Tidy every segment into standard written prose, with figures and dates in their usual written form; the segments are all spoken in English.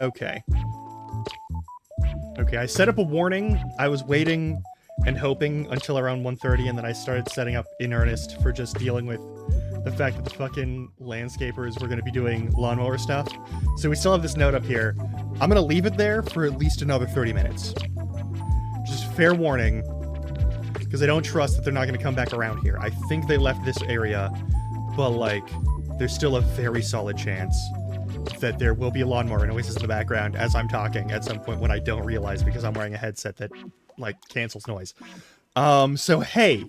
Okay. Okay, I set up a warning. I was waiting and hoping until around 1:30, and then I started setting up in earnest for just dealing with the fact that the fucking landscapers were going to be doing lawnmower stuff. So we still have this note up here. I'm going to leave it there for at least another 30 minutes. Just fair warning, because I don't trust that they're not going to come back around here. I think they left this area, but, like, there's still a very solid chance that there will be lawnmower noises in the background as I'm talking at some point when I don't realize because I'm wearing a headset that, like, cancels noise. So, hey,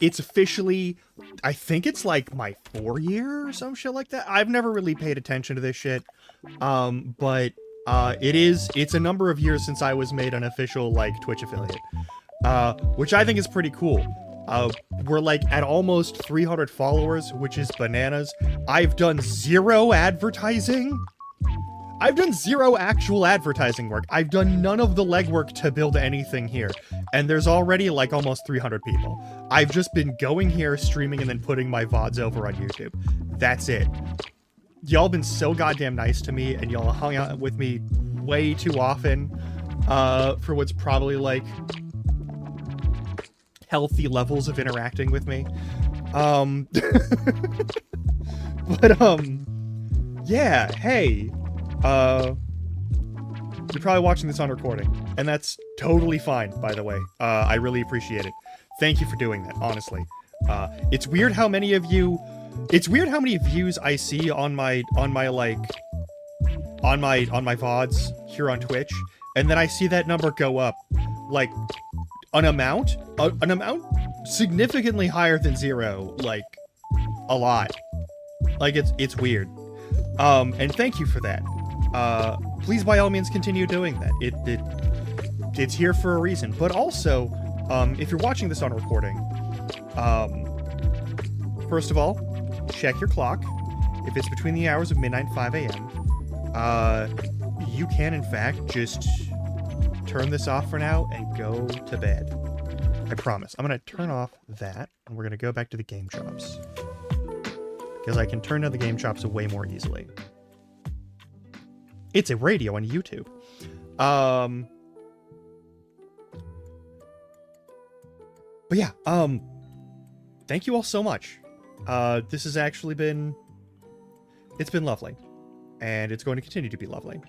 it's officially, I think it's, like, my 4th year or some shit like that. I've never really paid attention to this shit, but it's a number of years since I was made an official, like, Twitch affiliate, which I think is pretty cool. We're like at almost 300 followers, which is bananas. I've done 0 advertising. I've done 0 actual advertising work. I've done none of the legwork to build anything here. And there's already like almost 300 people. I've just been going here, streaming, and then putting my VODs over on YouTube. That's it. Y'all been so goddamn nice to me, and y'all hung out with me way too often, for what's probably like healthy levels of interacting with me. Yeah, hey, you're probably watching this on recording, and that's totally fine, by the way. I really appreciate it. Thank you for doing that, honestly. It's weird how many views I see on my VODs here on Twitch, and then I see that number go up, like, an amount significantly higher than 0, like, a lot. Like, it's weird. And thank you for that. Please, by all means, continue doing that. It's here for a reason. But also, if you're watching this on recording, first of all, check your clock. If it's between the hours of midnight and 5 a.m., you can, in fact, just turn this off for now and go to bed. I promise. I'm going to turn off that, and we're going to go back to the game shops. Because I can turn down the game shops way more easily. It's a radio on YouTube. But yeah, thank you all so much. This has actually been... It's been lovely. And it's going to continue to be lovely.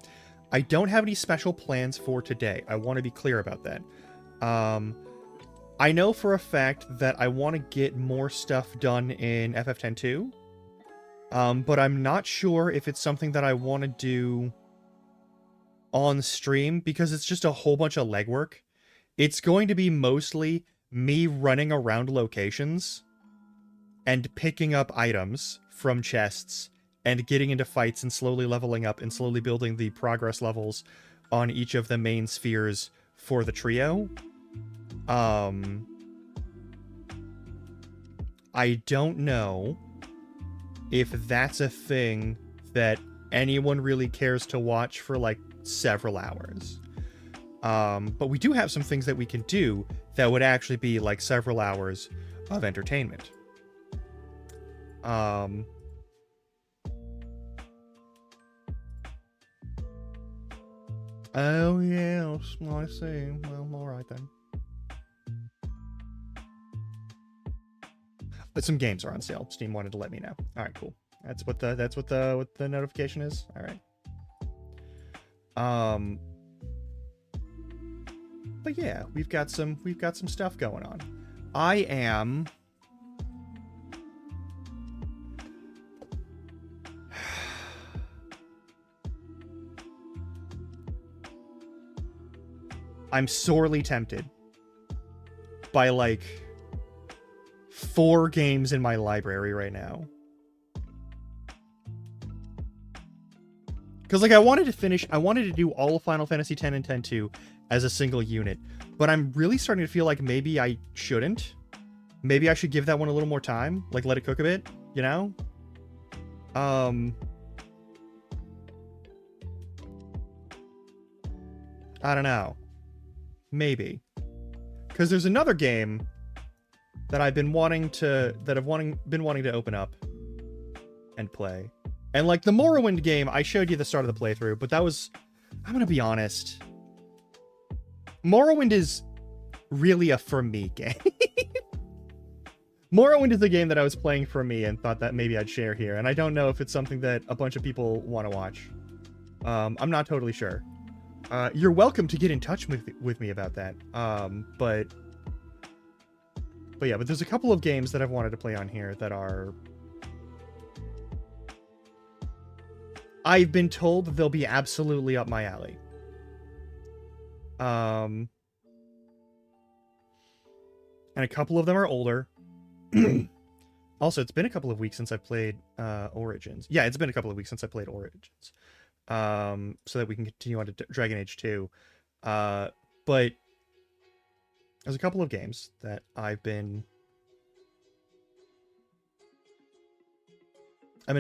I don't have any special plans for today. I want to be clear about that. I know for a fact that I want to get more stuff done in FF10-2. But I'm not sure if it's something that I want to do on stream, because it's just a whole bunch of legwork. It's going to be mostly me running around locations and picking up items from chests and getting into fights and slowly leveling up and slowly building the progress levels on each of the main spheres for the trio. I don't know if that's a thing that anyone really cares to watch for like several hours. But we do have some things that we can do that would actually be like several hours of entertainment. Oh yeah, I see. Well, alright then. But some games are on sale. Steam wanted to let me know. Alright, cool. That's what the notification is? Alright. But yeah, we've got some stuff going on. I'm sorely tempted by like 4 games in my library right now. Because like I wanted to do all of Final Fantasy X and X-2 as a single unit, but I'm really starting to feel like maybe I shouldn't. Maybe I should give that one a little more time, like let it cook a bit, you know? I don't know. Maybe. Because there's another game that I've been wanting to open up and play. And like the Morrowind game, I showed you the start of the playthrough, but that was, I'm gonna be honest, Morrowind is really a for me game. Morrowind is a game that I was playing for me and thought that maybe I'd share here, and I don't know if it's something that a bunch of people want to watch. I'm not totally sure. You're welcome to get in touch with me about that. But yeah, but there's a couple of games that I've wanted to play on here that are... I've been told they'll be absolutely up my alley. And a couple of them are older. Also, it's been a couple of weeks since I've played Origins. Yeah, it's been a couple of weeks since I played Origins. So that we can continue on to Dragon Age 2. But there's a couple of games that I've been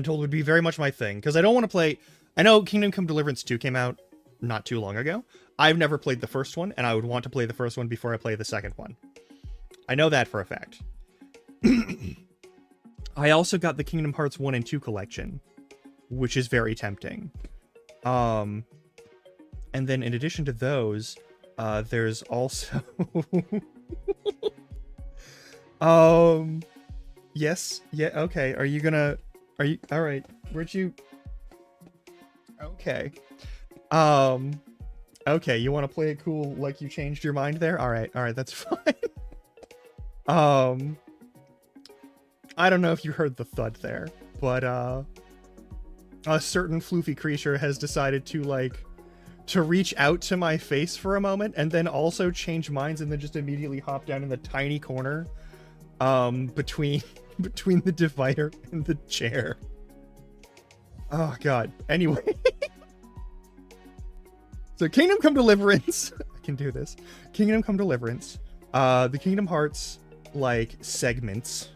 told would be very much my thing, because I don't want to play... I know Kingdom Come Deliverance 2 came out not too long ago. I've never played the first one, and I would want to play the first one before I play the second one. I know that for a fact. I also got the Kingdom Hearts 1 and 2 collection, which is very tempting. And then in addition to those, there's also... Yes, yeah, okay, are you, alright, where'd you... Okay. Okay, you want to play it cool like you changed your mind there? Alright, that's fine. I don't know if you heard the thud there, but, a certain floofy creature has decided to reach out to my face for a moment and then also change minds and then just immediately hop down in the tiny corner, between the divider and the chair. Oh god. Anyway. So Kingdom Come Deliverance. I can do this. Kingdom Come Deliverance. The Kingdom Hearts, like, segments,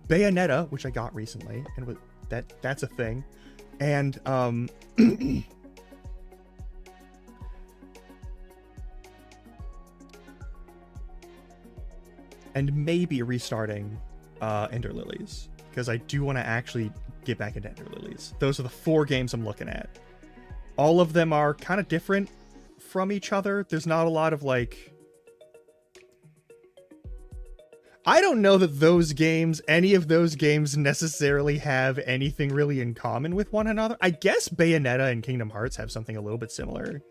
Bayonetta, which I got recently, and that's a thing, and and maybe restarting Ender Lilies, because I do want to actually get back into Ender Lilies. Those are the 4 games I'm looking at. All of them are kind of different from each other. There's not a lot of like... I don't know that any of those games necessarily have anything really in common with one another. I guess Bayonetta and Kingdom Hearts have something a little bit similar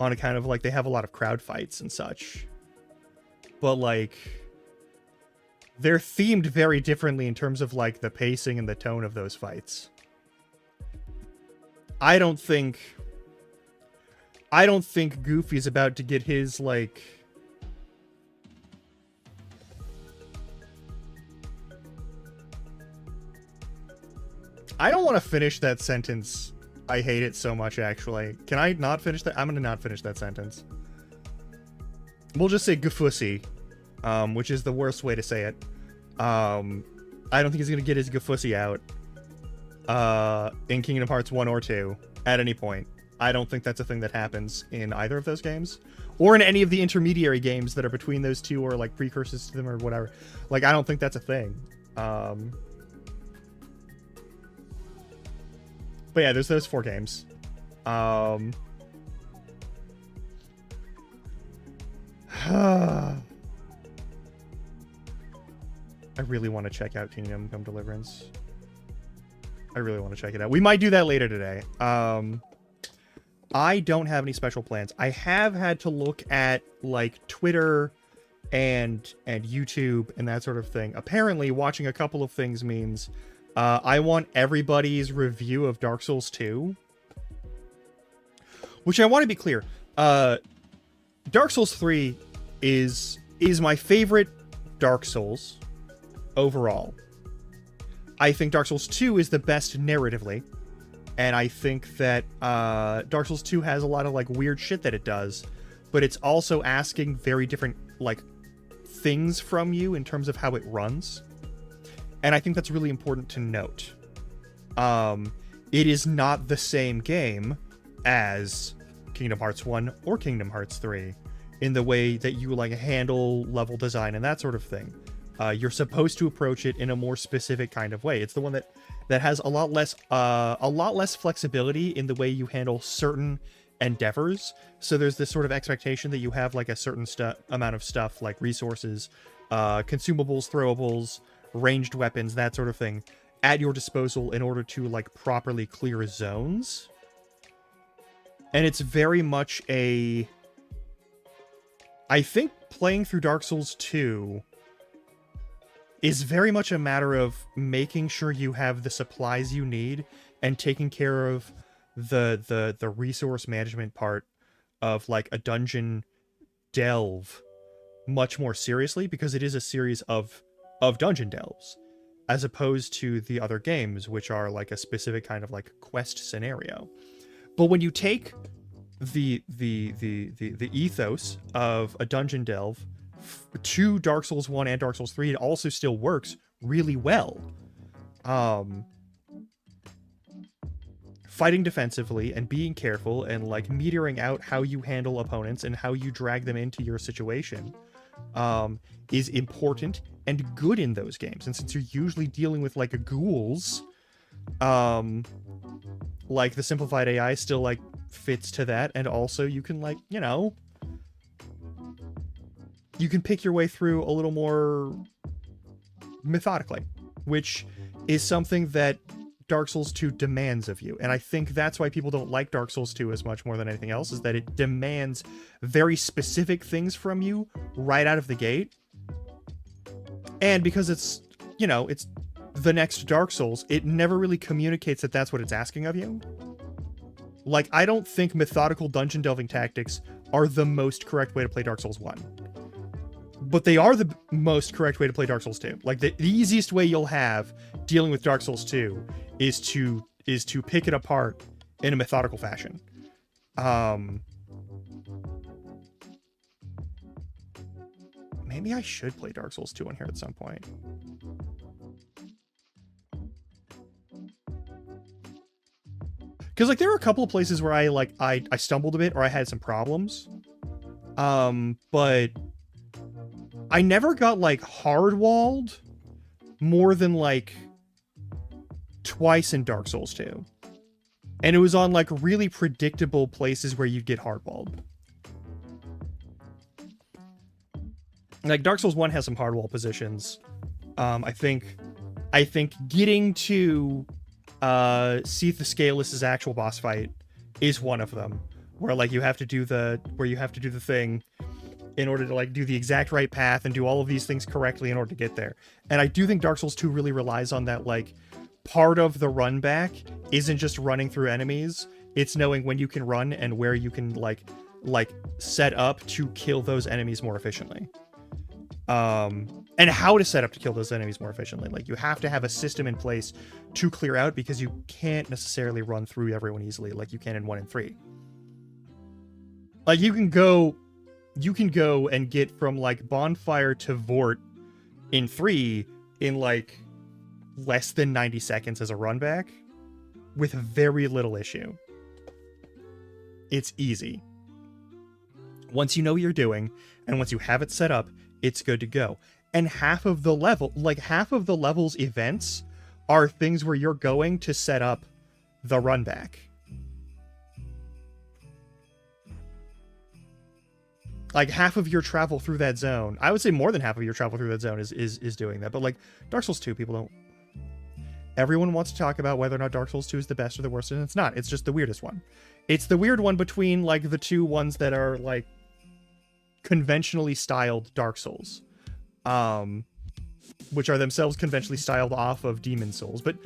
on a kind of like, they have a lot of crowd fights and such. But like, they're themed very differently in terms of like the pacing and the tone of those fights. I don't think Goofy's about to get his like... I don't want to finish that sentence. I hate it so much, actually. Can I not finish that? I'm going to not finish that sentence. We'll just say Goofussy, which is the worst way to say it. I don't think he's going to get his Goofussy out in Kingdom Hearts 1 or 2 at any point. I don't think that's a thing that happens in either of those games. Or in any of the intermediary games that are between those two or like precursors to them or whatever. Like, I don't think that's a thing. But yeah, there's those 4 games. I really want to check out Kingdom Come Deliverance. I really want to check it out. We might do that later today. I don't have any special plans. I have had to look at like Twitter and YouTube and that sort of thing. Apparently, watching a couple of things means I want everybody's review of Dark Souls 2. Which I want to be clear. Dark Souls 3 is my favorite Dark Souls overall. I think Dark Souls 2 is the best narratively. And I think that Dark Souls 2 has a lot of like weird shit that it does. But it's also asking very different like things from you in terms of how it runs. And I think that's really important to note. It is not the same game as Kingdom Hearts 1 or Kingdom Hearts 3 in the way that you like handle level design and that sort of thing. You're supposed to approach it in a more specific kind of way. It's the one that has a lot less flexibility in the way you handle certain endeavors. So there's this sort of expectation that you have like a certain amount of stuff like resources, consumables, throwables, ranged weapons, that sort of thing, at your disposal in order to like properly clear zones. And it's very much I think playing through Dark Souls 2 is very much a matter of making sure you have the supplies you need and taking care of the resource management part of like a dungeon delve much more seriously, because it is a series of dungeon delves, as opposed to the other games, which are like a specific kind of like quest scenario. But when you take the ethos of a dungeon delve to Dark Souls 1 and Dark Souls 3, it also still works really well. Fighting defensively and being careful and like metering out how you handle opponents and how you drag them into your situation is important and good in those games. And since you're usually dealing with like ghouls, like the simplified AI still like fits to that. And also you can like, you know, you can pick your way through a little more methodically, which is something that Dark Souls 2 demands of you. And I think that's why people don't like Dark Souls 2 as much more than anything else, is that it demands very specific things from you right out of the gate. And because it's, you know, it's the next Dark Souls, it never really communicates that that's what it's asking of you. Like, I don't think methodical dungeon delving tactics are the most correct way to play Dark Souls 1. But they are the most correct way to play Dark Souls 2. Like, the easiest way you'll have dealing with Dark Souls 2 is to pick it apart in a methodical fashion. Maybe I should play Dark Souls 2 on here at some point. Because like there were a couple of places where I stumbled a bit or I had some problems. But I never got like hard walled more than like twice in Dark Souls 2. And it was on like really predictable places where you'd get hard walled. Like Dark Souls 1 has some hard wall positions. I think getting to Seath the Scaleless' actual boss fight is one of them, where like you have to do the thing in order to like do the exact right path and do all of these things correctly in order to get there. And I do think Dark Souls 2 really relies on that. Like part of the run back isn't just running through enemies, it's knowing when you can run and where you can like set up to kill those enemies more efficiently. And how to set up to kill those enemies more efficiently. Like you have to have a system in place to clear out, because you can't necessarily run through everyone easily like you can in 1 and 3. Like you can go and get from like Bonfire to Vort in 3 in like less than 90 seconds as a run back with very little issue. It's easy. Once you know what you're doing and once you have it set up, it's good to go. And half of the level's events are things where you're going to set up the run back. Like half of your travel through that zone, I would say more than half of your travel through that zone is doing that. But like Dark Souls 2, people don't. Everyone wants to talk about whether or not Dark Souls 2 is the best or the worst, and it's not. It's just the weirdest one. It's the weird one between like the two ones that are like conventionally styled Dark Souls, which are themselves conventionally styled off of Demon Souls. But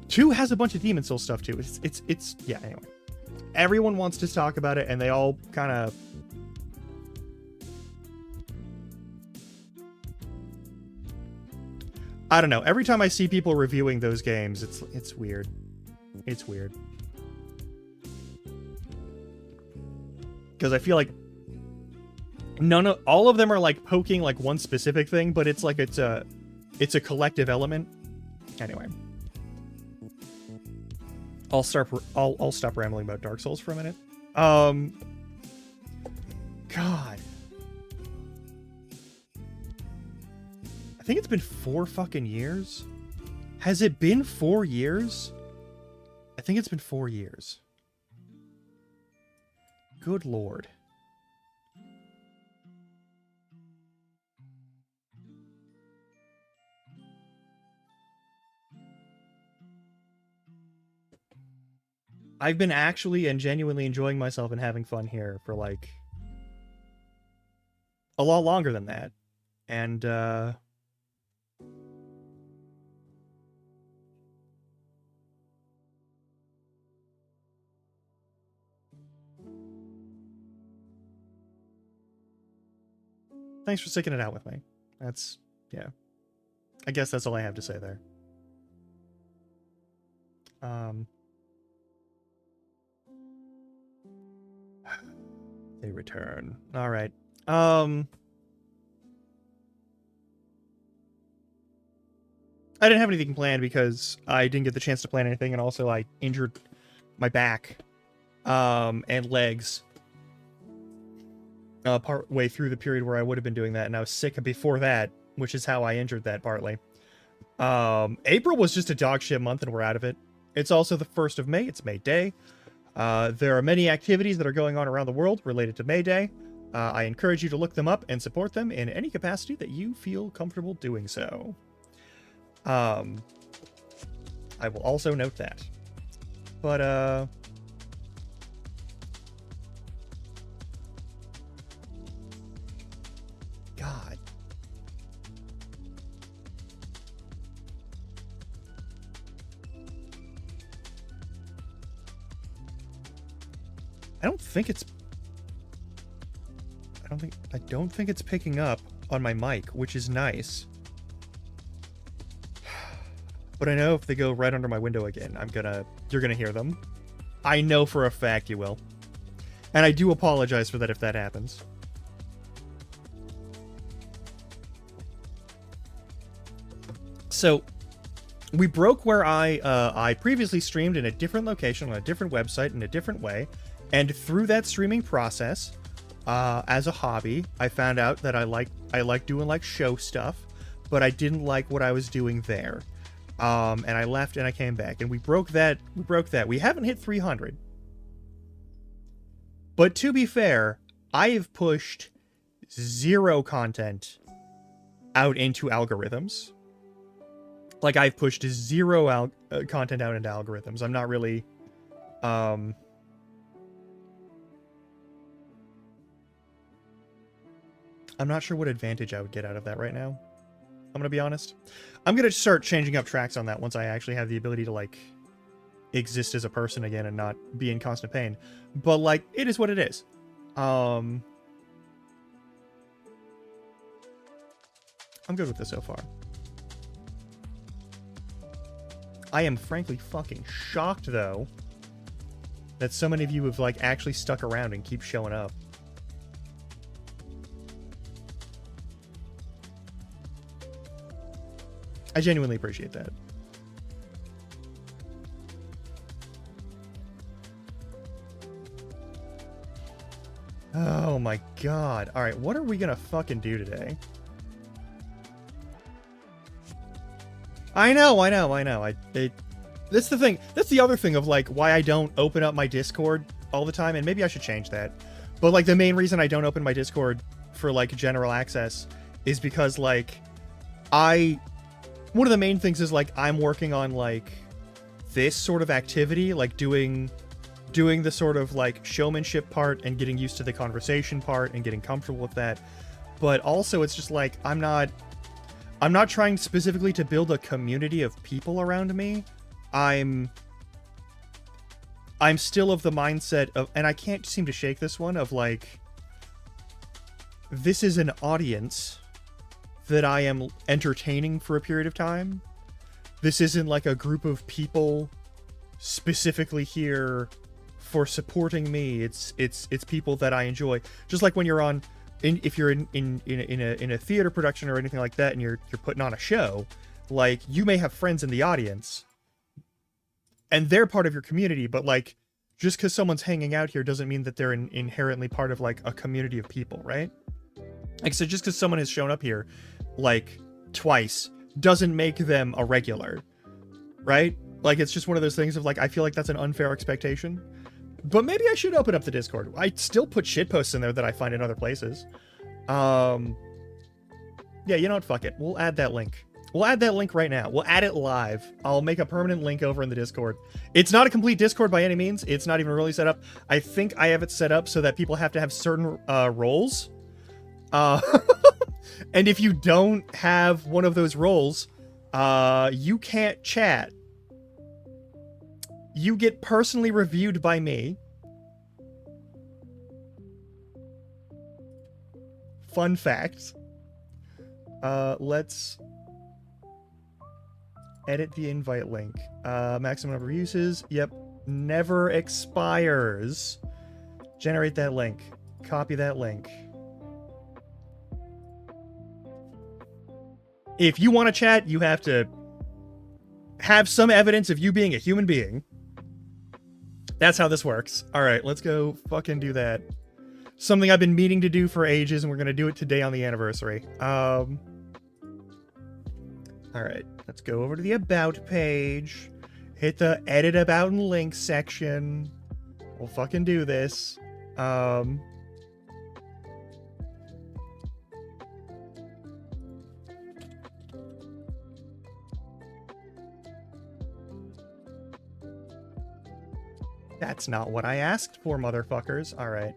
2 has a bunch of Demon Souls stuff too. It's yeah. Anyway, everyone wants to talk about it, and they all kind of. I don't know. Every time I see people reviewing those games, it's weird. It's weird. Because I feel like all of them are like poking like one specific thing, but it's like it's a collective element. Anyway, I'll stop rambling about Dark Souls for a minute. God. I think it's been 4 fucking years. Has it been 4 years? I think it's been 4 years. Good Lord. I've been actually and genuinely enjoying myself and having fun here for like a lot longer than that. And thanks for sticking it out with me. That's, yeah. I guess that's all I have to say there. They return. All right. I didn't have anything planned because I didn't get the chance to plan anything, and also I injured my back and legs part way through the period where I would have been doing that, and I was sick before that, which is how I injured that partly. April was just a dog shit month, and we're out of it. It's also the 1st of May. It's May Day. There are many activities that are going on around the world related to May Day. I encourage you to look them up and support them in any capacity that you feel comfortable doing so. I will also note that. But, God. I don't think it's picking up on my mic, which is nice. But I know if they go right under my window again, you're gonna hear them. I know for a fact you will. And I do apologize for that if that happens. So we broke where I previously streamed in a different location on a different website in a different way, and through that streaming process, as a hobby, I found out that I like doing like show stuff, but I didn't like what I was doing there, and I left and I came back, and we broke that. We haven't hit 300, but to be fair, I have pushed 0 content out into algorithms. Like, I've pushed 0 content out into algorithms. I'm not really, I'm not sure what advantage I would get out of that right now. I'm gonna be honest. I'm gonna start changing up tracks on that once I actually have the ability to, like, exist as a person again and not be in constant pain. But, like, it is what it is. I'm good with this so far. I am frankly fucking shocked, though, that so many of you have, like, actually stuck around and keep showing up. I genuinely appreciate that. Oh my god. Alright, what are we gonna fucking do today? I know. That's the thing. That's the other thing of, like, why I don't open up my Discord all the time, and maybe I should change that. But, like, the main reason I don't open my Discord for, like, general access is because, like, one of the main things is, like, I'm working on, like, this sort of activity, like, doing the sort of, like, showmanship part and getting used to the conversation part and getting comfortable with that. But also, it's just, like, I'm not trying specifically to build a community of people around me. I'm still of the mindset of, and I can't seem to shake this one, of, like, this is an audience that I am entertaining for a period of time. This isn't like a group of people specifically here for supporting me. It's people that I enjoy. Just like when you're on, if you're in a theater production or anything like that, and you're putting on a show, like, you may have friends in the audience, and they're part of your community, but, like, just because someone's hanging out here doesn't mean that they're inherently part of, like, a community of people, right? Like, so just because someone has shown up here, like, twice, doesn't make them a regular, right? Like, it's just one of those things of, like, I feel like that's an unfair expectation. But maybe I should open up the Discord. I still put shitposts in there that I find in other places. Yeah, you know what? Fuck it. We'll add that link. We'll add that link right now. We'll add it live. I'll make a permanent link over in the Discord. It's not a complete Discord by any means. It's not even really set up. I think I have it set up so that people have to have certain roles. And if you don't have one of those roles, you can't chat. You get personally reviewed by me. Fun fact. Let's edit the invite link. Maximum number of uses. Yep. Never expires. Generate that link. Copy that link. If you want to chat, you have to have some evidence of you being a human being. That's how this works. All right, let's go fucking do that. Something I've been meaning to do for ages, and we're going to do it today on the anniversary. All right, let's go over to the About page. Hit the Edit About and Links section. We'll fucking do this. That's not what I asked for, motherfuckers. All right.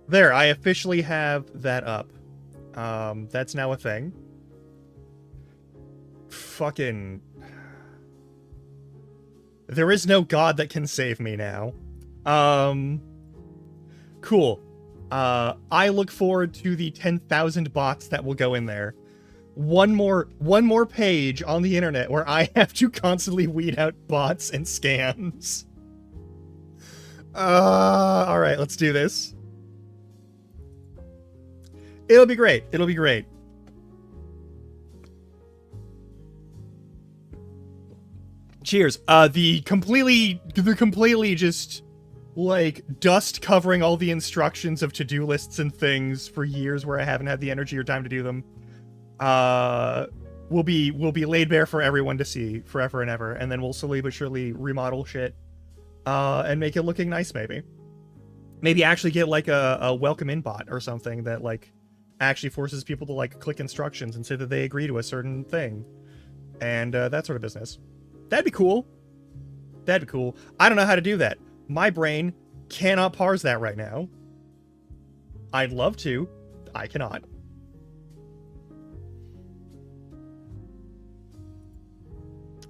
There, I officially have that up. That's now a thing. Fucking... There is no god that can save me now. Cool. I look forward to the 10,000 bots that will go in there. One more page on the internet where I have to constantly weed out bots and scams. All right, let's do this. It'll be great. It'll be great. Cheers. The completely just like dust covering all the instructions of to-do lists and things for years where I haven't had the energy or time to do them. Will be laid bare for everyone to see forever and ever, and then we'll slowly but surely remodel shit, and make it looking nice. Maybe actually get like a welcome in bot or something that like actually forces people to like click instructions and say that they agree to a certain thing, and that sort of business. That'd be cool. That'd be cool. I don't know how to do that. My brain cannot parse that right now. I'd love to. I cannot.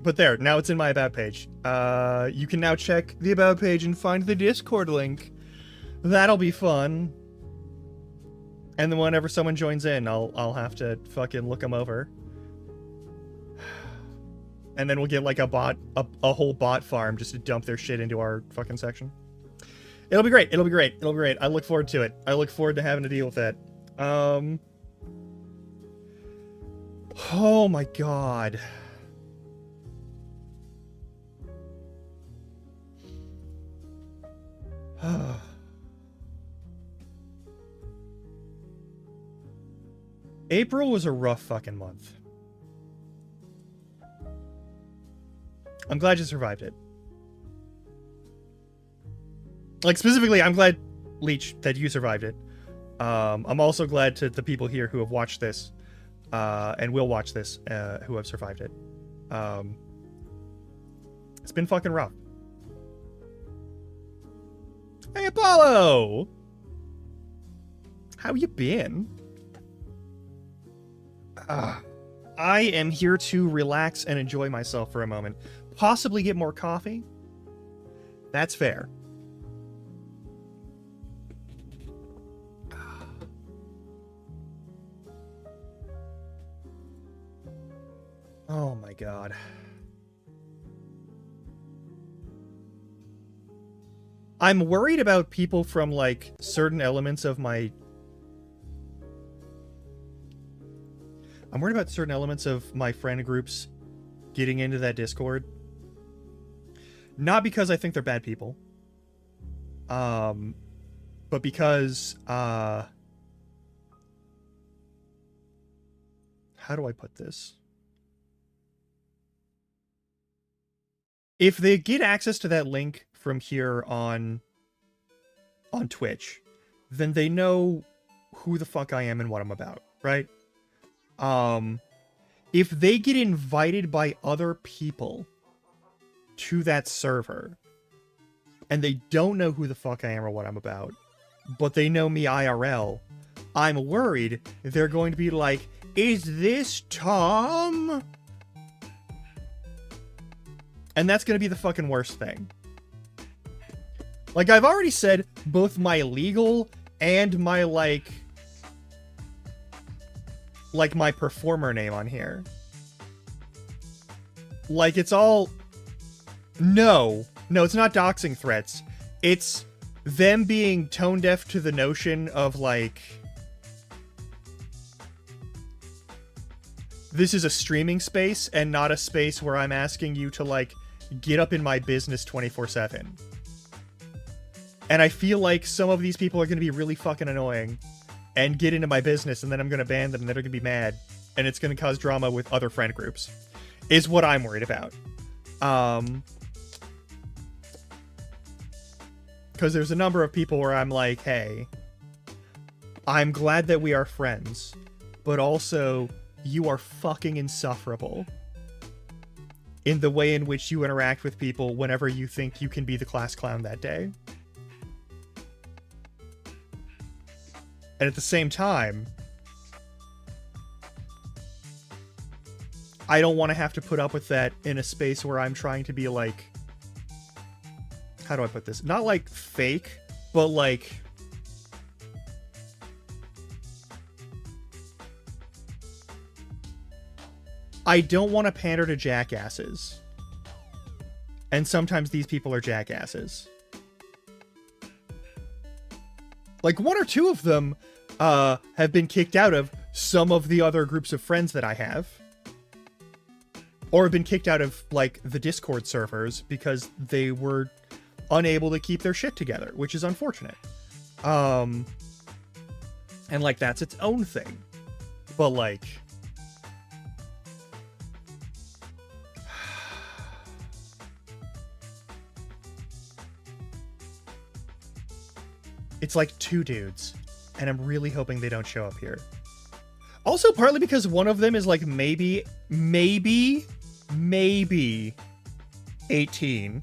But there, now it's in my About page. You can now check the About page and find the Discord link. That'll be fun. And then whenever someone joins in, I'll have to fucking look them over. And then we'll get like a whole bot farm just to dump their shit into our fucking section. It'll be great. It'll be great. It'll be great. I look forward to it. I look forward to having to deal with that. Oh my god. April was a rough fucking month. I'm glad you survived it. Like, specifically, I'm glad, Leech, that you survived it. I'm also glad to the people here who have watched this, and will watch this, who have survived it. It's been fucking rough. Hey, Apollo! How you been? I am here to relax and enjoy myself for a moment. Possibly get more coffee. That's fair. Oh my god. I'm worried about people from, like, certain elements of my... I'm worried about certain elements of my friend groups getting into that Discord. Not because I think they're bad people. But because, how do I put this? If they get access to that link from here on Twitch, then they know who the fuck I am and what I'm about, right? If they get invited by other people to that server, and they don't know who the fuck I am or what I'm about, but they know me IRL, I'm worried they're going to be like, is this Tom? And that's going to be the fucking worst thing. Like, I've already said both my legal and my, like my performer name on here. Like, it's all... No, it's not doxing threats. It's them being tone deaf to the notion of, like... This is a streaming space and not a space where I'm asking you to, like, get up in my business 24/7. And I feel like some of these people are going to be really fucking annoying and get into my business, and then I'm going to ban them, and they're going to be mad, and it's going to cause drama with other friend groups, is what I'm worried about. Because there's a number of people where I'm like, hey, I'm glad that we are friends, but also, you are fucking insufferable in the way in which you interact with people whenever you think you can be the class clown that day. And at the same time, I don't want to have to put up with that in a space where I'm trying to be like... How do I put this? Not like fake, but like I don't want to pander to jackasses. And sometimes these people are jackasses. Like, one or two of them have been kicked out of some of the other groups of friends that I have. Or have been kicked out of, like, the Discord servers because they were unable to keep their shit together, which is unfortunate. And, like, that's its own thing. But, like... It's like two dudes, and I'm really hoping they don't show up here. Also, partly because one of them is like maybe 18.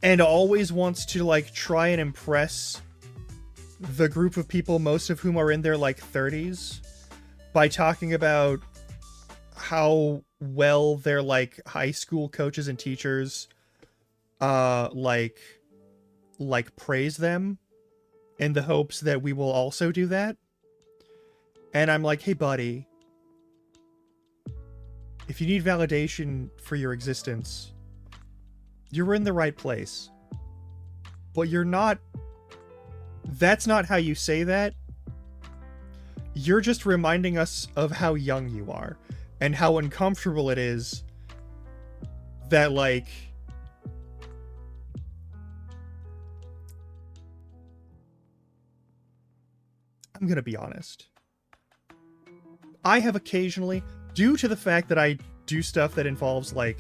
And always wants to like try and impress the group of people, most of whom are in their like 30s, by talking about how well their like high school coaches and teachers like praise them in the hopes that we will also do that. And I'm like, hey buddy, if you need validation for your existence, you're in the right place. But you're not... That's not how you say that. You're just reminding us of how young you are and how uncomfortable it is that, like... I'm gonna be honest. I have occasionally, due to the fact that I do stuff that involves, like...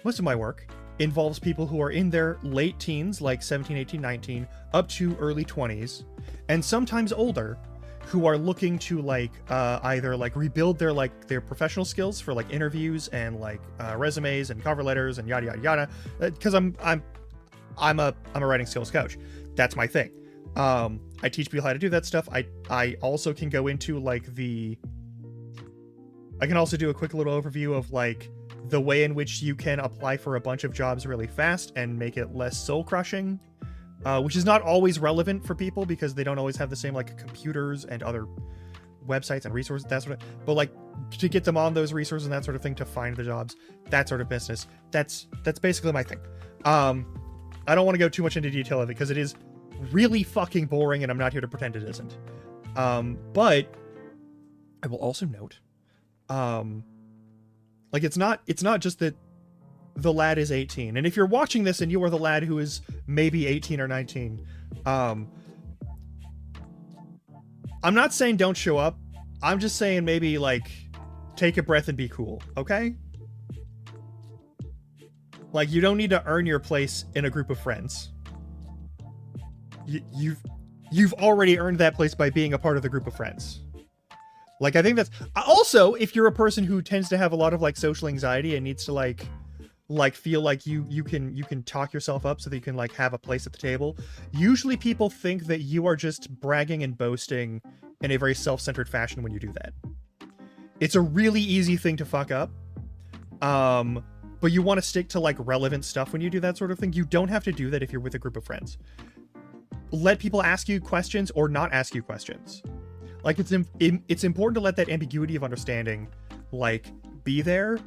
Most of my work involves people who are in their late teens, like 17, 18, 19, up to early 20s, and sometimes older, who are looking to, like, either, like, rebuild their, like, their professional skills for, like, interviews and, like, resumes and cover letters and yada, yada, yada. Because I'm a writing skills coach. That's my thing. I teach people how to do that stuff. I also can go into, like, I can also do a quick little overview of, like, the way in which you can apply for a bunch of jobs really fast and make it less soul-crushing, which is not always relevant for people because they don't always have the same, like, computers and other websites and resources, that sort of... But, like, to get them on those resources and that sort of thing to find the jobs, that sort of business, that's basically my thing. I don't want to go too much into detail of it because it is really fucking boring and I'm not here to pretend it isn't. But I will also note, like, it's not just that the lad is 18. And if you're watching this and you are the lad who is maybe 18 or 19, I'm not saying don't show up. I'm just saying maybe, like, take a breath and be cool, okay? Like, you don't need to earn your place in a group of friends. You've already earned that place by being a part of the group of friends. Like, I think that's... Also, if you're a person who tends to have a lot of, like, social anxiety and needs to, like feel like you can talk yourself up so that you can, like, have a place at the table, usually people think that you are just bragging and boasting in a very self-centered fashion when you do that. It's a really easy thing to fuck up. But you want to stick to, like, relevant stuff when you do that sort of thing. You don't have to do that if you're with a group of friends. Let people ask you questions or not ask you questions. Like, it's important to let that ambiguity of understanding, like, be there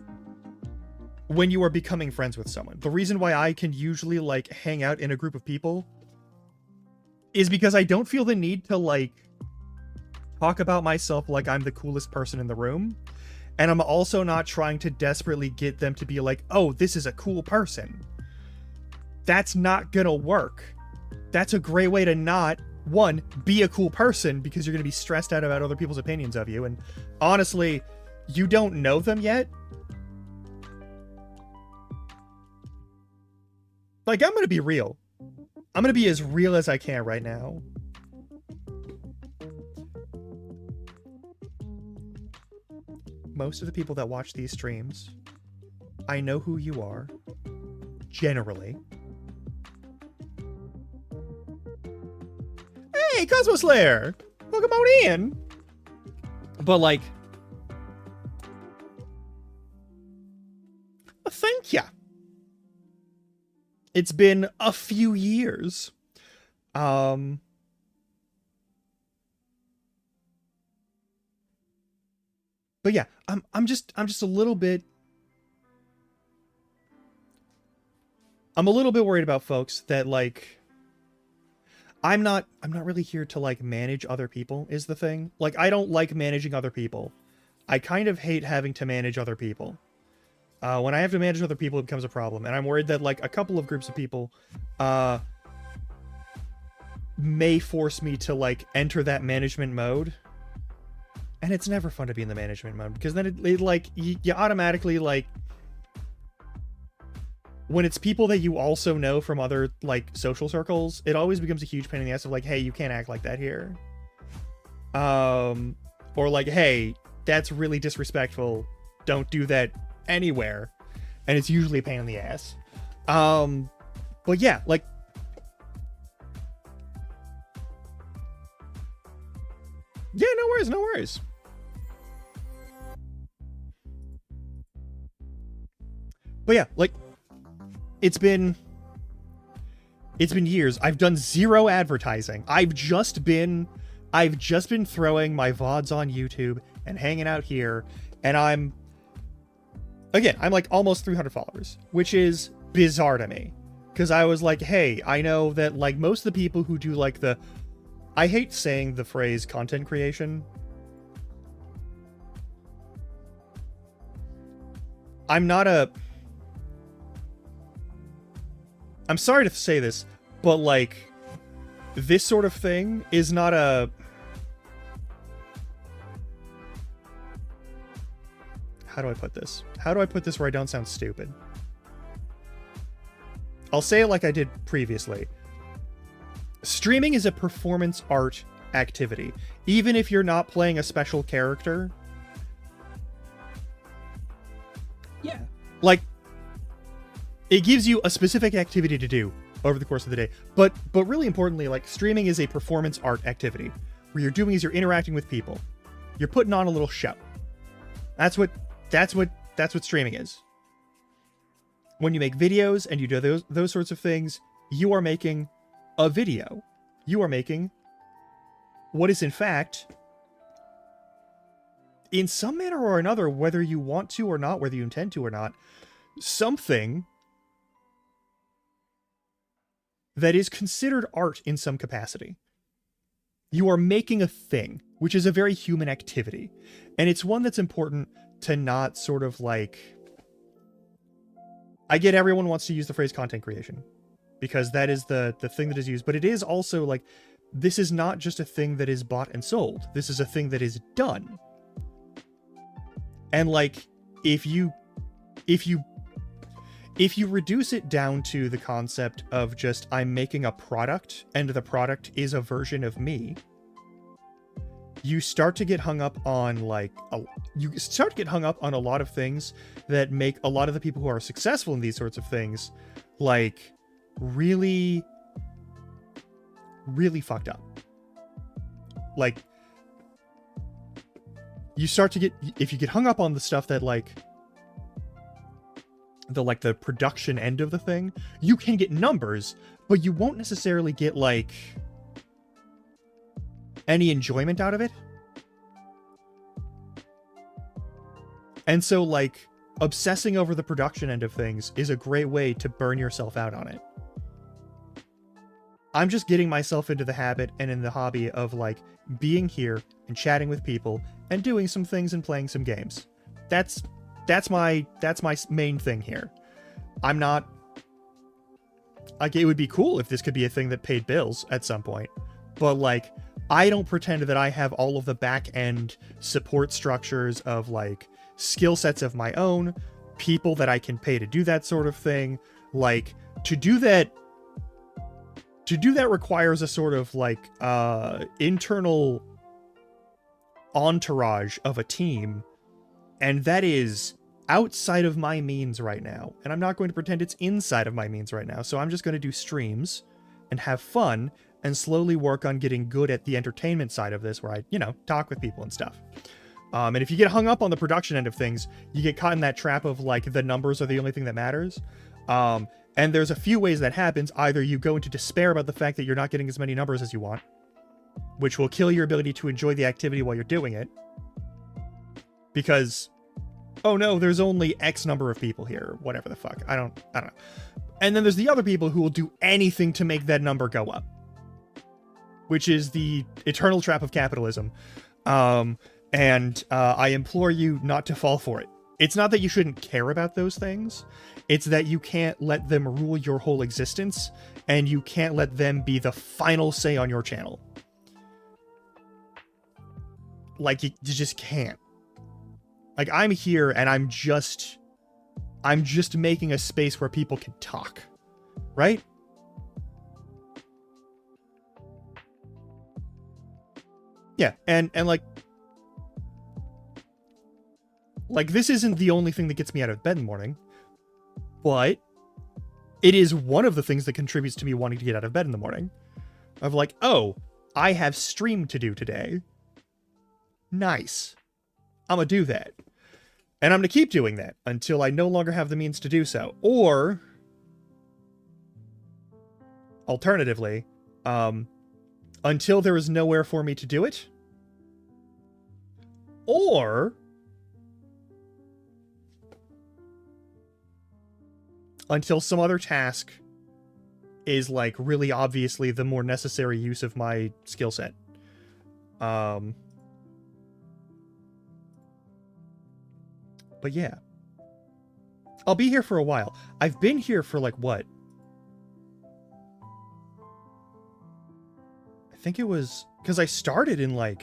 when you are becoming friends with someone. The reason why I can usually, like, hang out in a group of people is because I don't feel the need to, like, talk about myself like I'm the coolest person in the room. And I'm also not trying to desperately get them to be like, oh, this is a cool person. That's not gonna work. That's a great way to not, one, be a cool person because you're going to be stressed out about other people's opinions of you. And honestly, you don't know them yet. Like, I'm going to be real. I'm going to be as real as I can right now. Most of the people that watch these streams, I know who you are, generally. Hey, Cosmo Slayer! Welcome on in! But, like... Thank ya! It's been a few years. But yeah, I'm just a little bit, I'm a little bit worried about folks that like, I'm not really here to like manage other people is the thing. Like, I don't like managing other people. I kind of hate having to manage other people. When I have to manage other people, it becomes a problem. And I'm worried that like a couple of groups of people may force me to like enter that management mode. And it's never fun to be in the management mode because then it like, you automatically like, when it's people that you also know from other like social circles, it always becomes a huge pain in the ass of like, hey, you can't act like that here. Or like, hey, that's really disrespectful. Don't do that anywhere. And it's usually a pain in the ass. But yeah, like, yeah, no worries, no worries. But yeah, like, it's been years. I've done zero advertising. I've just been throwing my VODs on YouTube and hanging out here, and I'm like almost 300 followers, which is bizarre to me. Because I was like, hey, I know that like most of the people who do like I hate saying the phrase content creation. I'm sorry to say this, but like, this sort of thing is not a... How do I put this? How do I put this where I don't sound stupid? I'll say it like I did previously. Streaming is a performance art activity. Even if you're not playing a special character. Yeah. Like, it gives you a specific activity to do over the course of the day. But really importantly, like, streaming is a performance art activity. What you're doing is you're interacting with people. You're putting on a little show. That's what streaming is. When you make videos and you do those sorts of things, you are making a video. You are making what is in fact, in some manner or another, whether you want to or not, whether you intend to or not, something that is considered art in some capacity. You are making a thing, which is a very human activity. And it's one that's important to not sort of like... I get everyone wants to use the phrase content creation, because that is the thing that is used, but it is also like, this is not just a thing that is bought and sold. This is a thing that is done. And like, if you reduce it down to the concept of just, I'm making a product and the product is a version of me, you start to get hung up on like, you start to get hung up on a lot of things that make a lot of the people who are successful in these sorts of things, like, really, really fucked up. Like, you start to get, if you get hung up on the stuff that like, the production end of the thing, you can get numbers, but you won't necessarily get like any enjoyment out of it. And so like, obsessing over the production end of things is a great way to burn yourself out on it. I'm just getting myself into the habit and in the hobby of like being here and chatting with people and doing some things and playing some games. That's my main thing here. I'm not like, it would be cool if this could be a thing that paid bills at some point, but like, I don't pretend that I have all of the back end support structures of like skill sets of my own, people that I can pay to do that sort of thing. Like, to do that requires a sort of like internal entourage of a team, and that is outside of my means right now, and I'm not going to pretend it's inside of my means right now. So I'm just going to do streams and have fun and slowly work on getting good at the entertainment side of this, where I, talk with people and stuff. And if you get hung up on the production end of things, you get caught in that trap of like, the numbers are the only thing that matters. And there's a few ways that happens. Either you go into despair about the fact that you're not getting as many numbers as you want, which will kill your ability to enjoy the activity while you're doing it. because, oh no, there's only X number of people here, whatever the fuck. I don't know. And then there's the other people who will do anything to make that number go up, which is the eternal trap of capitalism. And I implore you not to fall for it. It's not that you shouldn't care about those things. It's that you can't let them rule your whole existence, and you can't let them be the final say on your channel. Like, you just can't. Like, I'm here, and I'm just making a space where people can talk. Right? Yeah, and like, this isn't the only thing that gets me out of bed in the morning, but it is one of the things that contributes to me wanting to get out of bed in the morning. Of like, oh, I have stream to do today. Nice. I'm gonna do that. And I'm gonna keep doing that until I no longer have the means to do so. Or, alternatively, until there is nowhere for me to do it. Or, until some other task is, like, really obviously the more necessary use of my skill set. But yeah. I'll be here for a while. I've been here for, like, what? I think it was... because I started in, like...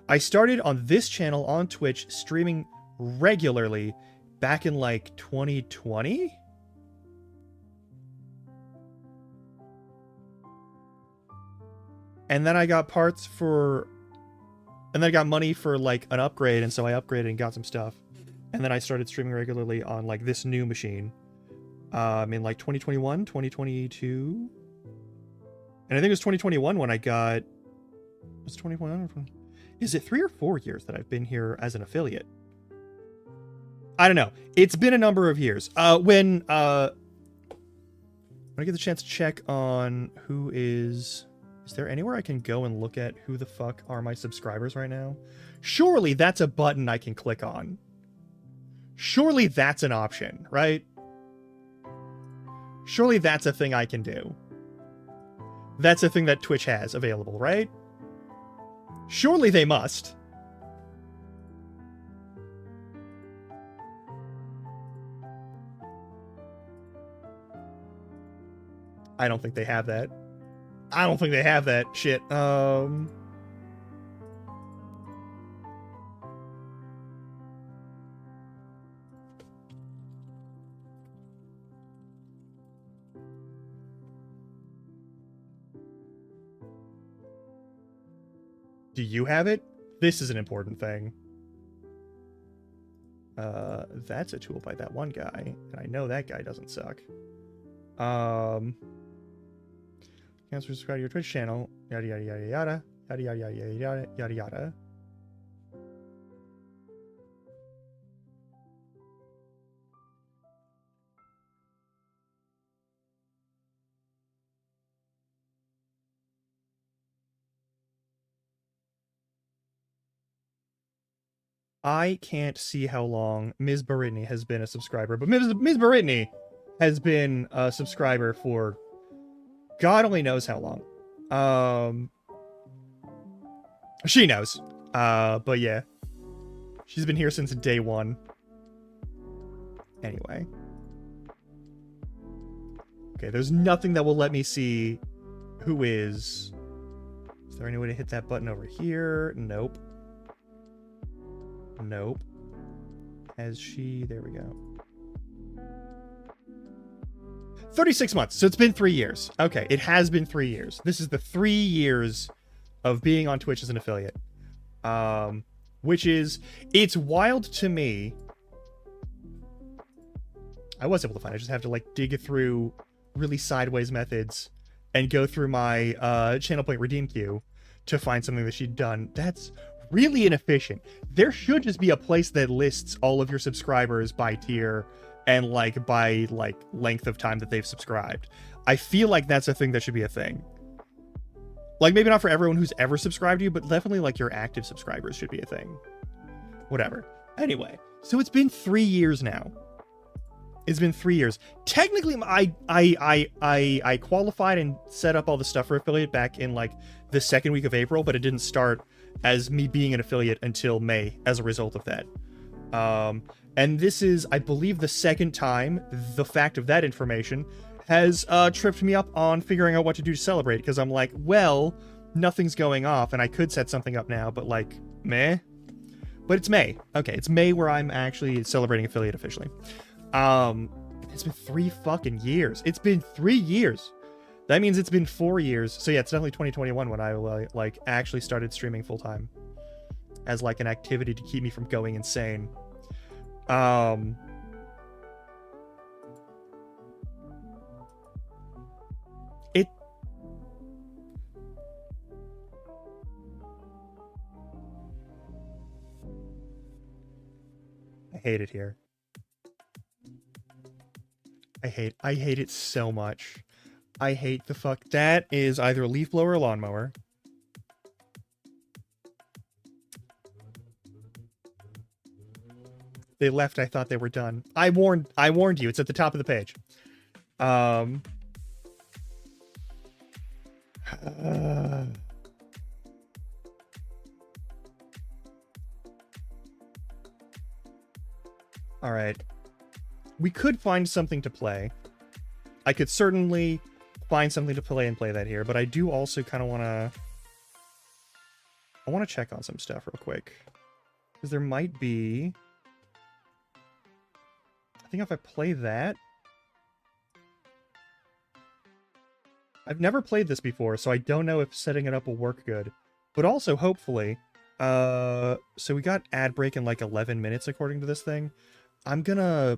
I started on this channel on Twitch, streaming regularly back in, like, 2020? And then I got parts for... and then I got money for, like, an upgrade, and so I upgraded and got some stuff. And then I started streaming regularly on, like, this new machine. In, like, 2021, 2022? And I think it was 2021 when I got... was it 2021? Is it 3 or 4 years that I've been here as an affiliate? I don't know. It's been a number of years. When I get the chance to check on who is... is there anywhere I can go and look at who the fuck are my subscribers right now? Surely that's a button I can click on. Surely that's an option, right? Surely that's a thing I can do. That's a thing that Twitch has available, right? Surely they must. I don't think they have that. I don't think they have that shit. Do you have it? This is an important thing. That's a tool by that one guy, and I know that guy doesn't suck. Cancel subscribe to your Twitch channel. Yada yada yada yada. Yada yada yada yada yada yada. I can't see how long Ms. Baritney has been a subscriber, but Ms. Baritney has been a subscriber for God only knows how long. She knows. But yeah. She's been here since day one. Anyway. Okay, there's nothing that will let me see who is. Is there any way to hit that button over here? Nope. Nope. Has she... there we go. 36 months. So it's been 3 years. Okay, it has been 3 years. This is the 3 years of being on Twitch as an affiliate. Which is... it's wild to me. I was able to find it. I just have to, like, dig through really sideways methods and go through my channel point redeem queue to find something that she'd done. That's really inefficient. There should just be a place that lists all of your subscribers by tier and, like, by, like, length of time that they've subscribed. I feel like that's a thing that should be a thing. Like, maybe not for everyone who's ever subscribed to you, but definitely, like, your active subscribers should be a thing. Whatever. Anyway, so it's been 3 years now. It's been 3 years. Technically, I qualified and set up all the stuff for affiliate back in like the second week of April, but it didn't start as me being an affiliate until May as a result of that. And this is, I believe, the second time the fact of that information has tripped me up on figuring out what to do to celebrate, because I'm like, well, nothing's going off, and I could set something up now, but like, meh. But it's May. Okay, it's May where I'm actually celebrating affiliate officially. It's been 3 fucking years. It's been 3 years. That means it's been 4 years. So yeah, it's definitely 2021 when I like actually started streaming full time as like an activity to keep me from going insane. I hate it here. I hate it so much. I hate the fuck. That is either a leaf blower or lawnmower. They left. I thought they were done. I warned you. It's at the top of the page. All right. We could find something to play. I could certainly find something to play and play that here, but I do also kind of want to... I want to check on some stuff real quick. Because there might be... I think if I play that... I've never played this before, so I don't know if setting it up will work good. But also, hopefully... so we got ad break in like 11 minutes according to this thing. I'm gonna...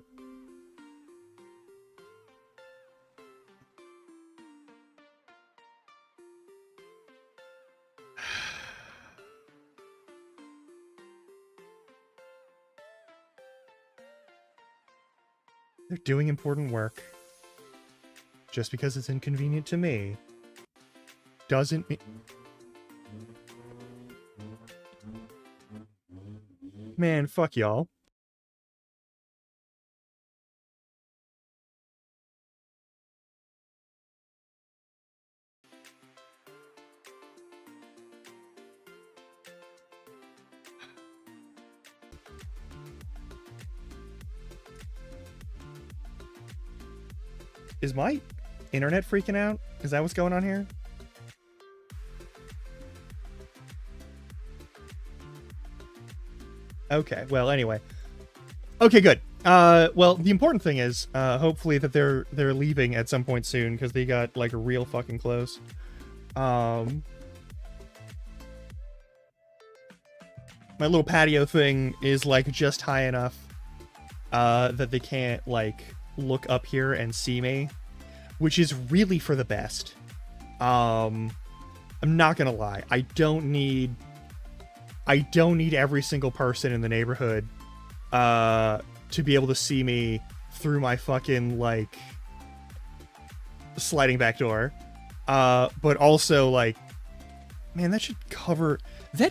They're doing important work. Just because it's inconvenient to me doesn't mean... Man, fuck y'all. Is my internet freaking out? Is that what's going on here? Okay, well, anyway. Okay, good. Well, the important thing is, hopefully that they're leaving at some point soon, because they got, like, real fucking close. My little patio thing is, like, just high enough, that they can't, like... look up here and see me, which is really for the best. I'm not gonna lie, I don't need every single person in the neighborhood to be able to see me through my fucking like sliding back door. But also like, man, that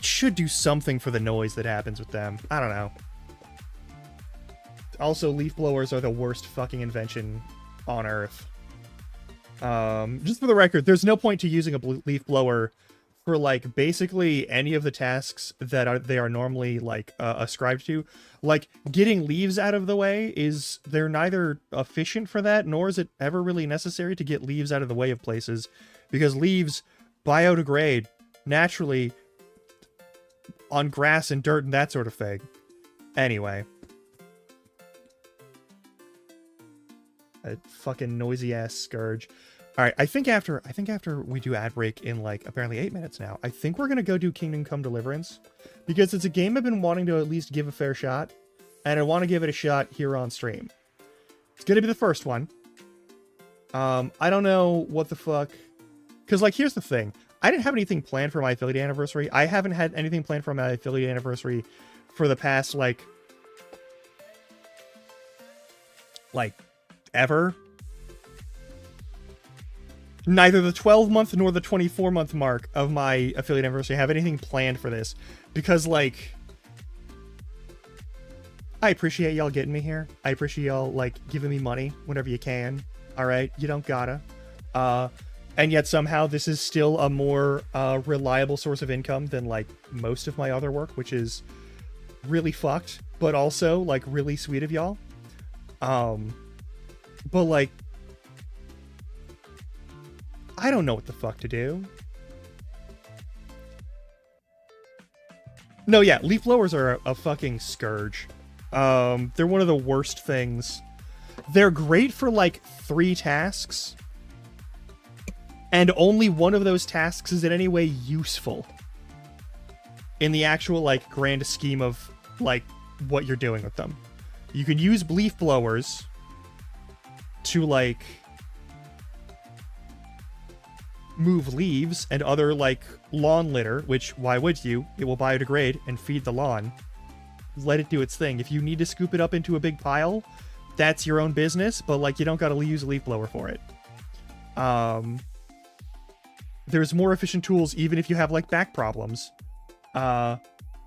should do something for the noise that happens with them. I don't know. Also, leaf blowers are the worst fucking invention on Earth. Just for the record, there's no point to using a leaf blower for, like, basically any of the tasks that they are normally, like, ascribed to. Like, getting leaves out of the way they're neither efficient for that, nor is it ever really necessary to get leaves out of the way of places, because leaves biodegrade naturally on grass and dirt and that sort of thing. Anyway. A fucking noisy ass scourge. All right, I think after we do ad break in like apparently 8 minutes now, I think we're gonna go do Kingdom Come Deliverance, because it's a game I've been wanting to at least give a fair shot, and I want to give it a shot here on stream. It's gonna be the first one. I don't know what the fuck, because like here's the thing, I didn't have anything planned for my affiliate anniversary. I haven't had anything planned for my affiliate anniversary for the past like ever. Neither the 12-month nor the 24-month mark of my affiliate anniversary have anything planned for this, because like I appreciate y'all getting me here. I appreciate y'all, like, giving me money whenever you can. All right? You don't gotta. And yet somehow this is still a more reliable source of income than, like, most of my other work, which is really fucked, but also, like, really sweet of y'all. But, like, I don't know what the fuck to do. No, yeah, leaf blowers are a fucking scourge. They're one of the worst things. They're great for, like, 3 tasks, and only one of those tasks is in any way useful in the actual, like, grand scheme of, like, what you're doing with them. You can use leaf blowers to, like, move leaves and other, like, lawn litter, which, why would you? It will biodegrade and feed the lawn. Let it do its thing. If you need to scoop it up into a big pile, that's your own business, but, like, you don't gotta use a leaf blower for it. There's more efficient tools, even if you have, like, back problems, than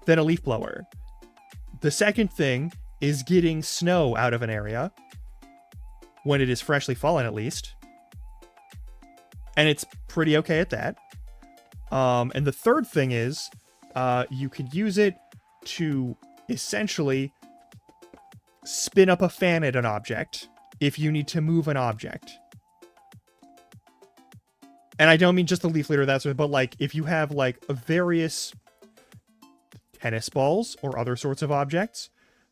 a leaf blower. The second thing is getting snow out of an area, when it is freshly fallen, at least. And it's pretty okay at that. And the third thing is, you could use it to essentially spin up a fan at an object if you need to move an object. And I don't mean just the leaf litter, that sort of, but, like, if you have, like, various tennis balls or other sorts of objects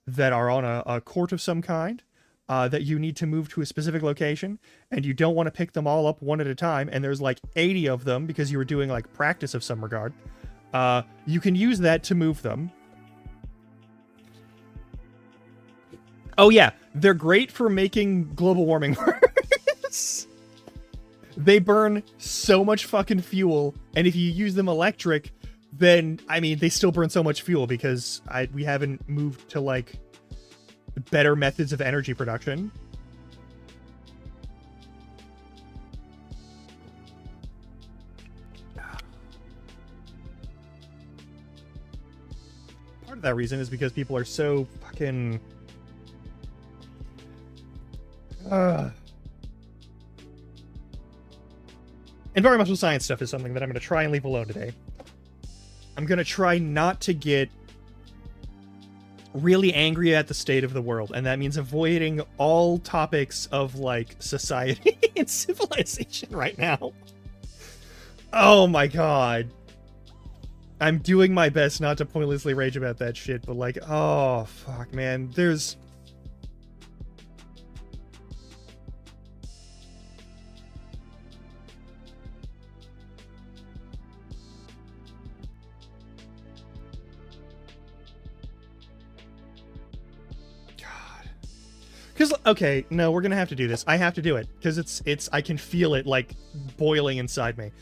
that are on a court of some kind, that you need to move to a specific location, and you don't want to pick them all up one at a time, and there's, like, 80 of them because you were doing, like, practice of some regard, you can use that to move them. Oh yeah, they're great for making global warming worse. They burn so much fucking fuel, and if you use them electric, then, I mean, they still burn so much fuel because we haven't moved to, like, better methods of energy production. Part of that reason is because people are so fucking... Environmental science stuff is something that I'm going to try and leave alone today. I'm going to try not to get really angry at the state of the world, and that means avoiding all topics of, like, society and civilization right now. Oh my god. I'm doing my best not to pointlessly rage about that shit, but, like, oh fuck, man. There's... Because, okay, no, we're gonna have to do this. I have to do it, because it's, I can feel it, like, boiling inside me.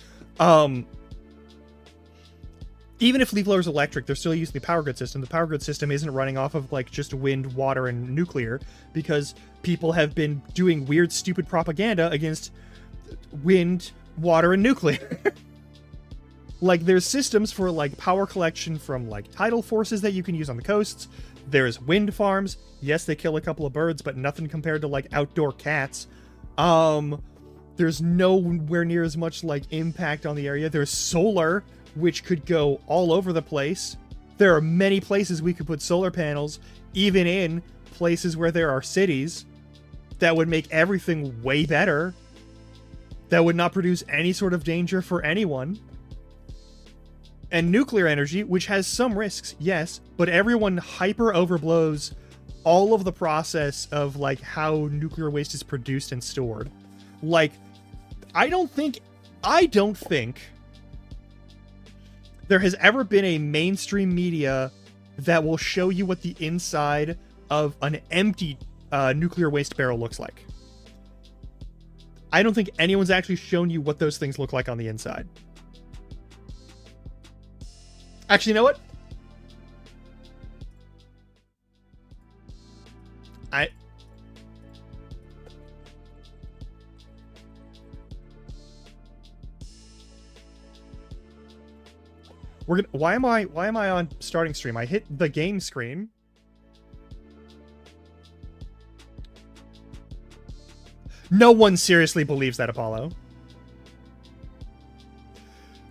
Even if leaf blower's electric, they're still using the power grid system. The power grid system isn't running off of, like, just wind, water, and nuclear, because people have been doing weird, stupid propaganda against wind, water, and nuclear. Like, there's systems for, like, power collection from, like, tidal forces that you can use on the coasts. There's wind farms. Yes, they kill a couple of birds, but nothing compared to, like, outdoor cats. There's nowhere near as much, like, impact on the area. There's solar, which could go all over the place. There are many places we could put solar panels, even in places where there are cities, that would make everything way better. That would not produce any sort of danger for anyone. And nuclear energy, which has some risks, yes, but everyone hyper overblows all of the process of, like, how nuclear waste is produced and stored. Like, I don't think there has ever been a mainstream media that will show you what the inside of an empty nuclear waste barrel looks like. I don't think anyone's actually shown you what those things look like on the inside. Actually, you know what? Why am I on starting stream? I hit the game screen. No one seriously believes that, Apollo.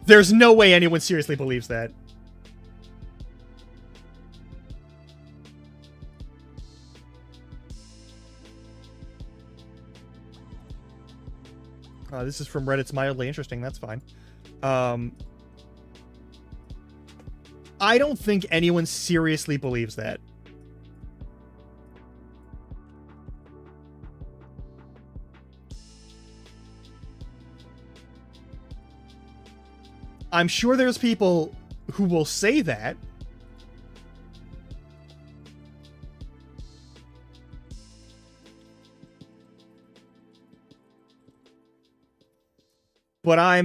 There's no way anyone seriously believes that. This is from Reddit's Mildly Interesting. That's fine. I don't think anyone seriously believes that. I'm sure there's people who will say that. But I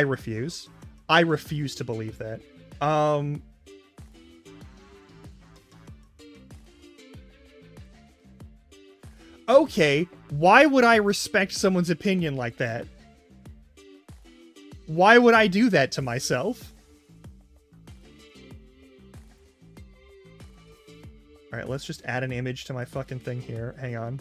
refuse. I refuse to believe that. Okay, why would I respect someone's opinion like that? Why would I do that to myself? Alright, let's just add an image to my fucking thing here. Hang on.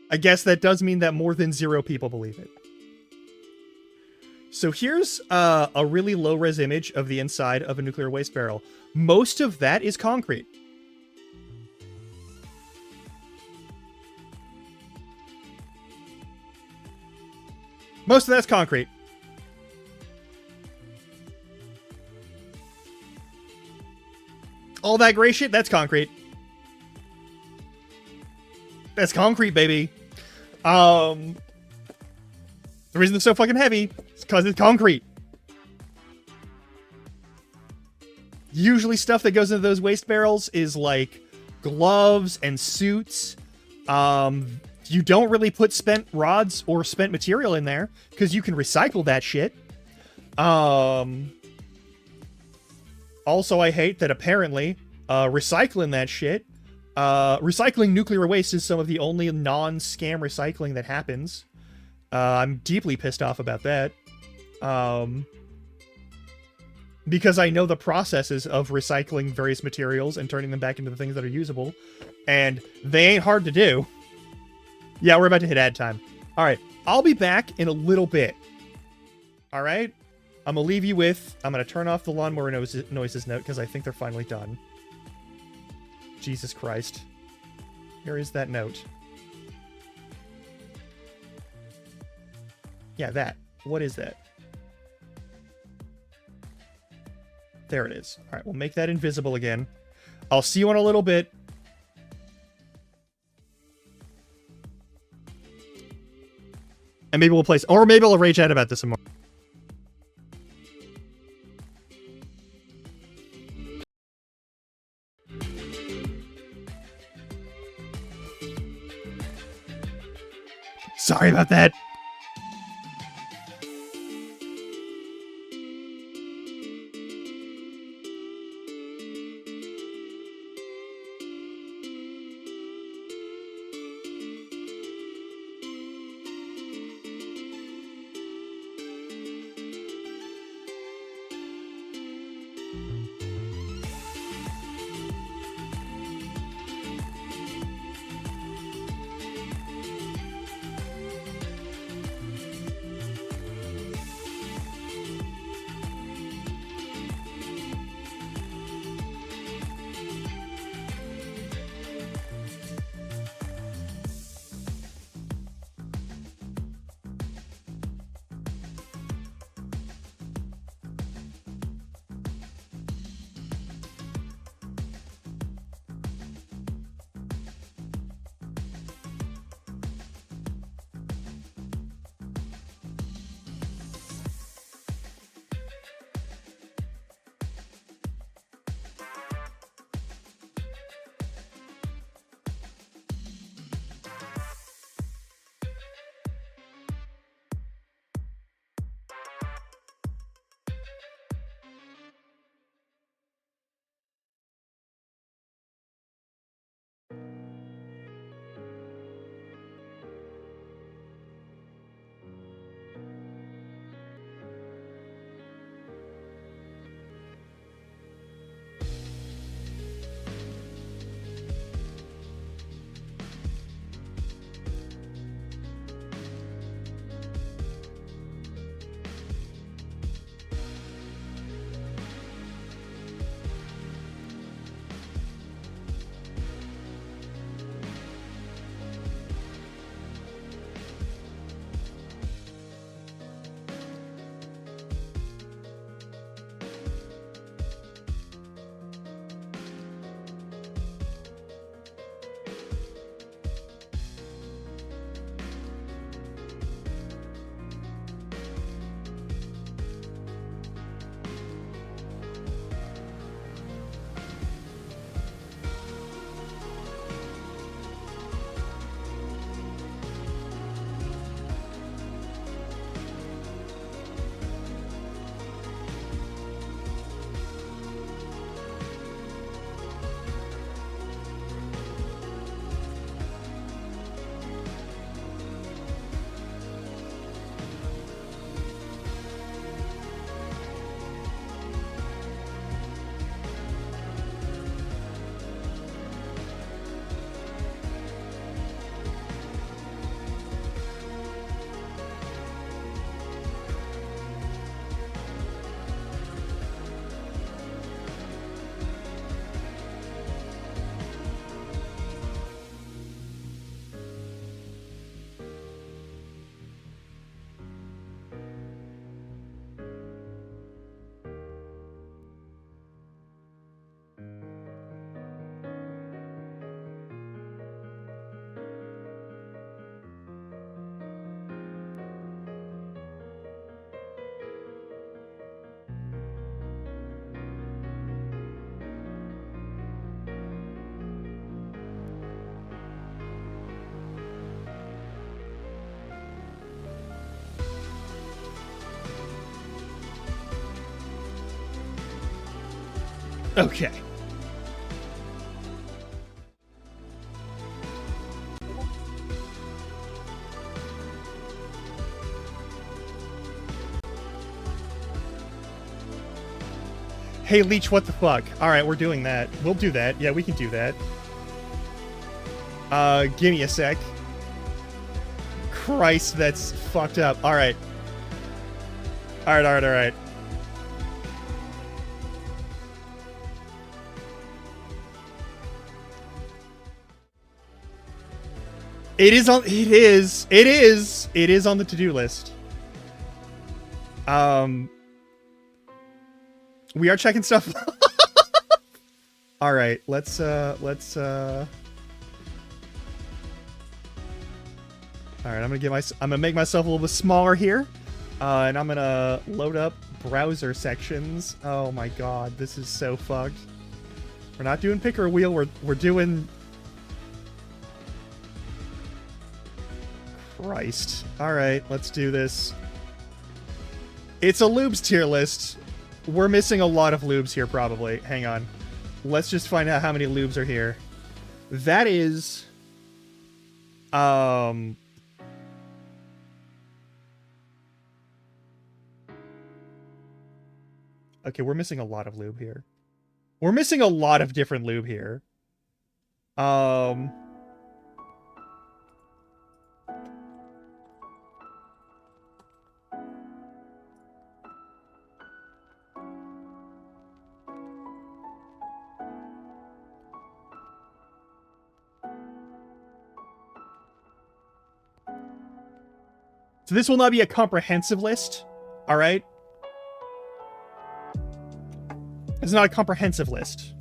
I guess that does mean that more than 0 people believe it. So here's a really low-res image of the inside of a nuclear waste barrel. Most of that is concrete. Most of that's concrete. All that gray shit, that's concrete. That's concrete, baby. The reason it's so fucking heavy is because it's concrete. Usually stuff that goes into those waste barrels is like gloves and suits. You don't really put spent rods or spent material in there because you can recycle that shit. Also, I hate that apparently recycling that shit, recycling nuclear waste is some of the only non-scam recycling that happens. I'm deeply pissed off about that. Because I know the processes of recycling various materials and turning them back into the things that are usable, and they ain't hard to do. Yeah, we're about to hit ad time. Alright, I'll be back in a little bit. Alright? I'm gonna leave you with... I'm gonna turn off the lawnmower noises note, because I think they're finally done. Jesus Christ. Here is that note. Yeah, that. What is that? There it is. Alright, we'll make that invisible again. I'll see you in a little bit. And maybe we'll play... Or maybe I'll rage out about this some more. Sorry about that. Okay. Hey, Leech, what the fuck? Alright, we're doing that. We'll do that. Yeah, we can do that. Give me a sec. Christ, that's fucked up. Alright. Alright. It is on the to-do list. We are checking stuff. All right, let's all right, I'm gonna make myself a little bit smaller here. And I'm gonna load up browser sections. Oh my god, this is so fucked. We're not doing picker wheel, we're doing Christ. Alright, let's do this. It's a lubes tier list. We're missing a lot of lubes here, probably. Hang on. Let's just find out how many lubes are here. That is... Okay, we're missing a lot of lube here. We're missing a lot of different lube here. So this will not be a comprehensive list, all right? It's not a comprehensive list.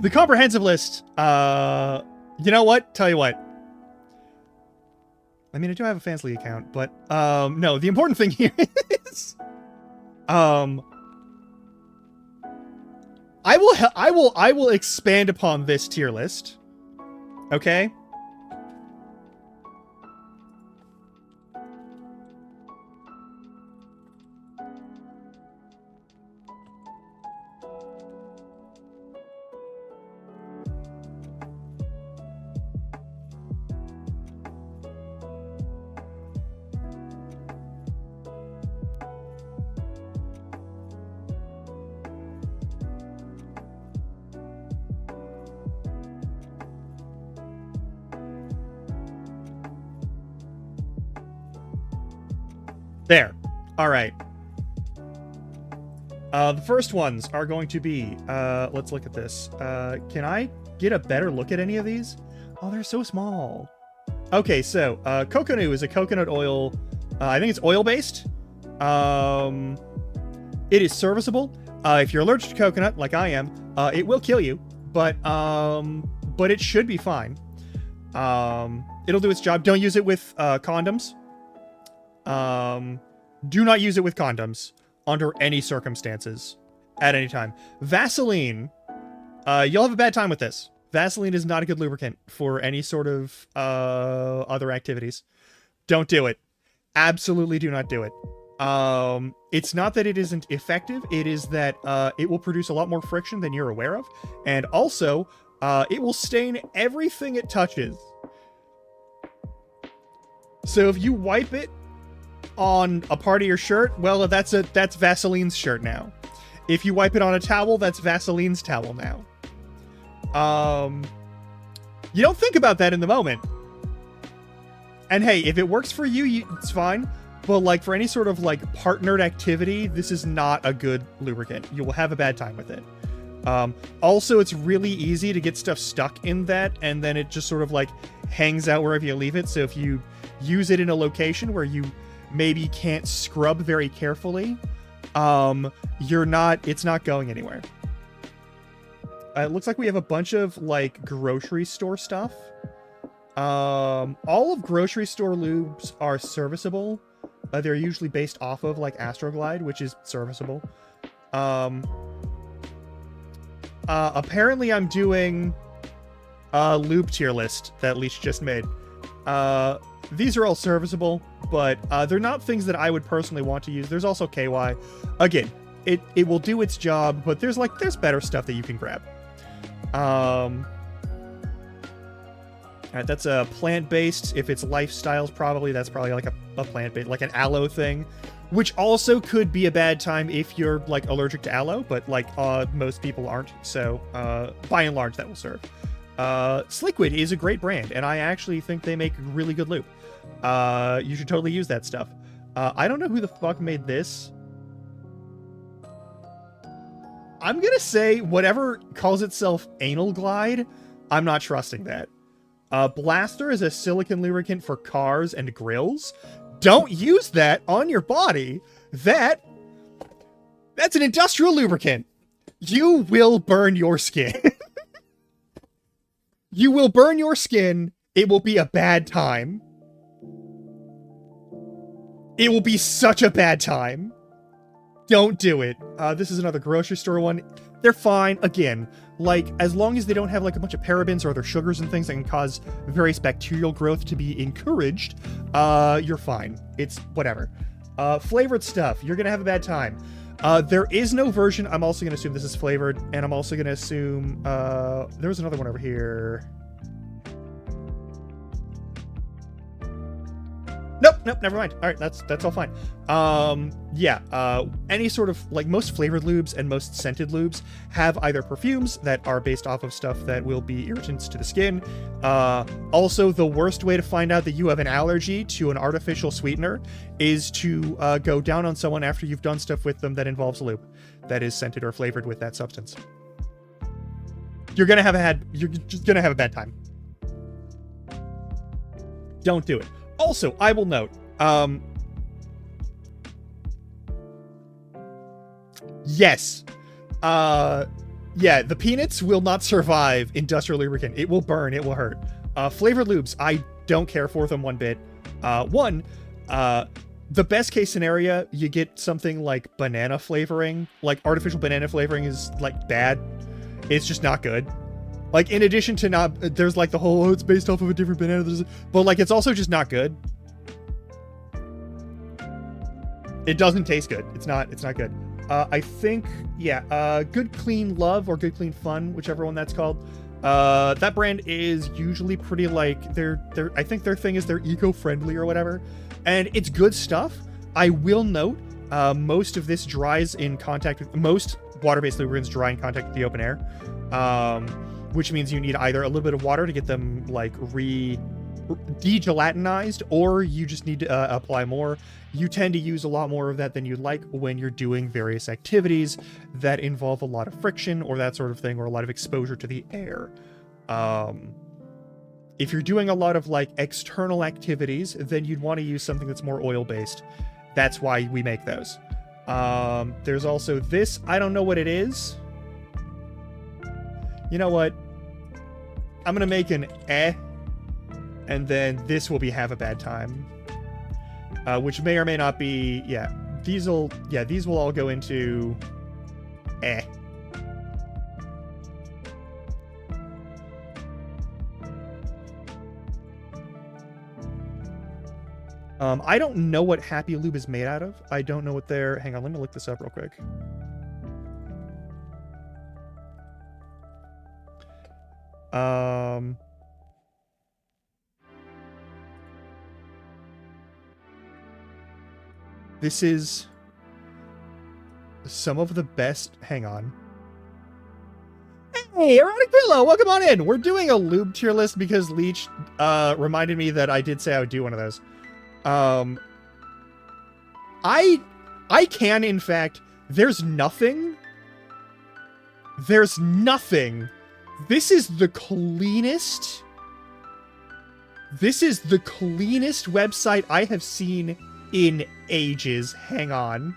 The comprehensive list, you know what? Tell you what. I mean, I do have a Fansly account, but, no, the important thing here is, I will expand upon this tier list. Okay? There. All right. The first ones are going to be, let's look at this. Can I get a better look at any of these? Oh, they're so small. Okay, so, Coconut is a coconut oil, I think it's oil-based. It is serviceable. If you're allergic to coconut, like I am, it will kill you, but it should be fine. It'll do its job. Don't use it with, condoms. Do not use it with condoms under any circumstances at any time. Vaseline, you'll have a bad time with this. Vaseline is not a good lubricant for any sort of other activities. Don't do it. Absolutely do not do it. It's not that it isn't effective, it is that it will produce a lot more friction than you're aware of, and also it will stain everything it touches. So if you wipe it on a part of your shirt, well, that's Vaseline's shirt now. If you wipe it on a towel, that's Vaseline's towel now. You don't think about that in the moment. And hey, if it works for you, it's fine. But like for any sort of like partnered activity, this is not a good lubricant. You will have a bad time with it. Also, it's really easy to get stuff stuck in that, and then it just sort of like hangs out wherever you leave it. So if you use it in a location where you maybe can't scrub very carefully, it's not going anywhere. It looks like we have a bunch of like grocery store stuff. All of grocery store lubes are serviceable. They're usually based off of like Astroglide, which is serviceable. Apparently I'm doing a lube tier list that Leech just made. These are all serviceable, but they're not things that I would personally want to use. There's also KY. Again, it will do its job, but there's better stuff that you can grab. Alright, that's a plant-based. If it's lifestyles, that's probably like a plant-based, like an aloe thing, which also could be a bad time if you're like allergic to aloe, but like most people aren't. So by and large, that will serve. Sliquid is a great brand, and I actually think they make really good lube. You should totally use that stuff. I don't know who the fuck made this. I'm gonna say whatever calls itself Anal Glide, I'm not trusting that. Blaster is a silicone lubricant for cars and grills. Don't use that on your body. That's an industrial lubricant. You will burn your skin. You will burn your skin. It will be a bad time. It will be such a bad time. Don't do it. This is another grocery store one. They're fine. Again, like, as long as they don't have like a bunch of parabens or other sugars and things that can cause various bacterial growth to be encouraged, you're fine. It's whatever. Flavored stuff, you're gonna have a bad time. There is no version. I'm also gonna assume this is flavored, and I'm also gonna assume there was another one over here. Nope, never mind. All right, that's all fine. Yeah, any sort of, like, most flavored lubes and most scented lubes have either perfumes that are based off of stuff that will be irritants to the skin. Also, the worst way to find out that you have an allergy to an artificial sweetener is to go down on someone after you've done stuff with them that involves a lube that is scented or flavored with that substance. You're just gonna have a bad time. Don't do it. Also, I will note, yes, yeah, the peanuts will not survive industrial lubricant. It will burn, it will hurt. Flavored lubes, I don't care for them one bit. The best case scenario, you get something like banana flavoring. Like, artificial banana flavoring is, like, bad. It's just not good. Like, in addition to not, there's like the whole, oh, it's based off of a different banana, but like, it's also just not good. It doesn't taste good. It's not good. I think, yeah, Good Clean Love or Good Clean Fun, whichever one that's called. That brand is usually pretty, like, I think their thing is they're eco-friendly or whatever, and it's good stuff. I will note, most of this dries in contact with, most water-based lubricants dry in contact with the open air. Which means you need either a little bit of water to get them, like, de-gelatinized, or you just need to apply more. You tend to use a lot more of that than you'd like when you're doing various activities that involve a lot of friction or that sort of thing, or a lot of exposure to the air. If you're doing a lot of, like, external activities, then you'd want to use something that's more oil-based. That's why we make those. There's also this. I don't know what it is. You know what? I'm gonna make an and then this will be have a bad time. Which may or may not be, yeah. These will all go into I don't know what Happy Lube is made out of. I don't know what they're, hang on, let me look this up real quick. This is some of the best, hang on. Hey, Erotic Pillow, welcome on in. We're doing a lube tier list because Leech reminded me that I did say I would do one of those. I can, in fact, there's nothing. This is the cleanest website I have seen in ages. Hang on.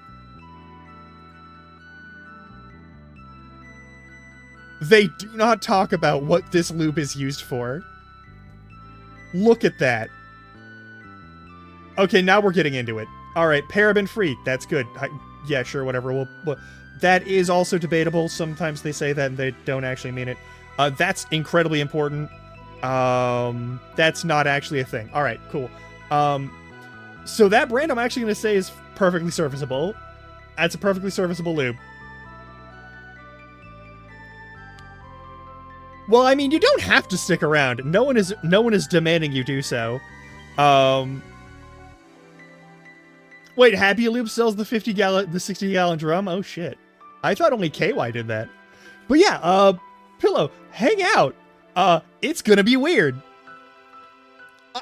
They do not talk about what this lube is used for. Look at that. Okay, now we're getting into it. All right, paraben free. That's good. Yeah, sure, whatever. That is also debatable. Sometimes they say that and they don't actually mean it. That's incredibly important. That's not actually a thing. All right, cool. So that brand I'm actually going to say is perfectly serviceable. That's a perfectly serviceable lube. Well, I mean, you don't have to stick around. No one is demanding you do so. Wait, Happy Lube sells the 60-gallon drum? Oh shit. I thought only KY did that. But yeah, Pillow, hang out. It's gonna be weird.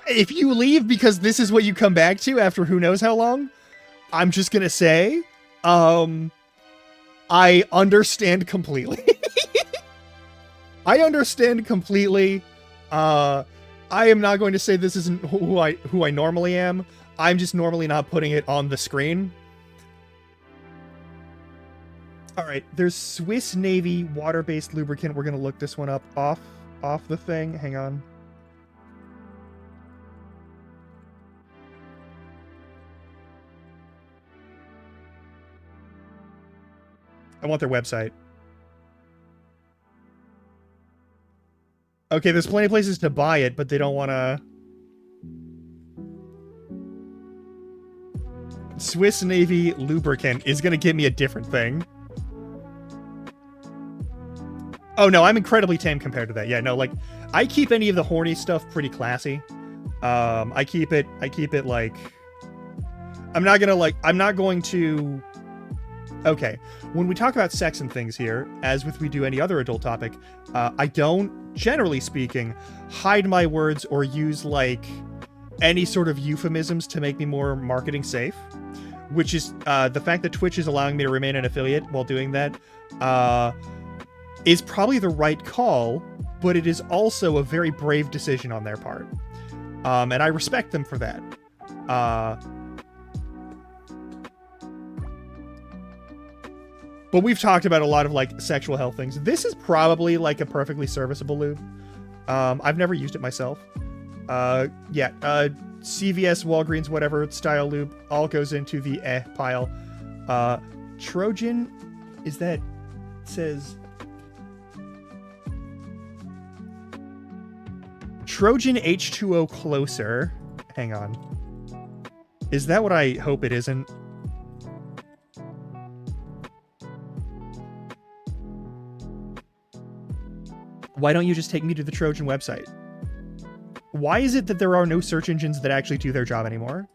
If you leave because this is what you come back to after who knows how long, I'm just gonna say, I understand completely. I understand completely. I am not going to say this isn't who I normally am. I'm just normally not putting it on the screen. All right, there's Swiss Navy water-based lubricant. We're gonna look this one up off the thing. Hang on. I want their website. Okay, there's plenty of places to buy it, but they don't want to... Swiss Navy lubricant is going to give me a different thing. Oh, no, I'm incredibly tame compared to that. Yeah, no, like, I keep any of the horny stuff pretty classy. I keep it, like... I'm not going to... Okay, when we talk about sex and things here, as with we do any other adult topic, I don't, generally speaking, hide my words or use, like, any sort of euphemisms to make me more marketing safe, which is the fact that Twitch is allowing me to remain an affiliate while doing that is probably the right call, but it is also a very brave decision on their part. And I respect them for that. But we've talked about a lot of, like, sexual health things. This is probably, like, a perfectly serviceable lube. I've never used it myself. Yeah, CVS, Walgreens, whatever style lube, all goes into the pile. Trojan, is that, says... Trojan H2O Closer. Hang on. Is that what I hope it isn't? Why don't you just take me to the Trojan website? Why is it that there are no search engines that actually do their job anymore?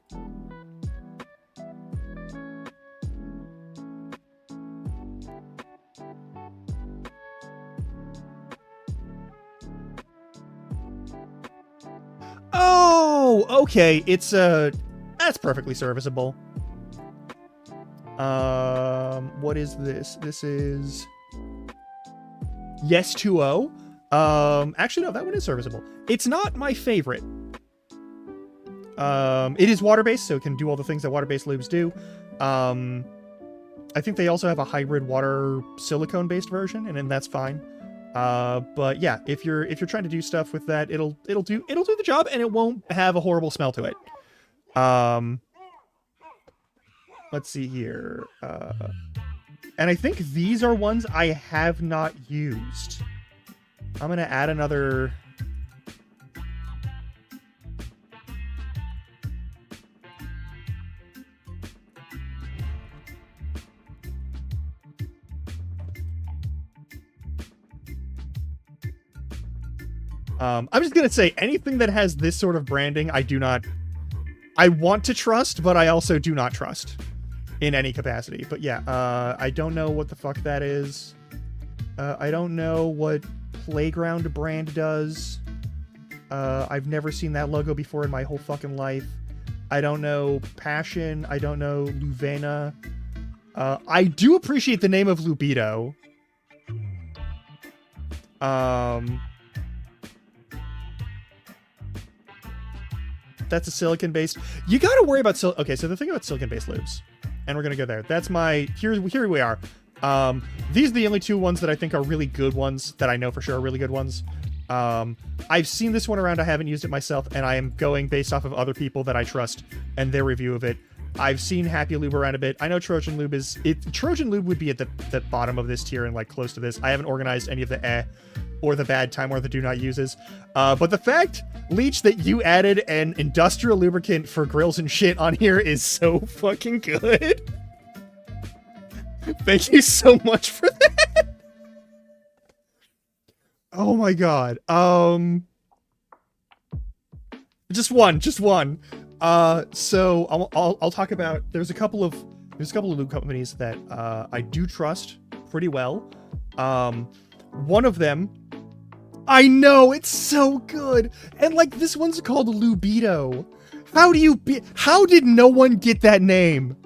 Oh, okay. It's that's perfectly serviceable. What is this? This is Yes 2.0. Actually, no, that one is serviceable. It's not my favorite. It is water-based, so it can do all the things that water-based lubes do. I think they also have a hybrid water silicone-based version, and that's fine. But yeah, if you're trying to do stuff with that, it'll do the job, and it won't have a horrible smell to it. Let's see here. And I think these are ones I have not used. I'm gonna add another. I'm just gonna say anything that has this sort of branding, I want to trust, but I also do not trust in any capacity. But yeah, I don't know what the fuck that is. I don't know what Playground brand does. I've never seen that logo before in my whole fucking life. I don't know Passion. I don't know Luvena. I do appreciate the name of Lubido. That's a silicon-based. You gotta worry about okay, so the thing about silicon-based lubes, and we're gonna go there. That's my here we are. These are the only two ones that I think are really good ones that I know for sure are really good ones. I've seen this one around. I haven't used it myself, and I am going based off of other people that I trust and their review of it. I've seen Happy Lube around a bit. I know Trojan Lube is Trojan Lube would be at the bottom of this tier and like close to this. I haven't organized any of the or the bad time or the do not uses. But the fact, Leech, that you added an industrial lubricant for grills and shit on here is so fucking good. Thank you so much for that. Oh my god. Just one. So I'll talk about, there's a couple of lube companies that I do trust pretty well. One of them, I know, it's so good. And like this one's called Lubido. How did no one get that name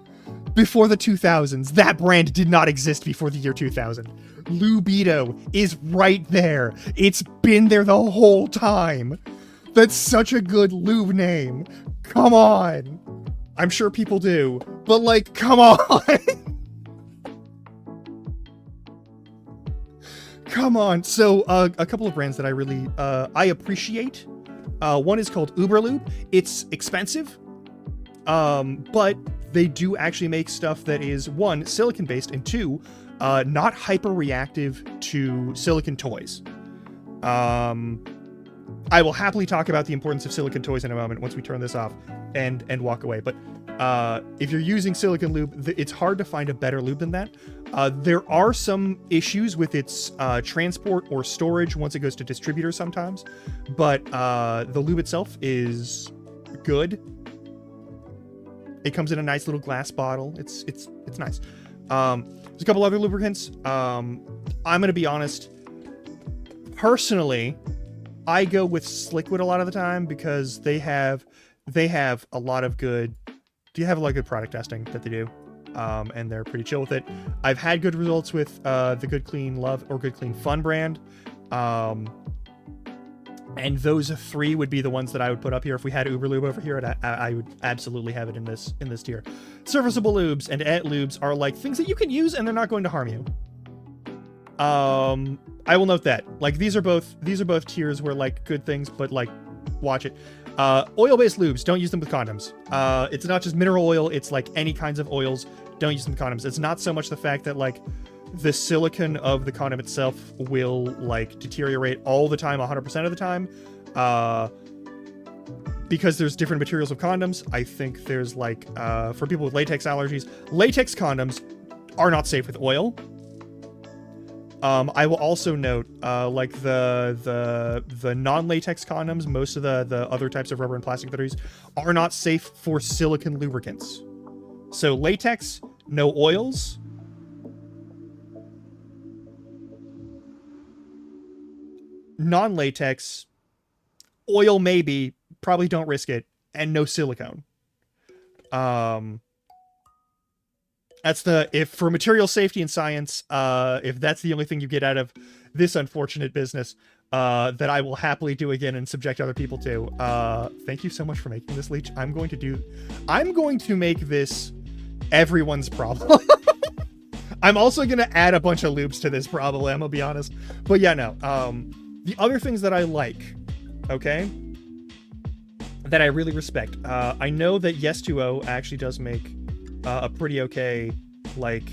before the 2000s? That brand did not exist before the year 2000. Lubido is right there. It's been there the whole time. That's such a good lube name. Come on. I'm sure people do, but like, come on. Come on. So a couple of brands that I really I appreciate. One is called Uberlube. It's expensive, but they do actually make stuff that is, one, silicon based, and two, not hyper reactive to silicon toys. I will happily talk about the importance of silicon toys in a moment once we turn this off and walk away. But if you're using silicon lube, it's hard to find a better lube than that. There are some issues with its transport or storage once it goes to distributor sometimes, but the lube itself is good. It comes in a nice little glass bottle. It's nice. There's a couple other lubricants. I'm gonna be honest. Personally, I go with Sliquid a lot of the time because they have a lot of good product testing that they do, and they're pretty chill with it. I've had good results with the Good Clean Love or Good Clean Fun brand, and those three would be the ones that I would put up here. If we had Uberlube over here, I would absolutely have it in this tier. Serviceable lubes and lubes are like things that you can use and they're not going to harm you. I will note that, like, these are both tiers where, like, good things, but, like, watch it. Oil-based lubes, don't use them with condoms. It's not just mineral oil, it's, like, any kinds of oils, don't use them with condoms. It's not so much the fact that, like, the silicone of the condom itself will, like, deteriorate all the time, 100% of the time. Because there's different materials of condoms. I think there's, like, for people with latex allergies, latex condoms are not safe with oil. I will also note, like the non-latex condoms, most of the other types of rubber and plastic that are not safe for silicone lubricants. So latex, no oils. Non-latex, oil maybe, probably don't risk it, and no silicone. That's if for material safety and science, if that's the only thing you get out of this unfortunate business, that I will happily do again and subject other people to. Thank you so much for making this, Leech. I'm going to make this everyone's problem. I'm also going to add a bunch of loops to this probably, I'm gonna be honest. But yeah, no. The other things that I like, okay, that I really respect. I know that Yes2O actually does make a pretty okay, like,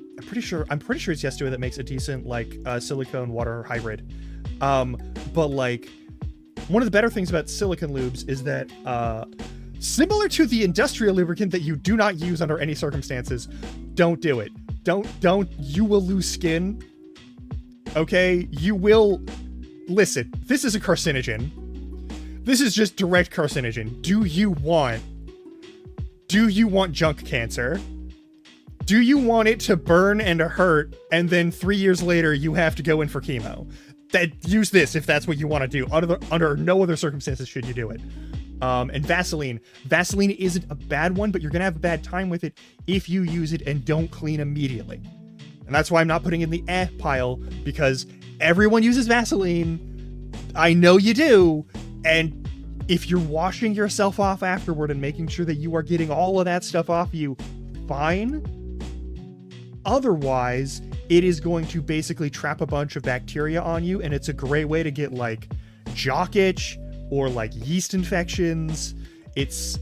I'm pretty sure it's Yes2O that makes a decent, like, silicone water hybrid. But like, one of the better things about silicone lubes is that, similar to the industrial lubricant that you do not use under any circumstances, don't do it. You will lose skin. Okay? You will, listen, this is a carcinogen. This is just direct carcinogen. Do you want junk cancer? Do you want it to burn and hurt, and then 3 years later you have to go in for chemo? Use this if that's what you want to do. Under no other circumstances should you do it. And Vaseline. Vaseline isn't a bad one, but you're gonna have a bad time with it if you use it and don't clean immediately. And that's why I'm not putting it in the pile, because everyone uses Vaseline. I know you do, and if you're washing yourself off afterward and making sure that you are getting all of that stuff off you, fine. Otherwise, it is going to basically trap a bunch of bacteria on you, and it's a great way to get, like, jock itch or, like, yeast infections. It's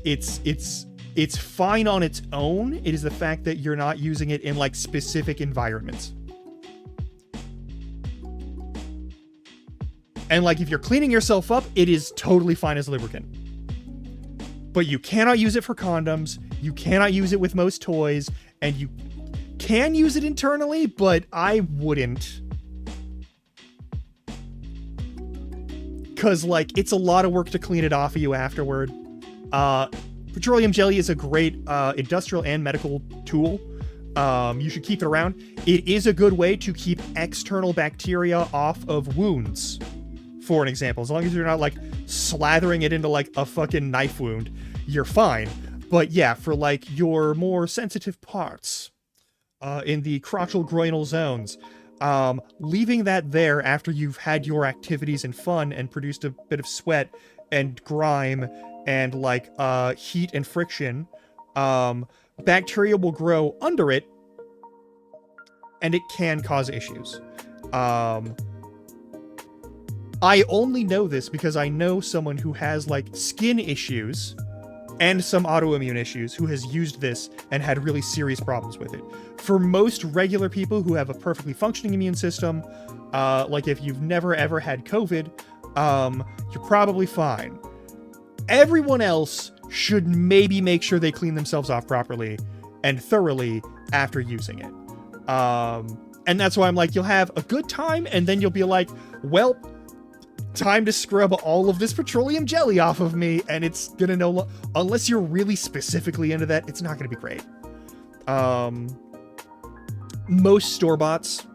It's fine on its own. It is the fact that you're not using it in like specific environments. And like if you're cleaning yourself up, it is totally fine as lubricant. But you cannot use it for condoms. You cannot use it with most toys, and you can use it internally, but I wouldn't. Because, like, it's a lot of work to clean it off of you afterward. Petroleum jelly is a great industrial and medical tool. You should keep it around. It is a good way to keep external bacteria off of wounds, for an example. As long as you're not, like, slathering it into, like, a fucking knife wound, you're fine. But, yeah, for, like, your more sensitive parts, in the crotchal groinal zones, leaving that there after you've had your activities and fun and produced a bit of sweat and grime and like heat and friction, bacteria will grow under it and it can cause issues. I only know this because I know someone who has like skin issues and some autoimmune issues who has used this and had really serious problems with it. For most regular people who have a perfectly functioning immune system, like if you've never ever had COVID, you're probably fine. Everyone else should maybe make sure they clean themselves off properly and thoroughly after using it. And that's why I'm like, you'll have a good time and then you'll be like, well, time to scrub all of this petroleum jelly off of me, and it's gonna unless you're really specifically into that, it's not gonna be great. Most store-boughts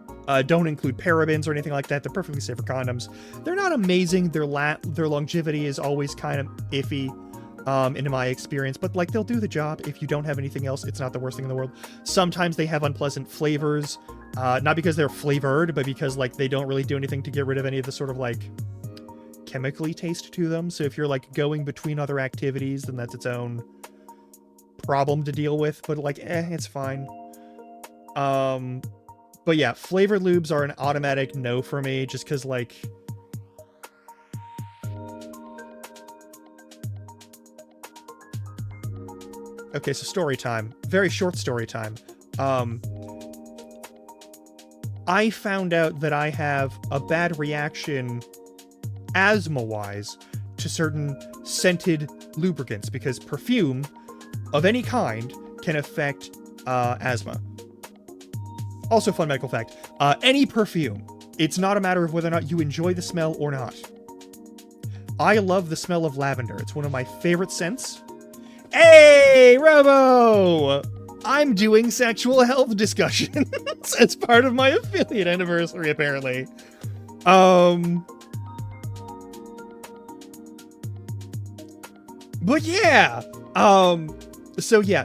don't include parabens or anything like that. They're perfectly safe for condoms. They're not amazing. Their longevity is always kind of iffy, in my experience, but like they'll do the job. If you don't have anything else, it's not the worst thing in the world. Sometimes they have unpleasant flavors, not because they're flavored, but because like they don't really do anything to get rid of any of the sort of like chemically taste to them. So if you're like going between other activities, then that's its own problem to deal with, but like it's fine. But yeah, flavored lubes are an automatic no for me, just because like okay, so story time. Very short story time. I found out that I have a bad reaction asthma-wise to certain scented lubricants because perfume of any kind can affect asthma. Also, fun medical fact, any perfume, it's not a matter of whether or not you enjoy the smell or not. I love the smell of lavender. It's one of my favorite scents. Hey, Robo! I'm doing sexual health discussions as part of my affiliate anniversary, apparently. But yeah,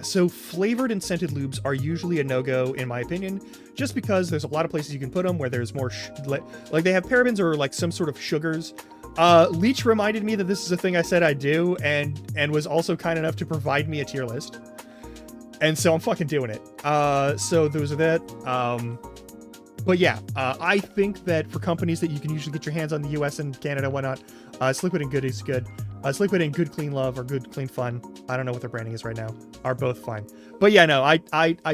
so flavored and scented lubes are usually a no-go in my opinion, just because there's a lot of places you can put them where there's more, like they have parabens or like some sort of sugars. Leech reminded me that this is a thing I said I'd do and was also kind enough to provide me a tier list. And so I'm fucking doing it. So those are that. But yeah, I think that for companies that you can usually get your hands on, the US and Canada and whatnot, Sliquid and Good is good. Sliquid and Good Clean Love or Good Clean Fun, I don't know what their branding is right now, are both fine. But yeah, no, I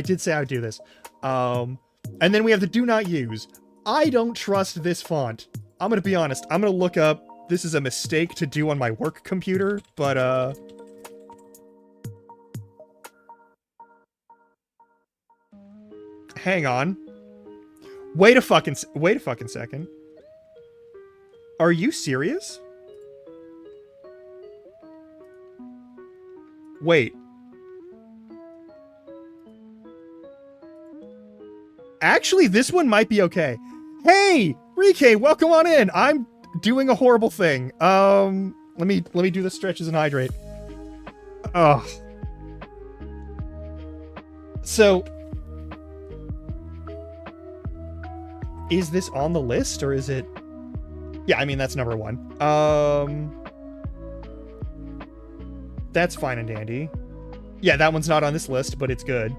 did say I would do this. And then we have the do not use. I don't trust this font. I'm gonna be honest. I'm gonna look up. This is a mistake to do on my work computer, but hang on. Wait a fucking second. Are you serious? Wait. Actually, this one might be okay. Hey, Rike, welcome on in. I'm doing a horrible thing. Let me do the stretches and hydrate. Ugh. So, is this on the list or is it? Yeah, I mean that's number one. That's fine and dandy. Yeah, that one's not on this list, but it's good.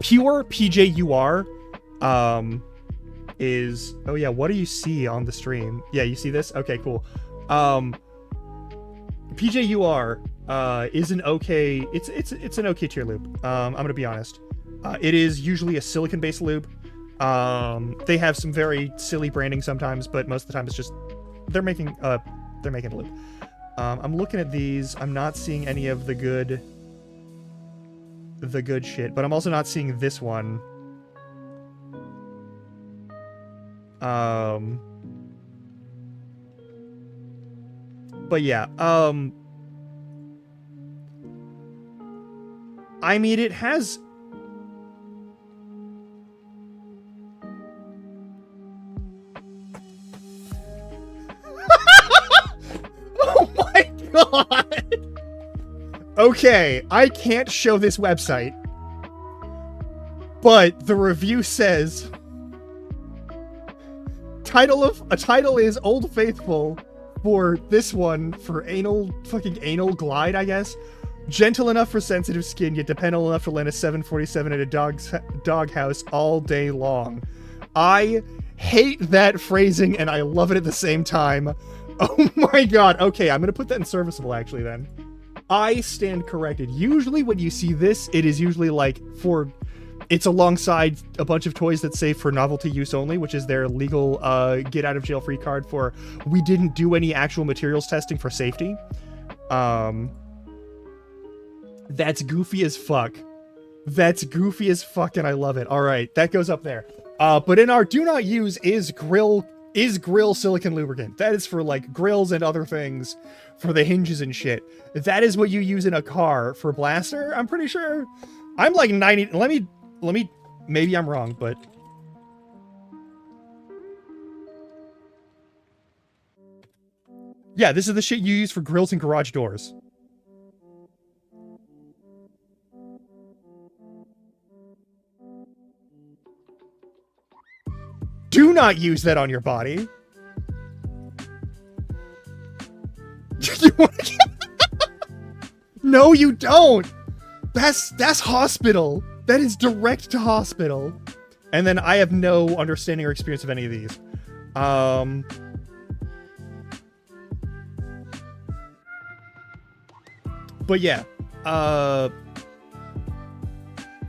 Pure PJUR is, oh yeah, what do you see on the stream? Yeah, you see this? Okay, cool. PJUR is an okay. It's an okay tier lube. I'm gonna be honest. It is usually a silicon-based lube. They have some very silly branding sometimes, but most of the time it's just they're making a lube. I'm looking at these. I'm not seeing any of the good shit, but I'm also not seeing this one. But yeah, I mean, it has. Oh my god! Okay, I can't show this website, but the review says title is Old Faithful for this one for anal glide, I guess. Gentle enough for sensitive skin, yet dependable enough to land a 747 at a doghouse all day long. I hate that phrasing, and I love it at the same time. Oh my god. Okay, I'm gonna put that in serviceable, actually, then. I stand corrected. Usually when you see this, it is usually like for... It's alongside a bunch of toys that say for novelty use only, which is their legal get out of jail free card for we didn't do any actual materials testing for safety. That's goofy as fuck. That's goofy as fuck, and I love it. All right, that goes up there. But in our do not use is grill silicone lubricant. That is for like grills and other things for the hinges and shit. That is what you use in a car for blaster. I'm pretty sure. I'm like 90. Let me, maybe I'm wrong, but. Yeah, this is the shit you use for grills and garage doors. Do not use that on your body. No, you don't. That's hospital. That is direct to hospital. And then I have no understanding or experience of any of these. But yeah.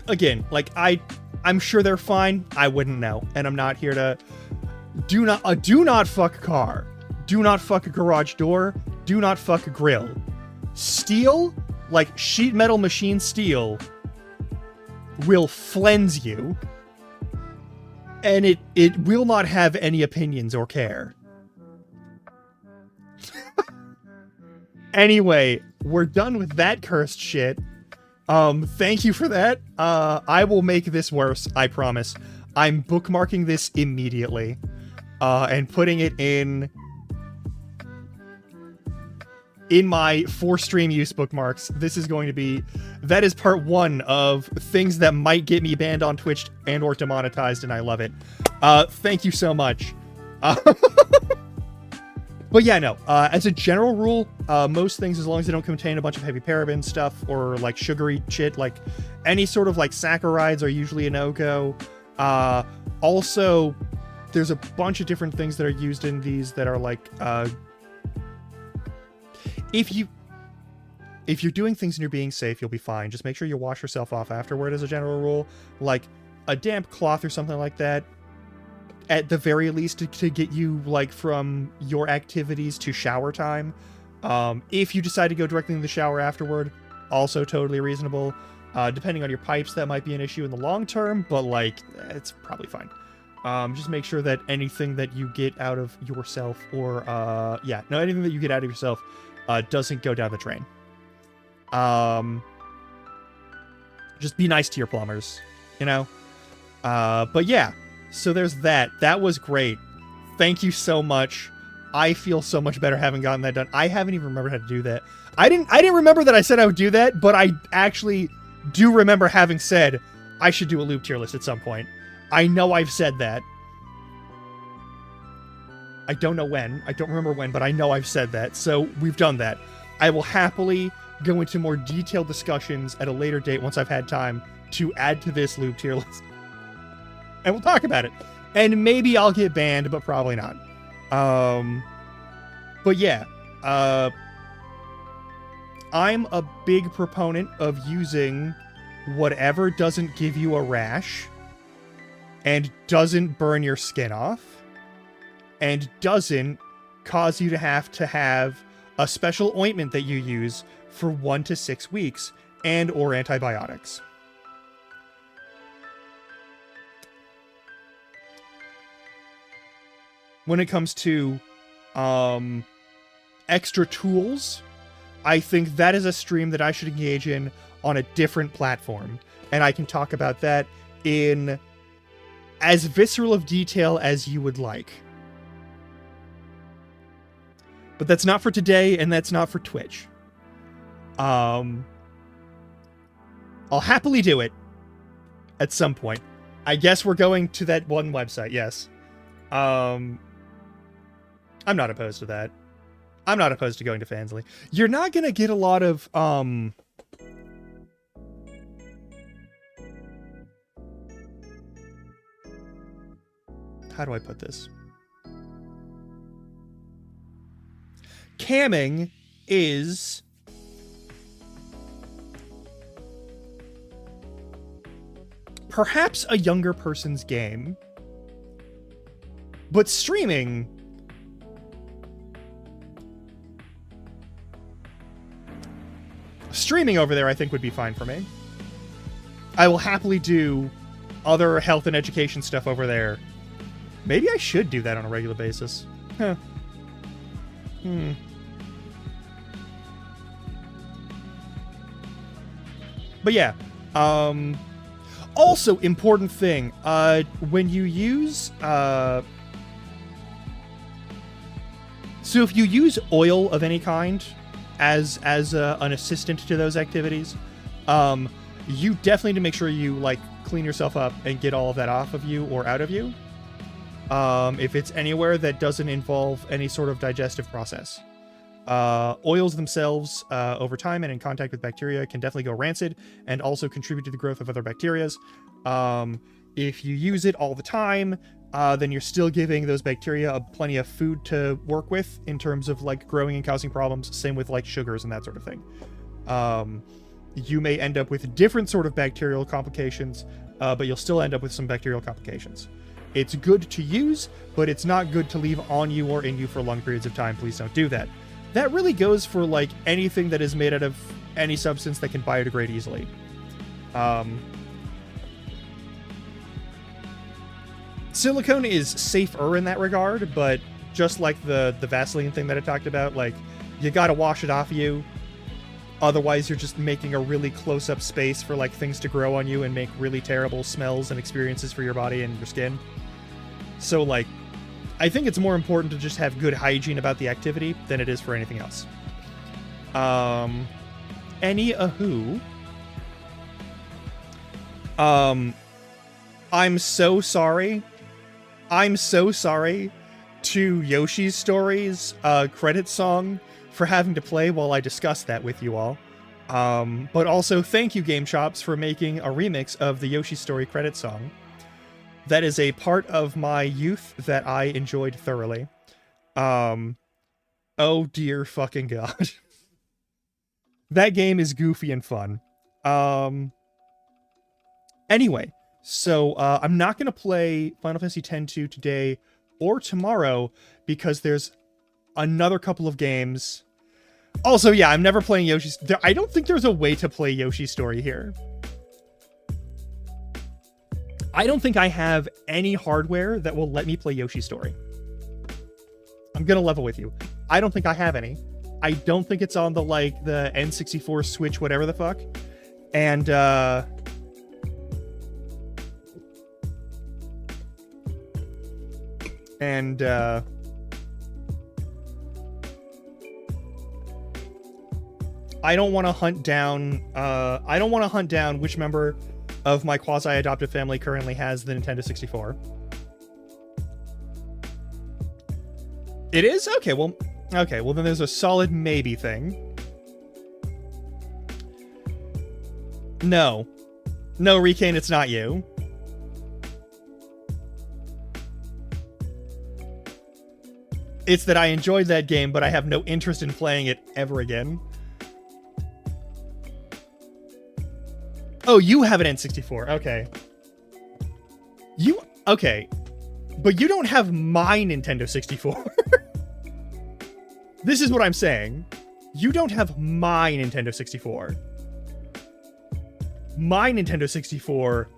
Again, like I'm sure they're fine. I wouldn't know, and I'm not here to. Do not fuck a car. Do not fuck a garage door. Do not fuck a grill. Steel, like sheet metal machine steel, will flens you, and it will not have any opinions or care. Anyway, we're done with that cursed shit. Thank you for that. I will make this worse, I promise. I'm bookmarking this immediately, and putting it in my for stream use bookmarks. This is going to be, that is part 1 of things that might get me banned on Twitch and or demonetized, and I love it. Thank you so much. But yeah, no, as a general rule, most things, as long as they don't contain a bunch of heavy paraben stuff or like sugary shit, like any sort of like saccharides are usually a no-go. Also, there's a bunch of different things that are used in these that are like, if you're doing things and you're being safe, you'll be fine. Just make sure you wash yourself off afterward as a general rule. Like a damp cloth or something like that, at the very least, to get you like from your activities to shower time. If you decide to go directly in the shower afterward, also totally reasonable. Depending on your pipes, that might be an issue in the long term, but like, it's probably fine. Just make sure that anything that you get out of yourself or, anything that you get out of yourself doesn't go down the drain. Just be nice to your plumbers, you know? But yeah, so there's that. That was great. Thank you so much. I feel so much better having gotten that done. I haven't even remembered how to do that. I didn't remember that I said I would do that, but I actually do remember having said I should do a loop tier list at some point. I know I've said that. I don't know when. I don't remember when, but I know I've said that. So we've done that. I will happily go into more detailed discussions at a later date once I've had time to add to this loop tier list. And we'll talk about it. And maybe I'll get banned, but probably not. But yeah. I'm a big proponent of using whatever doesn't give you a rash and doesn't burn your skin off and doesn't cause you to have a special ointment that you use for 1 to 6 weeks and or antibiotics. When it comes to extra tools, I think that is a stream that I should engage in on a different platform. And I can talk about that in as visceral of detail as you would like. But that's not for today, and that's not for Twitch. I'll happily do it at some point. I guess we're going to that one website, yes. I'm not opposed to that. I'm not opposed to going to Fansly. You're not gonna get a lot of, how do I put this? Camming is perhaps a younger person's game, but streaming over there I think would be fine for me. I will happily do other health and education stuff over there. Maybe I should do that on a regular basis. Huh. But yeah, also important thing, when you use, so if you use oil of any kind as an assistant to those activities, you definitely need to make sure you like clean yourself up and get all of that off of you or out of you. If it's anywhere that doesn't involve any sort of digestive process. Oils themselves, over time and in contact with bacteria, can definitely go rancid and also contribute to the growth of other bacterias. If you use it all the time, then you're still giving those bacteria plenty of food to work with in terms of like growing and causing problems. Same with like sugars and that sort of thing. You may end up with different sort of bacterial complications, but you'll still end up with some bacterial complications. It's good to use, but it's not good to leave on you or in you for long periods of time. Please don't do that. That really goes for like anything that is made out of any substance that can biodegrade easily. Silicone is safer in that regard, but just like the Vaseline thing that I talked about, like you gotta wash it off of you. Otherwise, you're just making a really close-up space for like things to grow on you and make really terrible smells and experiences for your body and your skin. So like, I think it's more important to just have good hygiene about the activity than it is for anything else. Anywho, I'm so sorry. I'm so sorry to Yoshi's Story's credit song for having to play while I discuss that with you all. But also thank you, Game Chops, for making a remix of the Yoshi Story credit song. That is a part of my youth that I enjoyed thoroughly. Oh dear fucking god. That game is goofy and fun. Anyway, so I'm not going to play Final Fantasy X-2 today or tomorrow because there's another couple of games. Also, yeah, I'm never playing Yoshi's... I don't think there's a way to play Yoshi's Story here. I don't think I have any hardware that will let me play Yoshi's Story. I'm gonna level with you. I don't think I have any. I don't think it's on the, like, the N64 Switch, whatever the fuck. And, I don't want to hunt down, which member of my quasi-adoptive family currently has the Nintendo 64. It is? Okay, well then there's a solid maybe thing. No, Recane, it's not you. It's that I enjoyed that game, but I have no interest in playing it ever again. Oh, you have an N64. Okay. Okay. But you don't have my Nintendo 64. This is what I'm saying. You don't have my Nintendo 64. My Nintendo 64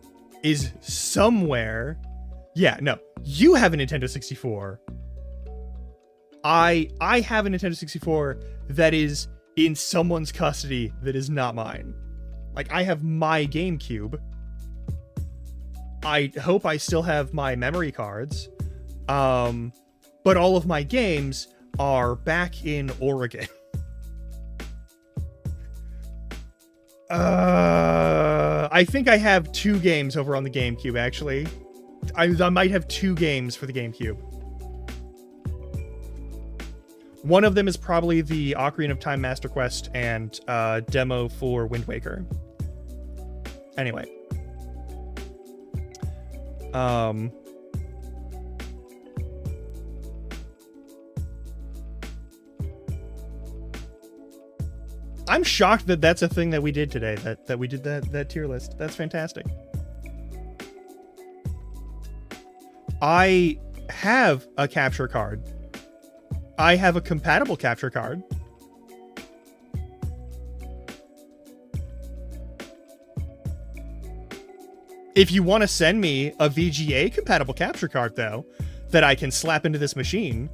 is somewhere. Yeah, no. You have a Nintendo 64. I have a Nintendo 64 that is in someone's custody that is not mine. Like, I have my GameCube. I hope I still have my memory cards. But all of my games are back in Oregon. I think I have 2 games over on the GameCube, actually. I might have 2 games for the GameCube. One of them is probably the Ocarina of Time Master Quest and demo for Wind Waker. Anyway. I'm shocked that that's a thing that we did today, that we did that tier list. That's fantastic. I have a capture card. I have a compatible capture card. If you want to send me a VGA compatible capture card, though, that I can slap into this machine,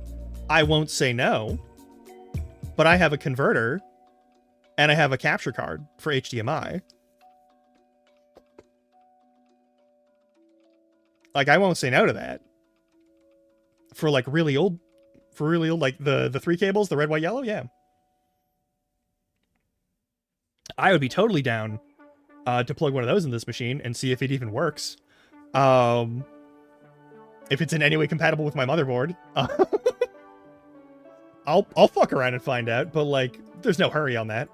I won't say no. But I have a converter, and I have a capture card for HDMI. Like, I won't say no to that. For like really old, like the 3 cables, the red, white, yellow, yeah. I would be totally down to plug one of those in this machine and see if it even works. If it's in any way compatible with my motherboard. I'll fuck around and find out, but like, there's no hurry on that.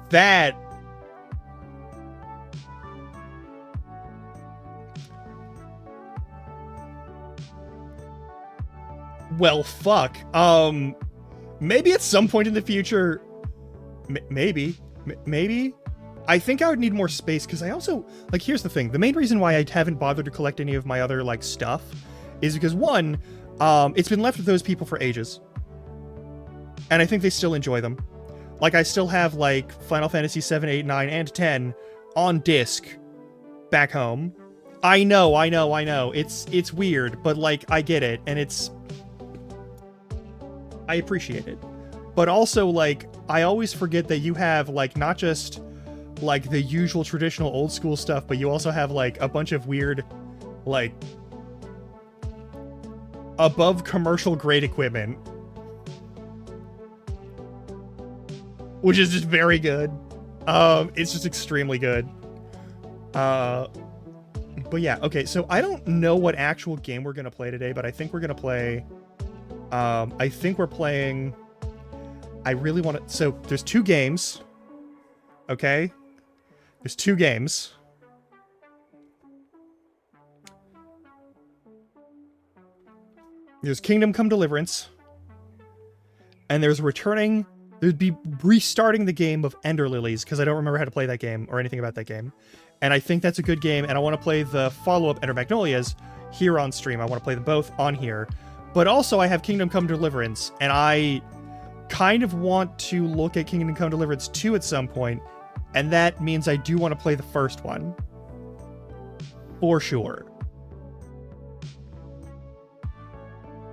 That well, fuck. Maybe at some point in the future, maybe. I think I would need more space, because I also, like, here's the thing. The main reason why I haven't bothered to collect any of my other, like, stuff is because, one, it's been left with those people for ages. And I think they still enjoy them. Like, I still have, like, Final Fantasy 7, 8, 9, and 10 on disc back home. I know. It's weird, but, like, I get it, and I appreciate it. But also, like, I always forget that you have, like, not just, like, the usual traditional old school stuff, but you also have, like, a bunch of weird, like, above commercial grade equipment. Which is just very good. It's just extremely good. But yeah, okay, so I don't know what actual game we're gonna play today, but I think we're gonna play... I think we're playing... I really want to... So, there's 2 games. Okay? There's 2 games. There's Kingdom Come Deliverance. And there's returning... There'd be restarting the game of Ender Lilies, because I don't remember how to play that game or anything about that game. And I think that's a good game, and I want to play the follow-up Ender Magnolias here on stream. I want to play them both on here. But also, I have Kingdom Come Deliverance, and I kind of want to look at Kingdom Come Deliverance 2 at some point, and that means I do want to play the first one. For sure.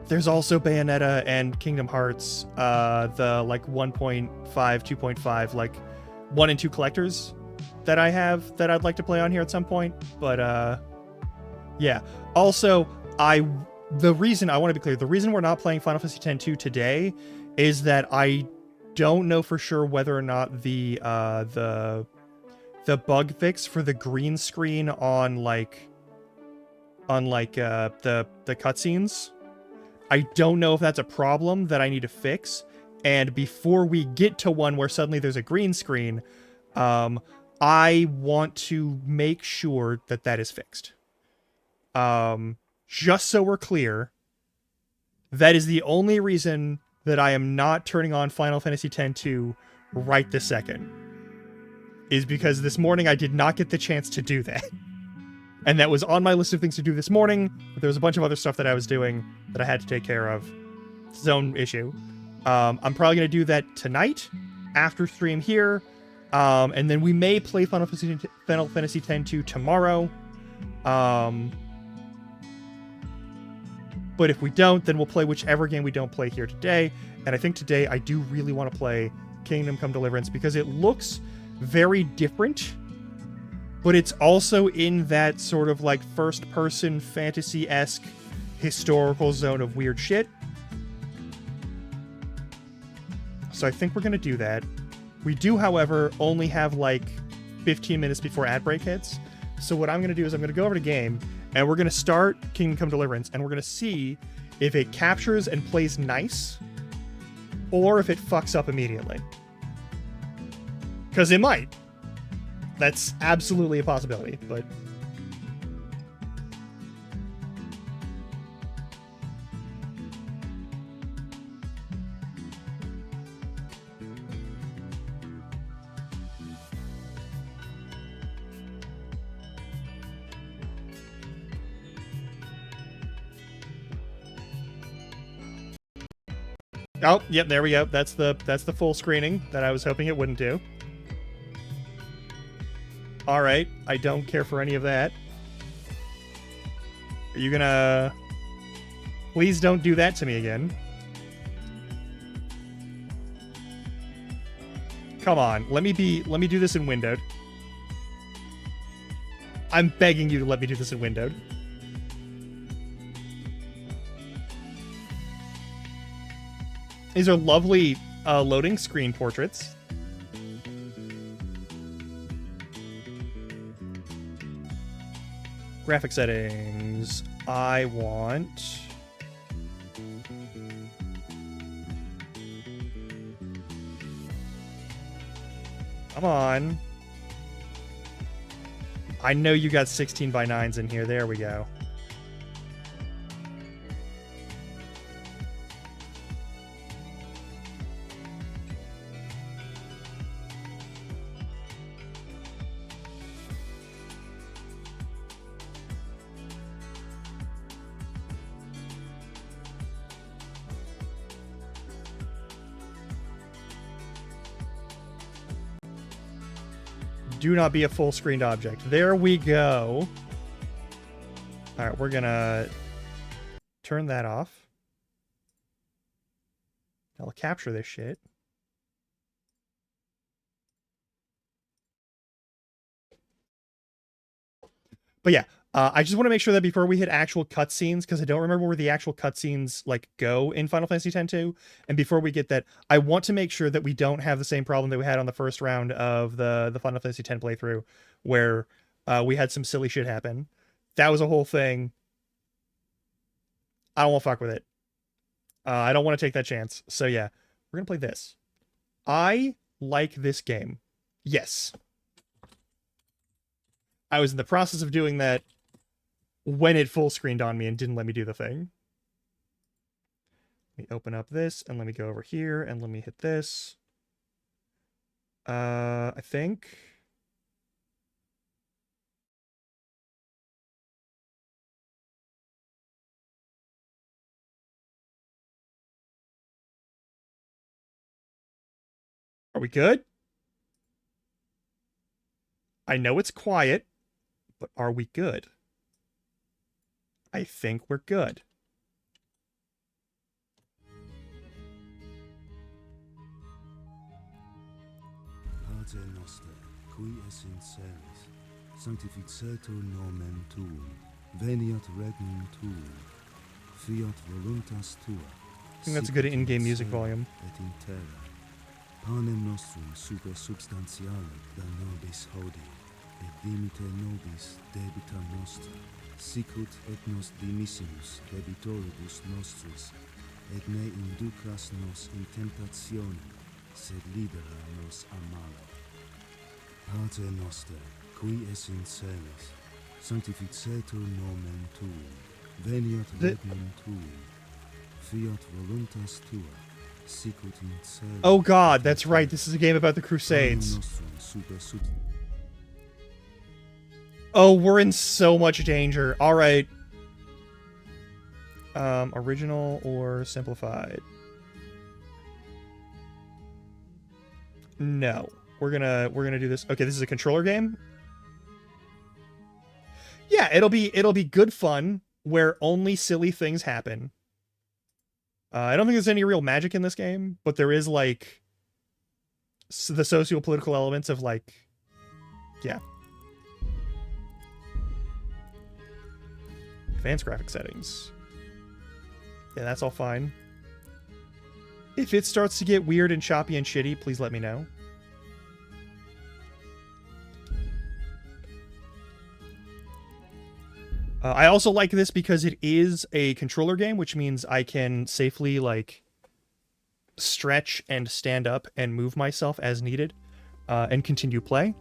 There's also Bayonetta and Kingdom Hearts, the, like, 1.5, 2.5, like, 1 and 2 collectors that I have that I'd like to play on here at some point. But, yeah. Also, the reason, I want to be clear, the reason we're not playing Final Fantasy X-2 today is that I don't know for sure whether or not the bug fix for the green screen on, the cutscenes, I don't know if that's a problem that I need to fix. And before we get to one where suddenly there's a green screen, I want to make sure that that is fixed. Just so we're clear, that is the only reason that I am not turning on Final Fantasy X-2 right this second. Is because this morning I did not get the chance to do that. And that was on my list of things to do this morning, but there was a bunch of other stuff that I was doing that I had to take care of. It's its own issue. I'm probably going to do that tonight, after stream here, and then we may play Final Fantasy X-2 tomorrow. But if we don't, then we'll play whichever game we don't play here today. And I think today I do really want to play Kingdom Come Deliverance because it looks very different, but it's also in that sort of like first-person fantasy-esque historical zone of weird shit. So I think we're going to do that. We do, however, only have like 15 minutes before ad break hits. So what I'm going to do is I'm going to go over to game, and we're going to start Kingdom Come Deliverance, and we're going to see if it captures and plays nice, or if it fucks up immediately. Because it might. That's absolutely a possibility, but... Oh, yep, there we go. That's the full screening that I was hoping it wouldn't do. Alright, I don't care for any of that. Are you gonna... Please don't do that to me again. Come on, let me do this in windowed. I'm begging you to let me do this in windowed. These are lovely loading screen portraits. Graphic settings. I want... Come on. I know you got 16:9s in here. There we go. Do not be a full-screened object. There we go. Alright, we're gonna turn that off. I'll capture this shit. But yeah, I just want to make sure that before we hit actual cutscenes, because I don't remember where the actual cutscenes like go in Final Fantasy X-2, and before we get that, I want to make sure that we don't have the same problem that we had on the first round of the Final Fantasy X playthrough, where we had some silly shit happen. That was a whole thing. I don't want to fuck with it. I don't want to take that chance. So yeah, we're gonna play this. I like this game. Yes. I was in the process of doing that when it full screened on me and didn't let me do the thing. Let me open up this and let me go over here and let me hit this. I think. Are we good? I know it's quiet, but are we good? I think we're good. Pater noster, qui es in celis, sanctificetur nomen tuum, veniat regnum tuum, fiat voluntas tua. I think that's a good in-game music volume. Et in terra, panem nostrum super substantiale da nobis hodie, et dimite nobis debita nostra, sicut et nos dimissimus debitoribus nostris, et ne inducas nos in tentationem, sed libera nos a malo. Pater noster, qui es in celis, sanctificetur nomen tuum, veniat regnum tuum, fiat voluntas tua, sicut in cielo. Oh god, that's right. This is a game about the Panem Crusades. nostrum super Oh, we're in so much danger. All right. Original or simplified? No. We're gonna do this. Okay, this is a controller game. Yeah, it'll be good fun where only silly things happen. I don't think there's any real magic in this game, but there is like the socio-political elements of like, yeah. Advanced graphic settings. Yeah, that's all fine. If it starts to get weird and choppy and shitty, please let me know. I also like this because it is a controller game, which means I can safely, like, stretch and stand up and move myself as needed, and continue play.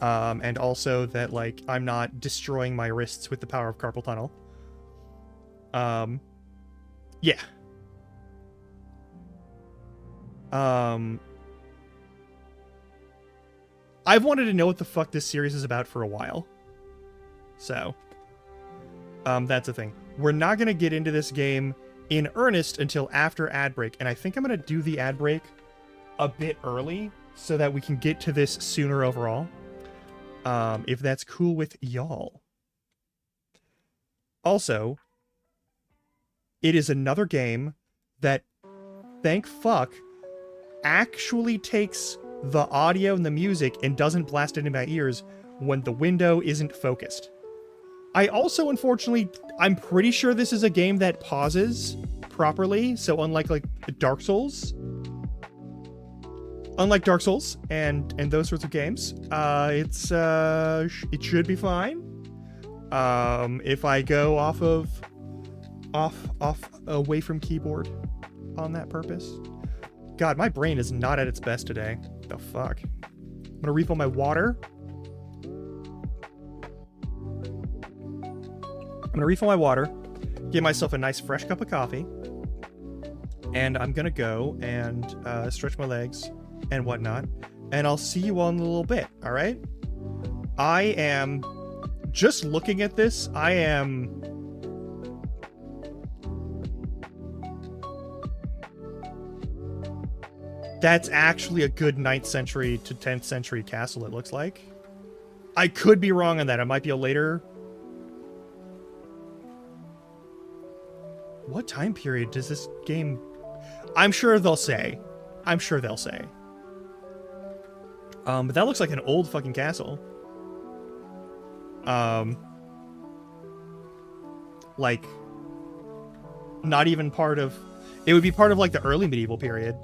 And also that, like, I'm not destroying my wrists with the power of carpal tunnel. Yeah. I've wanted to know what the fuck this series is about for a while. So, that's the thing. We're not going to get into this game in earnest until after ad break, and I think I'm going to do the ad break a bit early so that we can get to this sooner overall. If that's cool with y'all. Also, it is another game that, thank fuck, actually takes the audio and the music and doesn't blast it in my ears when the window isn't focused. I also, unfortunately, I'm pretty sure this is a game that pauses properly, so unlike like Dark Souls, and those sorts of games, it should be fine. If I go off away from keyboard on that purpose. God, my brain is not at its best today. The fuck? I'm gonna refill my water. Get myself a nice fresh cup of coffee, and I'm gonna go and stretch my legs and whatnot, and I'll see you all in a little bit, all right? I am just looking at this. That's actually a good 9th century to 10th century castle, it looks like. I could be wrong on that. It might be a later... What time period does this game... I'm sure they'll say. But that looks like an old fucking castle. Like, not even part of... It would be part of, like, the early medieval period.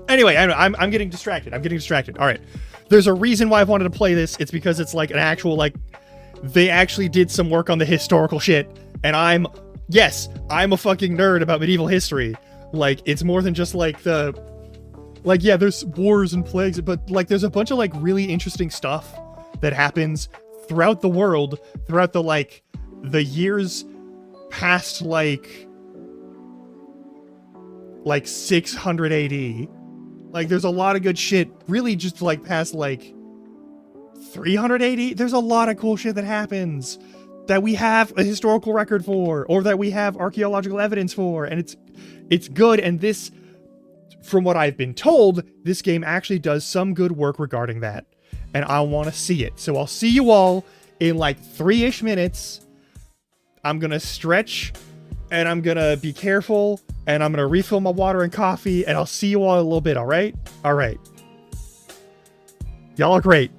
Anyway, I'm getting distracted. All right. There's a reason why I've wanted to play this. It's because it's like an actual, like, they actually did some work on the historical shit. And I'm a fucking nerd about medieval history. Like, it's more than just like yeah, there's wars and plagues, but like there's a bunch of like really interesting stuff that happens throughout the world, throughout the years past like 600 AD. Like, there's a lot of good shit, really just, like, past, like, 300 AD. There's a lot of cool shit that happens that we have a historical record for, or that we have archaeological evidence for, and it's good, and this, from what I've been told, this game actually does some good work regarding that, and I want to see it. So I'll see you all in, like, 3-ish minutes. I'm gonna stretch, and I'm gonna be careful, and I'm gonna refill my water and coffee, and I'll see you all in a little bit, alright? Alright. Y'all are great.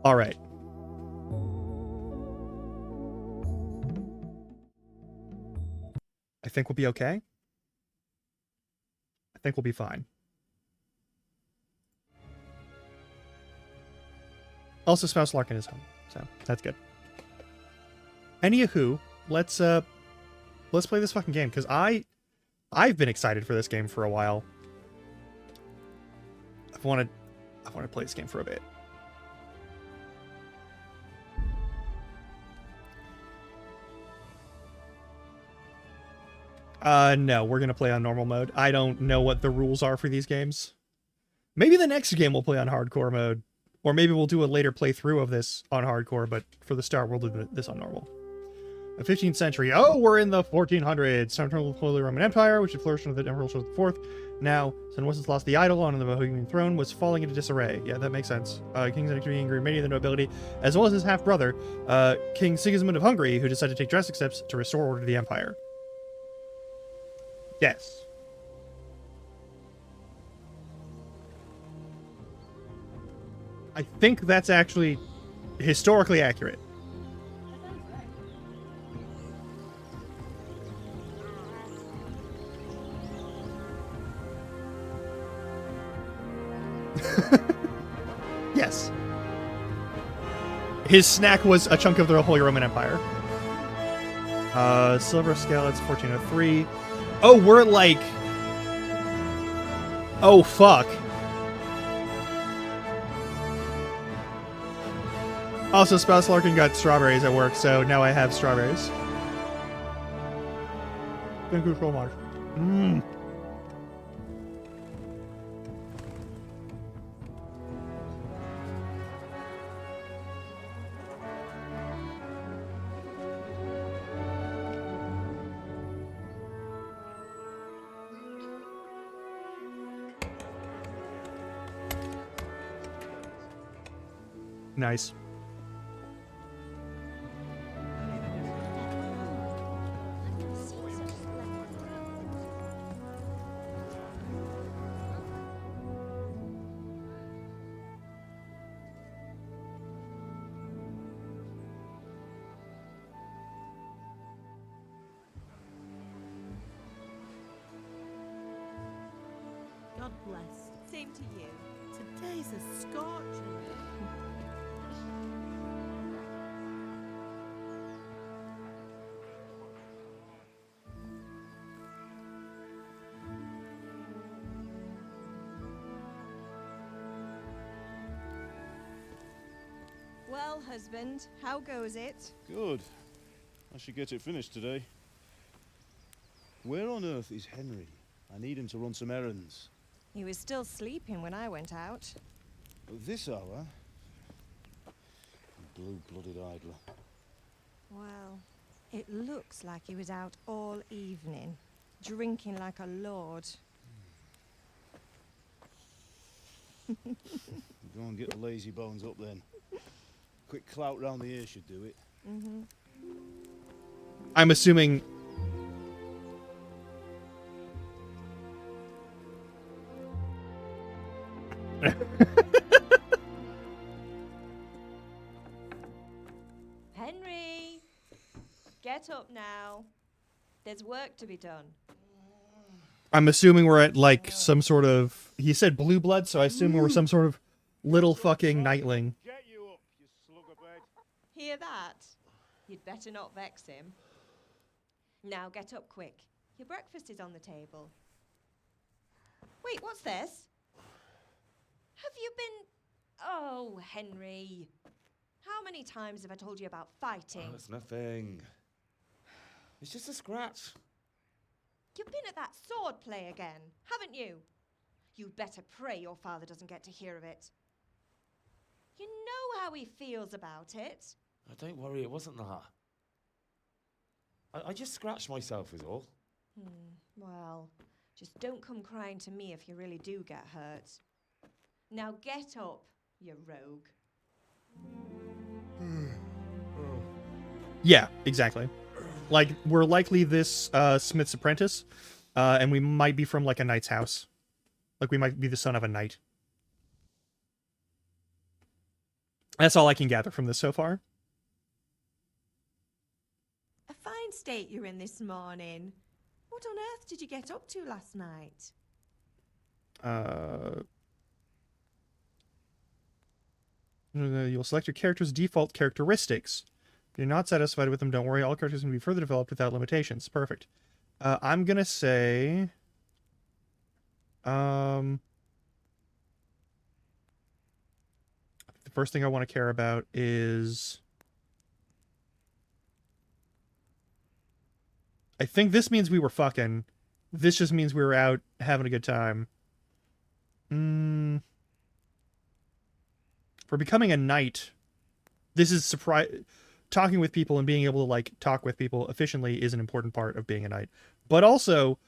All right. I think we'll be okay. I think we'll be fine. Also, Spouse Larkin is home, so that's good. Anywho, let's play this fucking game, because I've been excited for this game for a while. I've wanted to play this game for a bit. No, we're gonna play on normal mode. I don't know what the rules are for these games. Maybe the next game we'll play on hardcore mode. Or maybe we'll do a later playthrough of this on hardcore, but for the start, we'll do this on normal. The 15th century. Oh, we're in the 1400s. Central Holy Roman Empire, which had flourished under the Emperor Charles IV. Now, since once lost the idol on the Bohemian throne, was falling into disarray. Yeah, that makes sense. Kings and angry many of the nobility, as well as his half-brother, King Sigismund of Hungary, who decided to take drastic steps to restore order to the empire. Yes. I think that's actually historically accurate. Yes. His snack was a chunk of the Holy Roman Empire. Silver scale, it's 1403. Oh, we're like... Oh, fuck. Also, Spouse Larkin got strawberries at work, so now I have strawberries. Thank you so much. Mmm. Nice. God bless. Same to you. Today's a scorcher. Well, husband, how goes it? Good. I should get it finished today. Where on earth is Henry? I need him to run some errands. He was still sleeping when I went out. At this hour? Blue-blooded idler. Well, it looks like he was out all evening, drinking like a lord. Go and get the lazy bones up then. Quick clout round the ear should do it. Mm-hmm. I'm assuming... Henry! Get up now. There's work to be done. I'm assuming we're at, like, some sort of... He said blue blood, so I assume we're some sort of little fucking knightling. Get you up, you slugabed. Hear that? You'd better not vex him. Now get up quick. Your breakfast is on the table. Wait, what's this? Have you been... Oh, Henry. How many times have I told you about fighting? Oh, it's nothing. It's just a scratch. You've been at that sword play again, haven't you? You'd better pray your father doesn't get to hear of it. You know how he feels about it. Oh, don't worry, it wasn't that. I just scratched myself is all. Well, just don't come crying to me if you really do get hurt. Now get up, you rogue. Yeah, exactly. Like, we're likely this Smith's apprentice, and we might be from, like, a knight's house. Like, we might be the son of a knight. That's all I can gather from this so far. A fine state you're in this morning. What on earth did you get up to last night? You'll select your character's default characteristics. If you're not satisfied with them, don't worry. All characters can be further developed without limitations. Perfect. I'm gonna say... the first thing I want to care about is... I think this means we were fucking. This just means we were out having a good time. For becoming a knight, this is talking with people and being able to like talk with people efficiently is an important part of being a knight. But also,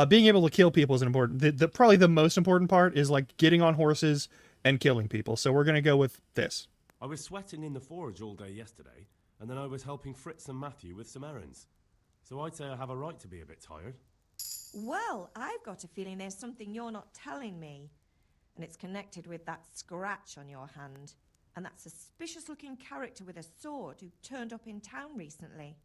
being able to kill people is an important. Probably the most important part is like getting on horses and killing people. So we're gonna go with this. I was sweating in the forge all day yesterday, and then I was helping Fritz and Matthew with some errands. So I'd say I have a right to be a bit tired. Well, I've got a feeling there's something you're not telling me. And it's connected with that scratch on your hand. And that suspicious-looking character with a sword who turned up in town recently.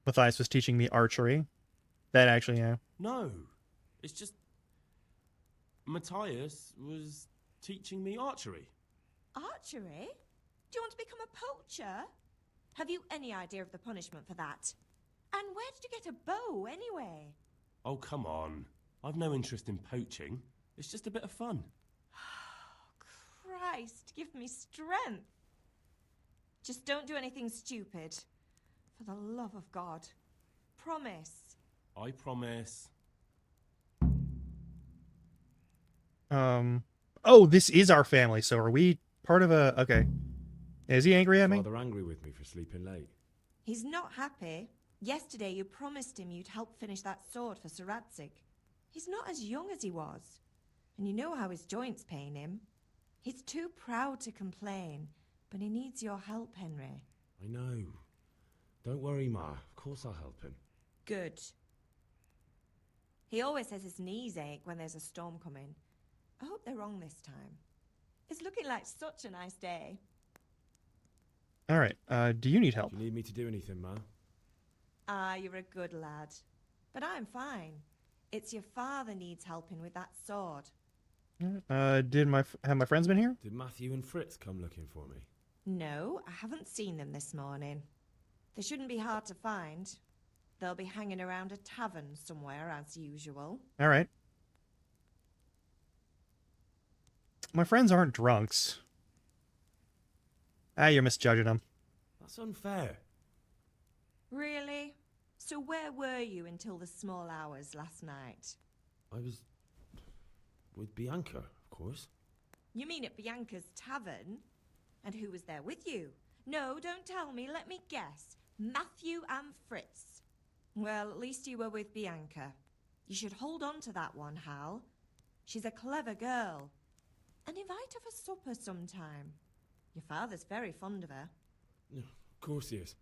Matthias was teaching me archery. That actually, yeah. No, it's just... Matthias was teaching me archery. Archery? Do you want to become a poacher? Have you any idea of the punishment for that? And where did you get a bow, anyway? Oh, come on. I've no interest in poaching. It's just a bit of fun. Christ, give me strength. Just don't do anything stupid. For the love of God. Promise. I promise. Oh, this is our family, so are we part of a... Okay. Is he angry at me? Father angry with me for sleeping late. He's not happy. Yesterday you promised him you'd help finish that sword for Sir Radzig. He's not as young as he was. And you know how his joints pain him. He's too proud to complain, but he needs your help, Henry. I know. Don't worry, Ma. Of course I'll help him. Good. He always says his knees ache when there's a storm coming. I hope they're wrong this time. It's looking like such a nice day. All right. Do you need help? Do you need me to do anything, Ma? Ah, you're a good lad. But I'm fine. It's your father needs helping with that sword. Have my friends been here? Did Matthew and Fritz come looking for me? No, I haven't seen them this morning. They shouldn't be hard to find. They'll be hanging around a tavern somewhere as usual. All right. My friends aren't drunks. You're misjudging them. That's unfair. Really? So where were you until the small hours last night? I was... with Bianca, of course. You mean at Bianca's tavern? And who was there with you? No, don't tell me. Let me guess. Matthew and Fritz. Well, at least you were with Bianca. You should hold on to that one, Hal. She's a clever girl. And invite her for supper sometime. Your father's very fond of her. Of course he is.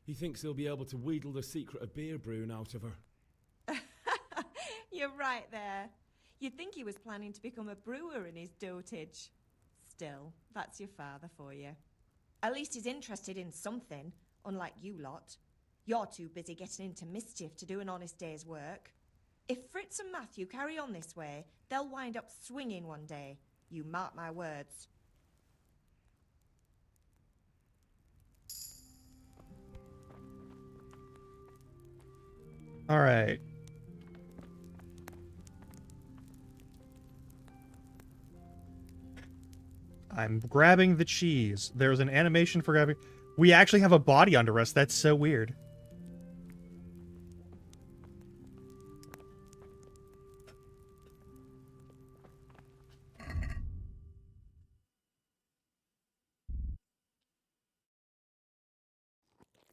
He thinks he'll be able to wheedle the secret of beer brewing out of her. You're right there. You'd think he was planning to become a brewer in his dotage. Still, that's your father for you. At least he's interested in something, unlike you lot. You're too busy getting into mischief to do an honest day's work. If Fritz and Matthew carry on this way, they'll wind up swinging one day. You mark my words. All right. I'm grabbing the cheese. There's an animation for grabbing... We actually have a body under us. That's so weird.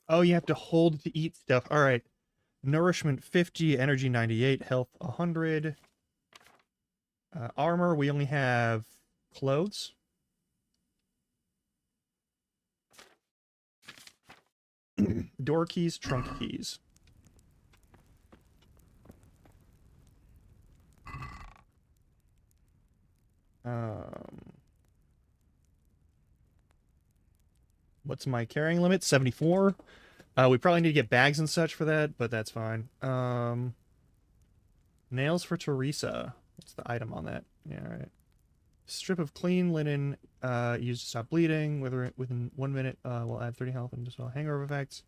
Oh, you have to hold to eat stuff. All right. Nourishment 50, energy 98, health 100. Armor, we only have clothes. Door keys, trunk keys. What's my carrying limit? 74. We probably need to get bags and such for that, but that's fine. Nails for Teresa. What's the item on that? Yeah, all right. Strip of clean linen used to stop bleeding. Within 1 minute, will add 30 health and dispel hangover effects.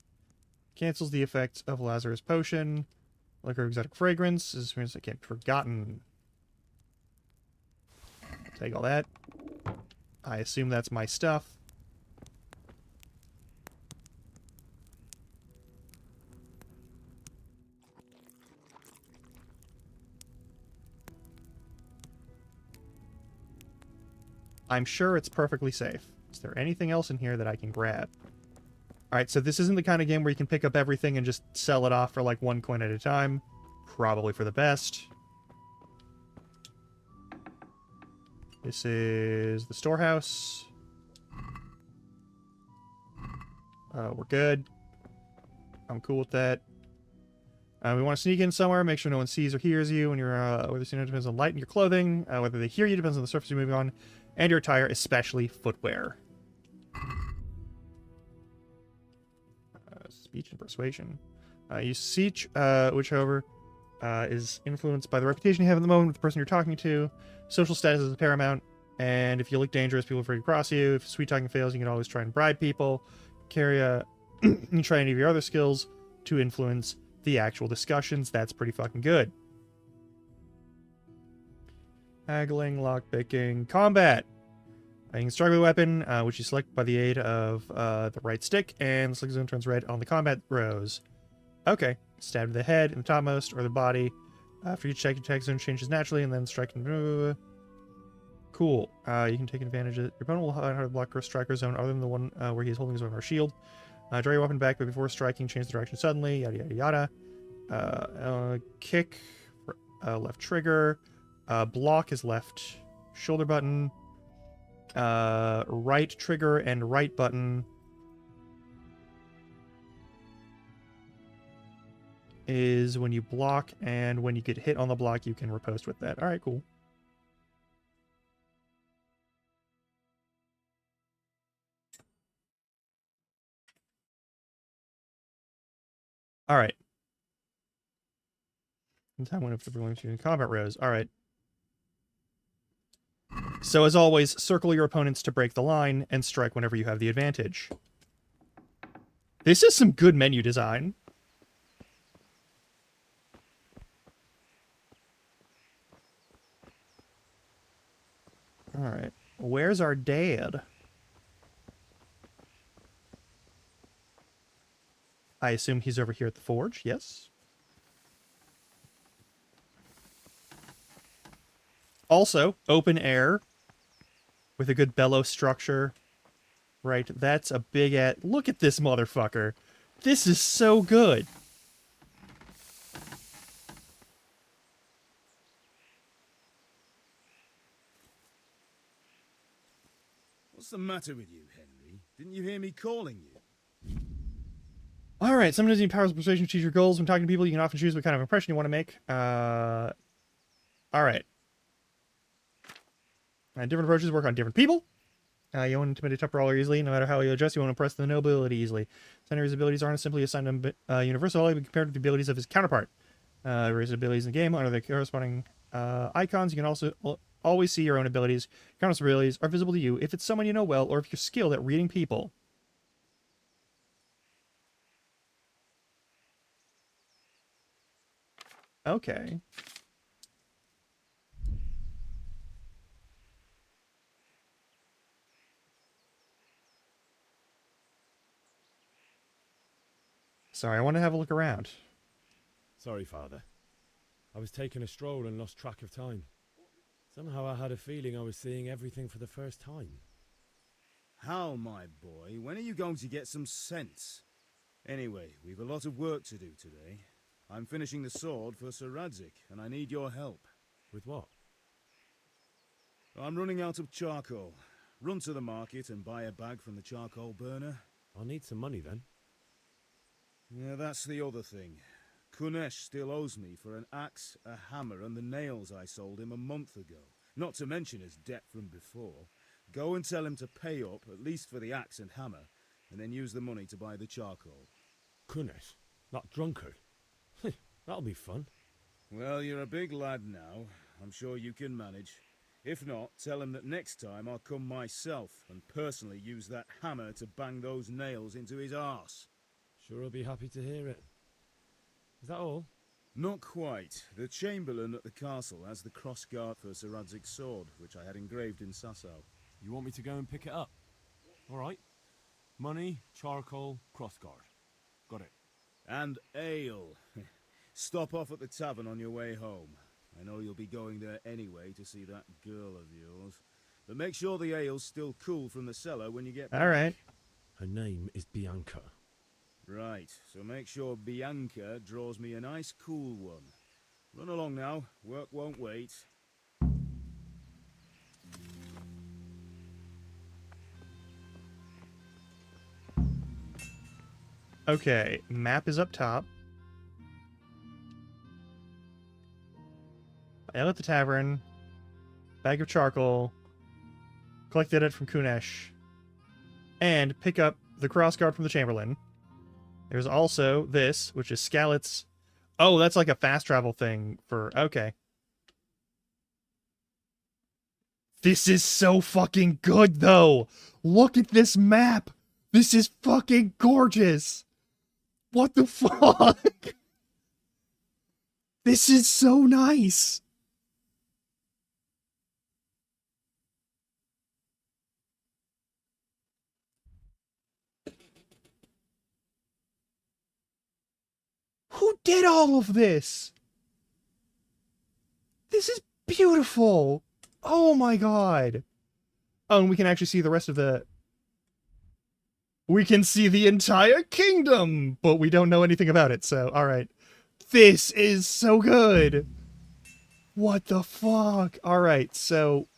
Cancels the effects of Lazarus Potion. Liquor exotic fragrance. This experience that can't be forgotten. Take all that. I assume that's my stuff. I'm sure it's perfectly safe. Is there anything else in here that I can grab? Alright, so this isn't the kind of game where you can pick up everything and just sell it off for like 1 coin at a time. Probably for the best. This is the storehouse. We're good. I'm cool with that. We want to sneak in somewhere, make sure no one sees or hears you when you're, whether you know, depends on light in your clothing, whether they hear you depends on the surface you're moving on, and your attire, especially footwear. Speech and persuasion. Use speech, which, however, is influenced by the reputation you have at the moment with the person you're talking to. Social status is paramount, and if you look dangerous, people are afraid to cross you. If sweet talking fails, you can always try and bribe people. Carry you try any of your other skills to influence the actual discussions. That's pretty fucking good. Haggling, lockpicking, combat. You can strike with a weapon, which you select by the aid of the right stick, and the select zone turns red on the combat rows. Okay. Stab to the head, in the topmost, or the body. After each check, your attack zone changes naturally, and then strike. Cool. You can take advantage of it. Your opponent will hard to block or striker zone other than the one where he is holding his weapon or shield. Draw your weapon back, but before striking, change the direction suddenly. Yada yada yada. Kick, left trigger. Block is left shoulder button. Right trigger and right button is when you block, and when you get hit on the block, you can riposte with that. All right, cool. All right. Time went up for belonging to combat rows. All right. So as always, circle your opponents to break the line and strike whenever you have the advantage. This is some good menu design. Alright. Where's our dad? I assume he's over here at the forge, yes? Also, open air with a good bellow structure. Right, that's a big look at this motherfucker. This is so good. What's the matter with you, Henry? Didn't you hear me calling you? Alright, sometimes you need powers of persuasion to achieve your goals. When talking to people, you can often choose what kind of impression you want to make. Alright. Different approaches work on different people. You won't intimidate top brawler easily. No matter how you adjust, you won't impress the nobility easily. Henry's abilities aren't simply assigned to universal, but compared to the abilities of his counterpart. Various abilities in the game under the corresponding icons. You can also always see your own abilities. Countless abilities are visible to you if it's someone you know well, or if you're skilled at reading people. Okay. Sorry, I want to have a look around. Sorry, Father. I was taking a stroll and lost track of time. Somehow I had a feeling I was seeing everything for the first time. How, my boy? When are you going to get some sense? Anyway, we've a lot of work to do today. I'm finishing the sword for Sir Radzig, and I need your help. With what? I'm running out of charcoal. Run to the market and buy a bag from the charcoal burner. I'll need some money then. Yeah, that's the other thing. Kunesh still owes me for an axe, a hammer, and the nails I sold him a month ago. not to mention his debt from before. Go and tell him to pay up, at least for the axe and hammer, and then use the money to buy the charcoal. Kunesh, that drunkard. That'll be fun. Well, you're a big lad now. I'm sure you can manage. If not, tell him that next time I'll come myself and personally use that hammer to bang those nails into his arse. Sure I'll be happy to hear it. Is that all? Not quite. The Chamberlain at the castle has the crossguard for Sir Radzig's sword, which I had engraved in Sasau. You want me to go and pick it up? All right. Money, charcoal, crossguard. Got it. And ale. Stop off at the tavern on your way home. I know you'll be going there anyway to see that girl of yours. But make sure the ale's still cool from the cellar when you get back. All right. Her name is Bianca. Right, so make sure Bianca draws me a nice cool one. Run along now. Work won't wait. Okay, map is up top. Ale at the tavern. Bag of charcoal. Collected it from Kunesh. And pick up the crossguard from the Chamberlain. There's also this, which is Skalit's. Oh, that's like a fast travel thing for... Okay. This is so fucking good, though. Look at this map. This is fucking gorgeous. What the fuck? This is so nice. Who did all of this? This is beautiful. Oh my god. Oh, and we can actually see the rest of the... We can see the entire kingdom, but we don't know anything about it, so alright. This is so good. What the fuck? Alright, so...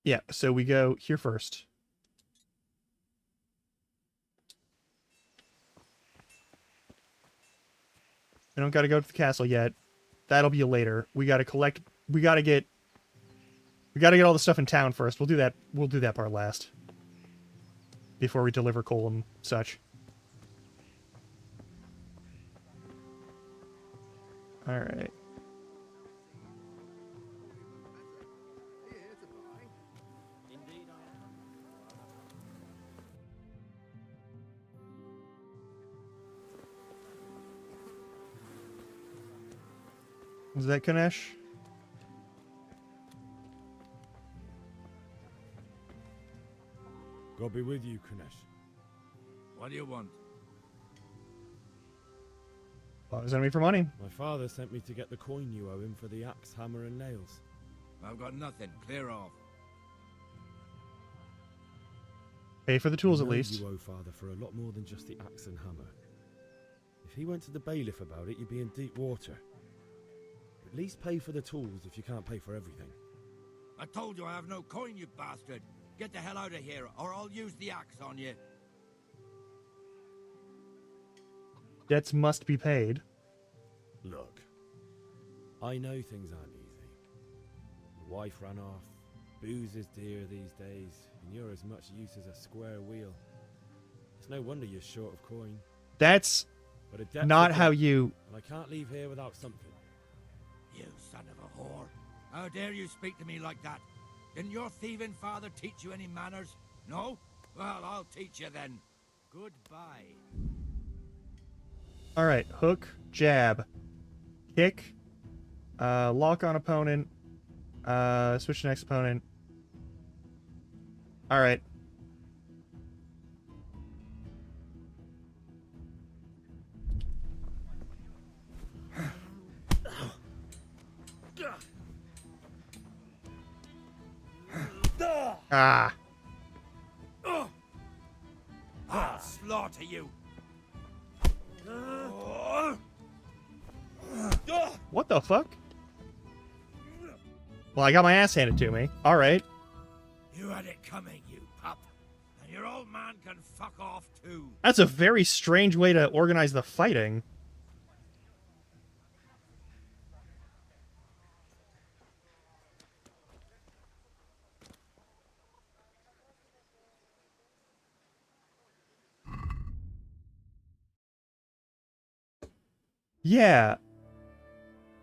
Yeah, so we go here first. I don't gotta go to the castle yet. That'll be later. We gotta collect... We gotta get all the stuff in town first. We'll do that part last. Before we deliver coal and such. Alright. Is that Kunesh? God be with you, Kunesh. What do you want? Well, is enemy for money. My father sent me to get the coin you owe him for the axe, hammer, and nails. I've got nothing. Clear off. Pay for the tools I at know least. You owe father for a lot more than just the axe and hammer. If he went to the bailiff about it, you'd be in deep water. At least pay for the tools if you can't pay for everything. I told you I have no coin, you bastard. Get the hell out of here, or I'll use the axe on you. Debts must be paid. Look, I know things aren't easy. Your wife ran off, booze is dear these days, and you're as much use as a square wheel. It's no wonder you're short of coin. That's But a debt's not a how debt, you... and I can't leave here without something. You son of a whore. How dare you speak to me like that? Didn't your thieving father teach you any manners? No? Well, I'll teach you then. Goodbye. Alright, hook, jab, kick, lock on opponent, switch to next opponent. Alright. Ah. I'll slaughter you. What the fuck? Well, I got my ass handed to me. Alright. You had it coming, you pup. And your old man can fuck off too. That's a very strange way to organize the fighting. Yeah.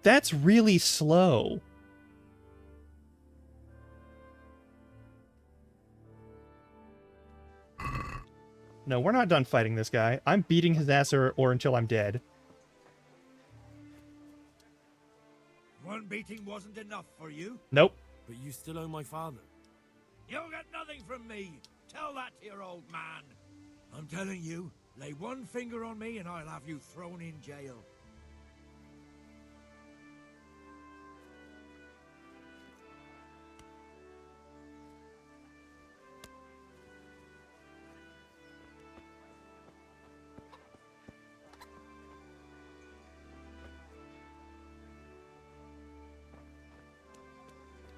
That's really slow. No, we're not done fighting this guy. I'm beating his ass or until I'm dead. One beating wasn't enough for you? Nope. But you still owe my father. You'll get nothing from me. Tell that to your old man. I'm telling you, lay one finger on me and I'll have you thrown in jail.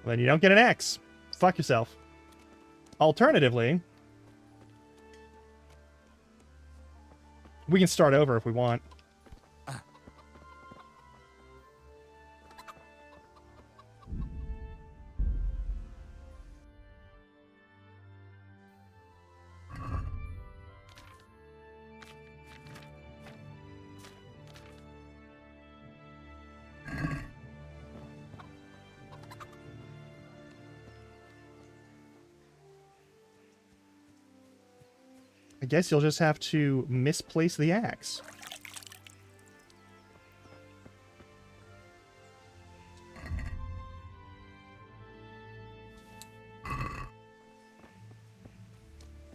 Then you don't get an axe. Fuck yourself. Alternatively, we can start over if we want. I guess you'll just have to misplace the axe.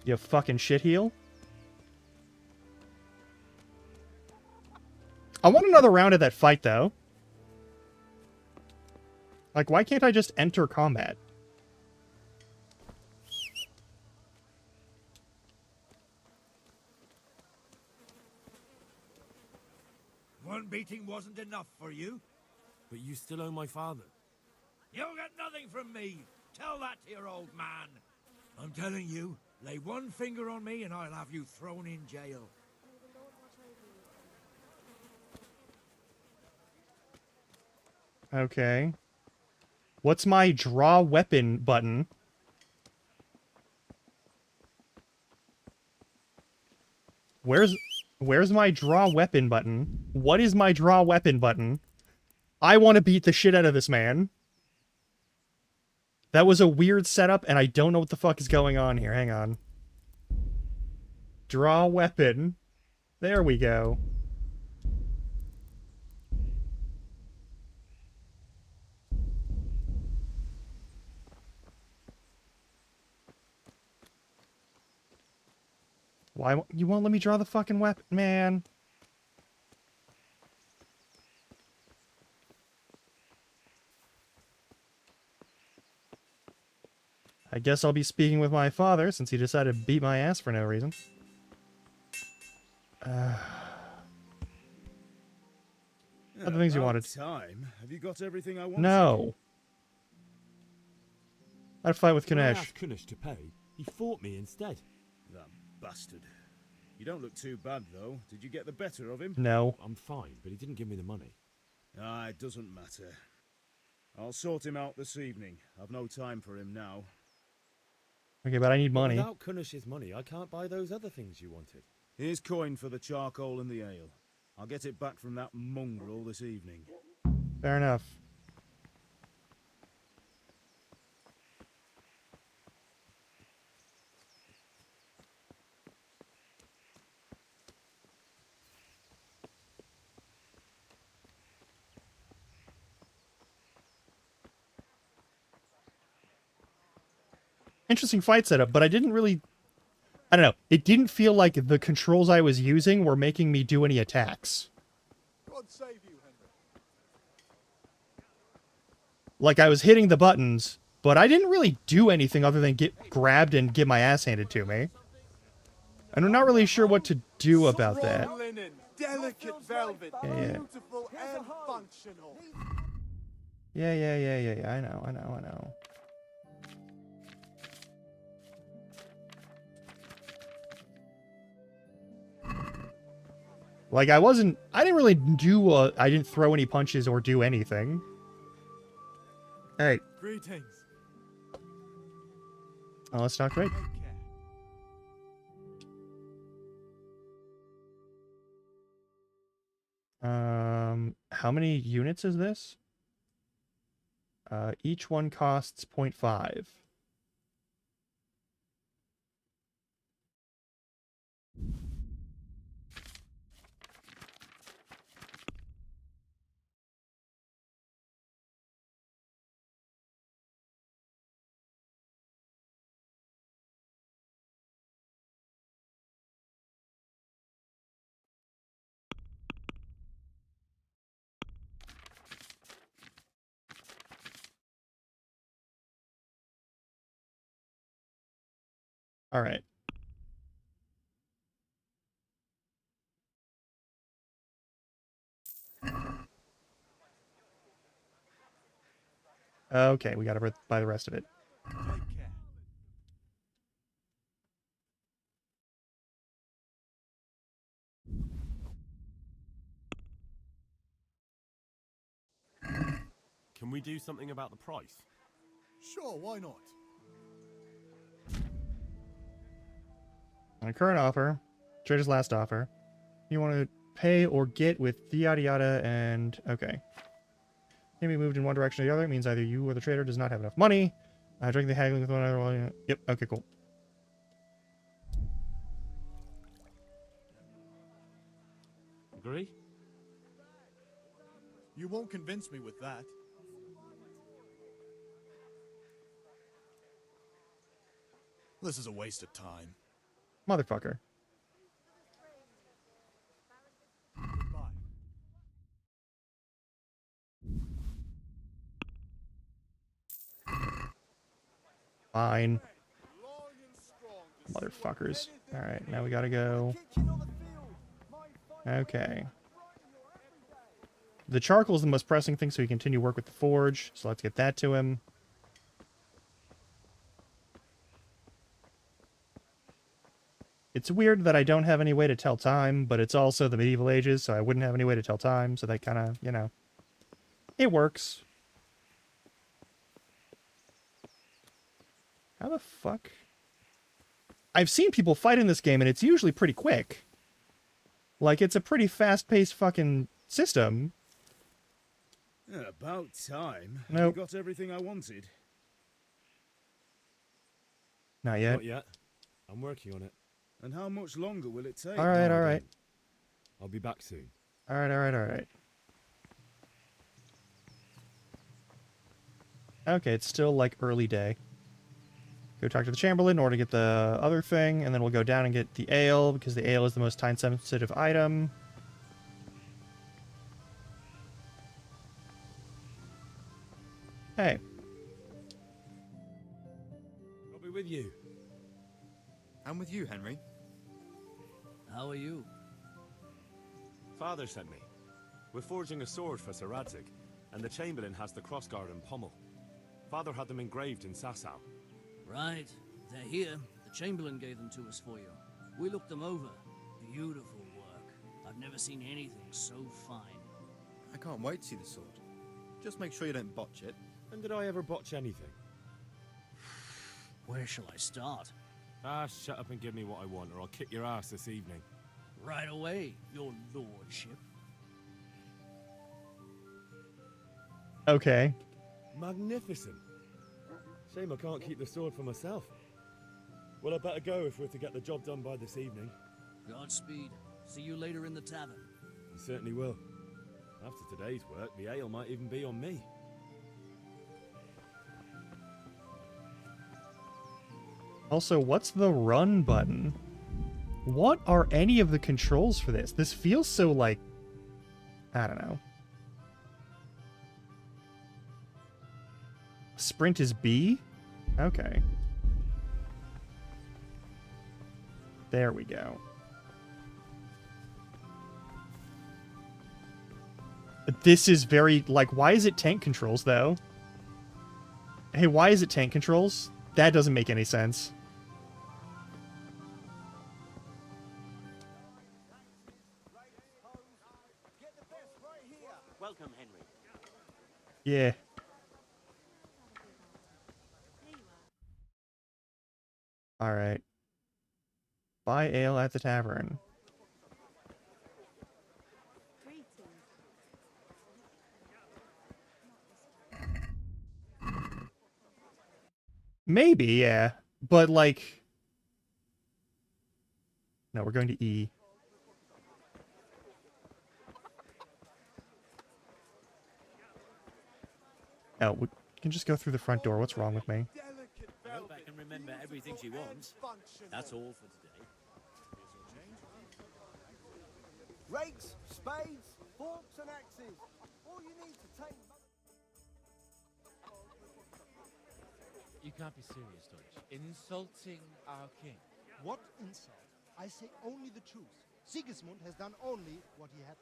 You fucking shitheel. I want another round of that fight, though. Like, why can't I just enter combat? One beating wasn't enough for you? But you still owe my father. You'll get nothing from me. Tell that to your old man. I'm telling you, lay one finger on me and I'll have you thrown in jail. Okay. What's my draw weapon button? Where's my draw weapon button? What is my draw weapon button? I want to beat the shit out of this man. That was a weird setup, and I don't know what the fuck is going on here. Hang on. Draw weapon. There we go. Why you won't let me draw the fucking weapon, man? I guess I'll be speaking with my father since he decided to beat my ass for no reason. Other things you About wanted. Time. Have you got everything I wanted? No. I'd fight with When I Kunesh. asked Kunesh to pay, he fought me instead. That bastard. You don't look too bad, though. Did you get the better of him? No. I'm fine, but he didn't give me the money. Ah, it doesn't matter. I'll sort him out this evening. I've no time for him now. Okay, but I need But money. without Kunesh's money, I can't buy those other things you wanted. Here's coin for the charcoal and the ale. I'll get it back from that mongrel this evening. Fair enough. Interesting fight setup, but I didn't really... I don't know. It didn't feel like the controls I was using were making me do any attacks. God save you, Henry. Like, I was hitting the buttons, but I didn't really do anything other than get grabbed and get my ass handed to me. And I'm not really sure what to do about that. Raw linen, delicate velvet, Yeah. beautiful and functional. Yeah. I know. Like, I didn't really I didn't throw any punches or do anything. Hey. Greetings. Oh, that's not great. Take care. How many units is this? Each one costs 0.5. All right. Okay, we gotta buy the rest of it. Take care. Can we do something about the price? Sure, why not? On a current offer, trader's last offer, you want to pay or get with yada yada and okay. Can be moved in one direction or the other. It means either you or the trader does not have enough money. Drink the haggling with one another. Yep. Okay. Cool. Agree? You won't convince me with that. This is a waste of time. Motherfucker. Bye. Fine. Motherfuckers. Alright, now we gotta go. Okay. The charcoal is the most pressing thing, so we continue work with the forge. So let's get that to him. It's weird that I don't have any way to tell time, but it's also the medieval ages, so I wouldn't have any way to tell time, so that kind of, you know, it works. How the fuck? I've seen people fight in this game, and it's usually pretty quick. Like, it's a pretty fast-paced fucking system. Yeah, about time. Nope. I got everything I wanted. Not yet. Not yet. I'm working on it. And how much longer will it take? Alright, No, I alright. don't. I'll be back soon. Alright, alright, alright. Okay, it's still like early day. Go talk to the Chamberlain in order to get the other thing, and then we'll go down and get the ale, because the ale is the most time-sensitive item. Hey. I'll be with you. I'm with you, Henry. How are you? Father sent me. We're forging a sword for Sir Radzig, and the Chamberlain has the crossguard and pommel. Father had them engraved in Sasau. Right. They're here. The Chamberlain gave them to us for you. We looked them over. Beautiful work. I've never seen anything so fine. I can't wait to see the sword. Just make sure you don't botch it. When did I ever botch anything? Where shall I start? Ah, shut up and give me what I want, or I'll kick your ass this evening. Right away, your lordship. Okay. Magnificent. Shame I can't keep the sword for myself. Well, I better go if we're to get the job done by this evening. Godspeed. See you later in the tavern. You certainly will. After today's work, the ale might even be on me. Also, what's the run button? What are any of the controls for this? This feels so like... I don't know. Sprint is B? Okay. There we go. This is very... Like, why is it tank controls, though? Hey, why is it tank controls? That doesn't make any sense. Welcome, Henry. Yeah. Alright. Buy ale at the tavern. Greetings, Maybe, yeah. But, like... No, we're going to E. Oh, we can just go through the front door. What's wrong with me? I hope I can remember everything she wants. That's all for today. Rakes, spades, forks and axes. All you need to take... You can't be serious, Deutsch. Insulting our king. What insult? I say only the truth. Sigismund has done only what he had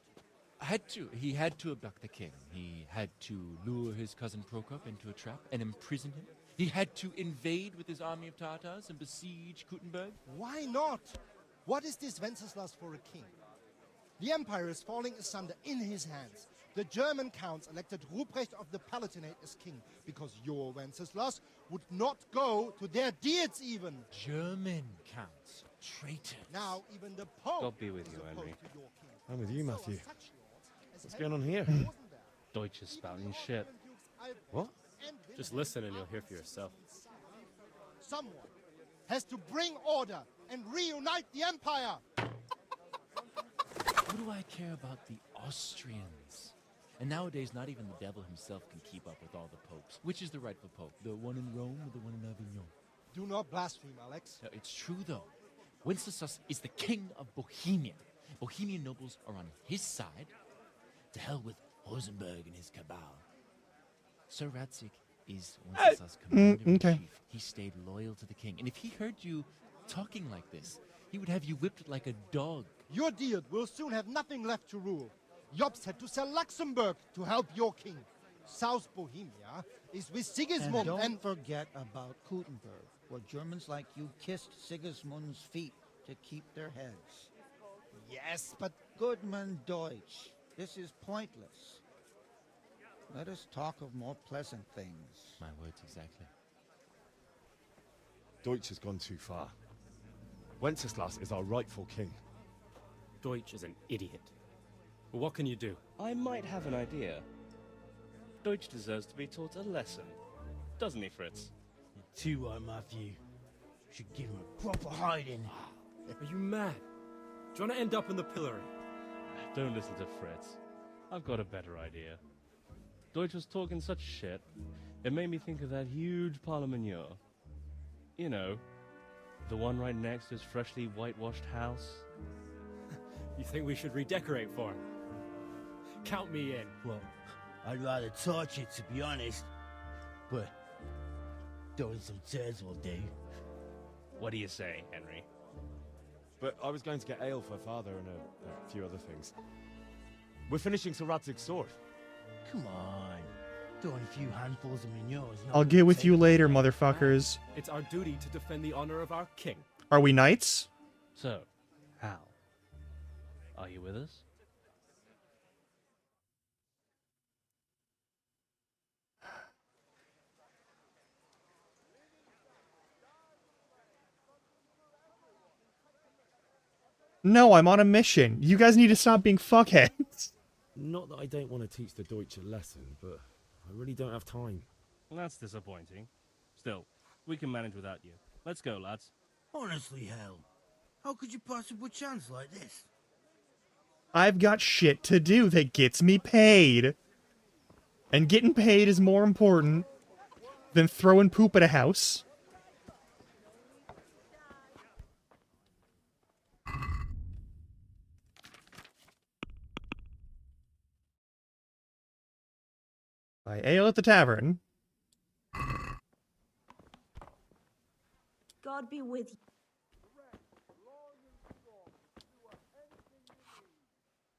to. He had to abduct the king. He had to lure his cousin Prokop into a trap and imprison him. He had to invade with his army of Tartars and besiege Kuttenberg. Why not? What is this Wenceslas for a king? The empire is falling asunder in his hands. The German counts elected Ruprecht of the Palatinate as king because your Wenceslas would not go to their deeds even. German counts. Traitors. Now even the Pope. God be with you, is Henry. opposed to your king. I'm with you, Matthew. So are such lords as What's going on here? Deutsch is spouting shit. What? Just listen and you'll hear for yourself. Someone has to bring order and reunite the empire. What do I care about the Austrians? And nowadays, not even the devil himself can keep up with all the popes. Which is the rightful pope? The one in Rome or the one in Avignon? Do not blaspheme, Alex. No, it's true, though. Wenceslas is the king of Bohemia. Bohemian nobles are on his side. To hell with Rosenberg and his cabal. Sir Radzik is Wenceslas' commander-in-chief. He stayed loyal to the king. And if he heard you talking like this, he would have you whipped like a dog. Your deed will soon have nothing left to rule. Jobst had to sell Luxembourg to help your king. South Bohemia is with Sigismund and don't forget about Kuttenberg, where Germans like you kissed Sigismund's feet to keep their heads. Yes, but... Goodman Deutsch, this is pointless. Let us talk of more pleasant things. My words exactly. Deutsch has gone too far. Wenceslas is our rightful king. Deutsch is an idiot. Well, what can you do? I might have an idea. Deutsch deserves to be taught a lesson. Doesn't he, Fritz? You're too right, Matthew. Should give him a proper hiding. Are you mad? Do you want to end up in the pillory? Don't listen to Fritz. I've got a better idea. Deutsch was talking such shit, it made me think of that huge Parlement. You know, the one right next to his freshly whitewashed house. You think we should redecorate for him? Count me in. Well, I'd rather torch it, to be honest. But throwing some turds will do. What do you say, Henry? But I was going to get ale for father and a few other things. We're finishing Sir Radzig's sword. Come on. Throwing a few handfuls of manure is not I'll get with you later, motherfuckers. It's our duty to defend the honor of our king. Are we knights? So, Hal, are you with us? No, I'm on a mission. You guys need to stop being fuckheads. Not that I don't want to teach the Deutsch a lesson, but I really don't have time. Well, that's disappointing. Still, we can manage without you. Let's go, lads. Honestly, Hal, how could you pass up a chance like this? I've got shit to do that gets me paid. And getting paid is more important than throwing poop at a house. Buy ale at the tavern. God be with you.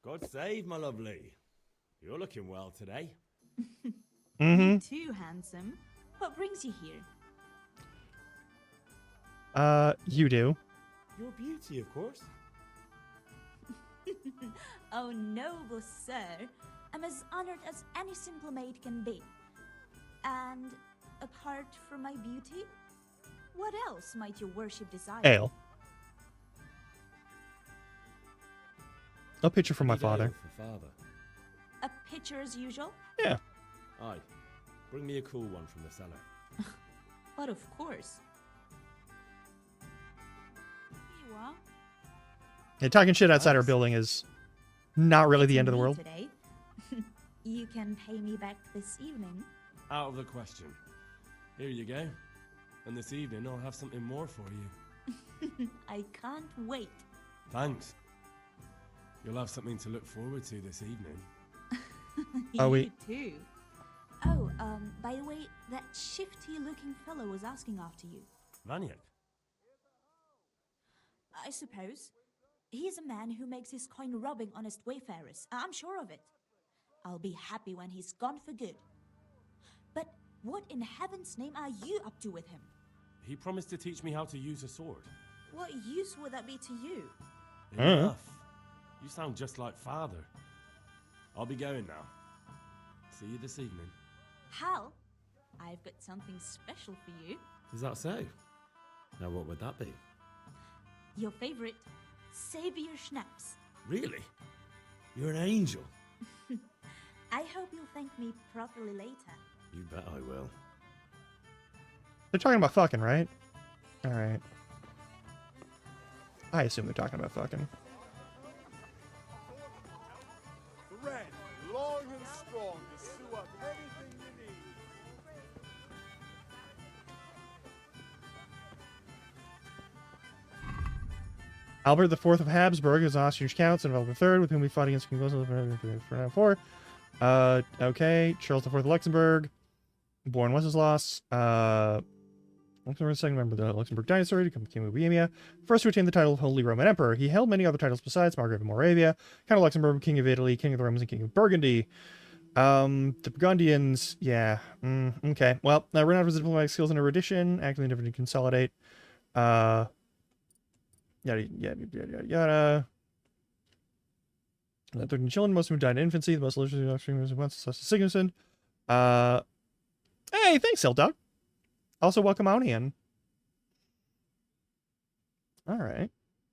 God save, my lovely. You're looking well today. You too, handsome. What brings you here? You do. Your beauty, of course. Oh, noble sir. I'm as honored as any simple maid can be. And apart from my beauty, what else might your worship desire? Ale. A picture from my father. For father. A pitcher as usual? Yeah. Aye. Bring me a cool one from the cellar. But of course. Here you are. Yeah, talking shit outside our building is not really the end of the Me world. Today. You can pay me back this evening. Out of the question. Here you go. And this evening I'll have something more for you. I can't wait. Thanks. You'll have something to look forward to this evening. You too. Oh, by the way, that shifty-looking fellow was asking after you. Vanyek? I suppose. He's a man who makes his coin robbing honest wayfarers. I'm sure of it. I'll be happy when he's gone for good. But what in heaven's name are you up to with him? He promised to teach me how to use a sword. What use would that be to you? Enough. You sound just like father. I'll be going now. See you this evening. Hal, I've got something special for you. Is that so? Now what would that be? Your favorite, Savior Schnapps. Really? You're an angel. I hope you'll thank me properly later. You bet I will. They're talking about fucking, right? Alright. I assume they're talking about fucking. Thread, long and strong to sew up anything you need. Albert IV of Habsburg is Austrian count and Albert III, with whom we fought against King Wilson for 4. Okay. Charles IV of Luxembourg, born Wenceslas. Luxembourg, second member of the Luxembourg dynasty, to become King of Bohemia. First to attain the title of Holy Roman Emperor. He held many other titles besides Margrave of Moravia, Count of Luxembourg, King of Italy, King of the Romans, and King of Burgundy. The Burgundians, yeah. Okay. Well, renowned for his diplomatic skills and erudition, actively endeavored to consolidate. Yada yada. 13 children, most of whom died in infancy. The most illustrious offspring was Wenceslas Sigismund. Hey, thanks, Dog. Also, welcome Aunian. Alright.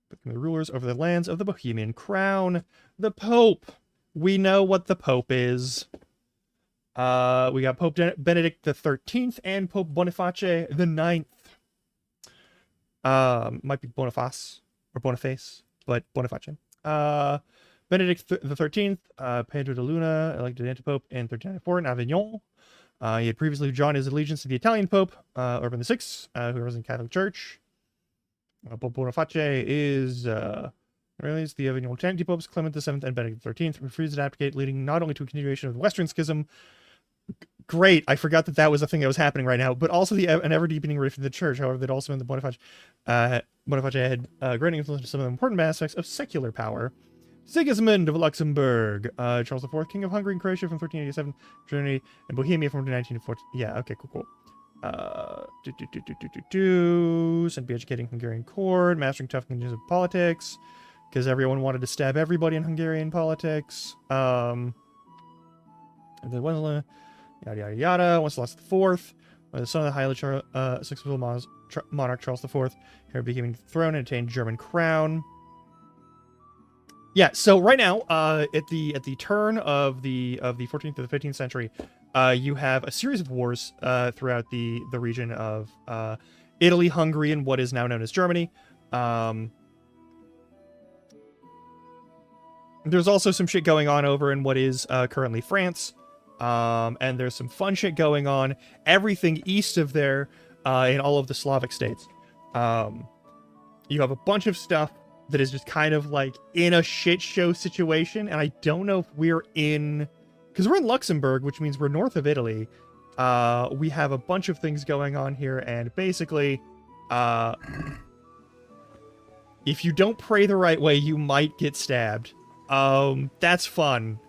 The rulers over the lands of the Bohemian crown. The Pope. We know what the Pope is. We got Pope Benedict the 13th and Pope Boniface the 9th. Might be Boniface or Boniface, but Boniface. Benedict the 13th, Pedro de Luna, elected antipope in 1394 in Avignon. He had previously drawn his allegiance to the Italian Pope, Urban VI, who was in Catholic Church. Pope Boniface is released the Avignon antipopes Clement VII and Benedict XIII, refused to abdicate, leading not only to a continuation of the Western Schism. Great, I forgot that was a thing that was happening right now, but also an ever-deepening rift in the Church. However, that also meant that Boniface had great influence on some of the important aspects of secular power. Sigismund of Luxembourg, Charles IV, King of Hungary and Croatia from 1387, Germany and Bohemia from 1940. Yeah, okay, cool. Sent be educating Hungarian court, mastering tough conditions of politics, because everyone wanted to stab everybody in Hungarian politics. And then Wenceslas, yada yada. Wenceslas IV, the son of the highly successful monarch Charles IV, here became the throne and attained German crown. Yeah, so right now, at the turn of the 14th to the 15th century, you have a series of wars throughout the region of Italy, Hungary, and what is now known as Germany. There's also some shit going on over in what is currently France, and there's some fun shit going on everything east of there in all of the Slavic states. You have a bunch of stuff that is just kind of like in a shit show situation, and I don't know if we're in, because we're in Luxembourg, which means we're north of Italy. We have a bunch of things going on here, and basically, if you don't pray the right way, you might get stabbed. That's fun.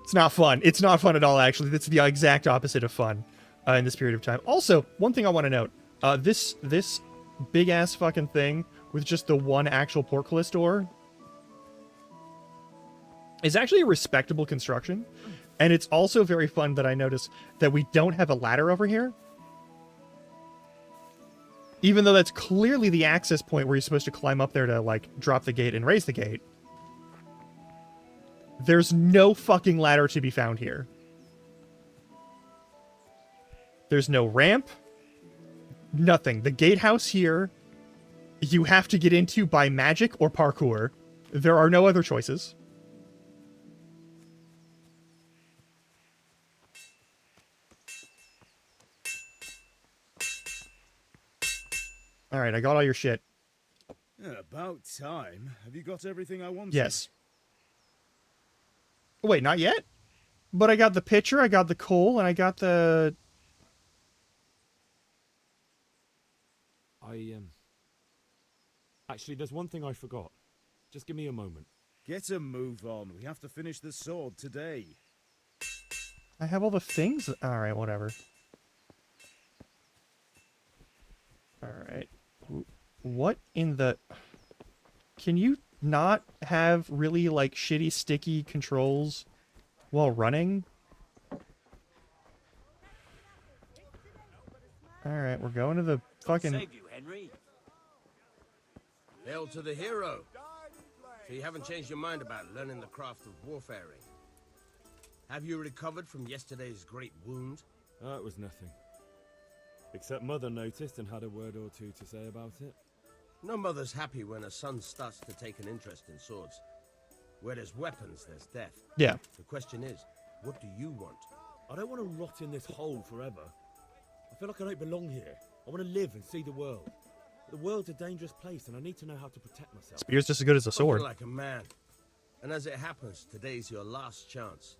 It's not fun. It's not fun at all, actually. That's the exact opposite of fun in this period of time. Also, one thing I want to note, this big ass fucking thing with just the one actual portcullis door is actually a respectable construction, and it's also very fun that I notice that we don't have a ladder over here, even though that's clearly the access point where you're supposed to climb up there to like drop the gate and raise the gate. There's no fucking ladder to be found here. There's no ramp. Nothing. The gatehouse here, you have to get into by magic or parkour. There are no other choices. Alright, I got all your shit. Yeah, about time. Have you got everything I wanted? Yes. Wait, not yet? But I got the pitcher, I got the coal, and I got the... Actually, there's one thing I forgot. Just give me a moment. Get a move on. We have to finish the sword today. I have all the things? Alright, whatever. Alright. What in the... Can you not have really, like, shitty, sticky controls while running? Alright, we're going to the fucking... Save you, Henry. Hail to the hero. So you haven't changed your mind about learning the craft of warfaring? Have you recovered from yesterday's great wound? It was nothing. Except Mother noticed and had a word or two to say about it. No mother's happy when a son starts to take an interest in swords. Where there's weapons, there's death. Yeah. The question is, what do you want? I don't want to rot in this hole forever. I feel like I don't belong here. I want to live and see the world. The world's a dangerous place, and I need to know how to protect myself. Spear's just as good as a sword. Like a man. And as it happens, today's your last chance.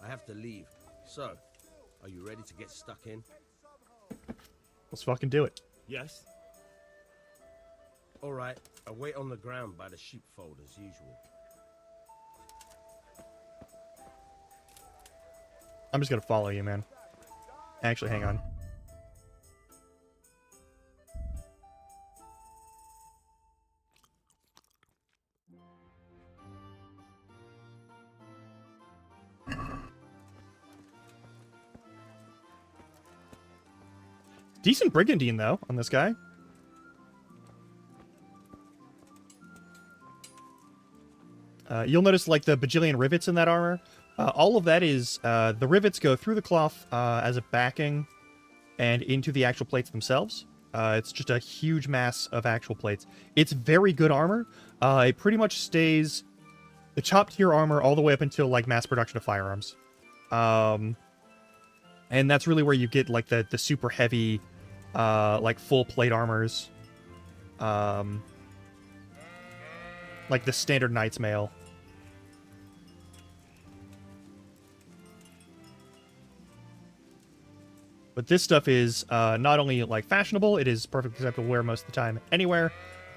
I have to leave. So, are you ready to get stuck in? Let's fucking do it. Yes. All right. I wait on the ground by the sheepfold as usual. I'm just gonna follow you, man. Actually, hang on. Decent brigandine, though, on this guy. You'll notice, like, the bajillion rivets in that armor. All of that is, the rivets go through the cloth as a backing and into the actual plates themselves. It's just a huge mass of actual plates. It's very good armor. It pretty much stays the top-tier armor all the way up until, like, mass production of firearms. And that's really where you get, like, the super heavy, like, full plate armors. Like the standard Knight's Mail. But this stuff is not only, like, fashionable, it is perfectly acceptable to wear most of the time anywhere.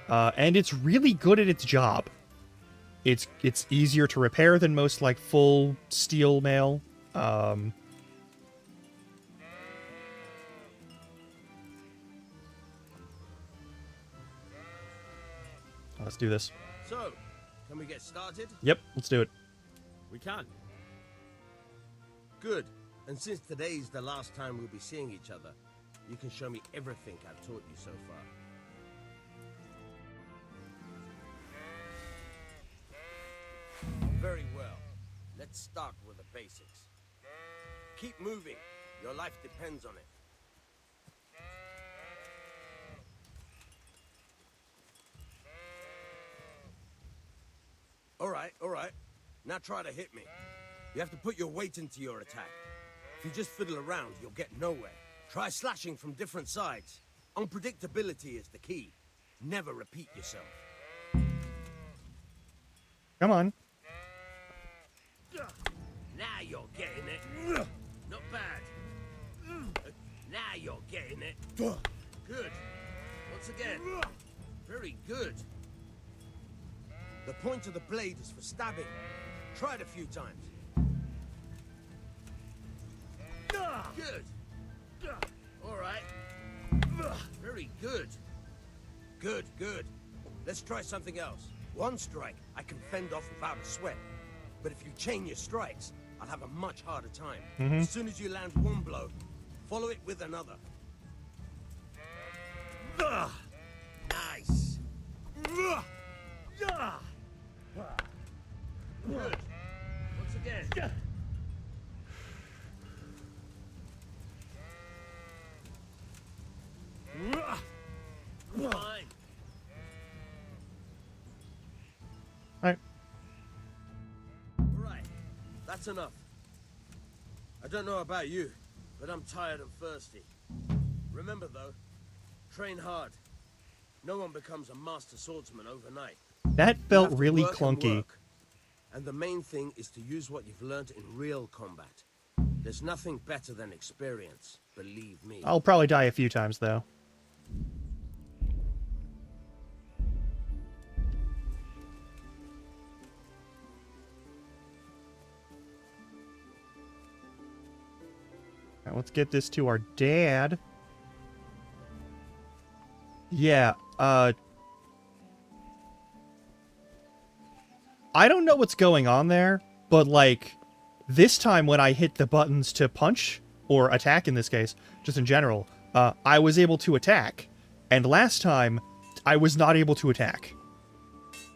And it's really good at its job. It's easier to repair than most, like, full steel mail. Let's do this. So, can we get started? Yep, let's do it. We can. Good. And since today's the last time we'll be seeing each other, you can show me everything I've taught you so far. Very well. Let's start with the basics. Keep moving. Your life depends on it. All right. Now try to hit me. You have to put your weight into your attack. If you just fiddle around, you'll get nowhere. Try slashing from different sides. Unpredictability is the key. Never repeat yourself. Come on. Now you're getting it. Not bad. Now you're getting it. Good. Once again. Very good. The point of the blade is for stabbing. Try it a few times. Good. All right. Very good. Good. Let's try something else. One strike I can fend off without a sweat. But if you chain your strikes, I'll have a much harder time. As soon as you land one blow, follow it with another. Nice. Good. Once again. That's enough. I don't know about you, but I'm tired and thirsty. Remember though, train hard. No one becomes a master swordsman overnight. That You felt have to really work and clunky. work. And the main thing is to use what you've learned in real combat. There's nothing better than experience, believe me. I'll probably die a few times, though. Alright, let's get this to our dad. Yeah, I don't know what's going on there, but, like, this time when I hit the buttons to punch, or attack in this case, just in general, I was able to attack. And last time, I was not able to attack.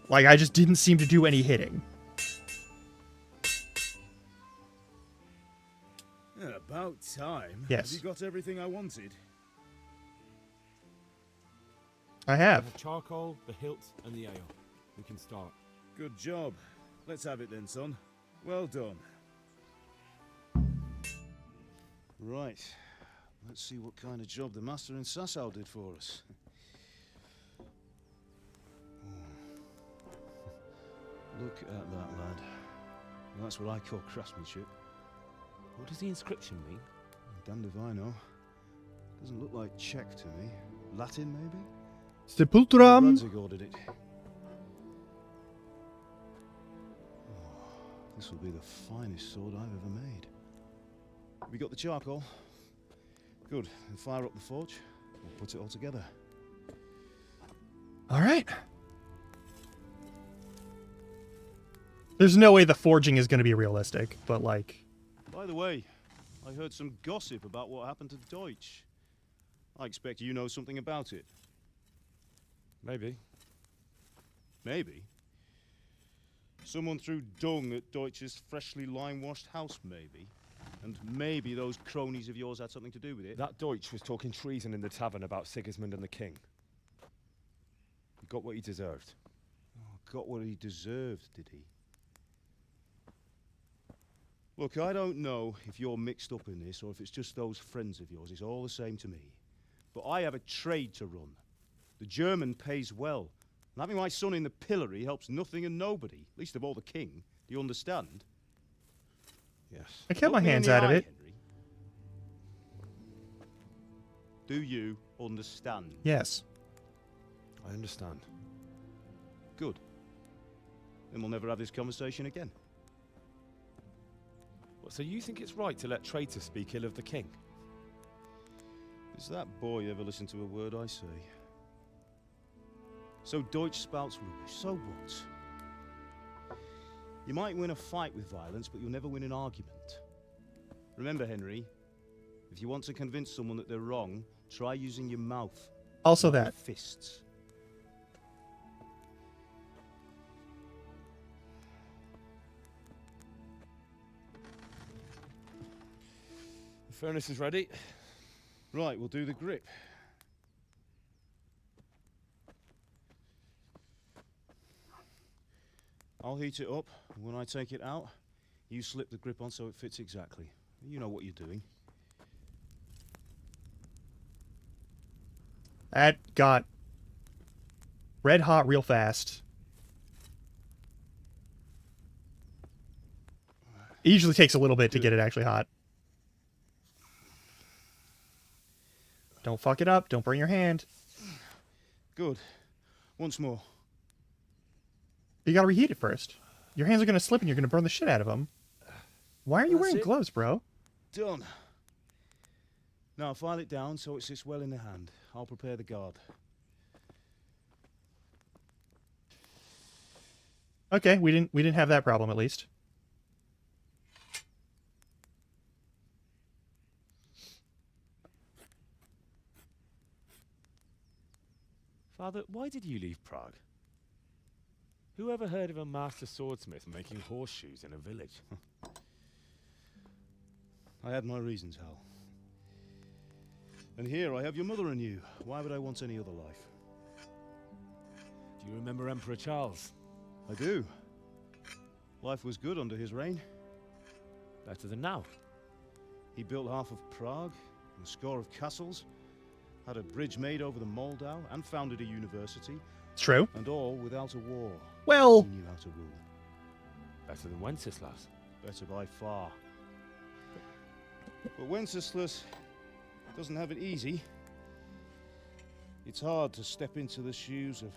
Like, I just didn't seem to do any hitting. Yeah, about time. Yes. Have you got everything I wanted? I have. The charcoal, the hilt, and the ale. We can start. Good job. Let's have it then, son. Well done. Right. Let's see what kind of job the master in Sasau did for us. Look at that, lad. That's what I call craftsmanship. What does the inscription mean? Damned if I know. Doesn't look like Czech to me. Latin, maybe? Sepulturam. Radzig ordered it. Oh, this will be the finest sword I've ever made. We got the charcoal. Good. Then fire up the forge. We'll put it all together. Alright. There's no way the forging is going to be realistic, but, like... By the way, I heard some gossip about what happened to Deutsch. I expect you know something about it. Maybe. Maybe? Someone threw dung at Deutsch's freshly lime-washed house, maybe? And maybe those cronies of yours had something to do with it? That Deutsch was talking treason in the tavern about Sigismund and the king. He got what he deserved. Oh, got what he deserved, did he? Look, I don't know if you're mixed up in this or if it's just those friends of yours. It's all the same to me. But I have a trade to run. The German pays well. And having my son in the pillory helps nothing and nobody, least of all the king. Do you understand? Yes. I kept my Look me in hands the out of eye, it. Henry. Do you understand? Yes. I understand. Good. Then we'll never have this conversation again. What, so you think it's right to let traitors speak ill of the king? Does that boy ever listen to a word I say? So Deutsch spouts rubbish. So what? You might win a fight with violence, but you'll never win an argument. Remember, Henry, if you want to convince someone that they're wrong, try using your mouth. Also not your that. fists. The furnace is ready. Right, we'll do the grip. I'll heat it up, and when I take it out, you slip the grip on so it fits exactly. You know what you're doing. That got red hot real fast. It usually takes a little bit to get it actually hot. Don't fuck it up. Don't burn your hand. Good. Once more. You gotta reheat it first. Your hands are gonna slip and you're gonna burn the shit out of them. Why are you That's wearing it. gloves, bro? Done. Now file it down so it sits well in the hand. I'll prepare the guard. Okay, we didn't have that problem at least. Father, why did you leave Prague? Who ever heard of a master swordsmith making horseshoes in a village? I had my reasons, Hal. And here I have your mother and you. Why would I want any other life? Do you remember Emperor Charles? I do. Life was good under his reign. Better than now. He built half of Prague, and a score of castles, had a bridge made over the Moldau, and founded a university. It's true. And all without a war. Well... He knew how to rule. Better than Wenceslas. Better by far. But Wenceslas doesn't have it easy. It's hard to step into the shoes of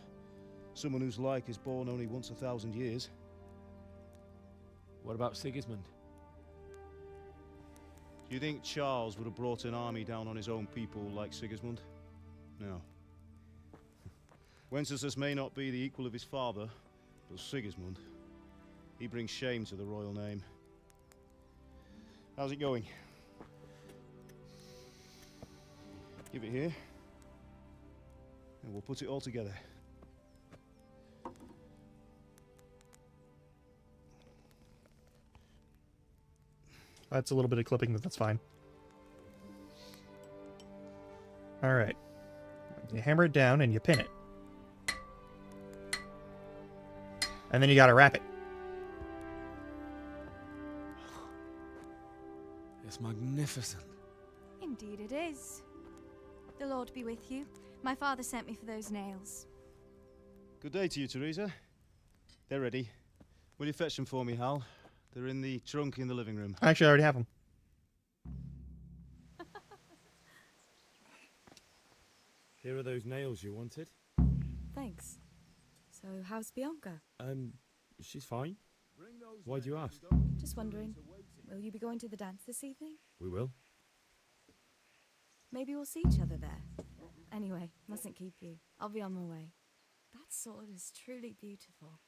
someone whose like is born only once 1,000 years. What about Sigismund? Do you think Charles would have brought an army down on his own people like Sigismund? No. Wenceslas may not be the equal of his father, but Sigismund, he brings shame to the royal name. How's it going? Give it here, and we'll put it all together. That's a little bit of clipping, but that's fine. All right. You hammer it down and you pin it. And then you gotta wrap it. It's magnificent. Indeed it is. The Lord be with you. My father sent me for those nails. Good day to you, Teresa. They're ready. Will you fetch them for me, Hal? They're in the trunk in the living room. Actually, I already have them. Here are those nails you wanted. Thanks. So, how's Bianca? She's fine. Why do you ask? Just wondering, will you be going to the dance this evening? We will. Maybe we'll see each other there. Anyway, mustn't keep you. I'll be on my way. That sword is truly beautiful.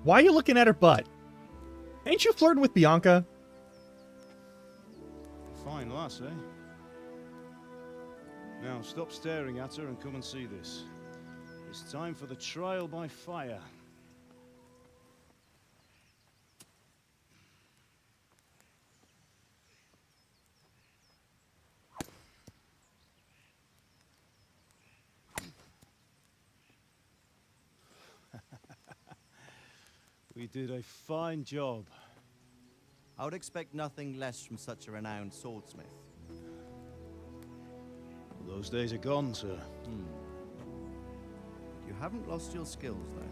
Why are you looking at her butt? Ain't you flirting with Bianca? Fine lass, eh? Now, stop staring at her and come and see this. It's time for the trial by fire. We did a fine job. I would expect nothing less from such a renowned swordsmith. Well, those days are gone, sir. You haven't lost your skills, though.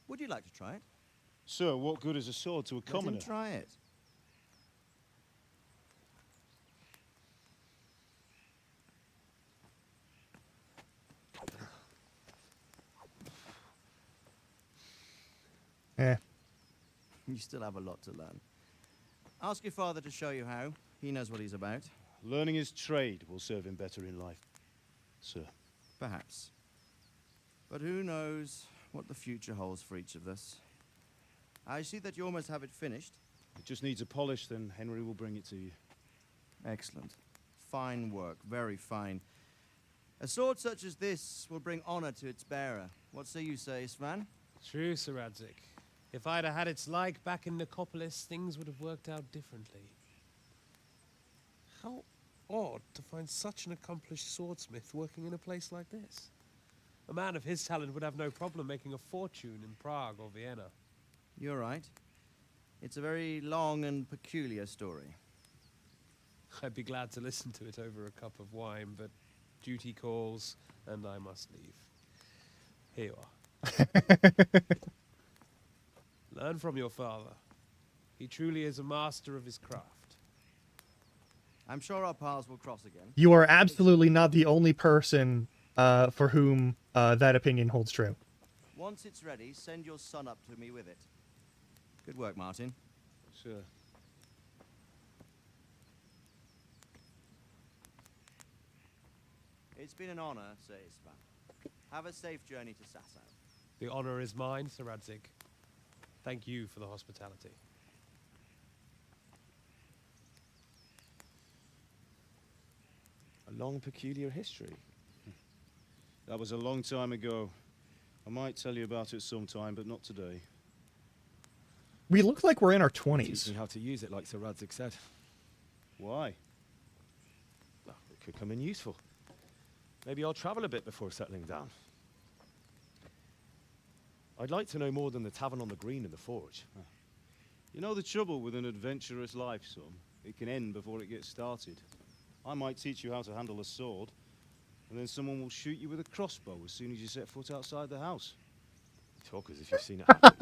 Would you like to try it? Sir, what good is a sword to a commoner? Let him try it. Eh. You still have a lot to learn. Ask your father to show you how. He knows what he's about. Learning his trade will serve him better in life, sir. Perhaps. But who knows what the future holds for each of us. I see that you almost have it finished. It just needs a polish, then Henry will bring it to you. Excellent. Fine work, very fine. A sword such as this will bring honor to its bearer. What say you, Svan? True, Sir Radzig. If I'd have had its like back in Nicopolis, things would have worked out differently. How odd to find such an accomplished swordsmith working in a place like this. A man of his talent would have no problem making a fortune in Prague or Vienna. You're right. It's a very long and peculiar story. I'd be glad to listen to it over a cup of wine, but duty calls, and I must leave. Here you are. Learn from your father. He truly is a master of his craft. I'm sure our paths will cross again. You are absolutely not the only person for whom that opinion holds true. Once it's ready, send your son up to me with it. Good work, Martin. Sure. It's been an honor, Sir Isvan. Have a safe journey to Sasau. The honor is mine, Sir Radzig. Thank you for the hospitality. A long, peculiar history. That was a long time ago. I might tell you about it sometime, but not today. We look like we're in our Teach 20s. me how to use it, like Sir Radzig said. Why? Well, it could come in useful. Maybe I'll travel a bit before settling down. I'd like to know more than the tavern on the green and the forge. You know the trouble with an adventurous life, son? It can end before it gets started. I might teach you how to handle a sword, and then someone will shoot you with a crossbow as soon as you set foot outside the house. You talk as if you've seen it happen.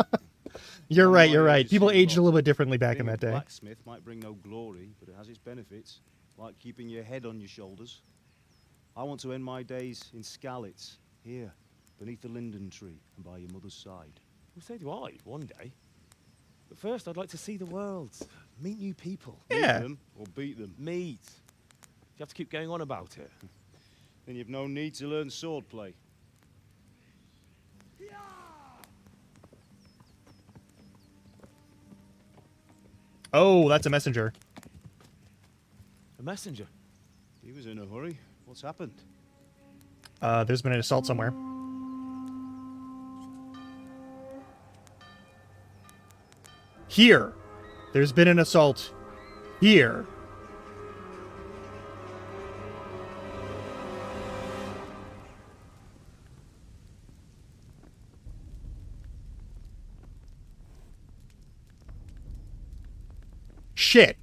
You're right, you're right. People aged a little bit differently back in Being that a day. blacksmith might bring no glory, but it has its benefits, like keeping your head on your shoulders. I want to end my days in Skalitz, here, beneath the linden tree and by your mother's side. Well, so do I, one day. But first, I'd like to see the world, meet new people. Meet Yeah. them or beat them. Meet. You have to keep going on about it. Then you've no need to learn swordplay. Oh, that's a messenger. A messenger? He was in a hurry. What's happened? There's been an assault somewhere. Here. There's been an assault. Here. Shit.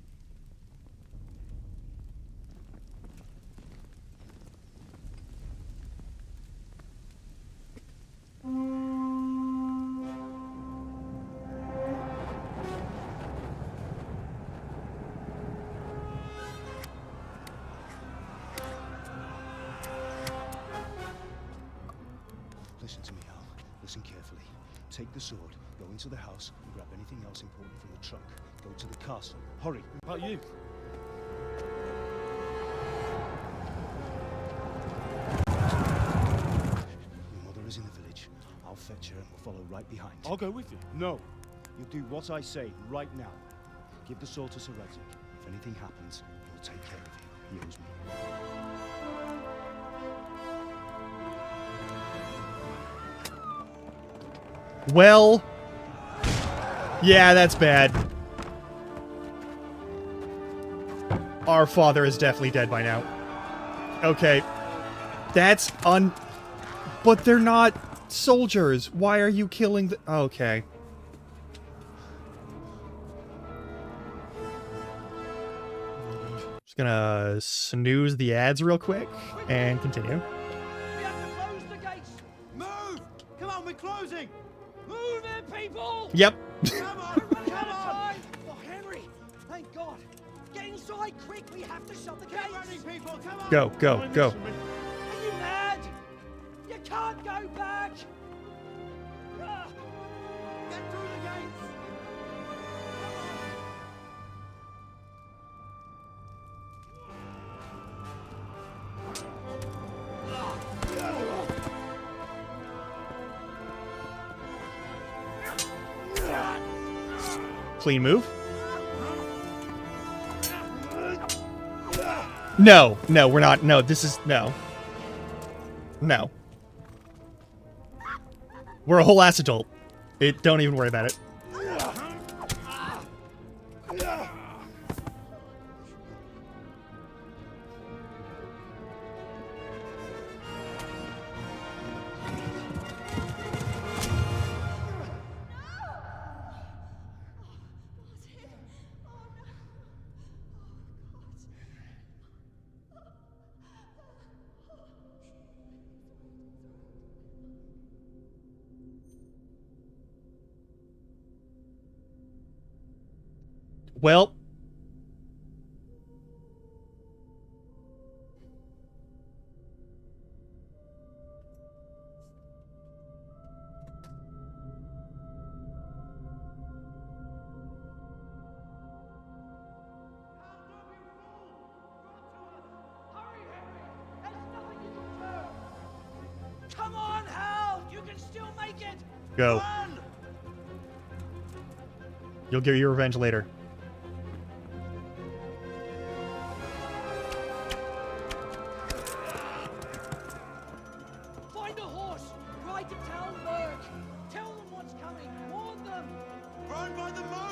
Listen to me, Hal. Listen carefully. Take the sword, go into the house, and grab anything else important from the trunk. Go to the castle. Hurry. How about you? Your mother is in the village. I'll fetch her and we'll follow right behind. I'll go with you. No. You'll do what I say right now. Give the sword to Sir Radzig. If anything happens, he'll take care of you. He owes me. Well. Yeah, that's bad. Our father is definitely dead by now. Okay. That's But they're not soldiers. Why are you killing the... Okay. Just gonna snooze the ads real quick and continue. We have to close the gates. Move! Come on, we're closing. Move it, people! Yep. Come on, come on! Oh, Henry! Thank God! Get inside, quick! We have to shut the gates. Get running, people! Come on! Go, go, go. Are you mad? You can't go back. Get through the gates. Clean move. No, no, we're not. No, this is... No. No. We're a whole ass adult. Don't even worry about it. Well. Come on, Hal! You can still make it! Go. Run! You'll get your revenge later. Find a horse! Ride to Talberg! Tell them what's coming! Warn them! Run by the moat!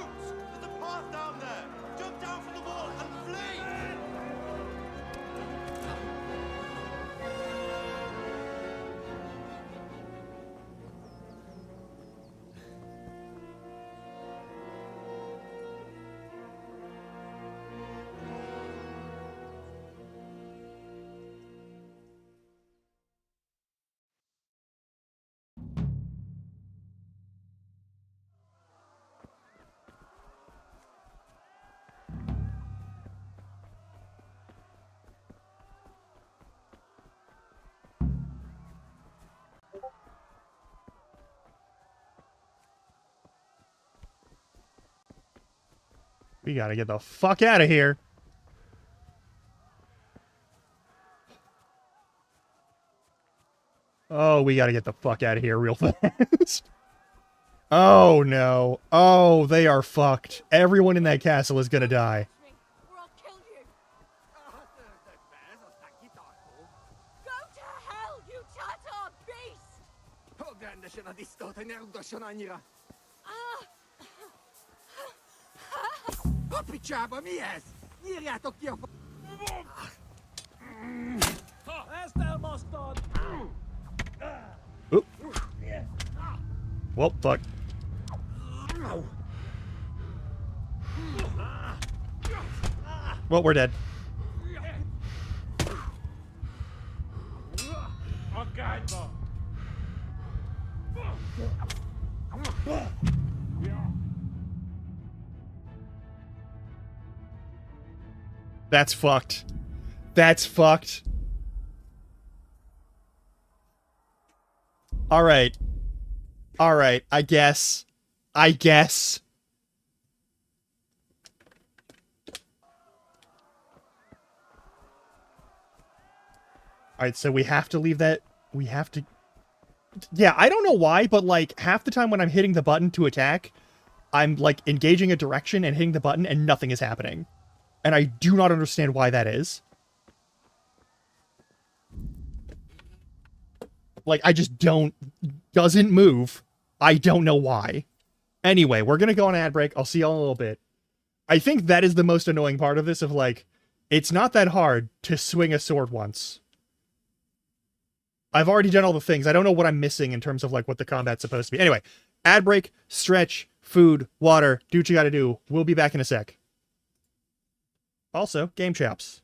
We gotta get the fuck out of here. Oh, we gotta get the fuck out of here real fast. Oh, no. Oh, they are fucked. Everyone in that castle is gonna die. Picsába, mi ez? Nyírjátok ki a Ezt elbasztad! Oop. Well, fuck. Well, we're dead. That's fucked. That's fucked. All right. All right, I guess. All right, so we have to leave that. We have to. Yeah, I don't know why, but like half the time when I'm hitting the button to attack, I'm like engaging a direction and hitting the button and nothing is happening. And I do not understand why that is. Like, I just doesn't move. I don't know why. Anyway, we're gonna go on ad break. I'll see y'all in a little bit. I think that is the most annoying part of this, of like, it's not that hard to swing a sword once. I've already done all the things. I don't know what I'm missing in terms of like what the combat's supposed to be. Anyway, ad break, stretch, food, water, do what you gotta do. We'll be back in a sec. Also, game chops.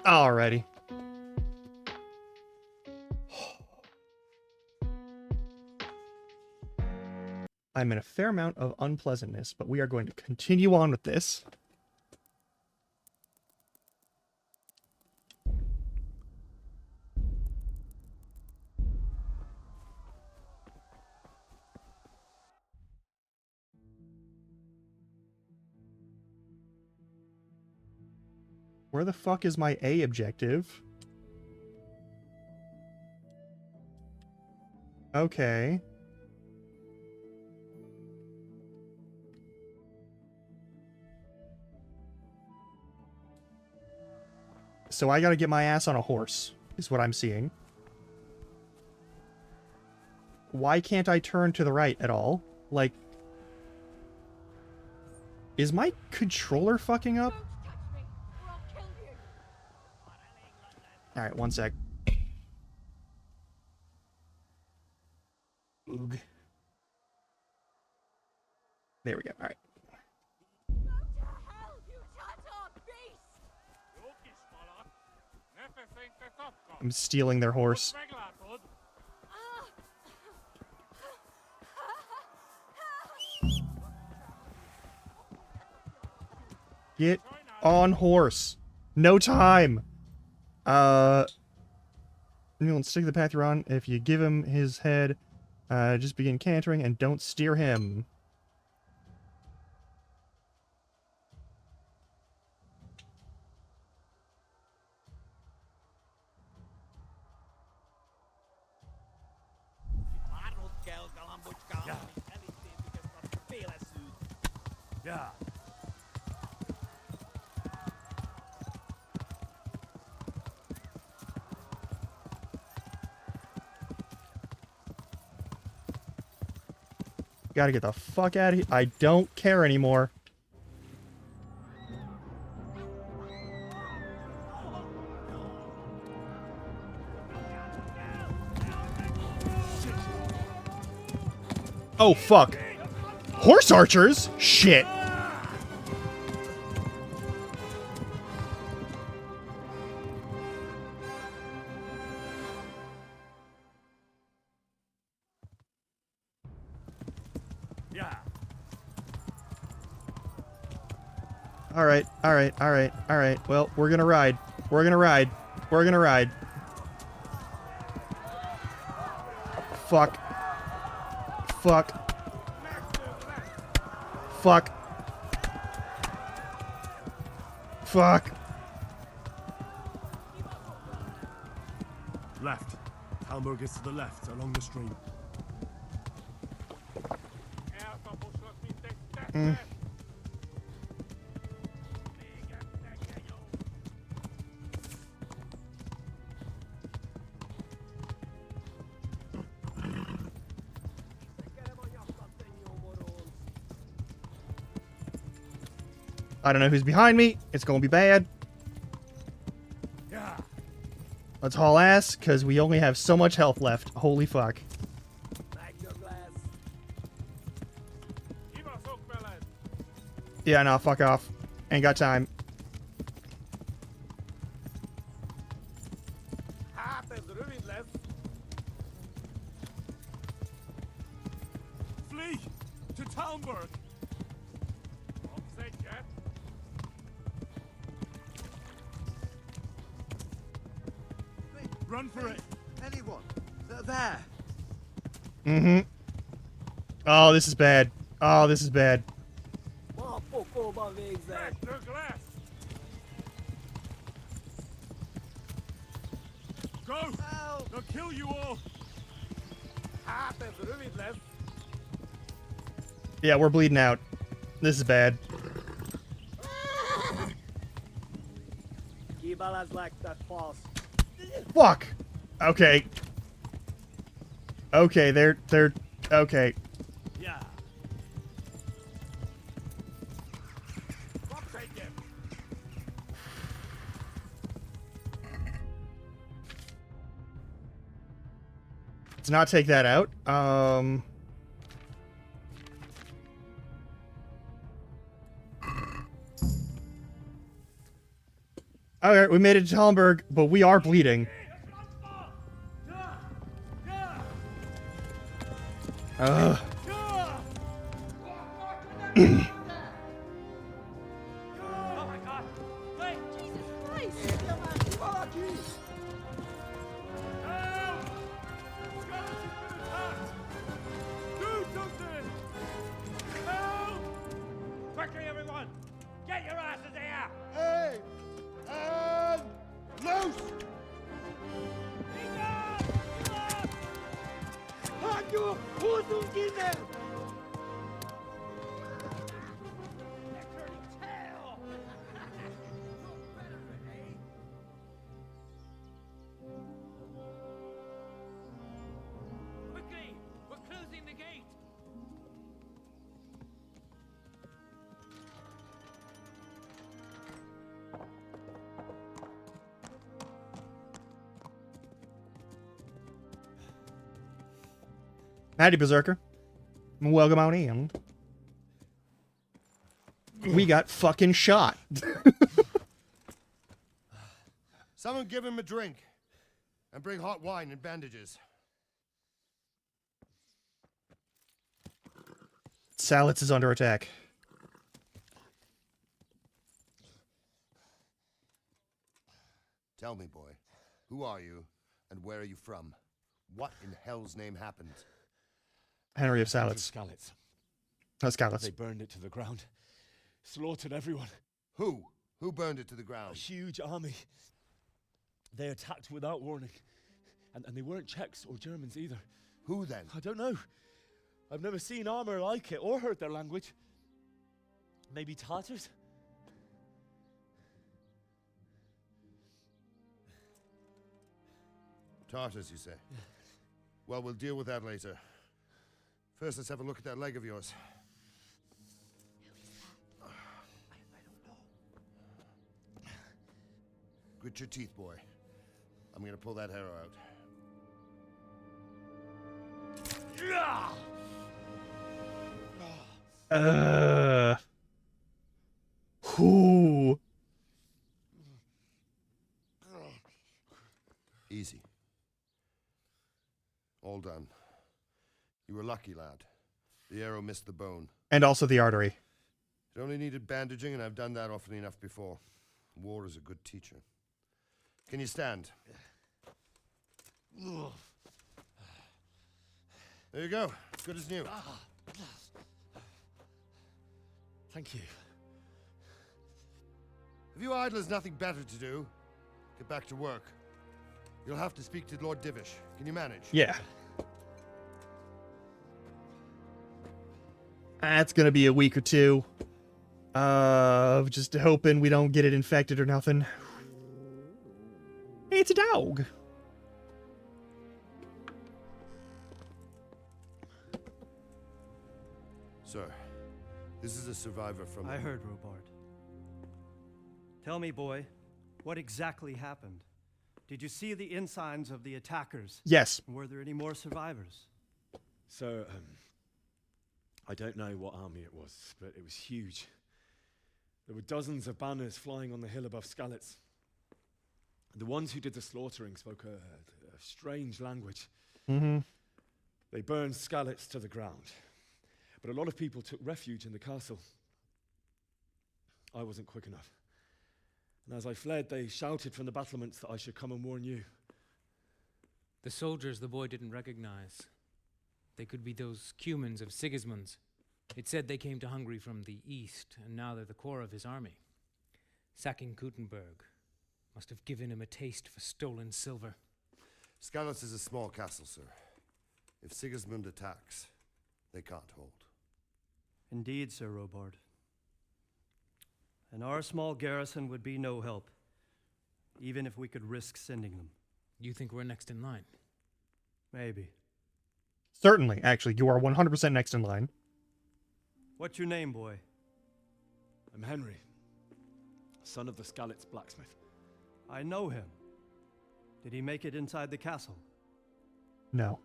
Alrighty. I'm in a fair amount of unpleasantness, but we are going to continue on with this. Where the fuck is my A objective? Okay. So I gotta get my ass on a horse, is what I'm seeing. Why can't I turn to the right at all? Like... Is my controller fucking up? Alright, one sec. Oog. There we go, alright. I'm stealing their horse. Get on horse. No time. You'll stick to the path you're on. If you give him his head, just begin cantering and don't steer him. Yeah. Gotta get the fuck out of here. I don't care anymore. Oh, fuck. Horse archers? Shit. Yeah. Alright, alright, alright, alright. Well, we're gonna ride. We're gonna ride. We're gonna ride. Fuck. Fuck. Fuck. Fuck. Left. Talmberg is to the left, along the stream. Mm. I don't know who's behind me. It's gonna be bad. Yeah. Let's haul ass, because we only have so much health left. Holy fuck. Yeah, no, fuck off. Ain't got time. Flee to Talmberg. Run for it. Anyone? There. Mm-hmm. Oh, this is bad. Oh, this is bad. Go! They'll kill you all! Yeah, we're bleeding out. This is bad. Fuck! Okay. Okay, they're okay. Yeah. Let's not take that out. Alright, we made it to Talmberg, but we are bleeding. Ugh. Oh my god! Wait! Jesus Christ! Do something! Help! Quickly, everyone! Get your asses here! Hey! And loose! Haku! Huzungine! Quickly! We're closing the gate! Howdy, Berserker. Welcome on in. We got fucking shot. Someone give him a drink. And bring hot wine and bandages. Salitz is under attack. Tell me, boy, who are you, and where are you from? What in hell's name happened? Henry of Salitz. Skalitz. Skalitz. They burned it to the ground. Slaughtered everyone. Who? Who burned it to the ground? A huge army. They attacked without warning. And they weren't Czechs or Germans either. Who then? I don't know. I've never seen armor like it or heard their language. Maybe Tatars? Tartars, you say? Well, we'll deal with that later. First, let's have a look at that leg of yours. Grit your teeth, boy. I'm gonna pull that arrow out. Whoo. Easy. All done. You were lucky, lad. The arrow missed the bone. And also the artery. It only needed bandaging, and I've done that often enough before. War is a good teacher. Can you stand? There you go. Good as new. Thank you. Have you idlers nothing better to do? Get back to work. You'll have to speak to Lord Divish. Can you manage? Yeah. That's gonna be a week or two. Just hoping we don't get it infected or nothing. It's a dog. Sir, this is a survivor from... I heard, Robard. Tell me, boy, what exactly happened? Did you see the ensigns of the attackers? Yes. Were there any more survivors? So, I don't know what army it was, but it was huge. There were dozens of banners flying on the hill above Skalitz. The ones who did the slaughtering spoke a strange language. Mm-hmm. They burned Skalitz to the ground. But a lot of people took refuge in the castle. I wasn't quick enough. And as I fled, they shouted from the battlements that I should come and warn you. The soldiers the boy didn't recognize. They could be those Cumans of Sigismund's. It said they came to Hungary from the east, and now they're the core of his army. Sacking Gutenberg must have given him a taste for stolen silver. Skalitz is a small castle, sir. If Sigismund attacks, they can't hold. Indeed, Sir Robard. And our small garrison would be no help, even if we could risk sending them. You think we're next in line? Maybe. Certainly, actually, you are 100% next in line. What's your name, boy? I'm Henry, son of the Skalitz blacksmith. I know him. Did he make it inside the castle? No.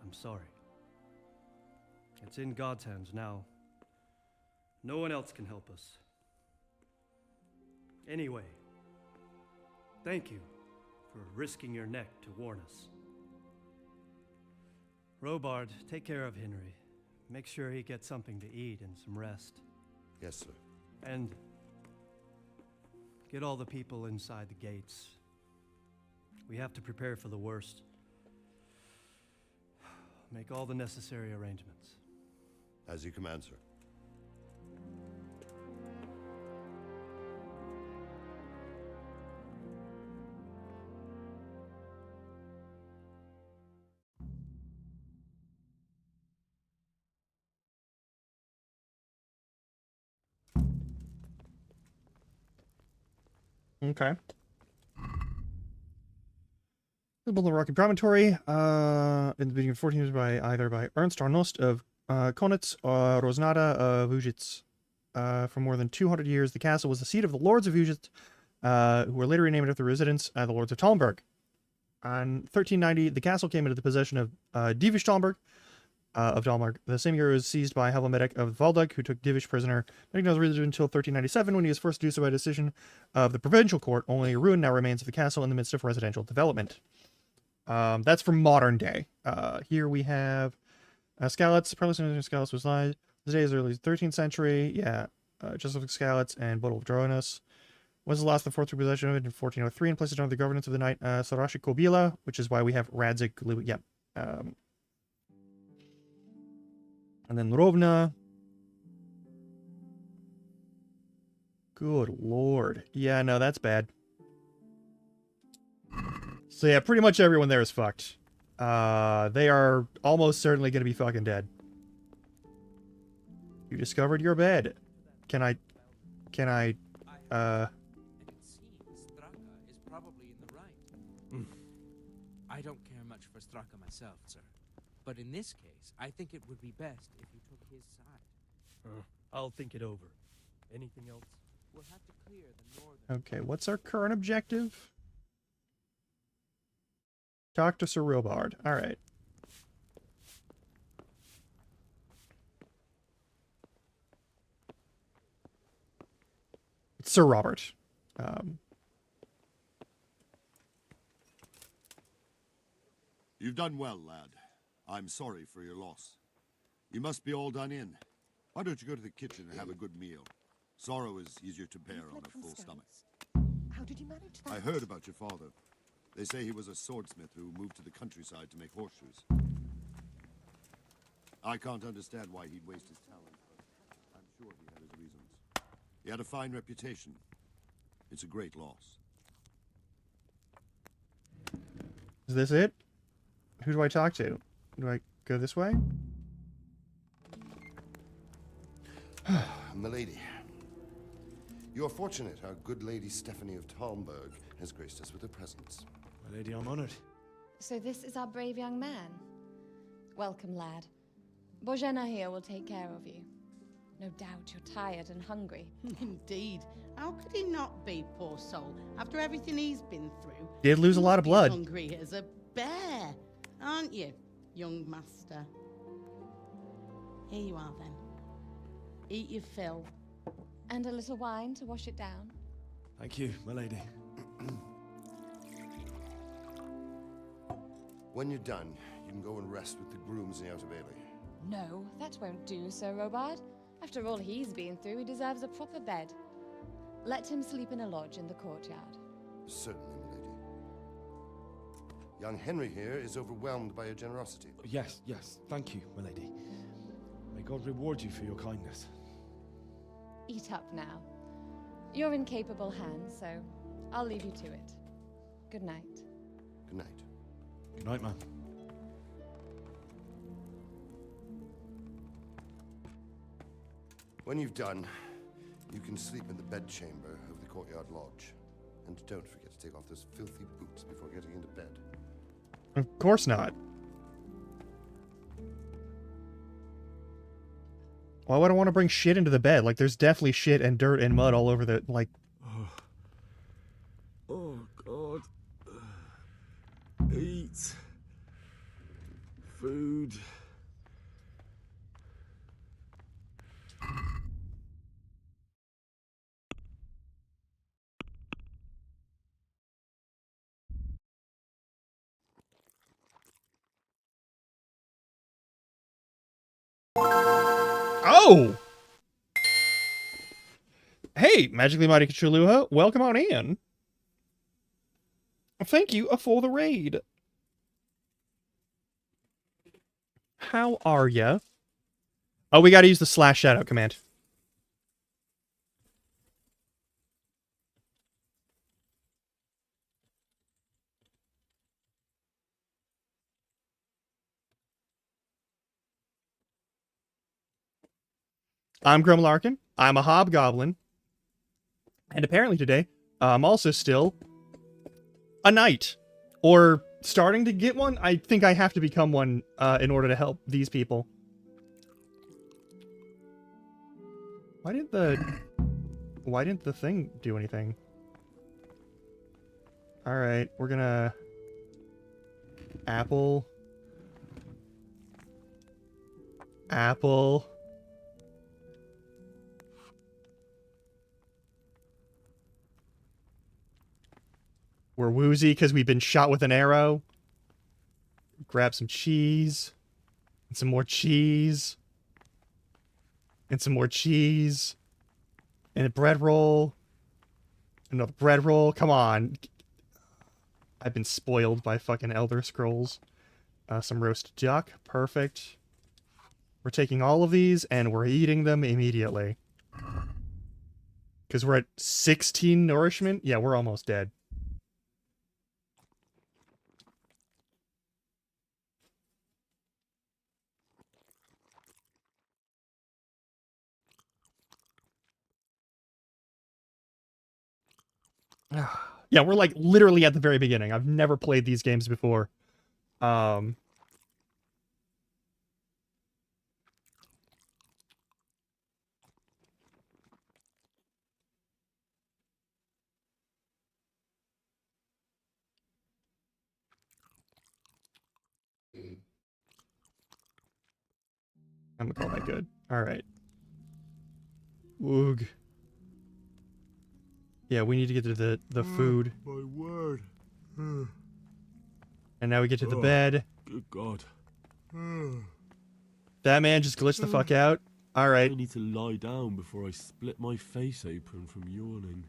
I'm sorry. It's in God's hands now. No one else can help us. Anyway, Thank you for risking your neck to warn us. Robard, take care of Henry. Make sure he gets something to eat and some rest. Yes, sir. And get all the people inside the gates. We have to prepare for the worst. Make all the necessary arrangements. As you command, sir. Okay. The Rocky Promontory, in the beginning of 14 years by either by Ernst Arnost of Konitz or Rosnada of Ujitz. For more than 200 years, the castle was the seat of the Lords of Ujitz, who were later renamed after residents, the Lords of Talmberg. On 1390, the castle came into the possession of Divish Talmberg of Talmberg. The same year it was seized by Helvamedic of Valdug, who took Divish prisoner. Medic was resided until 1397, when he was first reduced by decision of the provincial court. Only a ruin now remains of the castle in the midst of residential development. That's from modern day. Here we have Skalitz. Probably Skalitz was live. The day is early 13th century. Yeah, Joseph Skalitz and Bodil of Dronas. Was the last of the fourth possession of it in 1403 and placed it under the governance of the knight Sarashi Kobila, which is why we have Radzik. Yep. And then Rovna. Good lord. Yeah, no, that's bad. So yeah, pretty much everyone there is fucked. They are almost certainly going to be fucking dead. You discovered your bed. Can I... And it seems Straka is probably in the right. I don't care much for Straka myself, sir. But in this case, I think it would be best if you took his side. I'll think it over. Anything else? We'll have to clear the northern... Okay, what's our current objective? Talk to Sir Robard. Alright. It's Sir Robert. You've done well, lad. I'm sorry for your loss. You must be all done in. Why don't you go to the kitchen and have a good meal? Sorrow is easier to bear on a full stomach. How did you manage that? I heard about your father. They say he was a swordsmith who moved to the countryside to make horseshoes. I can't understand why he'd waste his talent, but I'm sure he had his reasons. He had a fine reputation. It's a great loss. Is this it? Who do I talk to? Do I go this way? Milady, you are fortunate our good lady Stephanie of Talmberg has graced us with her presence. My lady, I'm honored. So this is our brave young man. Welcome, lad. Bojena here will take care of you. No doubt you're tired and hungry. Indeed. How could he not be, poor soul, after everything he's been through? Did lose a lot of blood. Hungry as a bear, aren't you, young master? Here you are, then. Eat your fill. And a little wine to wash it down. Thank you, my lady. When you're done, you can go and rest with the grooms in the Outer Bailey. No, that won't do, Sir Robard. After all he's been through, he deserves a proper bed. Let him sleep in a lodge in the courtyard. Certainly, milady. Young Henry here is overwhelmed by your generosity. Yes, yes. Thank you, my lady. May God reward you for your kindness. Eat up now. You're in capable hands, so I'll leave you to it. Good night. Good night. Good night, man. When you've done, you can sleep in the bedchamber of the courtyard lodge. And don't forget to take off those filthy boots before getting into bed. Of course not. Why would I want to bring shit into the bed? Like, there's definitely shit and dirt and mud all over the, like... Oh, God. Eat. Food. Oh! Hey, Magically Mighty Cthulhu, welcome on in. Thank you for the raid. How are ya? Oh, we gotta use the / shadow command. I'm Grum Larkin. I'm a hobgoblin. And apparently today, I'm also still a knight. Or starting to get one. I think I have to become one in order to help these people. Why didn't the thing do anything? Alright, we're gonna... Apple. Apple. We're woozy because we've been shot with an arrow. Grab some cheese. And some more cheese. And some more cheese. And a bread roll. Another bread roll. Come on. I've been spoiled by fucking Elder Scrolls. Some roast duck. Perfect. We're taking all of these and we're eating them immediately. Because we're at 16 nourishment. Yeah, we're almost dead. Yeah, we're like literally at the very beginning. I've never played these games before. I'm gonna call that good. Alright. Woog. Yeah, we need to get to the food. My word. And now we get to the bed. Good God. That man just glitched the fuck out. Alright. I need to lie down before I split my face open from yawning.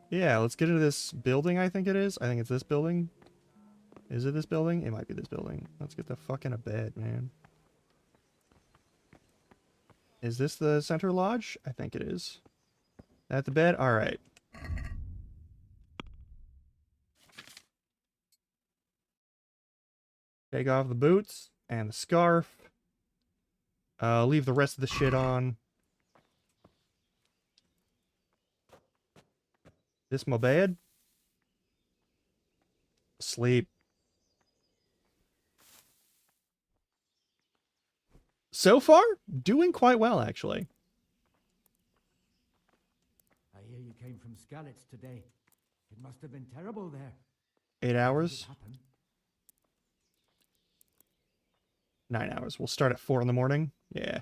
Yeah, let's get into this building, I think it is. I think it's this building. Is it this building? It might be this building. Let's get the fuck in a bed, man. Is this the center lodge? I think it is. At the bed? Alright. Take off the boots and the scarf. Leave the rest of the shit on. This my bed. Sleep. So far, doing quite well, actually. I hear you came from Skalitz today. It must have been terrible there. 8 hours. What happened? 9 hours. We'll start at 4 in the morning. Yeah.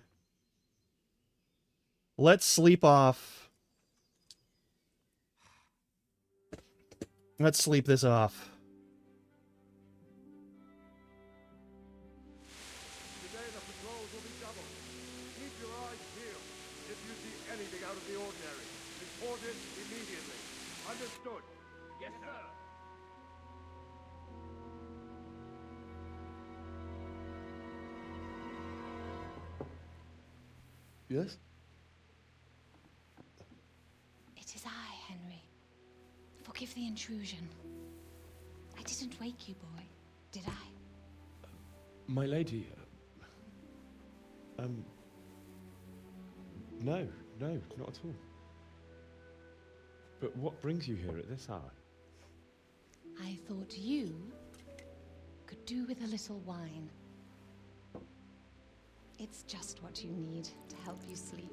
Let's sleep off. Let's sleep this off. Today the patrols will be doubled. Keep your eyes peeled. If you see anything out of the ordinary, report it immediately. Understood? Yes, sir. Yes? It is I, Henry. Forgive the intrusion. I didn't wake you, boy, did I? My lady, no, not at all. But what brings you here at this hour? I thought you could do with a little wine. It's just what you need to help you sleep.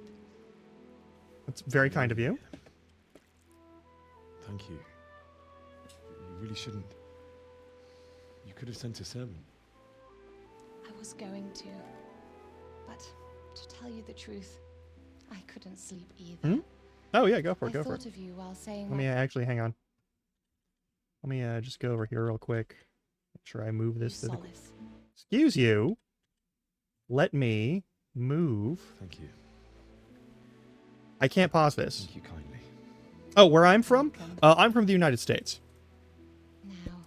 That's very kind of you. Thank you. You really shouldn't. You could have sent a servant. I was going to, but to tell you the truth, I couldn't sleep either. Hmm? Oh yeah, go for it, go I for it. thought of you while saying Let me actually hang on. Let me just go over here real quick. Make sure I move this to the... solace. Excuse you. Let me move. Thank you. I can't pause this. Thank you kindly. Oh, where I'm from? I'm from the United States. Now,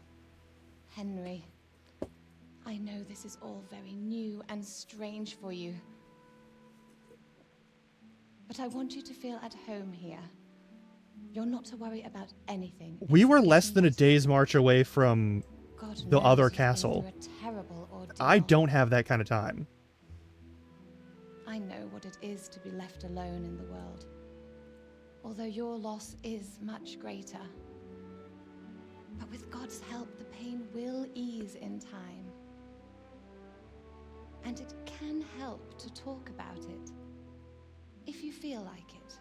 Henry, I know this is all very new and strange for you. But I want you to feel at home here. You're not to worry about anything. We were less than a day's march away from God the knows other you've been castle. through a terrible ordeal. I don't have that kind of time. I know what it is to be left alone in the world. Although your loss is much greater. But with God's help, the pain will ease in time. And it can help to talk about it, if you feel like it.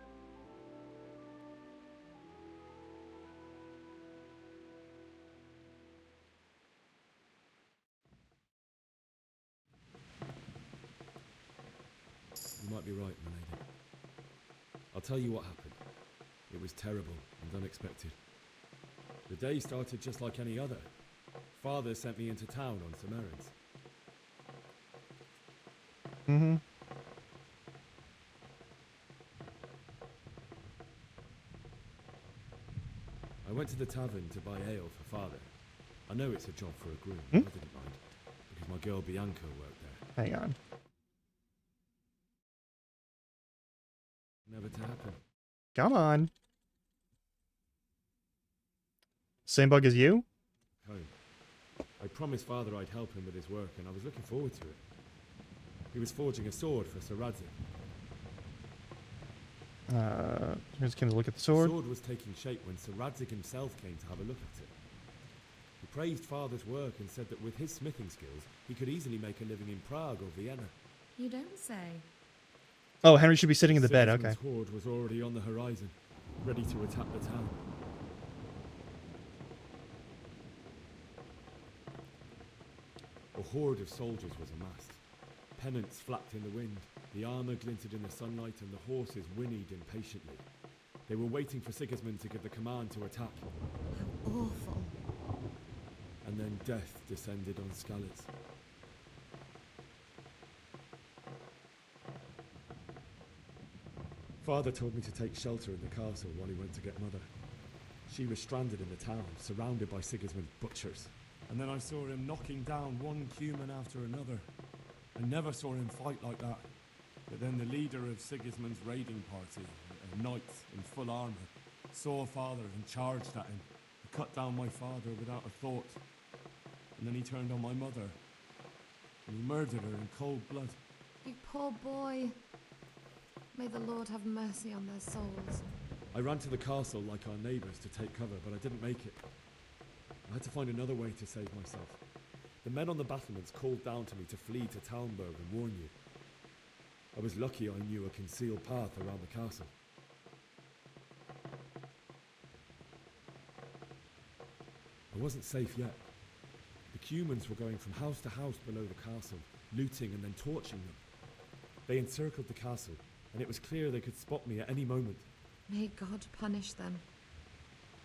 You might be right, my lady. I'll tell you what happened. It was terrible and unexpected. The day started just like any other. Father sent me into town on some errands. Mm-hmm. I went to the tavern to buy ale for Father. I know it's a job for a groom, Hmm? but I didn't mind, because my girl Bianca worked there. Hang on. Never to happen. Come on. Same bug as you? Home. I promised Father I'd help him with his work, and I was looking forward to it. He was forging a sword for Sir Radzig. Here's Kim to look at the sword. The sword was taking shape when Sir Radzig himself came to have a look at it. He praised Father's work and said that with his smithing skills, he could easily make a living in Prague or Vienna. You don't say. Oh, Henry should be sitting in the bed, okay. Sigismund's horde was already on the horizon, ready to attack the town. A horde of soldiers was amassed. Pennants flapped in the wind, the armour glinted in the sunlight, and the horses whinnied impatiently. They were waiting for Sigismund to give the command to attack. How awful. And then death descended on Skalitz. Father told me to take shelter in the castle while he went to get Mother. She was stranded in the town, surrounded by Sigismund's butchers. And then I saw him knocking down one human after another. I never saw him fight like that. But then the leader of Sigismund's raiding party, a knight in full armour, saw Father and charged at him. He cut down my father without a thought. And then he turned on my mother. And he murdered her in cold blood. You poor boy. May the Lord have mercy on their souls. I ran to the castle like our neighbours to take cover, but I didn't make it. I had to find another way to save myself. The men on the battlements called down to me to flee to Talmberg and warn you. I was lucky I knew a concealed path around the castle. I wasn't safe yet. The Cumans were going from house to house below the castle, looting and then torching them. They encircled the castle, and it was clear they could spot me at any moment. May God punish them.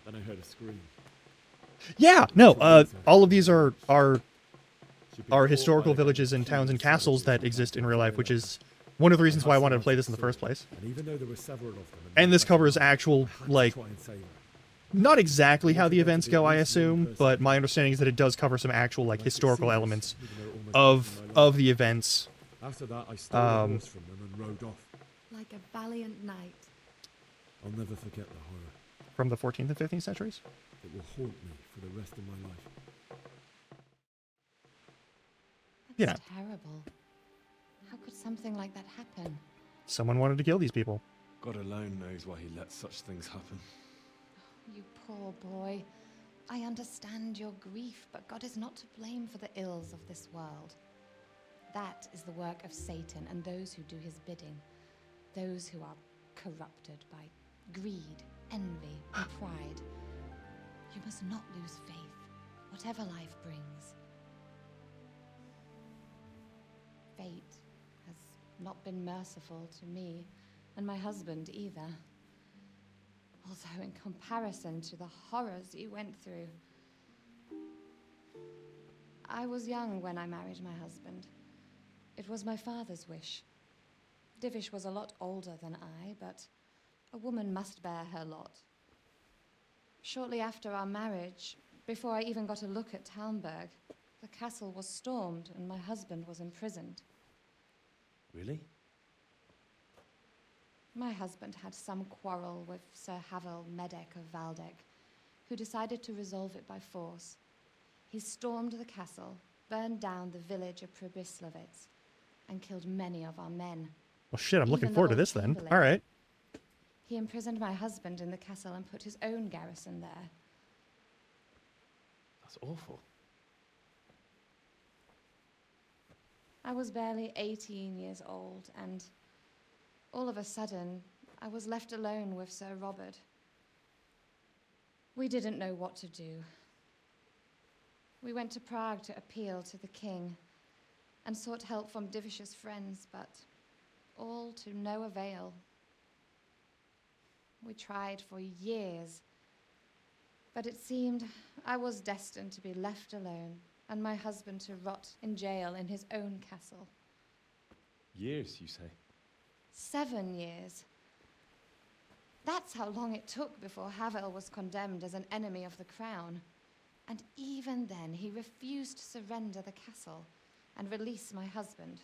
Then I heard a scream. Yeah, no, all of these are historical villages and towns and castles that exist in real life, which is one of the reasons why I wanted to play this in the first place. And even though there were several of them, And this covers actual, like, try and save her. not exactly how the events go, I assume, but my understanding is that it does cover some actual, like, historical elements of the events. After that, I stole a horse from them and rode off. Like a valiant knight. I'll never forget the horror. From the 14th and 15th centuries? It will haunt me for the rest of my life. You know, That's terrible. How could something like that happen? someone wanted to kill these people. God alone knows why he lets such things happen. You poor boy. I understand your grief, but God is not to blame for the ills of this world. That is the work of Satan and those who do his bidding. Those who are corrupted by greed, envy, and pride. You must not lose faith, whatever life brings. Fate has not been merciful to me, and my husband either. Although in comparison to the horrors you went through. I was young when I married my husband. It was my father's wish. Divish was a lot older than I, but A woman must bear her lot. Shortly after our marriage, before I even got a look at Talmberg, the castle was stormed and my husband was imprisoned. Really? My husband had some quarrel with Sir Havel Medek of Valdek, who decided to resolve it by force. He stormed the castle, burned down the village of Pribyslavitz, and killed many of our men. Well, shit, I'm looking Even the forward to Lord this then. Chamberlain. All right. He imprisoned my husband in the castle and put his own garrison there. That's awful. I was barely 18 years old, and all of a sudden, I was left alone with Sir Robert. We didn't know what to do. We went to Prague to appeal to the king and sought help from Divish's friends, but all to no avail. We tried for years, but it seemed I was destined to be left alone and my husband to rot in jail in his own castle. Years, you say? 7 years. That's how long it took before Havel was condemned as an enemy of the crown. And even then, he refused to surrender the castle and release my husband.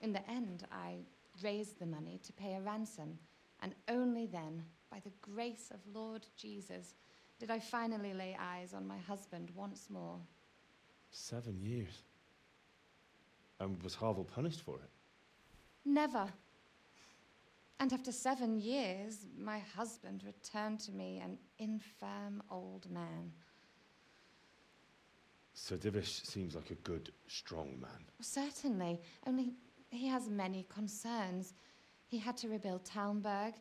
In the end, I raised the money to pay a ransom, and only then, by the grace of Lord Jesus, did I finally lay eyes on my husband once more. 7 years. And was Havel punished for it? Never. And after 7 years, my husband returned to me an infirm old man. Sir Divish seems like a good, strong man. Certainly, only he has many concerns. He had to rebuild Talmberg.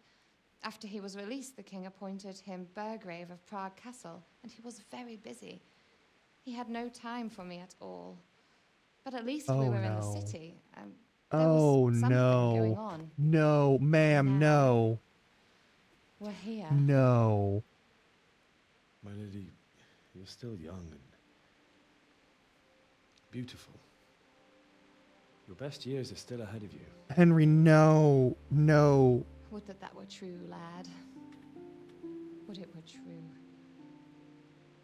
After he was released, the king appointed him Burgrave of Prague Castle, and he was very busy. He had no time for me at all. But at least we were in the city. There was something going on. No, ma'am, no. We're here. No. My lady, you're still young and beautiful. Your best years are still ahead of you. Henry, no. No. Would that that were true, lad. Would it were true.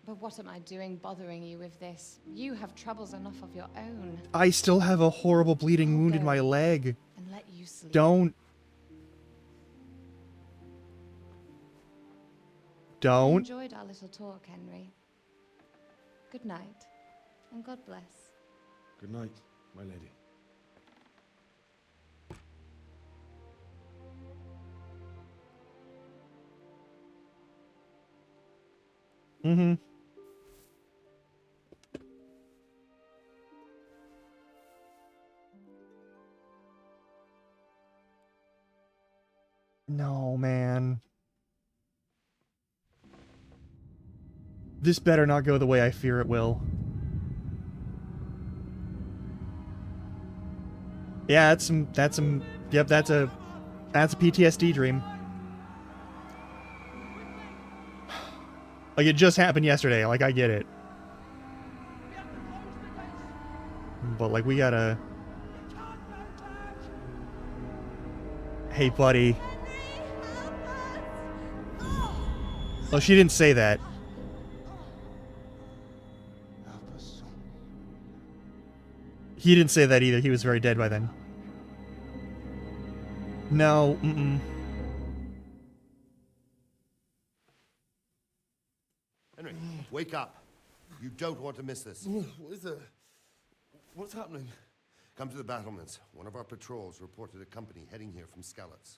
But what am I doing bothering you with this? You have troubles enough of your own. I still have a horrible bleeding wound in my leg. And let you sleep. Don't. I Don't. enjoyed our little talk, Henry. Good night, and God bless. Good night, my lady. Mm-hmm. No, man. This better not go the way I fear it will. Yeah, that's a PTSD dream. Like, it just happened yesterday, like, I get it. But, like, we gotta... Hey, buddy. Oh, she didn't say that. He didn't say that either. He was very dead by then. No, Henry, wake up. You don't want to miss this. What is it? What's happening? Come to the battlements. One of our patrols reported a company heading here from Skalitz.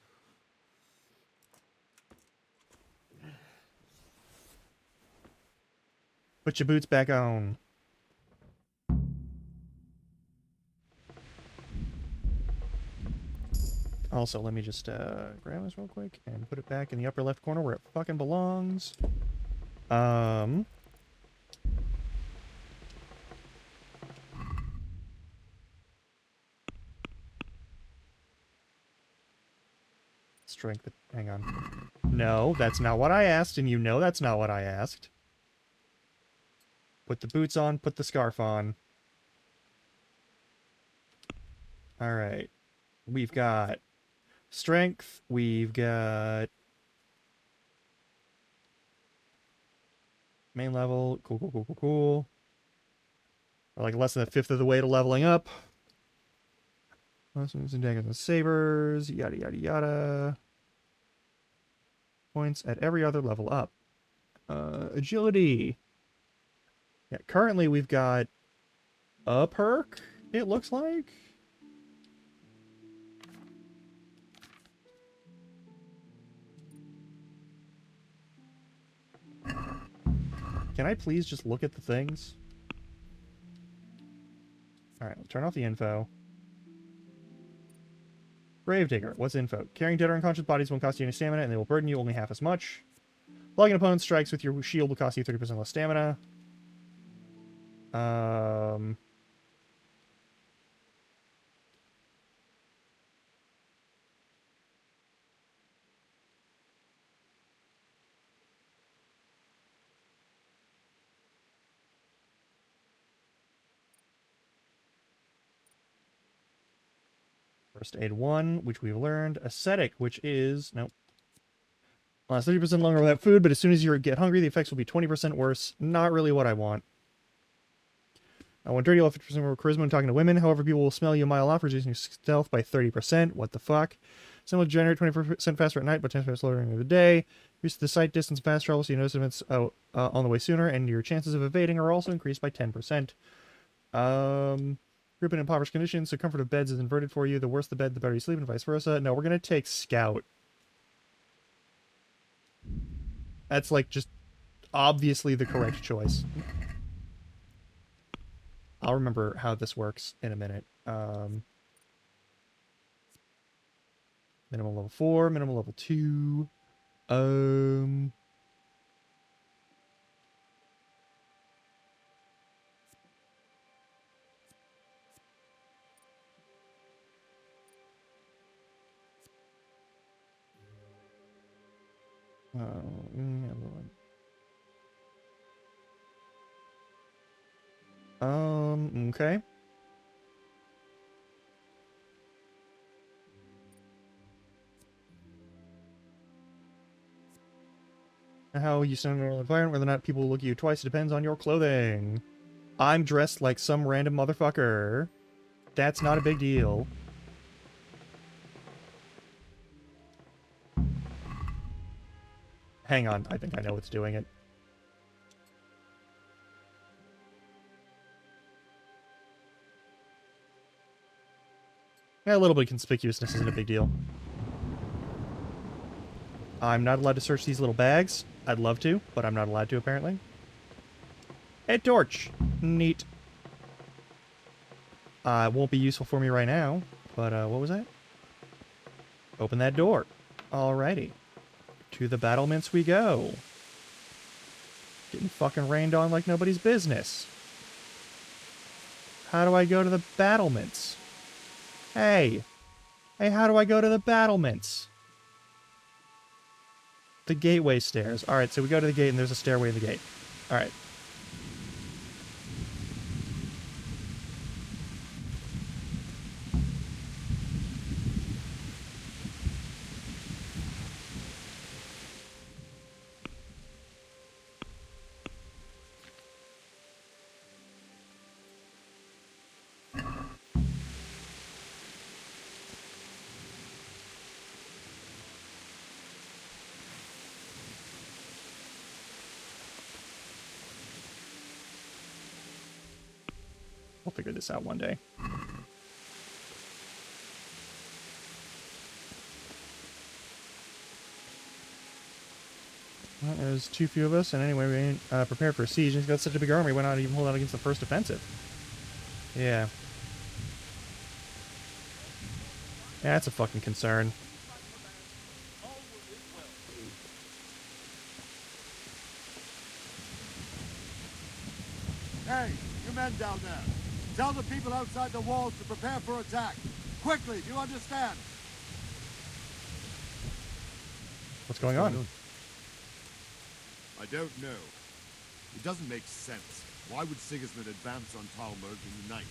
Put your boots back on. Also, let me just grab this real quick and put it back in the upper left corner where it fucking belongs. Strength. Hang on. No, that's not what I asked, and you know that's not what I asked. Put the boots on, put the scarf on. Alright. We've got Strength, we've got main level. Cool. We're like less than a fifth of the way to leveling up. Daggers and sabers, yada yada yada. Points at every other level up. Agility. Yeah, currently we've got a perk, it looks like. Can I please just look at the things? Alright, we'll turn off the info. Gravedigger, what's info? Carrying dead or unconscious bodies won't cost you any stamina, and they will burden you only half as much. Logging opponent's strikes with your shield will cost you 30% less stamina. First aid 1, which we've learned. Ascetic, which is... Nope. Lasts 30% longer without food, but as soon as you get hungry, the effects will be 20% worse. Not really what I want. When dirty, you'll have 50% more charisma when talking to women. However, people will smell you a mile off, reducing your stealth by 30%. What the fuck? Similar to generate 24% faster at night, but 10% slower during the day. Use the sight, distance, fast travel, so you notice events on the way sooner, and your chances of evading are also increased by 10%. Group in impoverished conditions, so comfort of beds is inverted for you. The worse the bed, the better you sleep, and vice versa. No, we're going to take Scout. That's, like, just obviously the correct choice. I'll remember how this works in a minute. Minimum level 4, minimum level 2. Okay. How you stand in a normal environment, whether or not people will look at you twice, depends on your clothing. I'm dressed like some random motherfucker. That's not a big deal. Hang on, I think I know what's doing it. Yeah, a little bit of conspicuousness isn't a big deal. I'm not allowed to search these little bags. I'd love to, but I'm not allowed to, apparently. A torch. Neat. It won't be useful for me right now, but what was that? Open that door. Alrighty. To the battlements we go. Getting fucking rained on like nobody's business. How do I go to the battlements? Hey! Hey, how do I go to the battlements? The gateway stairs. Alright, so we go to the gate and there's a stairway to the gate. Alright. We'll figure this out one day. Well, there's too few of us, and anyway, we ain't prepared for a siege. He's got such a big army, why not even hold out against the first offensive? Yeah. Yeah, that's a fucking concern. Hey, you men down there. Tell the people outside the walls to prepare for attack. Quickly, do you understand? What's going on? I don't know. It doesn't make sense. Why would Sigismund advance on Talmberg in the night?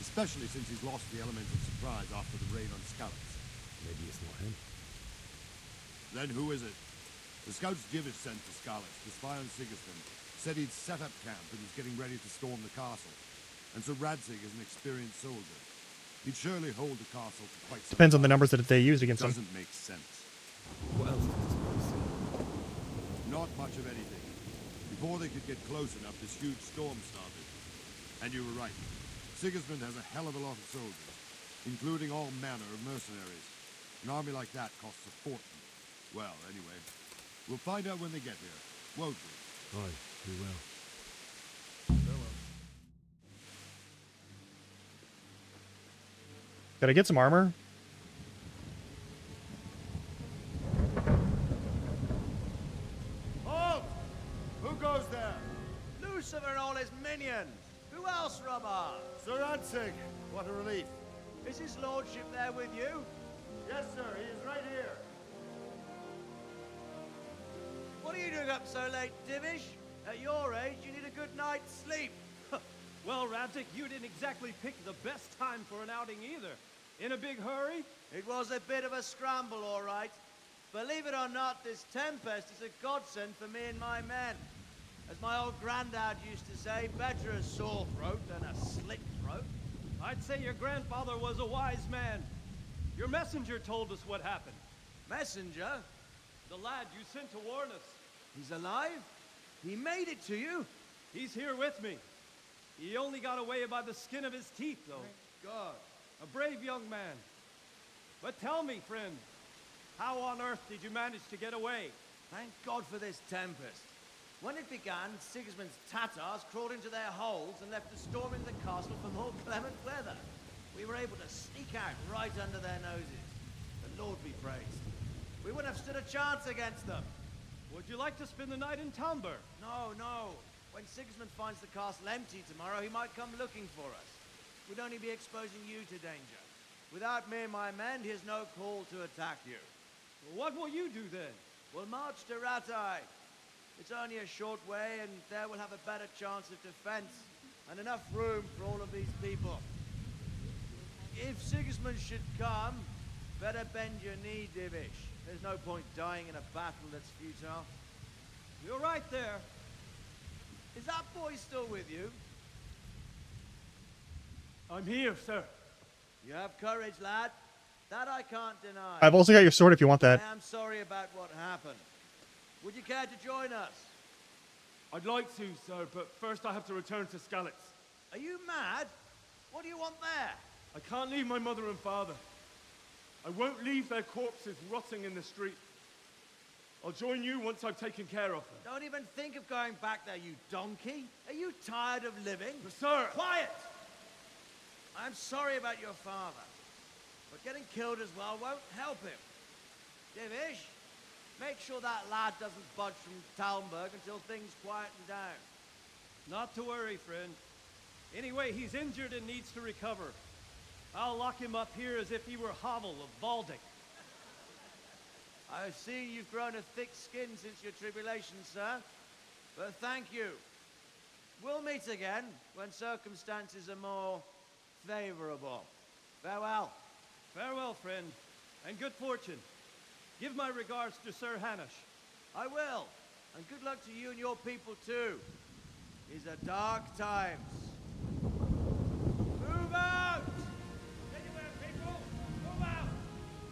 Especially since he's lost the element of surprise after the raid on Skalitz. Maybe it's not him. Then who is it? The scouts Divish sent to Skalitz to spy on Sigismund said he'd set up camp and was getting ready to storm the castle. And so Radzig is an experienced soldier. He'd surely hold the castle for quite some Depends on the time. numbers that they used against him. Doesn't make sense. What else did this boy see? Not much of anything. Before they could get close enough, this huge storm started. And you were right. Sigismund has a hell of a lot of soldiers, including all manner of mercenaries. An army like that costs a fortune. Well, anyway, we'll find out when they get here, won't we? Aye, we will. Did I get some armor? Halt! Who goes there? Lucifer and all his minions. Who else, Robber? Sir Radzig. What a relief. Is his lordship there with you? Yes, sir. He is right here. What are you doing up so late, Divish? At your age, you need a good night's sleep. Well, Radzig, you didn't exactly pick the best time for an outing either. In a big hurry? It was a bit of a scramble, all right. Believe it or not, this tempest is a godsend for me and my men. As my old granddad used to say, better a sore throat than a slit throat. I'd say your grandfather was a wise man. Your messenger told us what happened. Messenger? The lad you sent to warn us. He's alive? He made it to you? He's here with me. He only got away by the skin of his teeth, though. Thank God. A brave young man. But tell me, friend, how on earth did you manage to get away? Thank God for this tempest. When it began, Sigismund's Tatars crawled into their holes and left us storming the castle for more clement weather. We were able to sneak out right under their noses. The Lord be praised. We wouldn't have stood a chance against them. Would you like to spend the night in Talmberg? No, no. When Sigismund finds the castle empty tomorrow, he might come looking for us. We'd only be exposing you to danger. Without me and my men, he has no call to attack you. Well, what will you do then? We'll march to Rattay. It's only a short way, and there we'll have a better chance of defense and enough room for all of these people. If Sigismund should come, better bend your knee, Divish. There's no point dying in a battle that's futile. You're right there. Is that boy still with you? I'm here, sir. You have courage, lad. That I can't deny. I've also got your sword if you want that. I am sorry about what happened. Would you care to join us? I'd like to, sir, but first I have to return to Skalitz. Are you mad? What do you want there? I can't leave my mother and father. I won't leave their corpses rotting in the street. I'll join you once I've taken care of them. Don't even think of going back there, you donkey. Are you tired of living? But sir! Quiet! I'm sorry about your father, but getting killed as well won't help him. Divish, make sure that lad doesn't budge from Talmberg until things quieten down. Not to worry, friend. Anyway, he's injured and needs to recover. I'll lock him up here as if he were Havel of Baldic. I see you've grown a thick skin since your tribulation, sir. But thank you. We'll meet again when circumstances are more favorable. Farewell. Farewell, friend, and good fortune. Give my regards to Sir Hanush. I will. And good luck to you and your people, too. These are dark times. Move out! Anywhere, people! Move out!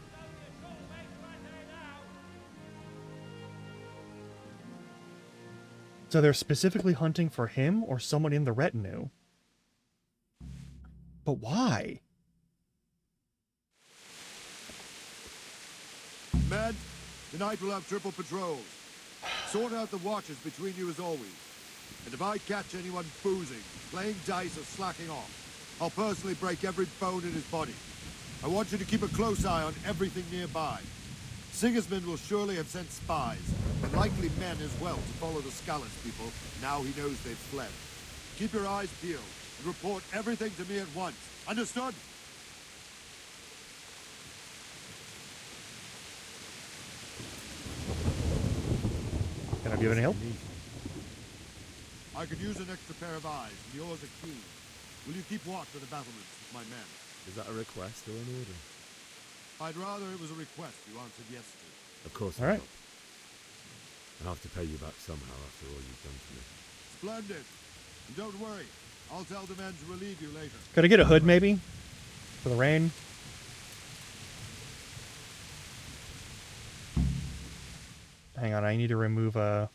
It's only a short way to Rattay now! So they're specifically hunting for him or someone in the retinue? But why? Men, tonight we'll have triple patrols. Sort out the watches between you as always. And if I catch anyone boozing, playing dice, or slacking off, I'll personally break every bone in his body. I want you to keep a close eye on everything nearby. Sigismund will surely have sent spies, and likely men as well, to follow the Skalitz people, now he knows they've fled. Keep your eyes peeled, and report everything to me at once. Understood? Can I be of any help? I could use an extra pair of eyes, and yours are keen. Will you keep watch of the battlements with my men? Is that a request or an order? I'd rather it was a request you answered yes to. Of course. All right. I'll have to pay you back somehow after all you've done for me. Splendid. And don't worry. I'll tell the men to relieve you later. Could I get a hood, maybe? For the rain? Hang on, I need to remove a...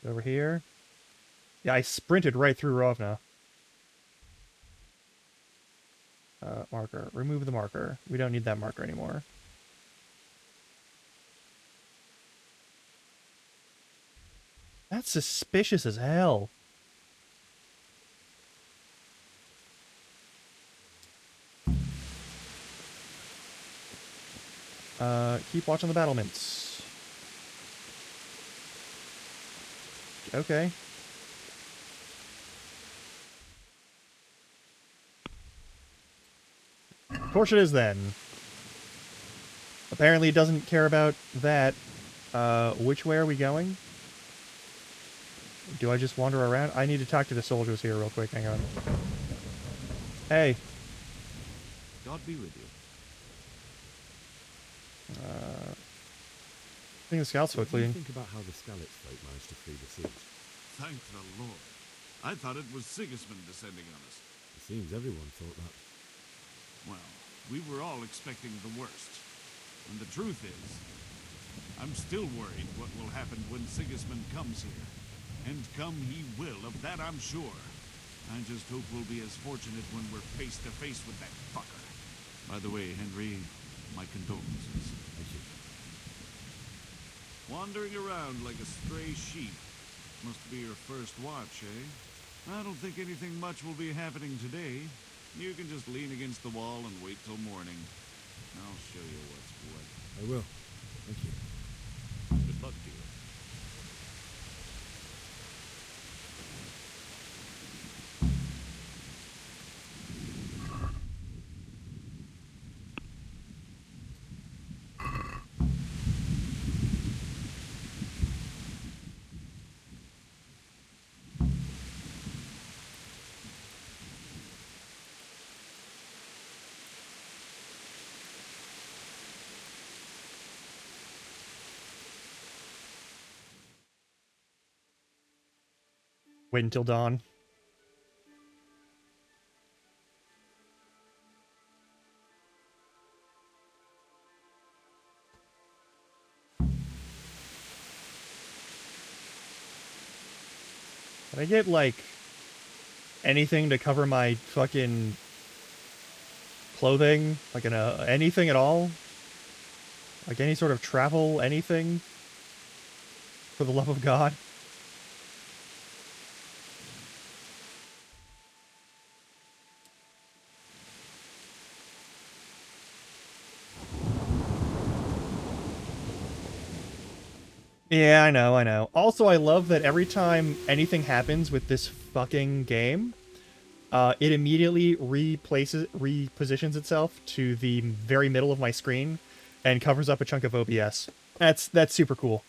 over here. Yeah, I sprinted right through Rovna. Marker. Remove the marker. We don't need that marker anymore. That's suspicious as hell. Keep watching the battlements. Okay. Torch it is then. Apparently it doesn't care about that. Which way are we going? Do I just wander around? I need to talk to the soldiers here real quick. Hang on. Hey. God be with you. I think the scouts What folk do you leading. think about how the Skalitz folk managed to flee the siege? Thank the Lord. I thought it was Sigismund descending on us. It seems everyone thought that. Well, we were all expecting the worst. And the truth is, I'm still worried what will happen when Sigismund comes here. And come he will, of that I'm sure. I just hope we'll be as fortunate when we're face to face with that fucker. By the way, Henry, my condolences. Thank you. Wandering around like a stray sheep. Must be your first watch, eh? I don't think anything much will be happening today. You can just lean against the wall and wait till morning. I'll show you what's what. I will. Thank you. Good luck to you. Wait until dawn. Can I get, like, anything to cover my fucking clothing? Like, anything at all? Like, any sort of travel, anything? For the love of God. Yeah, I know. Also, I love that every time anything happens with this fucking game, it immediately repositions itself to the very middle of my screen and covers up a chunk of OBS. That's super cool.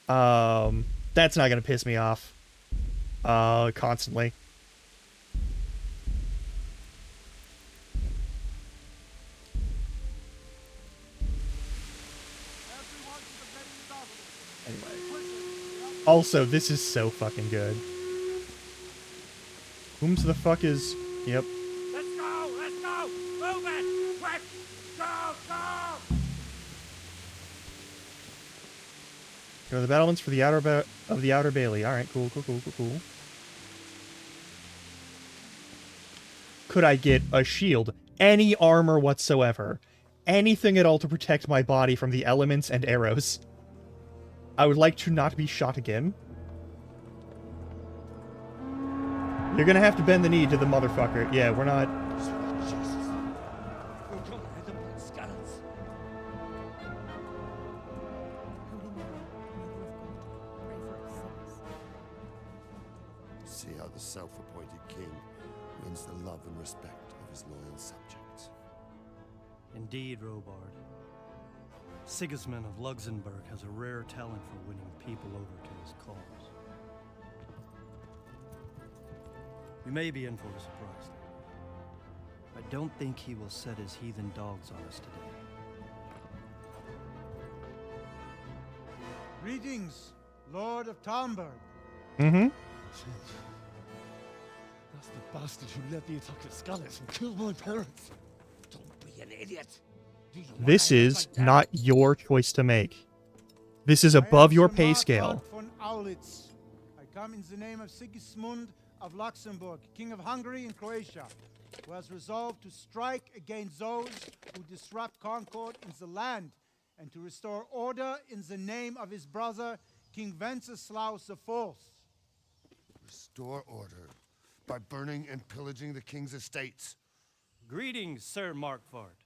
That's not gonna piss me off constantly. Also, this is so fucking good. Whom's the fuck is... Yep. Let's go! Let's go! Move it! Quick! Go! Go! Go to the battlements for the outer bailey. All right, cool. Could I get a shield? Any armor whatsoever? Anything at all to protect my body from the elements and arrows? I would like to not be shot again. You're gonna have to bend the knee to the motherfucker. Yeah, we're not... See how the self-appointed king wins the love and respect of his loyal subjects. Indeed, Robard. Sigismund of Luxembourg has a rare talent for winning people over to his cause. We may be in for a surprise. I don't think he will set his heathen dogs on us today. Greetings, Lord of Talmberg. Mm-hmm. That's the bastard who led the attack at Scarlet and killed my parents. Don't be an idiot. Do you This realize is what that- not your choice to make. This is above your pay scale. Von Aulitz. I come in the name of Sigismund of Luxembourg, King of Hungary and Croatia, who has resolved to strike against those who disrupt concord in the land and to restore order in the name of his brother, King Wenceslaus IV. Restore order by burning and pillaging the king's estates. Greetings, Sir Markvard.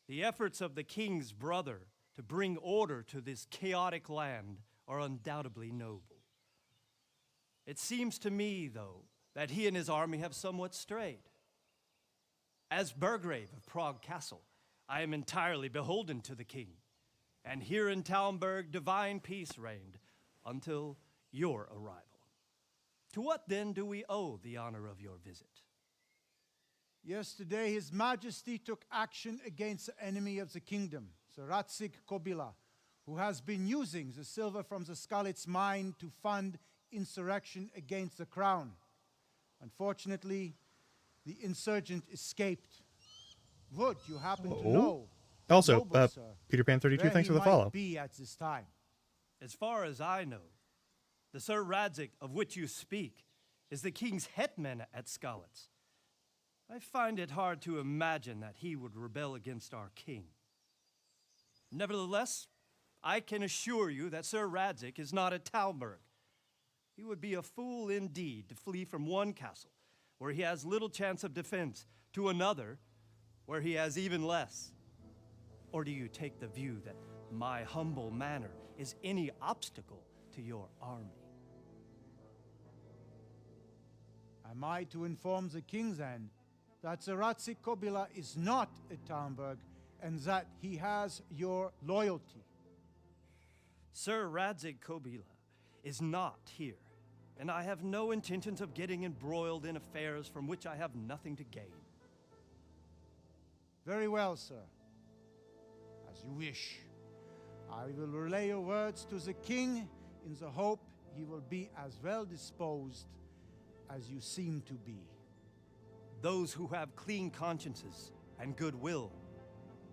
The efforts of the king's brother to bring order to this chaotic land are undoubtedly noble. It seems to me, though, that he and his army have somewhat strayed. As Burgrave of Prague Castle, I am entirely beholden to the king, and here in Talmberg divine peace reigned until your arrival. To what then do we owe the honor of your visit? Yesterday, His Majesty took action against the enemy of the kingdom, Sir Radzig Kobyla, who has been using the silver from the Skalitz mine to fund insurrection against the crown. Unfortunately, the insurgent escaped. Would you happen to know? Also, noble sir, Peter Pan 32, where thanks he for the might follow. Be at this time? As far as I know, the Sir Radzig of which you speak is the king's hetman at Skalitz. I find it hard to imagine that he would rebel against our king. Nevertheless, I can assure you that Sir Radzig is not at Talmberg. He would be a fool indeed to flee from one castle, where he has little chance of defense, to another, where he has even less. Or do you take the view that my humble manner is any obstacle to your army? Am I to inform the king then that Sir Radzig Kobyla is not at Talmberg and that he has your loyalty? Sir Radzig Kobyla is not here, and I have no intentions of getting embroiled in affairs from which I have nothing to gain. Very well, sir. As you wish. I will relay your words to the king in the hope he will be as well disposed as you seem to be. Those who have clean consciences and goodwill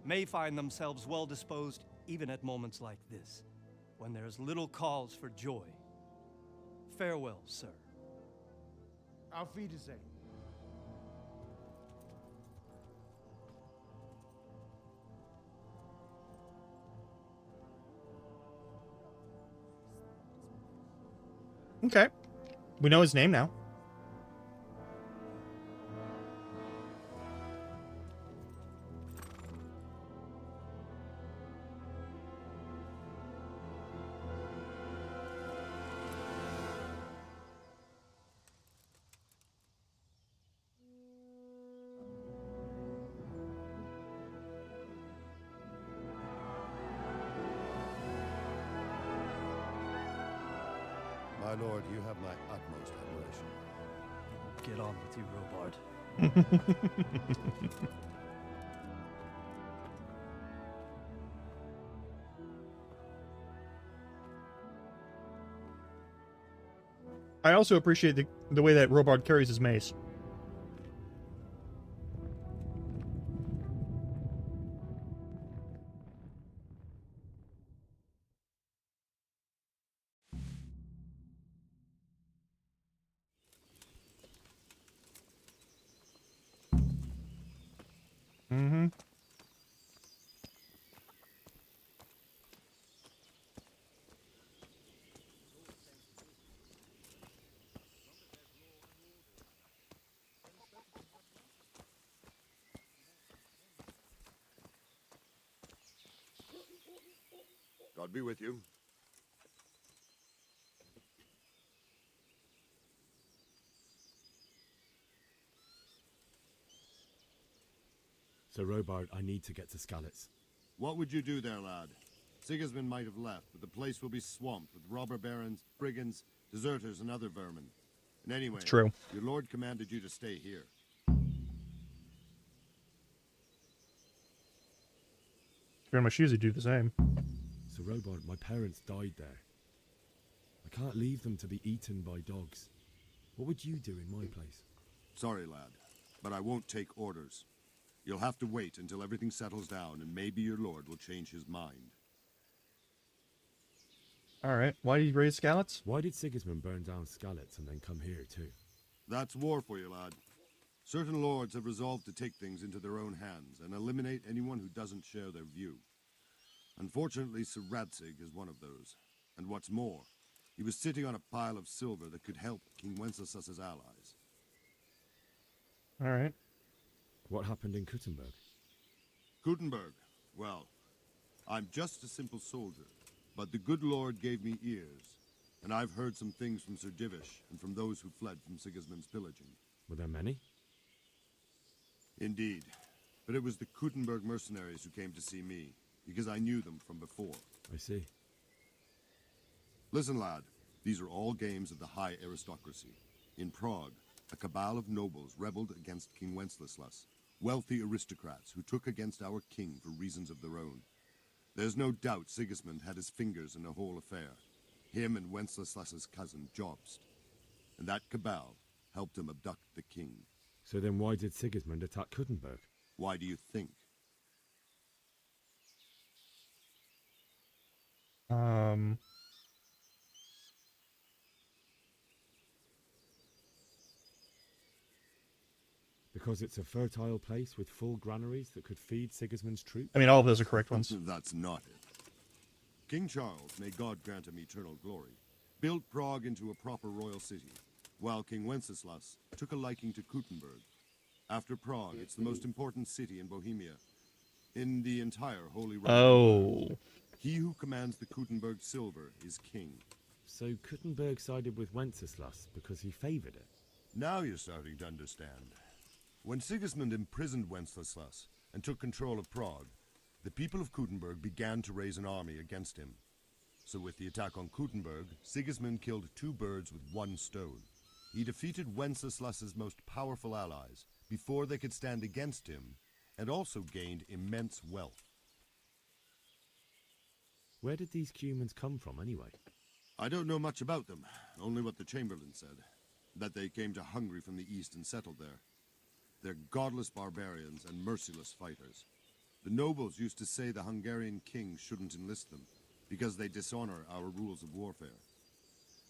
may find themselves well disposed even at moments like this, when there is little cause for joy. Farewell, sir. Auf Wiedersehen. Okay. We know his name now. My lord, you have my utmost admiration. Get on with you, Robard. I also appreciate the way that Robard carries his mace. Mm-hmm. God be with you. Sir Robard, I need to get to Skalitz. What would you do there, lad? Sigismund might have left, but the place will be swamped with robber barons, brigands, deserters, and other vermin. And anyway, It's true. your lord commanded you to stay here. Very much usually do the same. Sir Robard, my parents died there. I can't leave them to be eaten by dogs. What would you do in my place? Sorry, lad, but I won't take orders. You'll have to wait until everything settles down, and maybe your lord will change his mind. Alright, why did you raise Skalitz? Why did Sigismund burn down Skalitz and then come here too? That's war for you, lad. Certain lords have resolved to take things into their own hands and eliminate anyone who doesn't share their view. Unfortunately, Sir Radzig is one of those. And what's more, he was sitting on a pile of silver that could help King Wenceslas's allies. Alright. What happened in Kuttenberg? Kuttenberg? Well, I'm just a simple soldier, but the good Lord gave me ears, and I've heard some things from Sir Divish and from those who fled from Sigismund's pillaging. Were there many? Indeed, but it was the Kuttenberg mercenaries who came to see me, because I knew them from before. I see. Listen, lad, these are all games of the high aristocracy. In Prague, a cabal of nobles rebelled against King Wenceslas, wealthy aristocrats who took against our king for reasons of their own. There's no doubt Sigismund had his fingers in the whole affair. Him and Wenceslas's cousin, Jobst. And that cabal helped him abduct the king. So then why did Sigismund attack Kuttenberg? Why do you think? Because it's a fertile place with full granaries that could feed Sigismund's troops? I mean, all of those are correct ones. That's not it. King Charles, may God grant him eternal glory, built Prague into a proper royal city, while King Wenceslas took a liking to Kuttenberg. After Prague, it's the most important city in Bohemia, in the entire Holy Roman Empire. He who commands the Kuttenberg silver is king. So Kuttenberg sided with Wenceslas because he favored it? Now you're starting to understand. When Sigismund imprisoned Wenceslas and took control of Prague, the people of Kuttenberg began to raise an army against him. So with the attack on Kuttenberg, Sigismund killed two birds with one stone. He defeated Wenceslas's most powerful allies before they could stand against him, and also gained immense wealth. Where did these Cumans come from anyway? I don't know much about them, only what the Chamberlain said, that they came to Hungary from the east and settled there. They're godless barbarians and merciless fighters. The nobles used to say the Hungarian king shouldn't enlist them, because they dishonor our rules of warfare.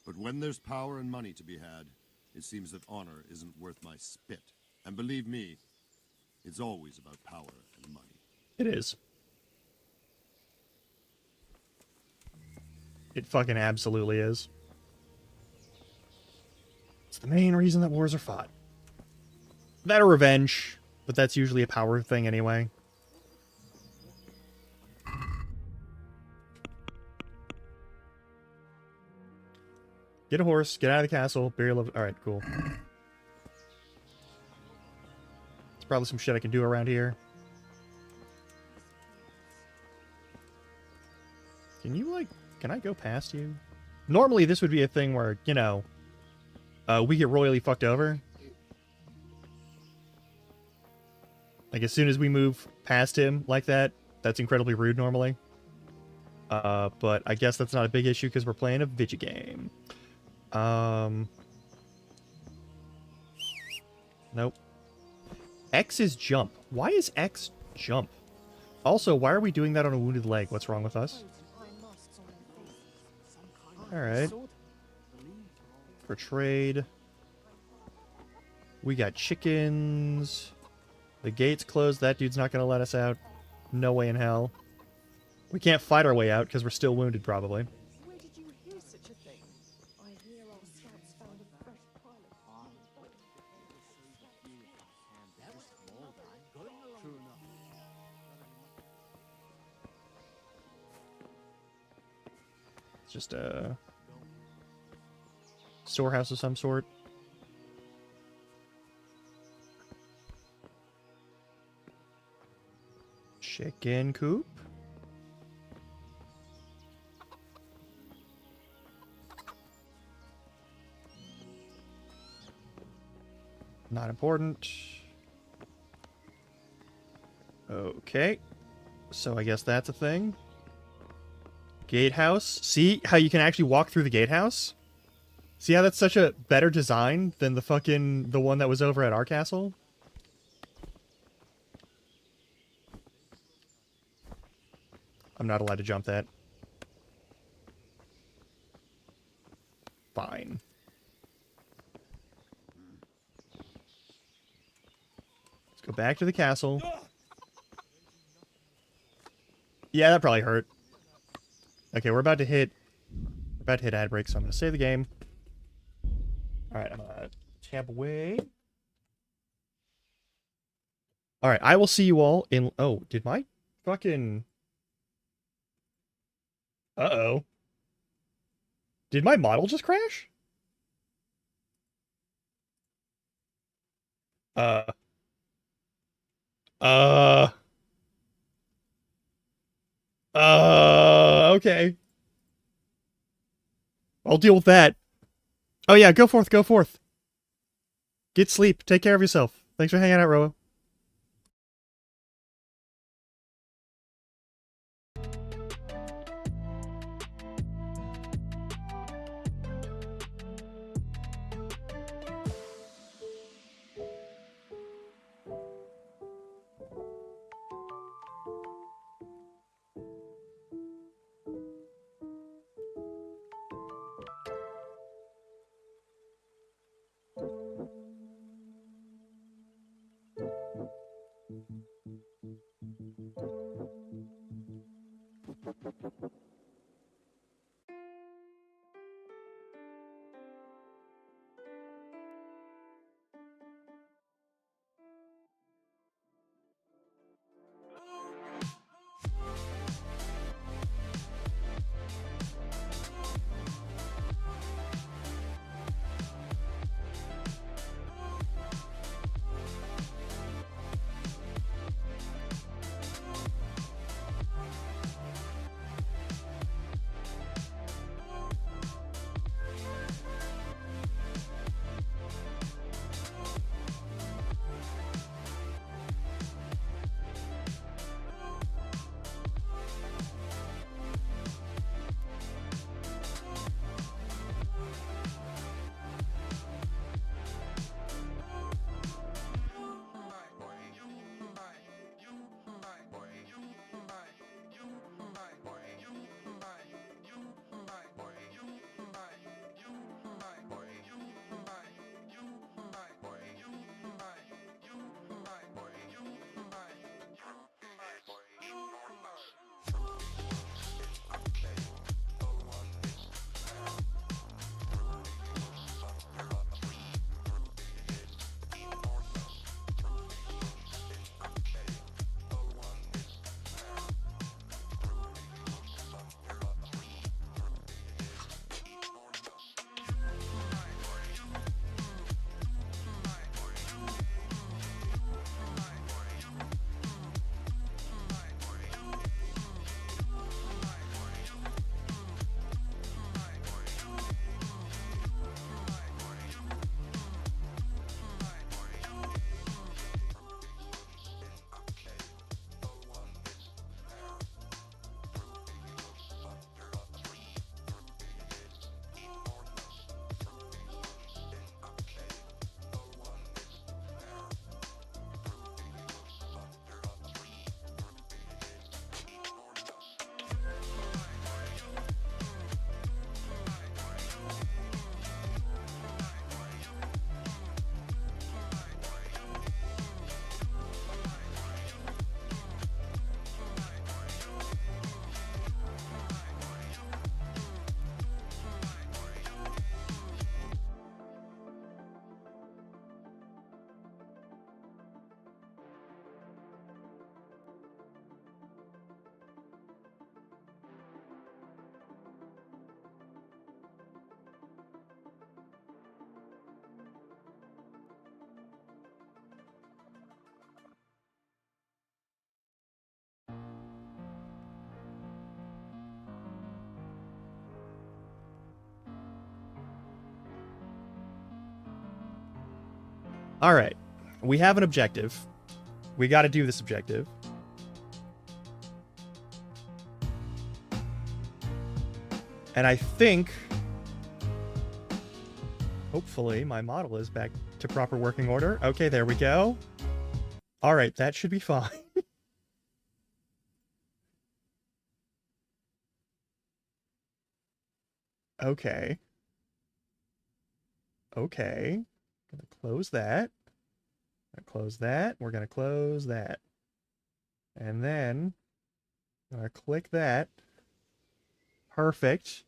But when there's power and money to be had, it seems that honor isn't worth my spit. And believe me, it's always about power and money. It is. It fucking absolutely is. It's the main reason that wars are fought. That or revenge, but that's usually a power thing anyway. Get a horse, get out of the castle, burial of... Alright, cool. There's probably some shit I can do around here. Can you, like... Can I go past you? Normally this would be a thing where, you know... we get royally fucked over. Like, as soon as we move past him like that, that's incredibly rude normally. But I guess that's not a big issue because we're playing a video game. Nope. X is jump. Why is X jump? Also, why are we doing that on a wounded leg? What's wrong with us? Alright. For trade. We got chickens. The gate's closed. That dude's not going to let us out. No way in hell. We can't fight our way out because we're still wounded, probably. Where did you hear such a thing? I hear our scouts found a fresh pilot. It's just a storehouse of some sort. Chicken coop? Not important. Okay. So I guess that's a thing. Gatehouse. See how you can actually walk through the gatehouse? See how that's such a better design than the one that was over at our castle? I'm not allowed to jump that. Fine. Let's go back to the castle. Yeah, that probably hurt. Okay, we're about to hit ad break, so I'm gonna save the game. Alright, I'm gonna tab away. Alright, I will see you all in... Oh, did my fucking... Uh-oh. Did my model just crash? Okay. I'll deal with that. Oh yeah, go forth, go forth. Get sleep. Take care of yourself. Thanks for hanging out, Roa. Alright. We have an objective. We gotta do this objective. And I think... hopefully my model is back to proper working order. Okay, there we go. Alright, that should be fine. Okay. Okay. Gonna close that. Gonna close that. We're gonna close that. And then I'm gonna click that. Perfect.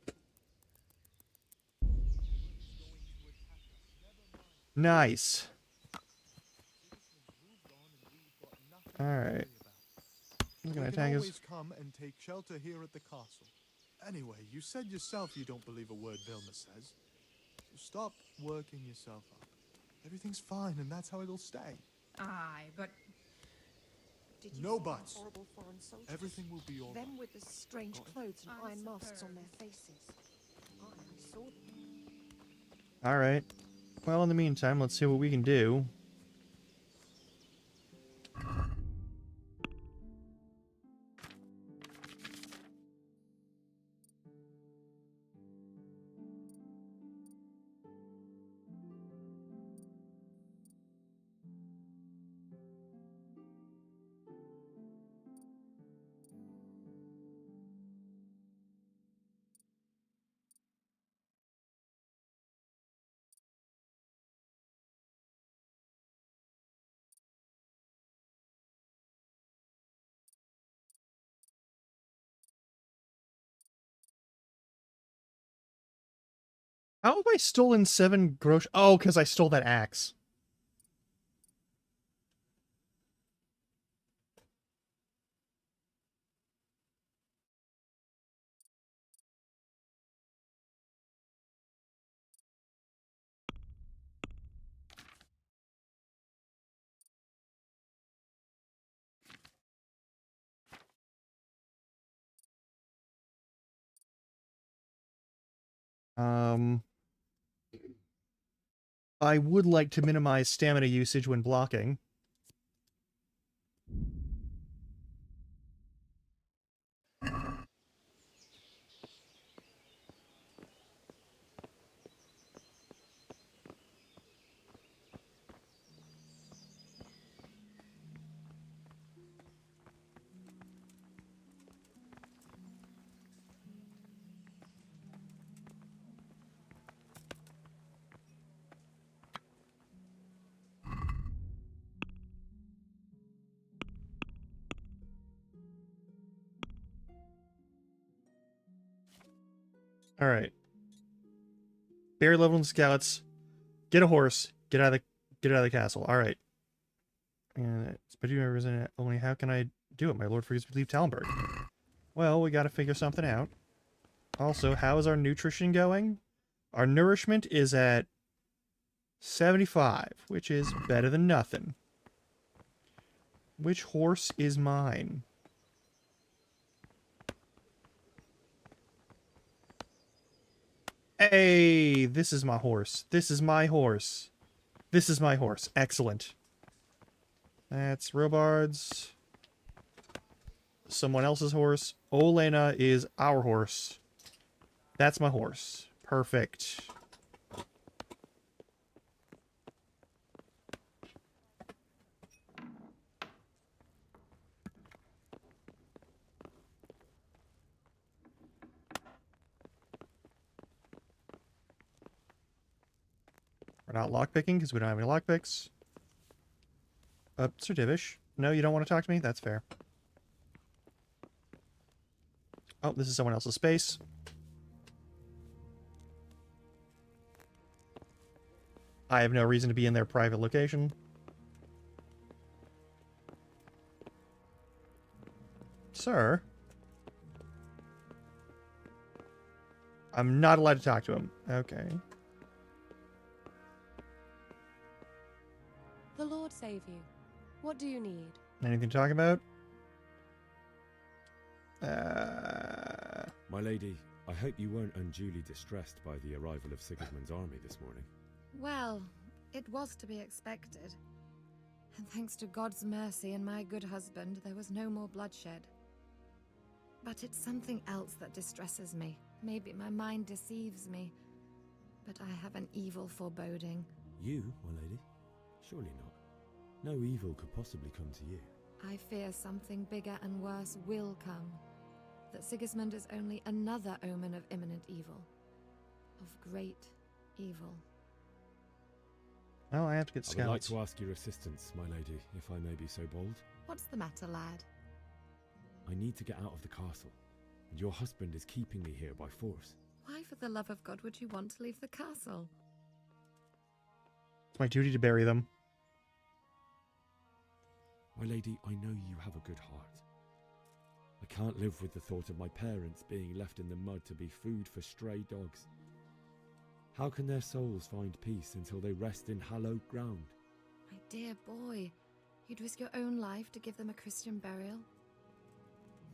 Nice. Alright. I'm gonna We attack can us. always come and take shelter here at the castle. Anyway, you said yourself you don't believe a word Vilma says. So stop working yourself up. Everything's fine, and that's how it'll stay. Aye, but... Did you No see them buts. horrible foreign soldiers? Everything will be all Them with the strange clothes and I'm iron masks on superb. their faces. I saw them. Alright. Well, in the meantime, let's see what we can do. How have I stolen 7 grosh? Oh, because I stole that axe. I would like to minimize stamina usage when blocking. All right. Barry level and scouts. Get a horse. Get out of the castle. All right. And but you never in it. Only how can I do it? My lord forgets to leave Talmberg. Well, we got to figure something out. Also, how is our nutrition going? Our nourishment is at 75, which is better than nothing. Which horse is mine? Hey, this is my horse. This is my horse. This is my horse. Excellent. That's Robard's. Someone else's horse. Olena is our horse. That's my horse. Perfect. We're not lockpicking because we don't have any lockpicks. Sir Divish. No, you don't want to talk to me? That's fair. Oh, this is someone else's space. I have no reason to be in their private location. Sir? I'm not allowed to talk to him. Okay. The Lord save you. What do you need? Anything to talk about? My lady, I hope you weren't unduly distressed by the arrival of Sigismund's army this morning. Well, It was to be expected. And thanks to God's mercy and my good husband, there was no more bloodshed. But it's something else that distresses me. Maybe my mind deceives me, but I have an evil foreboding. You, my lady? Surely not. No evil could possibly come to you. I fear something bigger and worse will come. That Sigismund is only another omen of imminent evil. Of great evil. Oh, I have to get I scouts. would like to ask your assistance, my lady, if I may be so bold. What's the matter, lad? I need to get out of the castle, and your husband is keeping me here by force. Why, for the love of God, would you want to leave the castle? It's my duty to bury them. My lady, I know you have a good heart. I can't live with the thought of my parents being left in the mud to be food for stray dogs. How can their souls find peace until they rest in hallowed ground? My dear boy, you'd risk your own life to give them a Christian burial?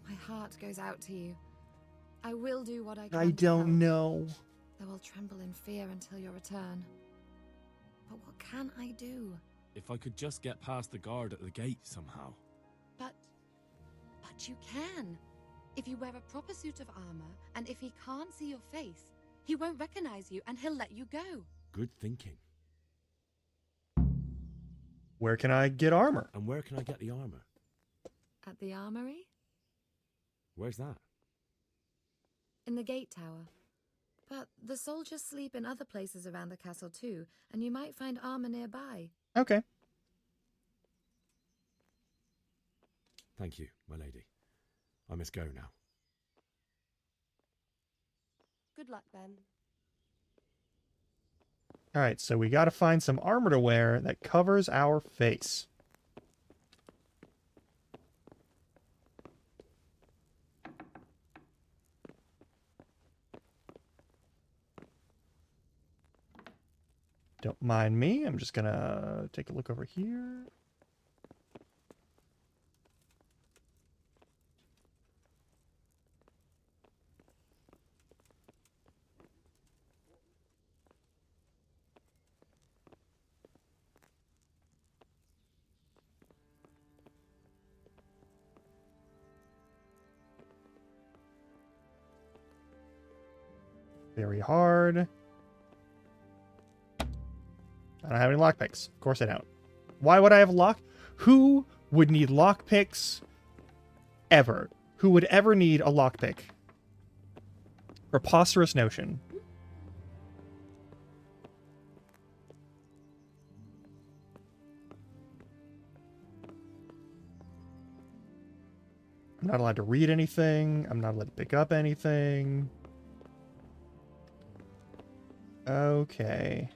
My heart goes out to you. I will do what I can. I don't know. Though I'll tremble in fear until your return. But what can I do? If I could just get past the guard at the gate somehow. But you can. If you wear a proper suit of armor, and if he can't see your face, he won't recognize you and he'll let you go. Good thinking. Where can I get armor? And where can I get the armor? At the armory? Where's that? In the gate tower. But the soldiers sleep in other places around the castle too, and you might find armor nearby. Okay. Thank you, my lady. I must go now. Good luck, then. Alright, so we gotta find some armor to wear that covers our face. Don't mind me, I'm just gonna take a look over here. Very hard. I don't have any lockpicks. Of course I don't. Why would I have a lock? Who would need lockpicks ever? Who would ever need a lockpick? Preposterous notion. I'm not allowed to read anything. I'm not allowed to pick up anything. Okay.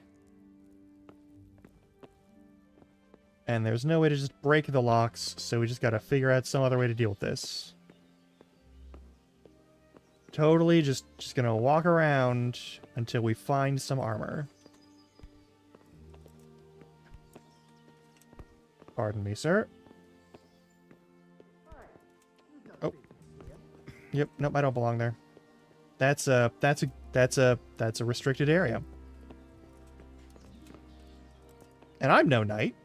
And there's no way to just break the locks, so we just gotta figure out some other way to deal with this. Totally just gonna walk around until we find some armor. Pardon me, sir. Oh. Yep, nope, I don't belong there. That's a restricted area. And I'm no knight.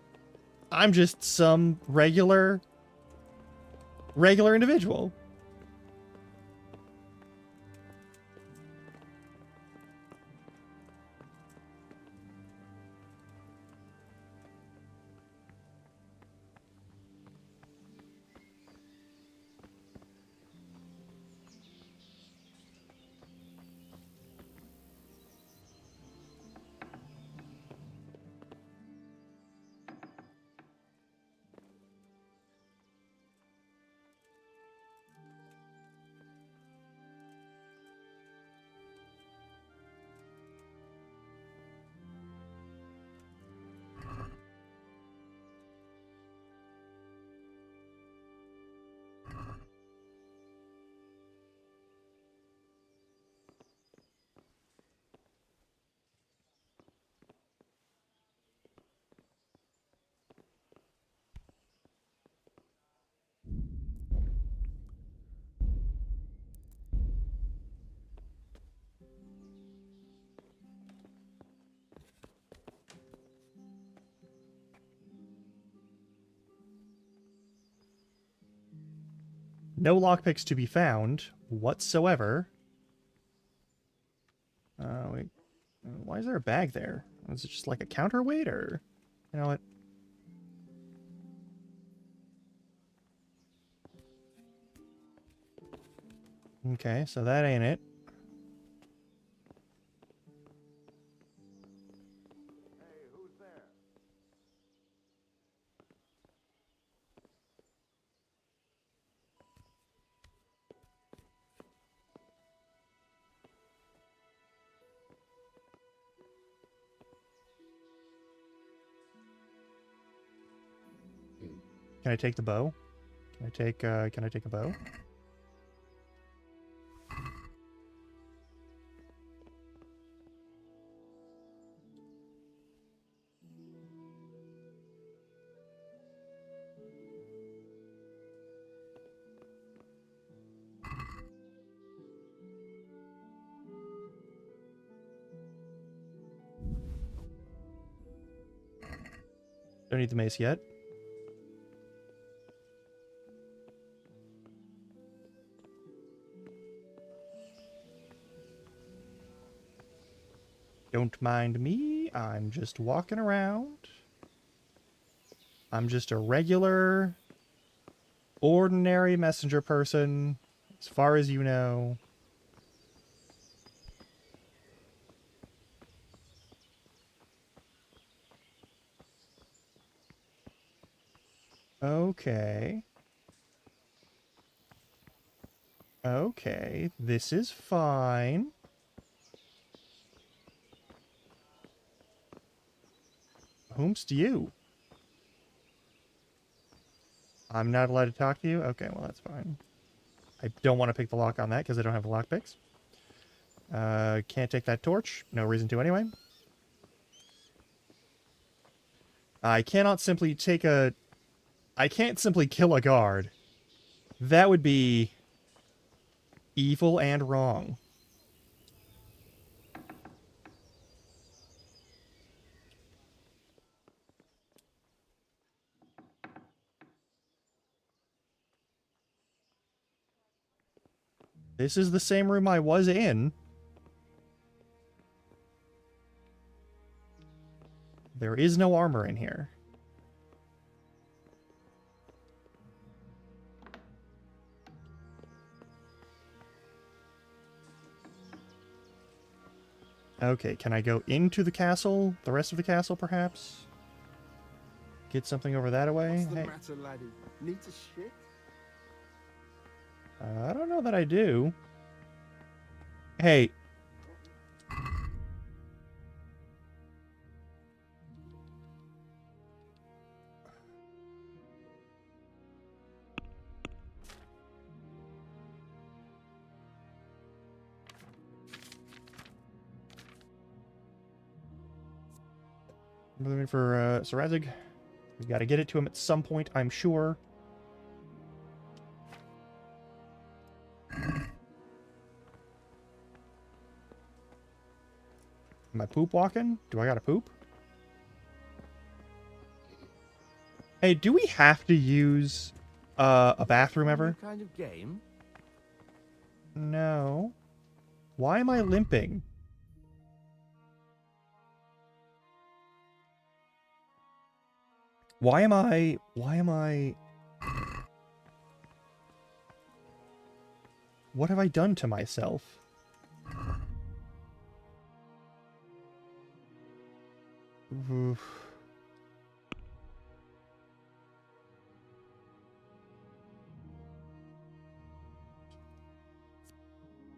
I'm just some regular individual. No lockpicks to be found whatsoever. Wait. Why is there a bag there? Is it just like a counterweight, or... You know what? Okay, so that ain't it. Can I take the bow? Can I take a bow? Don't need the mace yet. Don't mind me, I'm just walking around. I'm just a regular, ordinary messenger person, as far as you know. Okay. Okay, this is fine. Whomst you? I'm not allowed to talk to you? Okay, well that's fine. I don't want to pick the lock on that because I don't have the lockpicks. Can't take that torch. No reason to anyway. I cannot simply take a... I can't simply kill a guard. That would be evil and wrong. This is the same room I was in. There is no armor in here. Okay, can I go into the castle? The rest of the castle, perhaps? Get something over that way? What's the Hey. matter, laddie? Need to shit? I don't know that I do. Hey. I'm looking for Sir Razig. We gotta get it to him at some point, I'm sure. Am I poop walking? Do I gotta poop? Hey, do we have to use a bathroom ever? Kind of game? No. Why am I limping? Why am I... What have I done to myself? Oof.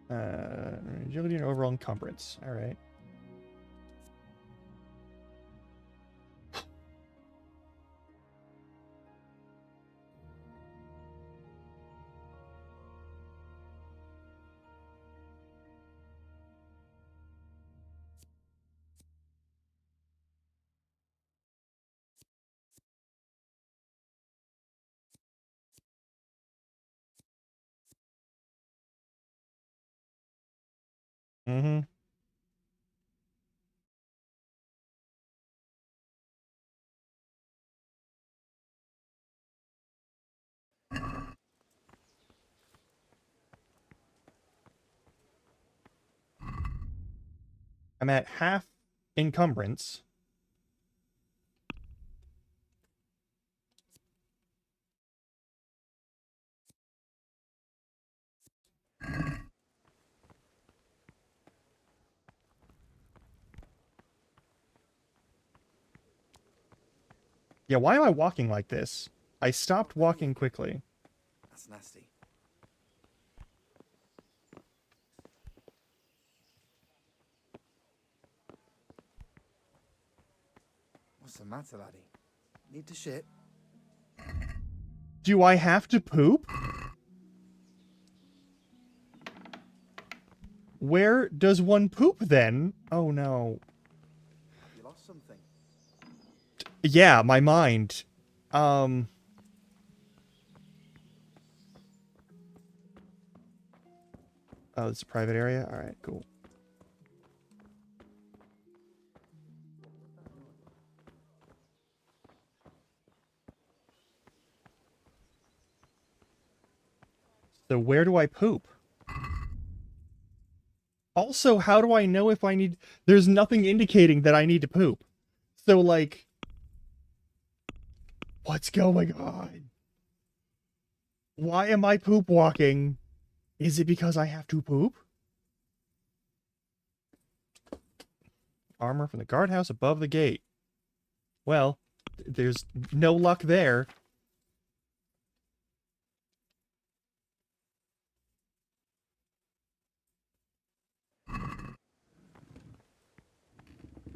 Agility and overall encumbrance. All right. Mm-hmm. I'm at half encumbrance. Yeah, why am I walking like this? I stopped walking quickly. That's nasty. What's the matter, laddie? Need to shit? Do I have to poop? Where does one poop then? Oh no. You lost something. Yeah, my mind. Oh, it's a private area? Alright, cool. So where do I poop? Also, how do I know if I need... There's nothing indicating that I need to poop. So, like... What's going on? Why am I poop walking? Is it because I have to poop? Armor from the guardhouse above the gate. Well, there's no luck there.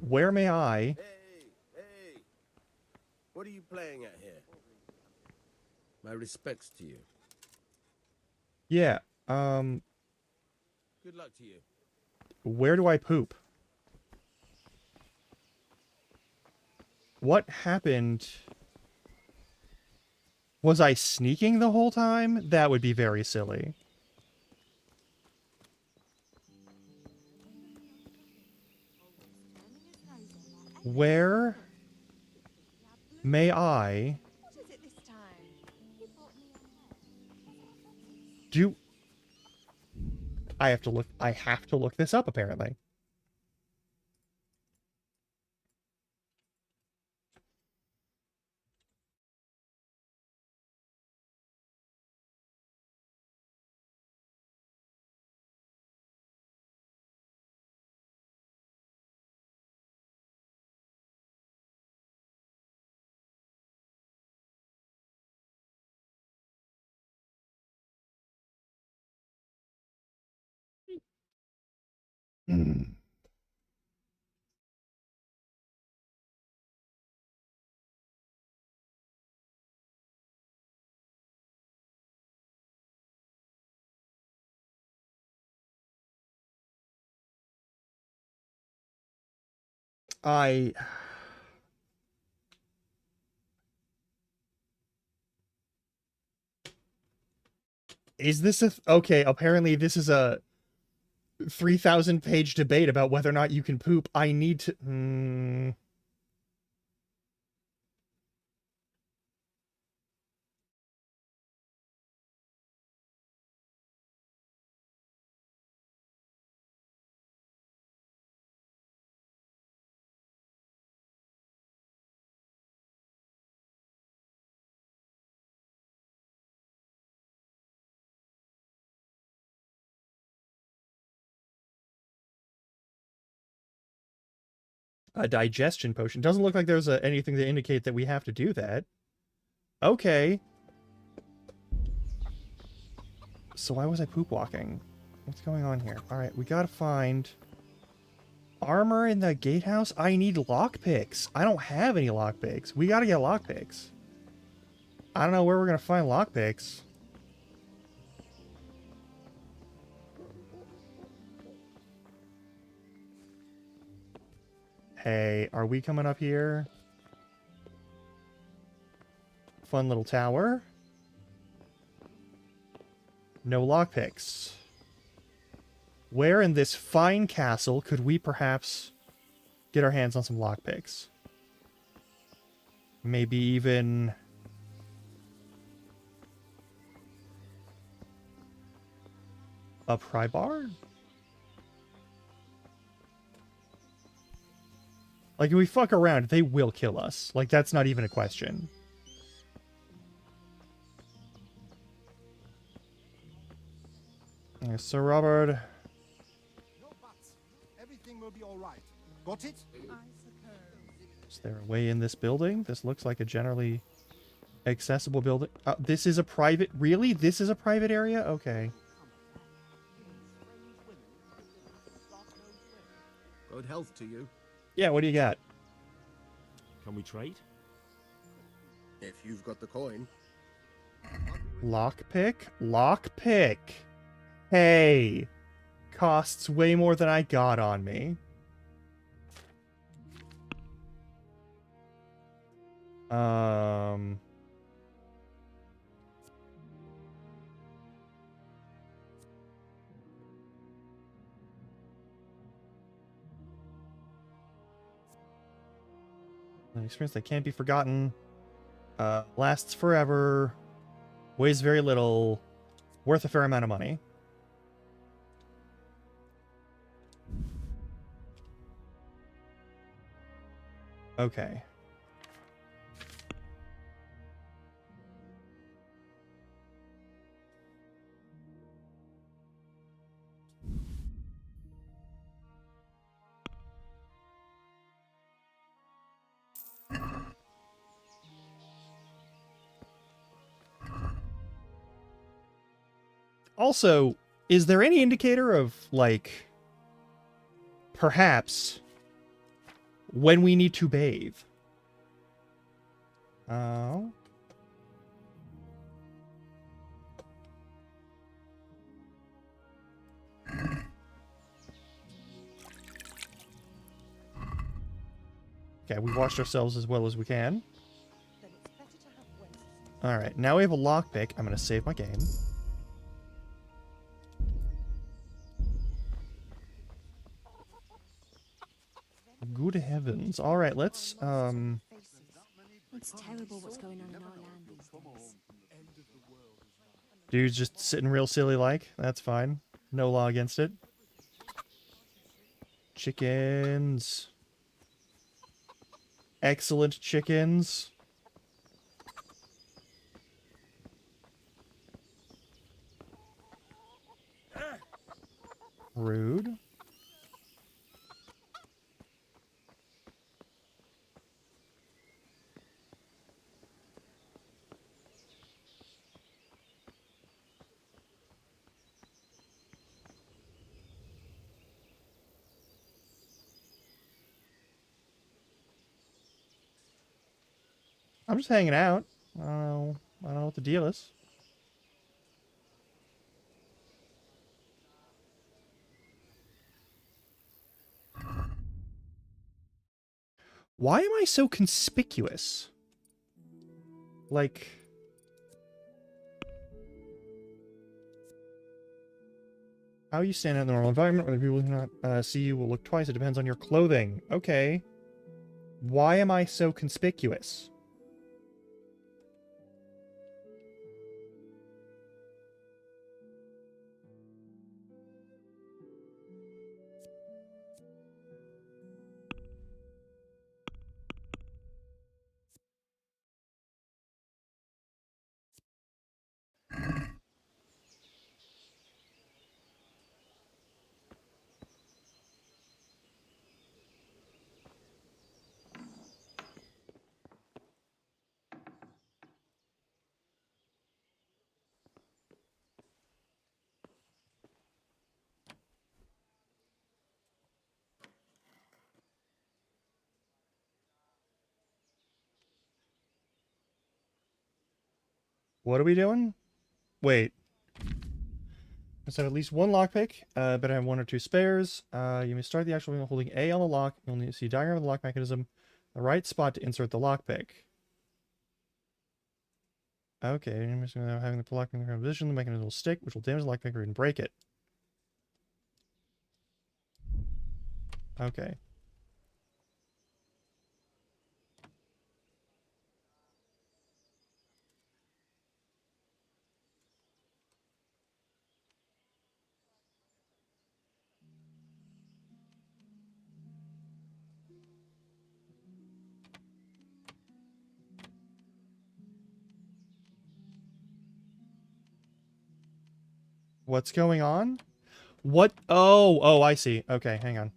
Where may I... Hey! What are you playing at here? My respects to you. Yeah, Good luck to you. where do I poop? What happened? Was I sneaking the whole time? That would be very silly. Where may I do... I have to look this up, apparently. Hmm. Is this a... Okay, apparently this is a 3,000 page debate about whether or not you can poop. I need to... A digestion potion. Doesn't look like there's anything to indicate that we have to do that. Okay. So why was I poop walking? What's going on here? Alright, we gotta find... Armor in the gatehouse? I need lockpicks. I don't have any lockpicks. We gotta get lockpicks. I don't know where we're gonna find lockpicks. Hey, are we coming up here? Fun little tower. No lockpicks. Where in this fine castle could we perhaps get our hands on some lockpicks? Maybe even... a pry bar? Like, if we fuck around, they will kill us. Like, that's not even a question. Sir Robert. Everything will be all right. Got it? Is there a way in this building? This looks like a generally accessible building. This is a private... Really? This is a private area? Okay. Good health to you. Yeah, what do you got? Can we trade? If you've got the coin. Lockpick? Lockpick! Hey! Costs way more than I got on me. An experience that can't be forgotten. Lasts forever. Weighs very little. Worth a fair amount of money. Okay. Also, is there any indicator of, like, perhaps when we need to bathe? Oh. Okay, we washed ourselves as well as we can. Alright, now we have a lockpick. I'm going to save my game. Good heavens. Alright, let's, It's terrible what's going on in our land these days. Dude's just sitting real silly like. That's fine. No law against it. Chickens. Excellent chickens. Rude. I'm just hanging out. I don't know what the deal is. Why am I so conspicuous? Like... How you stand out in the normal environment, whether people do not see you will look twice. It depends on your clothing. Okay. Why am I so conspicuous? What are we doing? Wait. Let's have at least one lockpick, but I have one or two spares. You may start the actual wheel holding A on the lock. You'll need to see a diagram of the lock mechanism, the right spot to insert the lockpick. Okay, having the lock in the correct position, the mechanism will stick, which will damage the lockpick or even break it. Okay. What's going on? What? Oh, I see. Okay, hang on.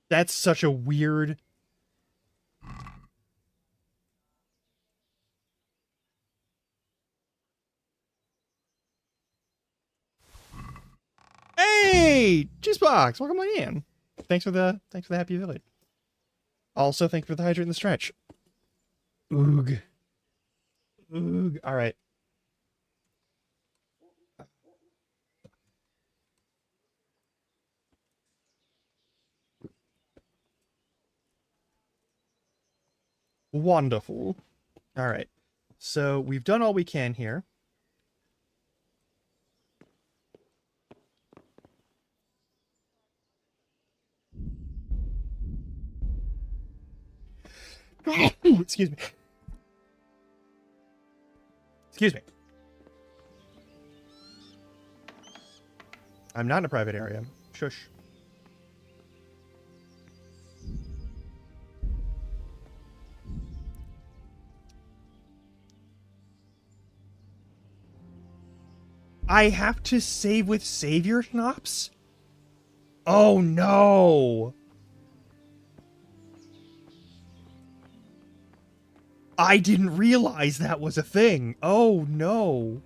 That's such a weird... Hey! Juicebox! Welcome on in. Thanks for the happy village. Also, thanks for the hydrate and the stretch. Oog. Oog. Alright. Wonderful. Alright. So, we've done all we can here. Excuse me. Excuse me. I'm not in a private area. Shush. I have to save with Savior Schnapps? Oh no! I didn't realize that was a thing. Oh no.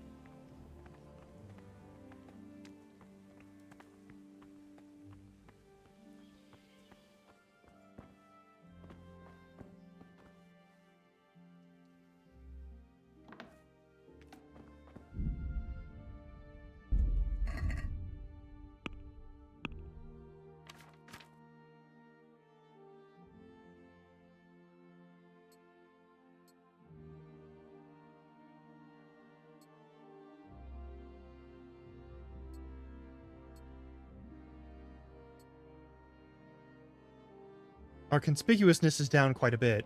Our conspicuousness is down quite a bit.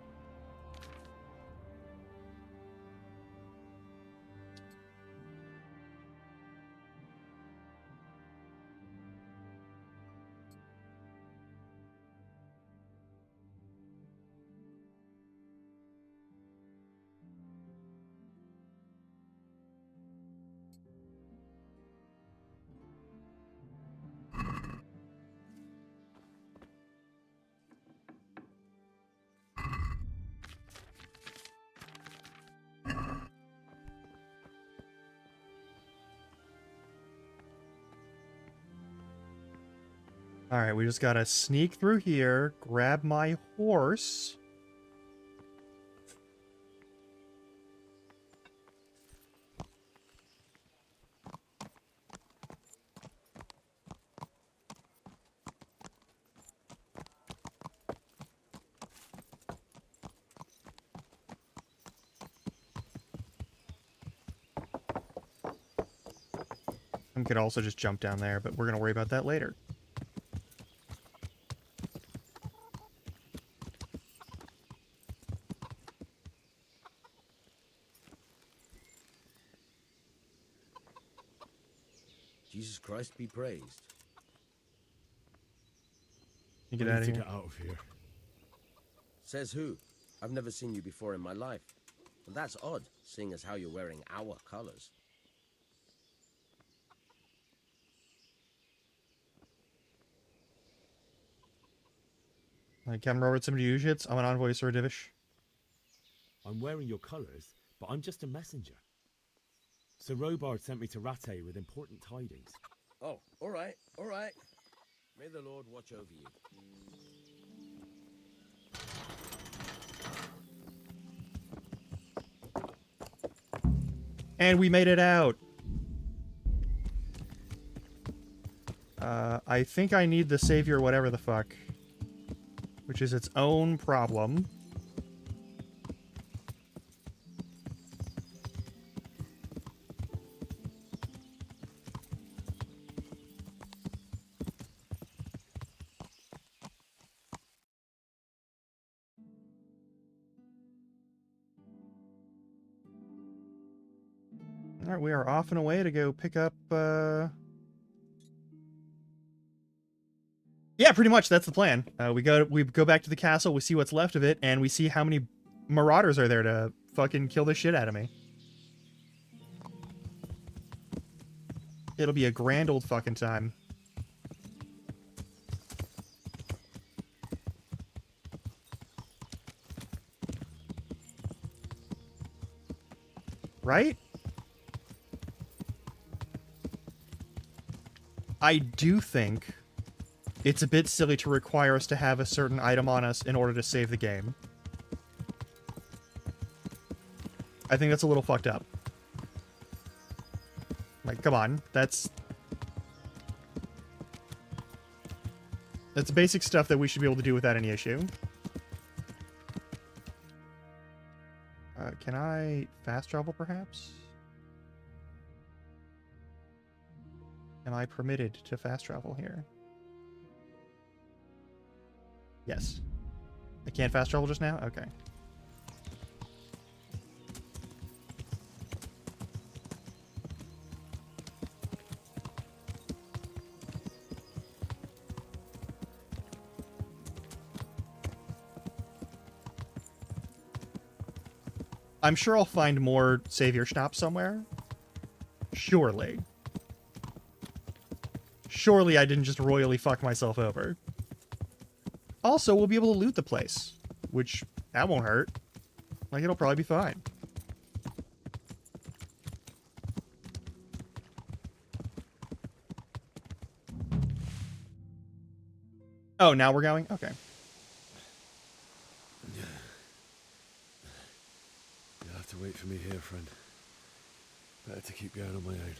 Alright, we just gotta sneak through here, grab my horse. I could also just jump down there, but we're gonna worry about that later. Jesus Christ be praised. You get I out need of to here. get out of here. Says who? I've never seen you before in my life. And that's odd, seeing as how you're wearing our colors. Captain Robertson, do you shits? I'm an envoy, Sir Divish. I'm wearing your colours, but I'm just a messenger. Sir Robard sent me to Rattay with important tidings. Oh, all right, all right. May the Lord watch over you. And we made it out. I think I need the savior whatever the fuck. Which is its own problem. Alright, we are off and away to go pick up, Yeah, pretty much, that's the plan. We go back to the castle, we see what's left of it, and we see how many marauders are there to fucking kill the shit out of me. It'll be a grand old fucking time. Right? I do think it's a bit silly to require us to have a certain item on us in order to save the game. I think that's a little fucked up. Like, come on. That's basic stuff that we should be able to do without any issue. Can I fast travel, perhaps? Am I permitted to fast travel here? Yes. I can't fast travel just now? Okay. I'm sure I'll find more Savior Schnapp somewhere. Surely. Surely I didn't just royally fuck myself over. Also, we'll be able to loot the place, which, that won't hurt. Like, it'll probably be fine. Oh, now we're going? Okay. You'll have to wait for me here, friend. Better to keep going on my own.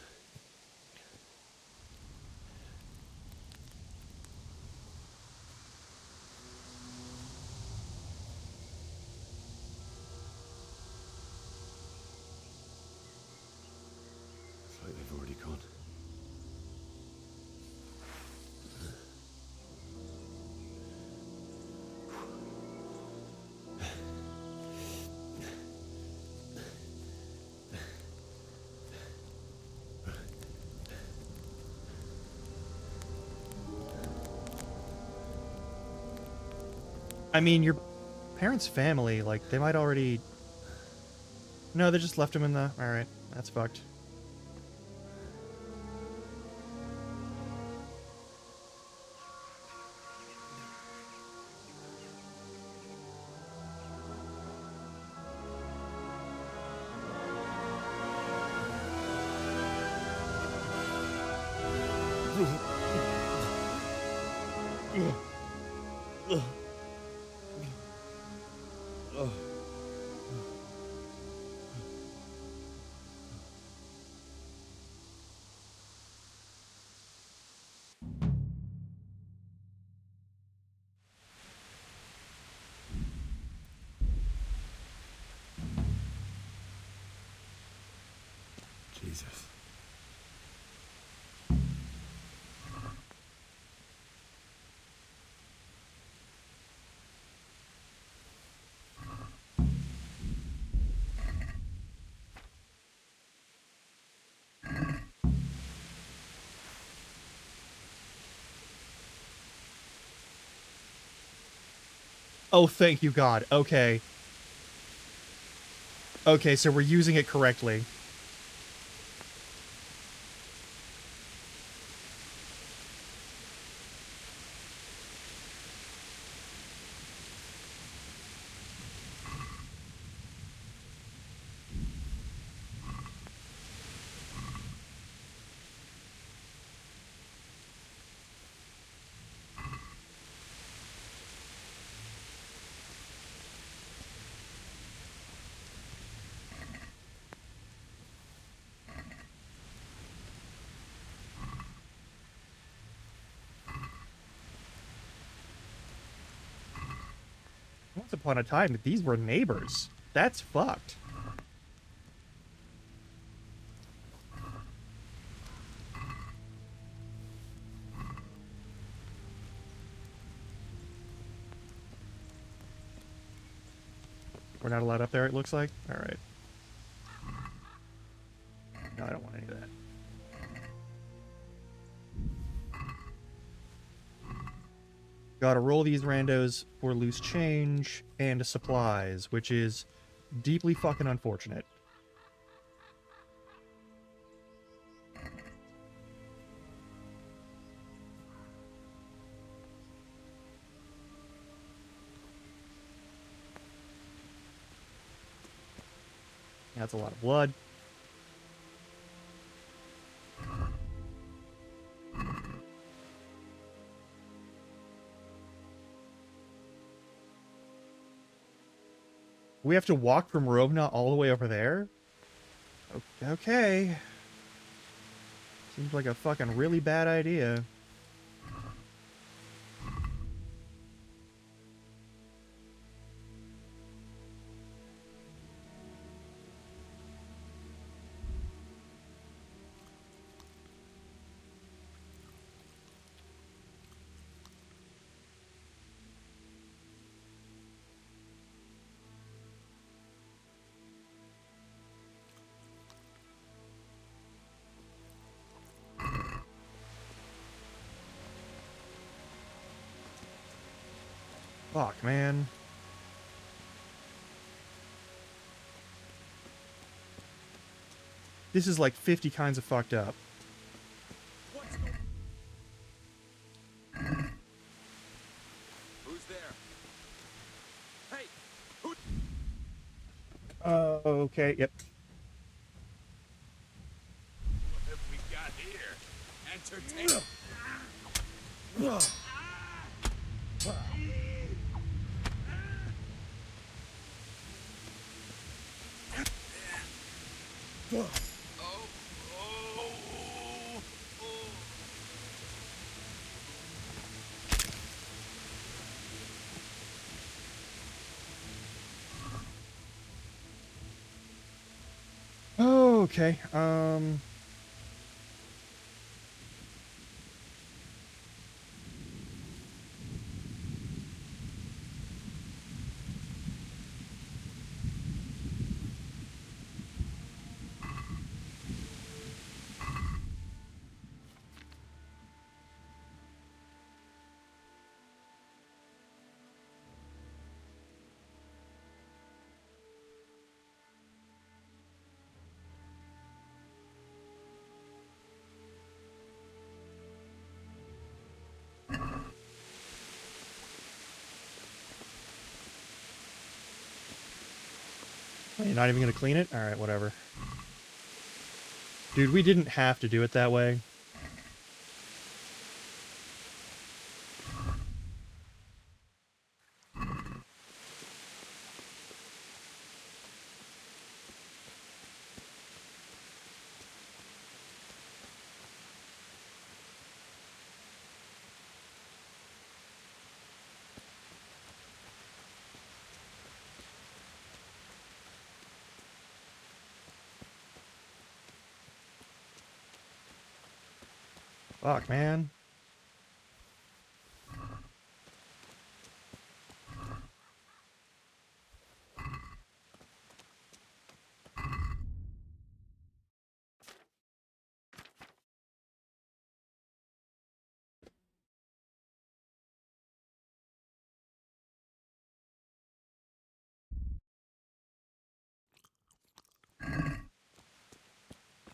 It's like they've already gone. I mean, your parents' family, like, they might already... No, they just left him in the... Alright, that's fucked. Jesus. Oh, thank you, God. Okay. Okay, so we're using it correctly. Once upon a time, these were neighbors. That's fucked. We're not allowed up there, it looks like? Alright. No, Gotta roll these randos for loose change and supplies, which is deeply fucking unfortunate. That's a lot of blood. We have to walk from Rovna all the way over there? Okay. Seems like a fucking really bad idea. Fuck, man. This is like 50 kinds of fucked up. Who's there? Hey! Who? Okay, yep. What have we got here? Entertainment. Okay, you're not even gonna clean it? Alright, whatever. Dude, we didn't have to do it that way. Fuck, man.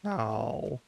Oh.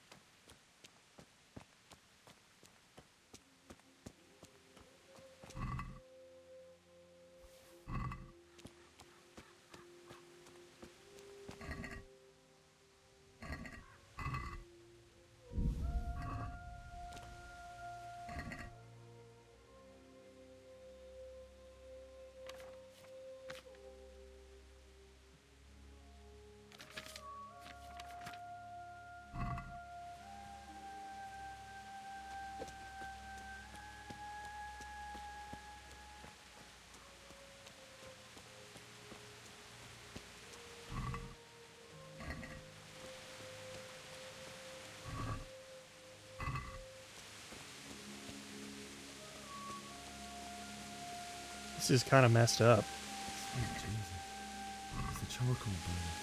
This is kind of messed up. Sweet Jesus. It's the charcoal burner.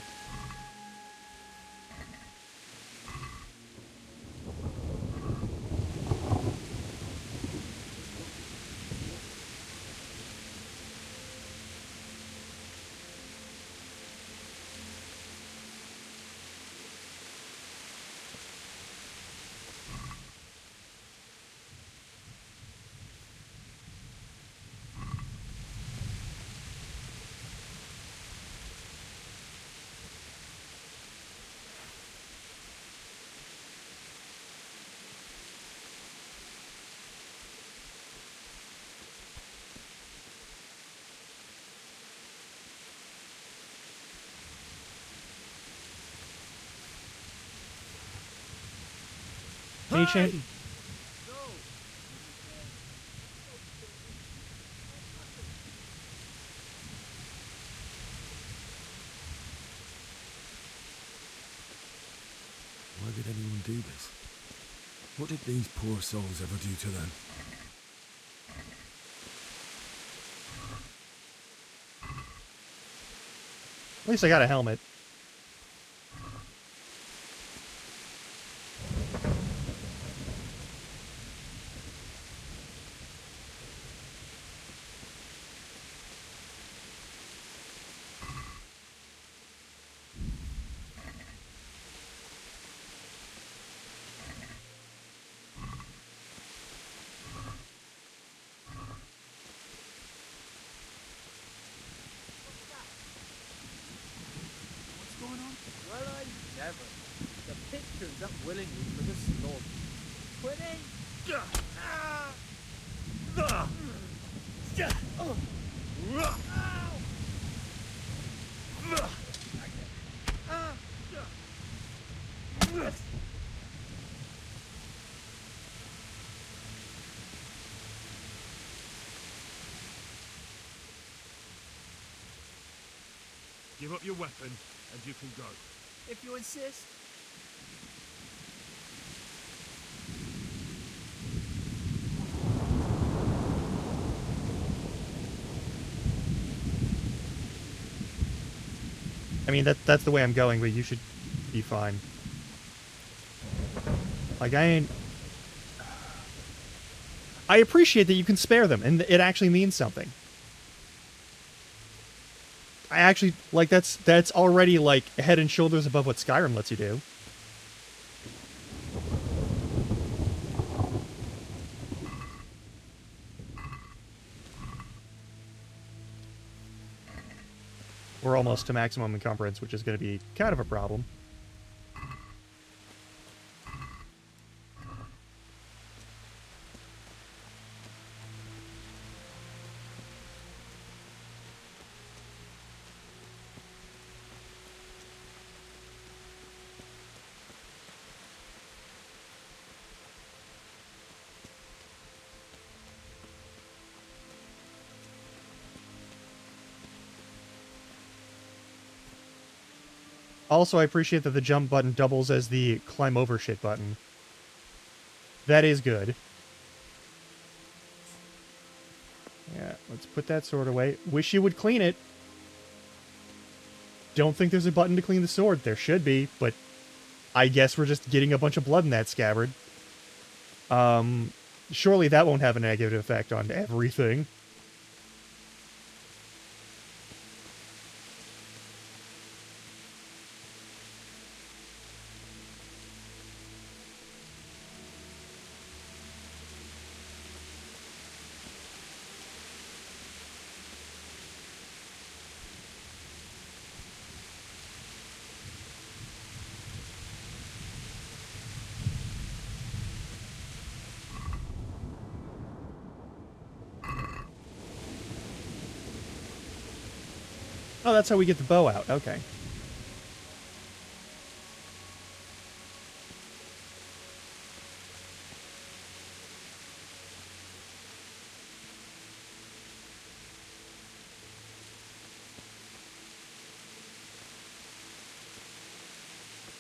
Any chance? Why did anyone do this? What did these poor souls ever do to them? At least I got a helmet. Well, I never. The pit turns up willingly for the slaughter. Quitting? Give up your weapon, and you can go. If you insist. I mean, that's the way I'm going, but you should be fine. Like, I appreciate that you can spare them, and it actually means something. I actually, like, that's already, like, head and shoulders above what Skyrim lets you do. We're almost to maximum encumbrance, which is going to be kind of a problem. Also, I appreciate that the jump button doubles as the climb over shit button. That is good. Yeah, let's put that sword away. Wish you would clean it. Don't think there's a button to clean the sword. There should be, but I guess we're just getting a bunch of blood in that scabbard. Surely that won't have a negative effect on everything. Oh, that's how we get the bow out. Okay.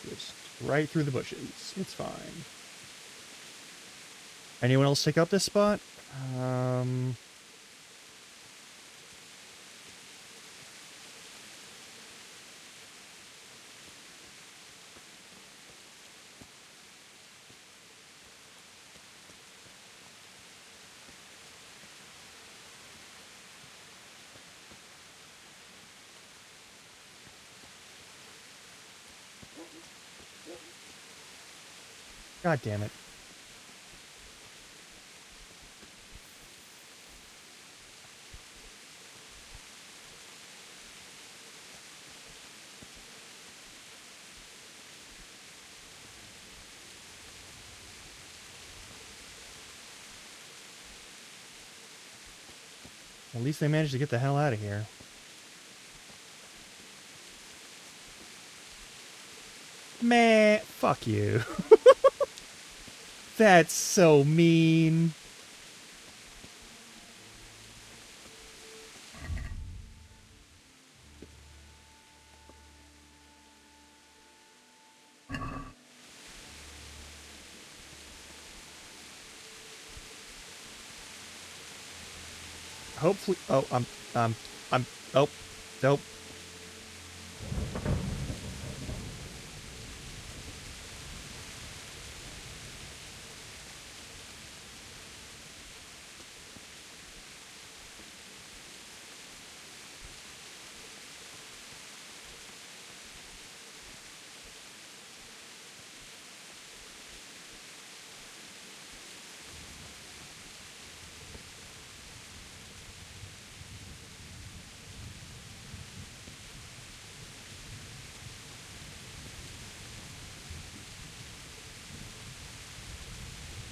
Just right through the bushes. It's fine. Anyone else take up this spot? God damn it. At least they managed to get the hell out of here. Meh, fuck you. That's so mean. Hopefully, oh, oh, nope.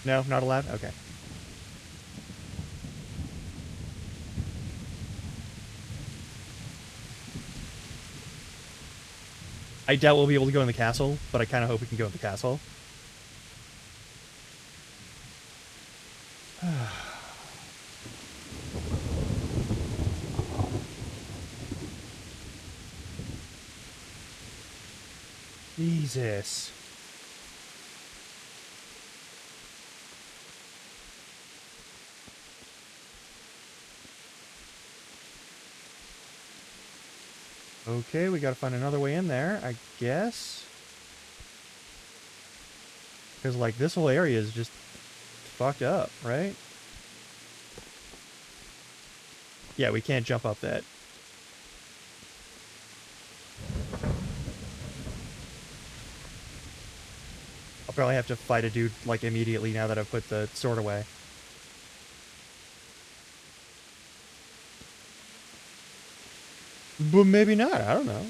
No, not allowed? Okay. I doubt we'll be able to go in the castle, but I kind of hope we can go in the castle. Jesus. Okay, we gotta find another way in there, I guess. Because, like, this whole area is just fucked up, right? Yeah, we can't jump up that. I'll probably have to fight a dude, like, immediately now that I've put the sword away. But maybe not, I don't know.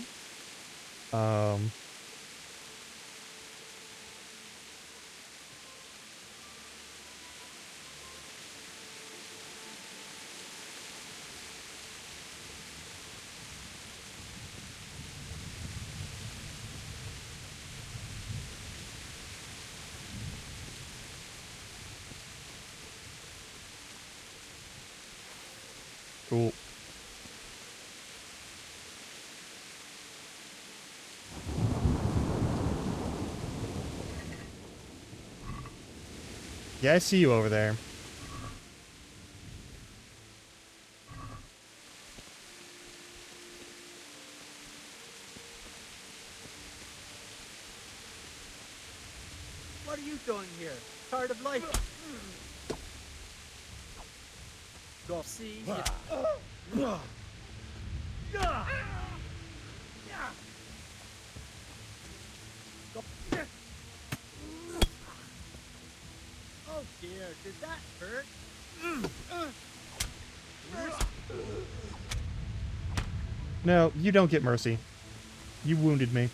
Cool. Yeah, I see you over there. What are you doing here? Tired of life? Go see. Oh dear, did that hurt? No, you don't get mercy. You wounded me.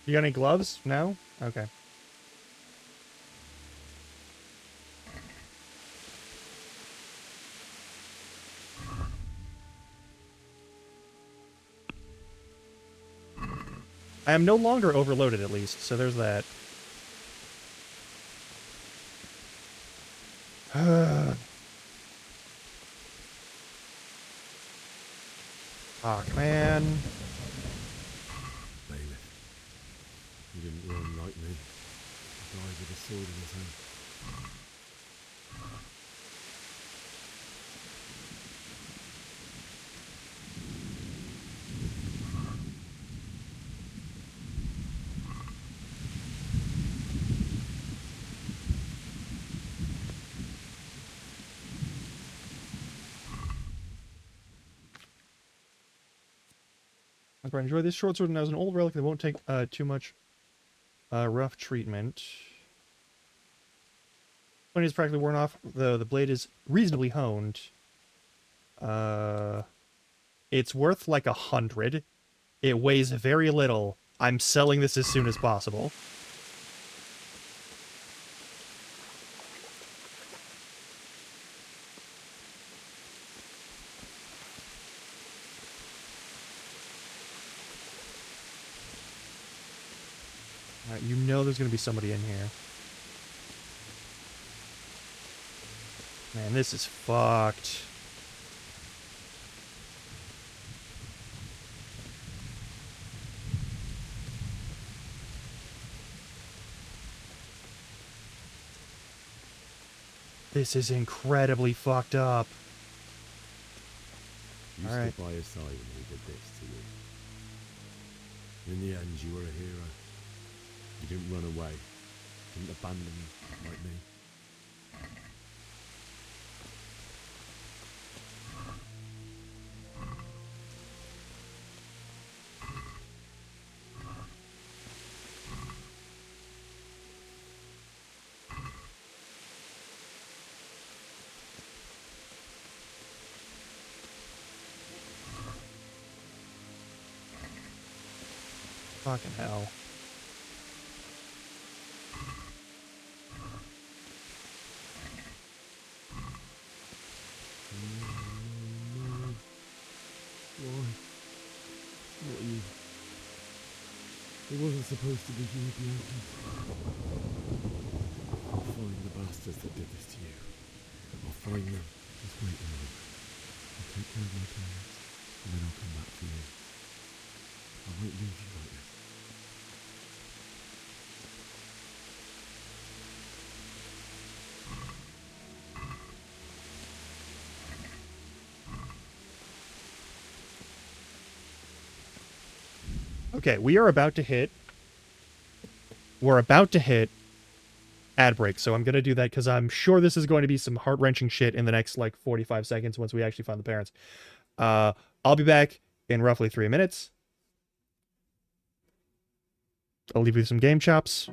You got any gloves? No? Okay. I am no longer overloaded, at least, so there's that. Fuck, man. You didn't run like me. He died with a sword in his hand. I enjoy this short sword, and as an old relic that won't take too much rough treatment. When it's practically worn off, the blade is reasonably honed. It's worth like 100. It weighs very little. I'm selling this as soon as possible. Alright, you know there's gonna be somebody in here. Man, this is fucked. This is incredibly fucked up. You All right. stood by his side when he did this to you. In the end, you were a hero. You didn't run away. Didn't abandon me like me. Fucking hell. Why? Not you. It wasn't supposed to be you, Bianca. I'll find the bastards that did this to you. I'll find them. Just wait a moment. I'll take care of my parents, and then I'll come back for you. I won't leave you like this. Okay, we're about to hit ad break, so I'm gonna do that because I'm sure this is going to be some heart-wrenching shit in the next like 45 seconds once we actually find the parents. I'll be back in roughly 3 minutes. I'll leave you with some game chops.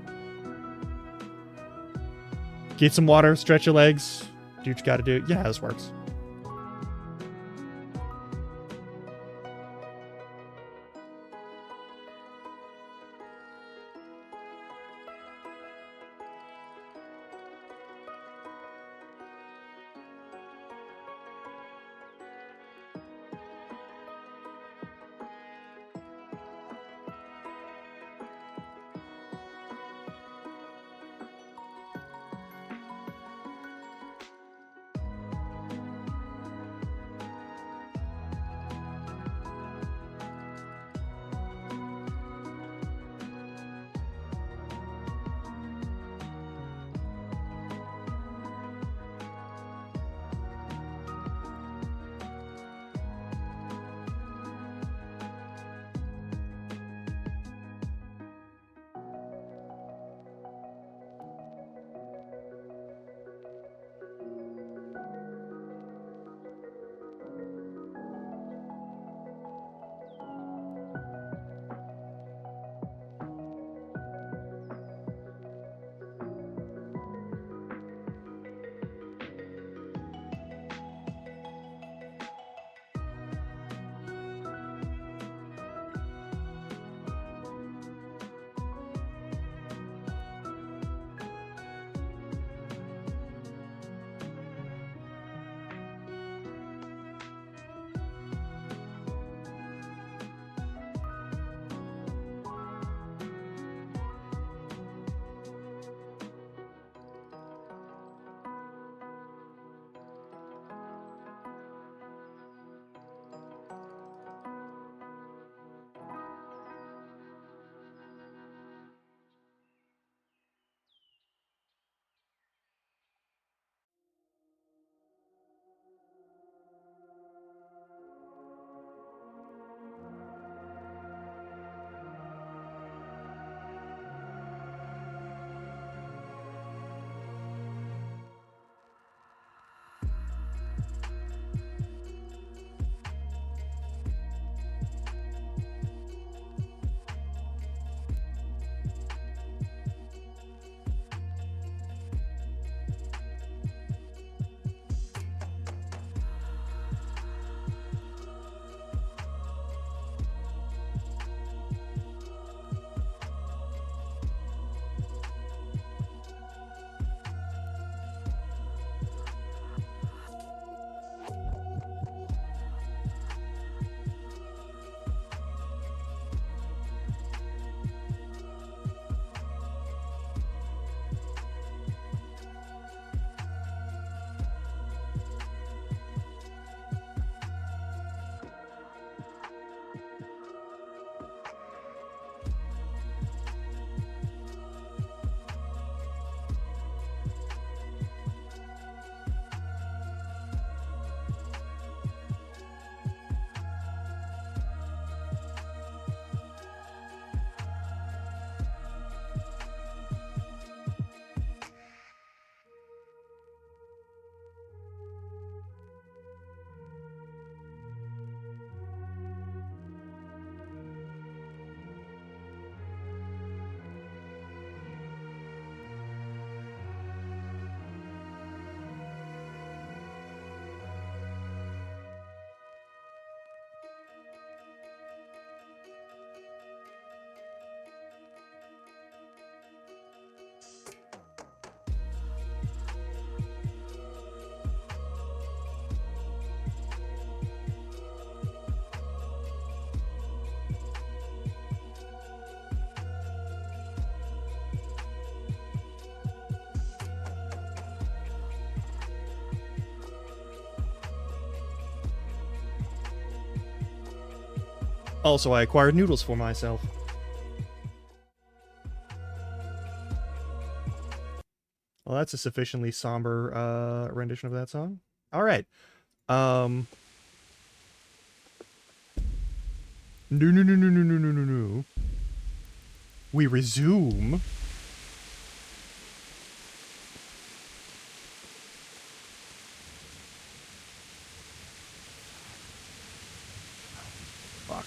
Get some water, stretch your legs, do what you gotta do. Yeah, this works. Also, I acquired noodles for myself. Well, that's a sufficiently somber rendition of that song. All right. No. We resume. Fuck.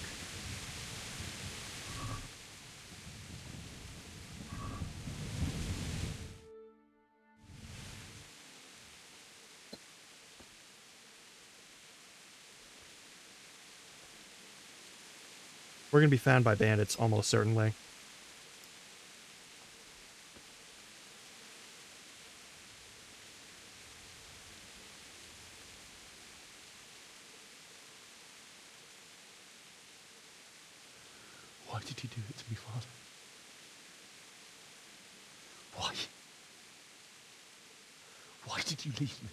We're gonna be found by bandits, almost certainly. Why did you do it to me, Father? Why? Why did you leave me?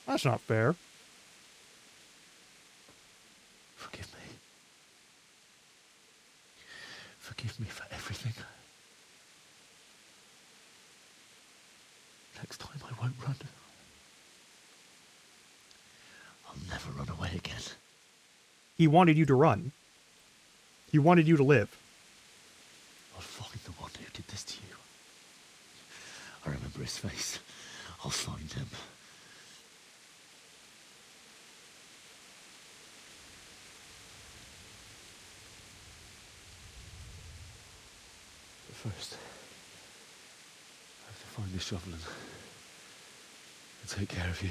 That's not fair. Forgive me. Forgive me for everything. Next time I won't run. I'll never run away again. He wanted you to run. He wanted you to live. I'll find the one who did this to you. I remember his face. I'll find him. But first, I have to find this shovel and take care of you.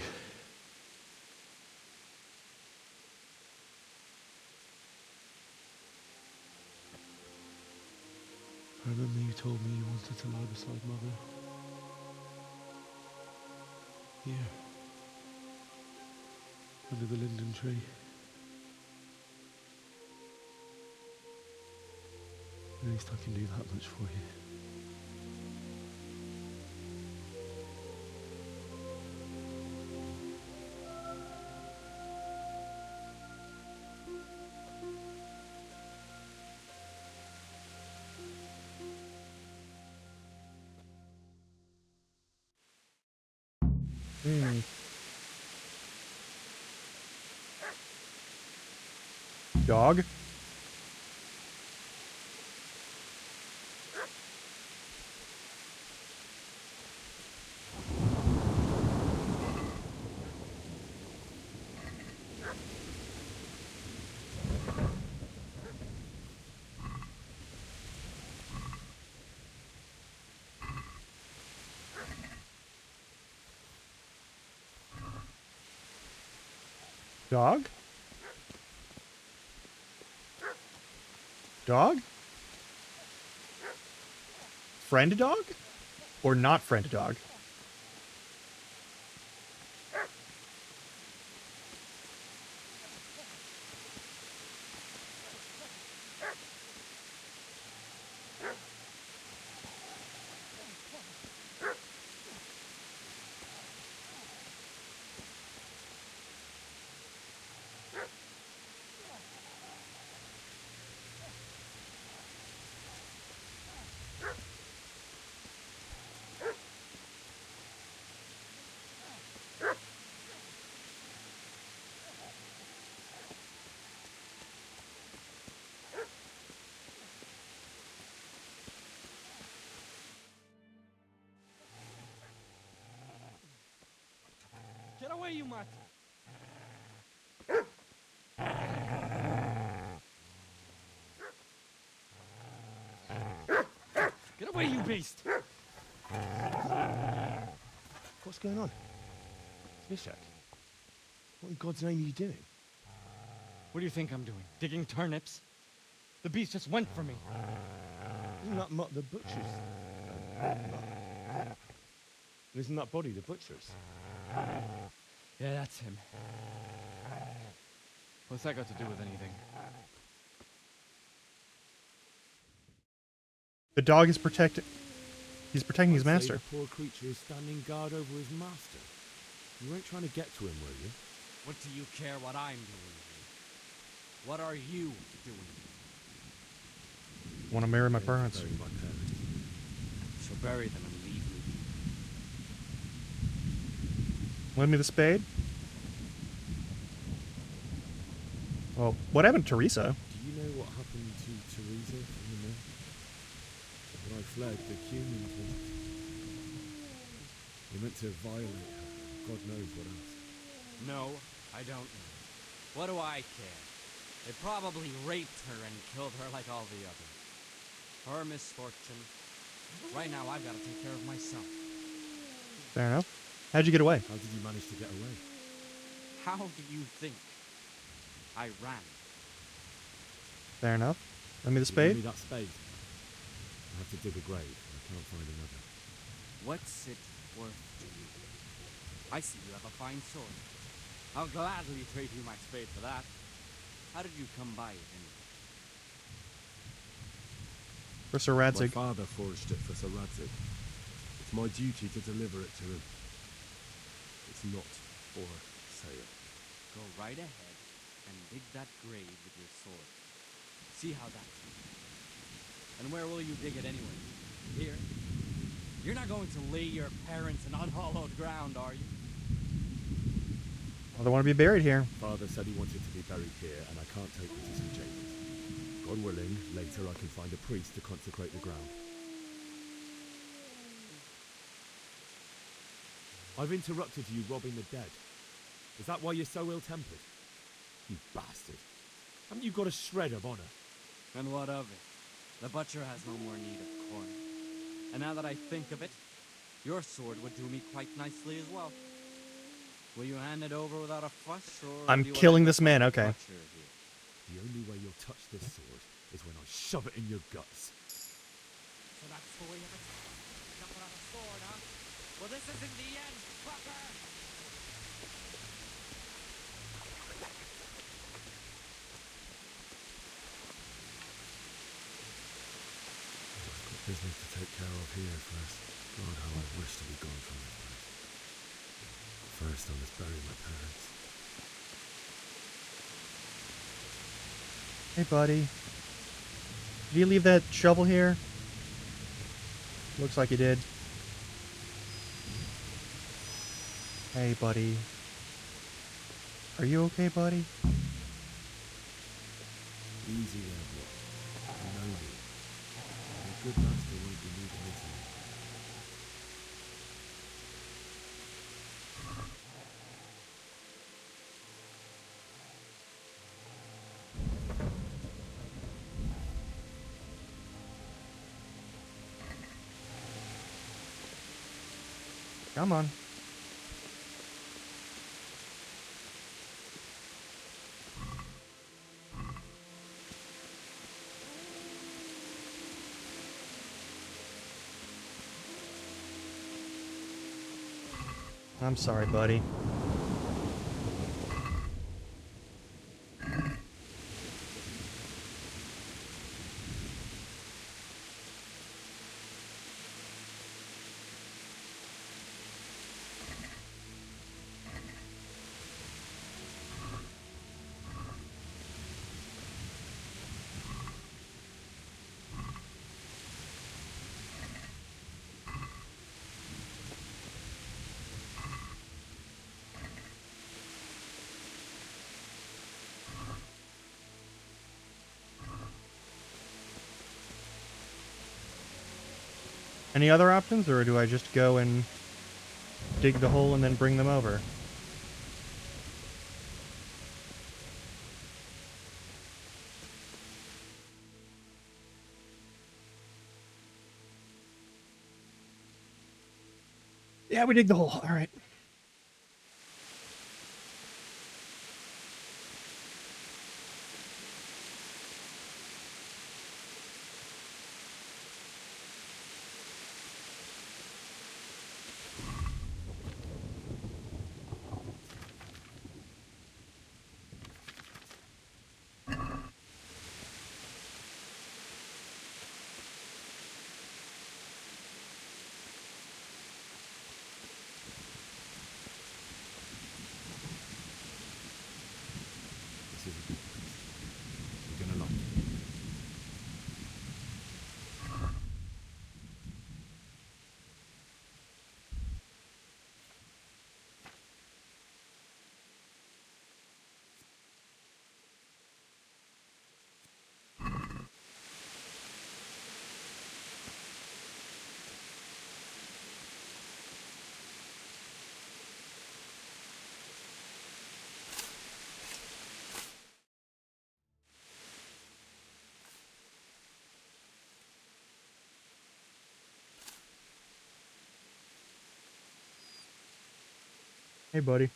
I remember you told me you wanted to lie beside Mother. Here. Under the linden tree. At least I can do that much for you. Dog? Dog? Dog? Friend dog? Or not friend dog? Get away, you mutt! Get away, you beast! What's going on? Vishak, what in God's name are you doing? What do you think I'm doing? Digging turnips? The beast just went for me. Isn't that Mutt the butcher's? Isn't that body the butcher's? Yeah, that's him. What's that got to do with anything? The dog is protecting. He's protecting his I'd say master. The poor creature is standing guard over his master. You weren't trying to get to him, were you? What do you care what I'm doing What are you doing? Want to marry my parents. So bury them and leave me. Lend me the spade. Well, what happened to Teresa? Do you know what happened to Teresa in the mill? When I fled, the humans wanted to. They meant to violate her. God knows what else. No, I don't know. What do I care? They probably raped her and killed her like all the others. Her misfortune. Right now, I've got to take care of myself. Fair enough. How'd you get away? How did you manage to get away? How do you think? I ran. Fair enough. Lend me the Give spade. me that spade. I have to dig a grave. I can't find another. What's it worth to you? I see you have a fine sword. I'll gladly trade you my spade for that. How did you come by it anyway? For Sir Radzig. My father forged it for Sir Radzig. It's my duty to deliver it to him. It's not for sale. Go right ahead and dig that grave with your sword. See how that feels. And where will you dig it anyway? Here? You're not going to lay your parents in unhallowed ground, are you? Well, they want to be buried here. Father said he wanted to be buried here, and I can't take me to St. James. God willing, later I can find a priest to consecrate the ground. I've interrupted you robbing the dead. Is that why you're so ill-tempered? You bastard. Haven't you got a shred of honor? And what of it? The butcher has no more need of corn. And now that I think of it, your sword would do me quite nicely as well. Will you hand it over without a fuss, or I'm do you killing want this man, okay. butcher here? The only way you'll touch this sword is when I shove it in your guts. So that's the way of it. Not without a sword, huh? Well, this isn't the end, fucker! Got business to take care of here first. God, how I wish to be gone from this place. First, I must bury my parents. Hey, buddy. Did you leave that shovel here? Looks like you did. Hey, buddy. Are you okay, buddy? Easy there, boy. You know me. A good master won't be leaving me to me. Come on. I'm sorry, buddy. Any other options, or do I just go and dig the hole and then bring them over? Yeah, we dig the hole. All right. Hey, buddy.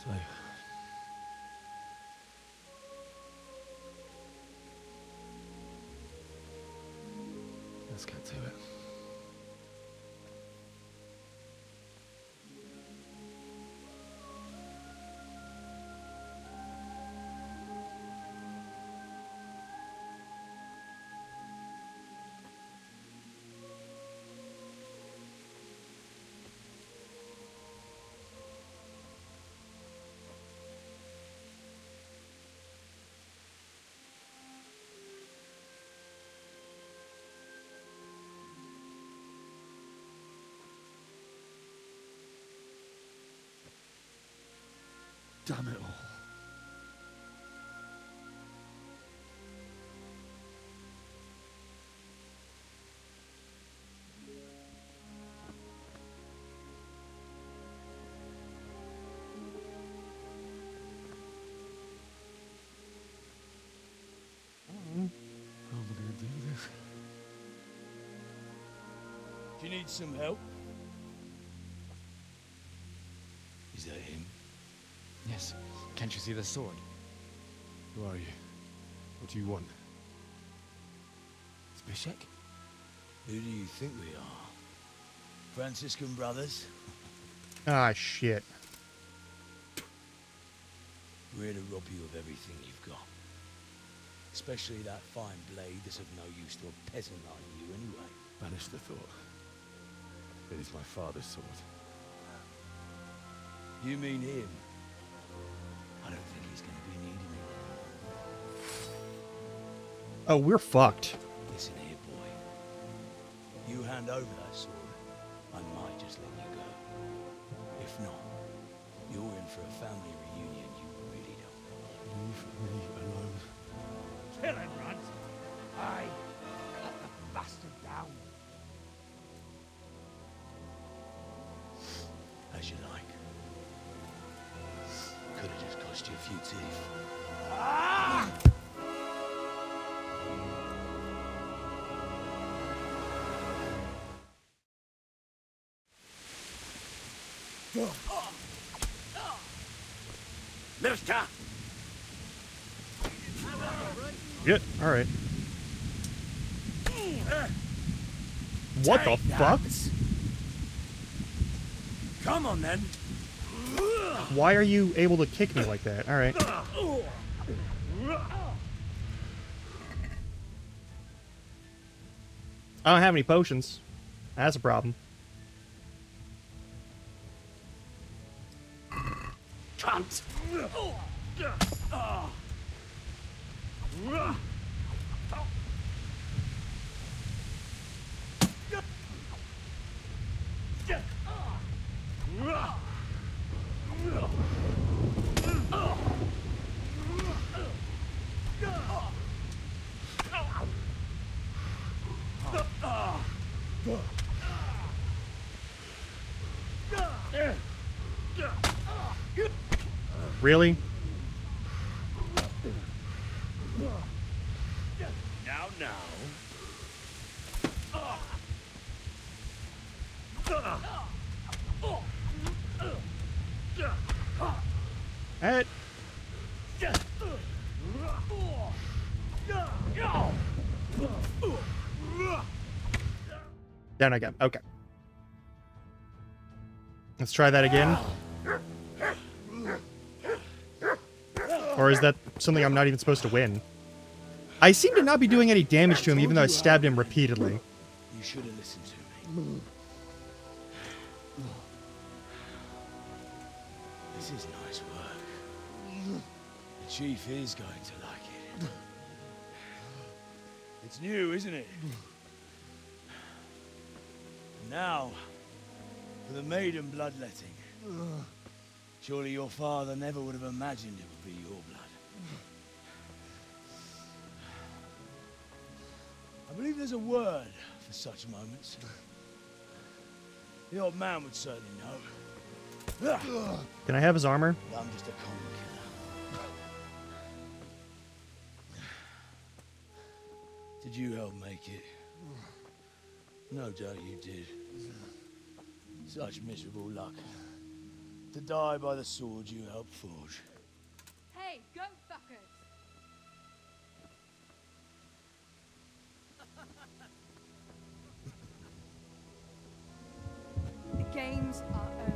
So, let's get to it. Damn it all. How am I going to do this? Do you need some help? Is that him? Yes. Can't you see the sword? Who are you? What do you want? Zbyszek? Who do you think we are? Franciscan brothers? Ah, shit. We're here to rob you of everything you've got. Especially that fine blade that's of no use to a peasant like you anyway. Banish the thought. It is my father's sword. You mean him? I don't think he's going to be needing it. Oh, we're fucked. Listen here, boy. You hand over that sword, I might just let you go. If not, you're in for a family reunion you really don't want. Leave me alone. Kill him, Runt! Aye, cut the bastard down. As you like. Could have just cost you a few teeth. Ah! Mister! Yeah, alright. What the fuck? Come on, then. Why are you able to kick me like that? Alright. I don't have any potions. That's a problem. Cunt! Really? Now. Ed. Down again. Okay. Let's try that again. Or is that something I'm not even supposed to win? I seem to not be doing any damage to him, even though I stabbed him repeatedly. You should have listened to me. This is nice work. The chief is going to like it. It's new, isn't it? Now, For the maiden bloodletting. Surely your father never would have imagined it would be your blood. I believe there's a word for such moments. The old man would certainly know. Can I have his armor? I'm just a common killer. Did you help make it? No doubt you did. Such miserable luck. To die by the sword you helped forge. Hey, go fuckers! The games are over.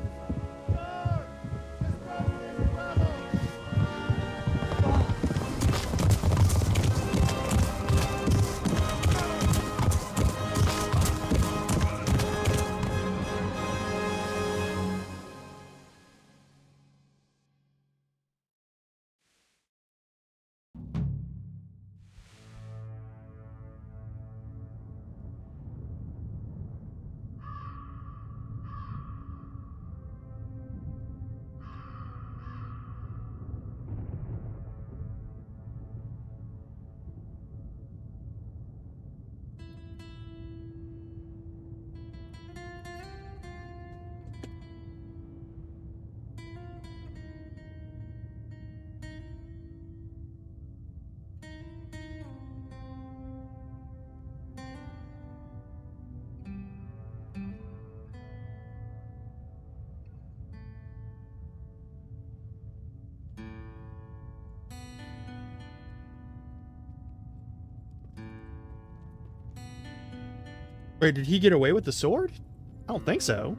Wait, did he get away with the sword? I don't think so.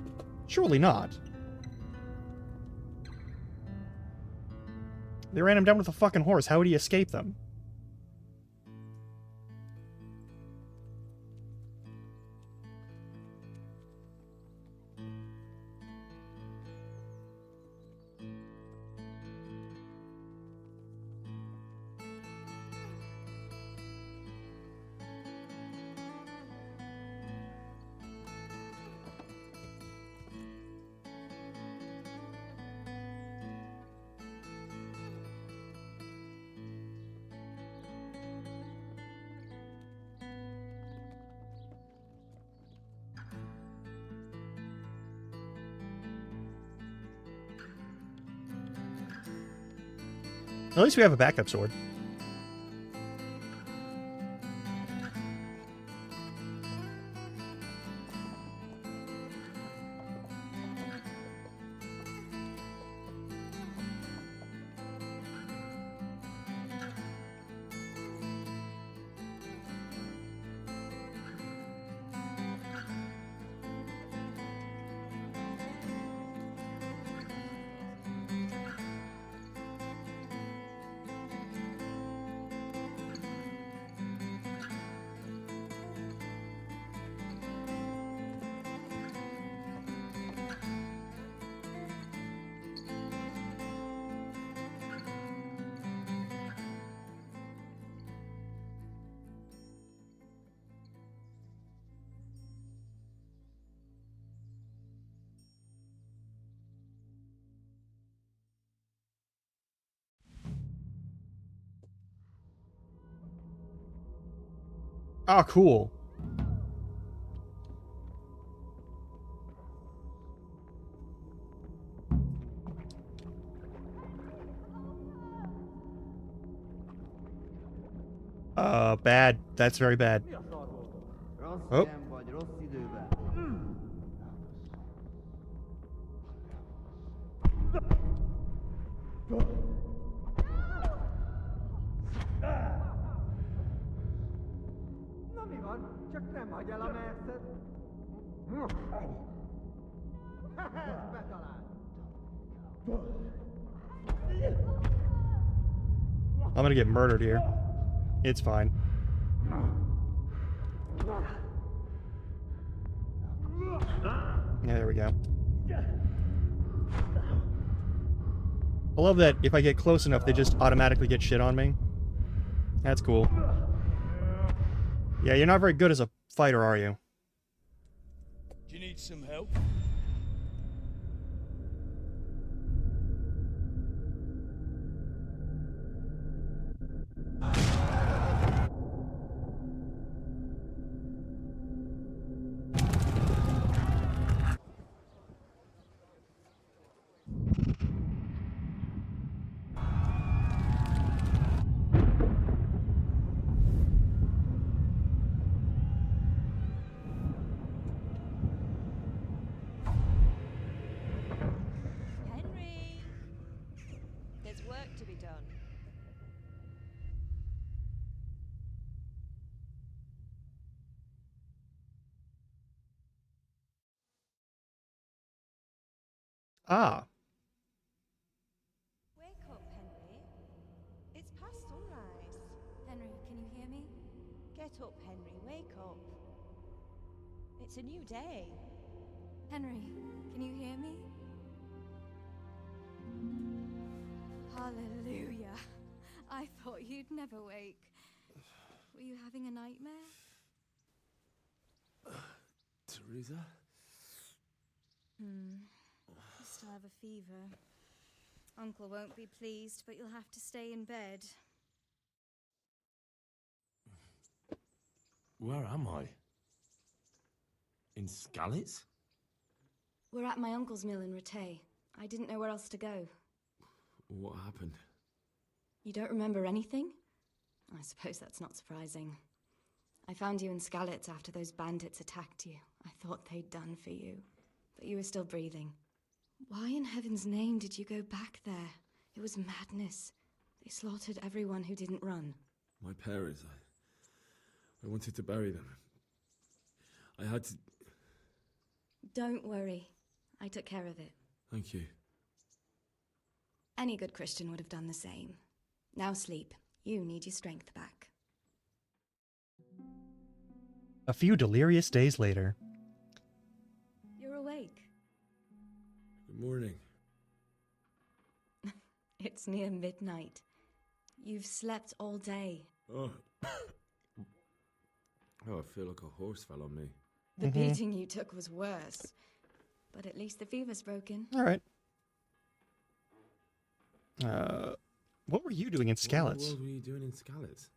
Surely not. They ran him down with a fucking horse. How would he escape them? At least we have a backup sword. Oh, cool. Bad. That's very bad. Oh. I'm gonna get murdered here. It's fine. Yeah, there we go. I love that if I get close enough, they just automatically get shit on me. That's cool. Yeah, you're not very good as a fighter, are you? Do you need some help? There's work to be done. Ah. Wake up, Henry. It's past sunrise. Henry, can you hear me? Get up, Henry. Wake up. It's a new day. Henry, can you hear me? Hallelujah. I thought you'd never wake. Were you having a nightmare? Teresa? You still have a fever. Uncle won't be pleased, but you'll have to stay in bed. Where am I? In Skalitz? We're at my uncle's mill in Rattay. I didn't know where else to go. What happened? You don't remember anything? I suppose that's not surprising. I found you in Skalitz after those bandits attacked you. I thought they'd done for you, but you were still breathing. Why in heaven's name did you go back there? It was madness. They slaughtered everyone who didn't run. My parents, I wanted to bury them. I had to... Don't worry. I took care of it. Thank you. Any good Christian would have done the same. Now sleep. You need your strength back. A few delirious days later. You're awake. Good morning. It's near midnight. You've slept all day. Oh. Oh, I feel like a horse fell on me. The beating you took was worse. But at least the fever's broken. All right. What were you doing in Skalitz? What were you doing in Skalitz?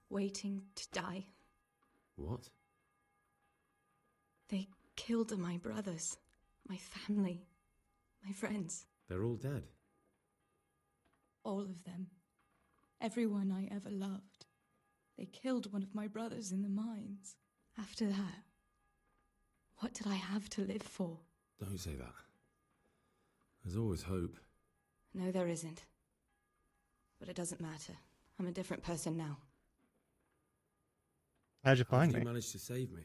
Waiting to die. What? They killed my brothers, my family, my friends. They're all dead. All of them. Everyone I ever loved. They killed one of my brothers in the mines. After that, what did I have to live for? Don't say that. There's always hope. No, there isn't. But it doesn't matter. I'm a different person now. How'd you find How me? did you manage to save me?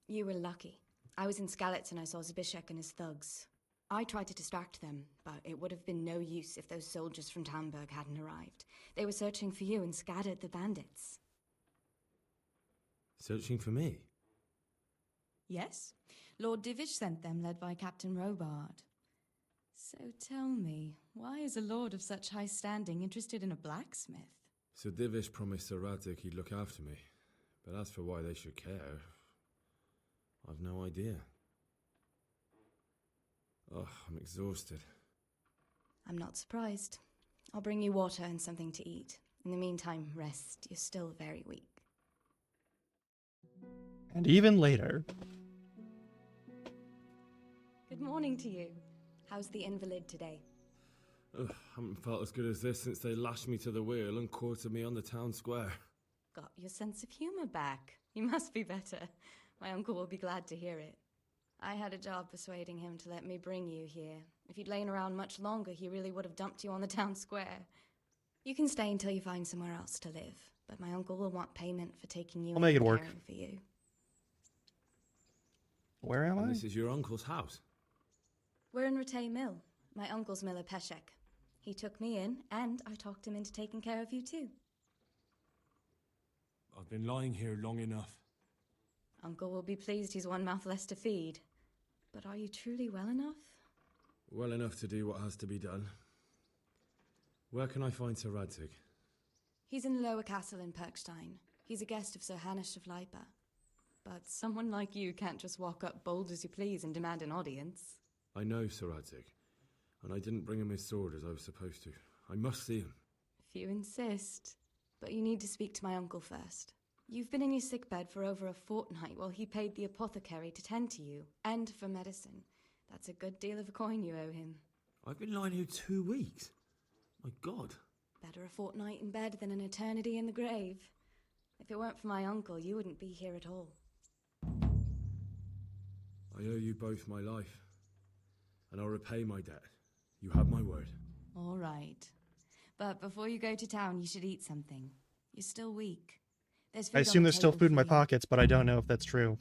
You were lucky. I was in Skalitz and I saw Zbyszek and his thugs. I tried to distract them, but it would have been no use if those soldiers from Tamburg hadn't arrived. They were searching for you and scattered the bandits. Searching for me? Yes. Lord Divish sent them, led by Captain Robard. So tell me, why is a lord of such high standing interested in a blacksmith? So Divish promised Sir Radzik he'd look after me. But as for why they should care, I've no idea. Oh, I'm exhausted. I'm not surprised. I'll bring you water and something to eat. In the meantime, rest. You're still very weak. And even later. Good morning to you. How's the invalid today? Ugh, haven't felt as good as this since they lashed me to the wheel and quartered me on the town square. Got your sense of humor back. You must be better. My uncle will be glad to hear it. I had a job persuading him to let me bring you here. If you'd lain around much longer, he really would have dumped you on the town square. You can stay until you find somewhere else to live, but my uncle will want payment for taking you I'll make and it work. caring for you. Where am I? This is your uncle's house. We're in Rattay Mill, my uncle's mill at Peshek. He took me in, and I talked him into taking care of you too. I've been lying here long enough. Uncle will be pleased he's one mouth less to feed. But are you truly well enough? Well enough to do what has to be done. Where can I find Sir Radzik? He's in the Lower Castle in Perkstein. He's a guest of Sir Hanush of Leipa. But someone like you can't just walk up bold as you please and demand an audience. I know Sir Radzik, and I didn't bring him his sword as I was supposed to. I must see him. If you insist. But you need to speak to my uncle first. You've been in your sickbed for over a fortnight while he paid the apothecary to tend to you, and for medicine. That's a good deal of a coin you owe him. I've been lying here 2 weeks. My God. Better a fortnight in bed than an eternity in the grave. If it weren't for my uncle, you wouldn't be here at all. I owe you both my life, and I'll repay my debt. You have my word. All right. But before you go to town, you should eat something. You're still weak. There's food I on assume the there's still table food in my for you. pockets, but I don't know if that's true.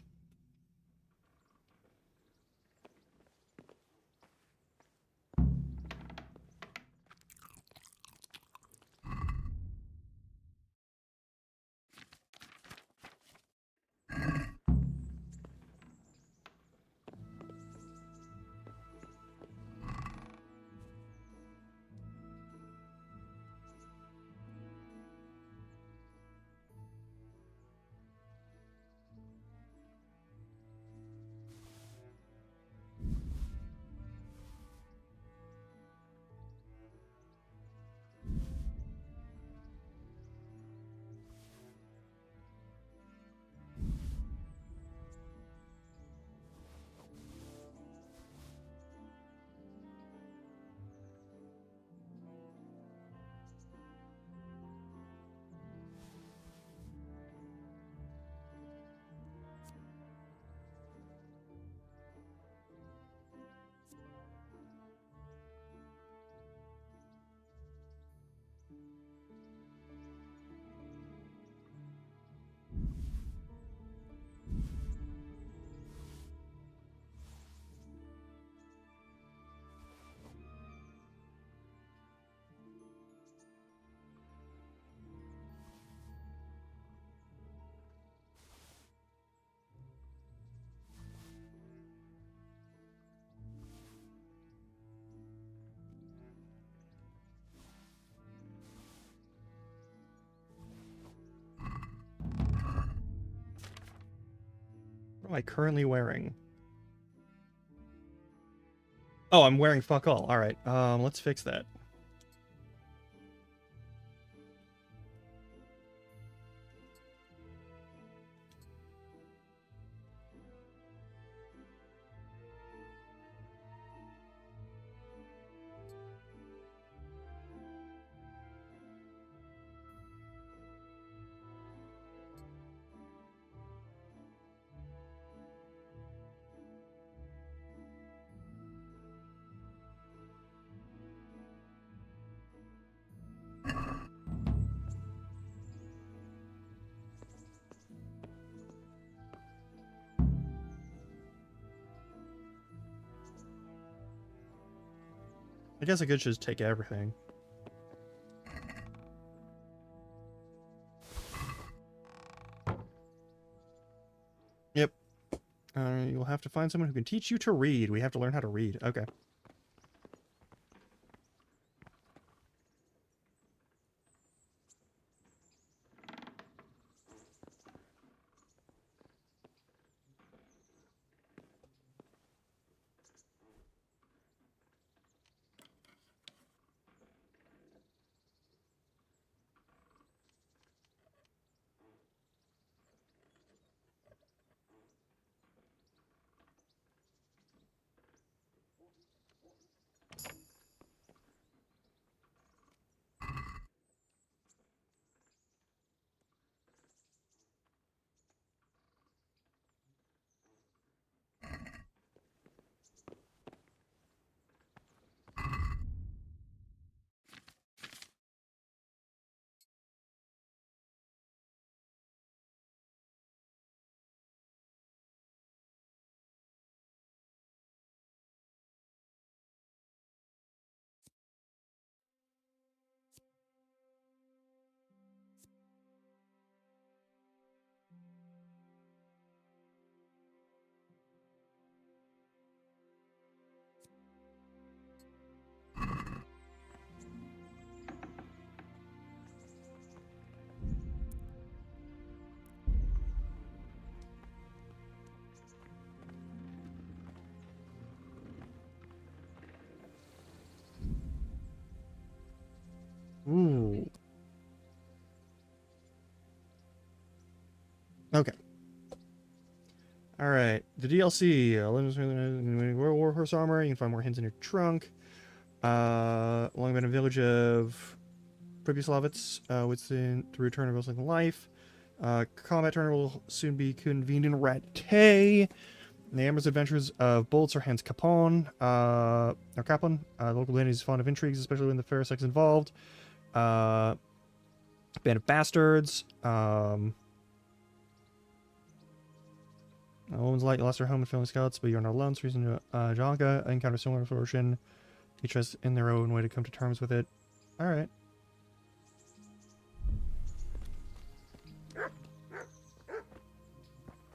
What am I currently wearing? Oh, I'm wearing fuck all. All right. Let's fix that. I guess I could just take everything. Yep. You'll have to find someone who can teach you to read. We have to learn how to read. Okay. Ooh. Okay. All right. The DLC. World War Horse Armor. You can find more hints in your trunk. Long abandoned village of Pripyaslavets. Within the return of Ghost Like Life. Combat tournament will soon be convened in Rattay. The amorous adventures of Bold Sir Hans Capon. Or Capon. The local lady is fond of intrigues, especially when the fair sex involved. Band of Bastards. A woman's light lost her home and family scouts, but you're not alone. So reason to Jonka encounter similar misfortune. Each has in their own way to come to terms with it. Alright.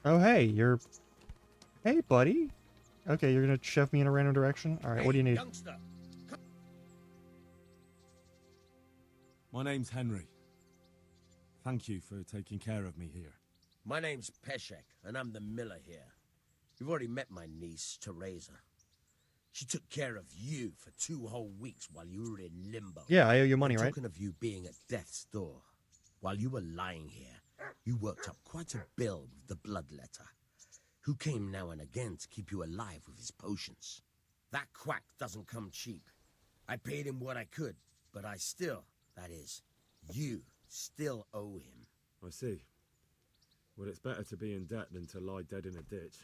Oh, hey, you're... Hey, buddy. Okay, you're gonna shove me in a random direction? Alright, what do you need? Youngster. My name's Henry. Thank you for taking care of me here. My name's Peshek, and I'm the miller here. You've already met my niece, Teresa. She took care of you for 2 whole weeks while you were in limbo. Yeah, I owe you money, right? Talking of you being at death's door, while you were lying here, you worked up quite a bill with the bloodletter, who came now and again to keep you alive with his potions. That quack doesn't come cheap. I paid him what I could, but I still, that is, you still owe him. I see. Well, it's better to be in debt than to lie dead in a ditch.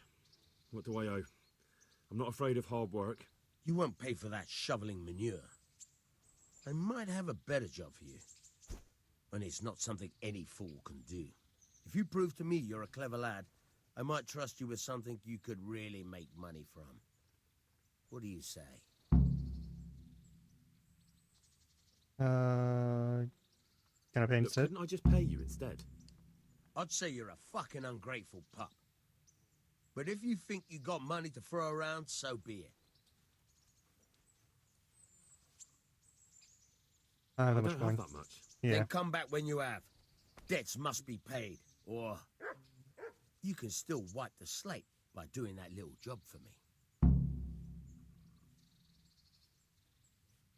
What do I owe? I'm not afraid of hard work. You won't pay for that shoveling manure. I might have a better job for you. And it's not something any fool can do. If you prove to me you're a clever lad, I might trust you with something you could really make money from. What do you say? Can I pay instead? Couldn't I just pay you instead? I'd say you're a fucking ungrateful pup. But if you think you got money to throw around, so be it. I I don't don't have that much. Yeah. Then come back when you have. Debts must be paid, or you can still wipe the slate by doing that little job for me.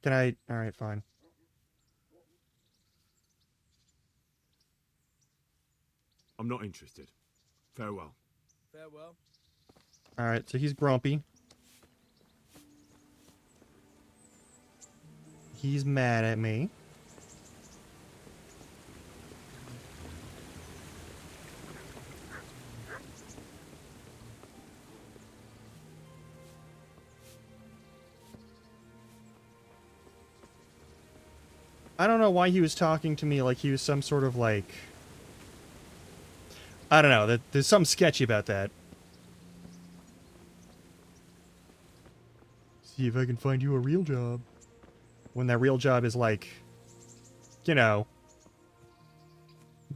Can I... Alright, fine. I'm not interested. Farewell. Farewell. Alright, so he's grumpy. He's mad at me. I don't know why he was talking to me like he was some sort of like... I don't know, there's something sketchy about that. See if I can find you a real job. When that real job is like, you know,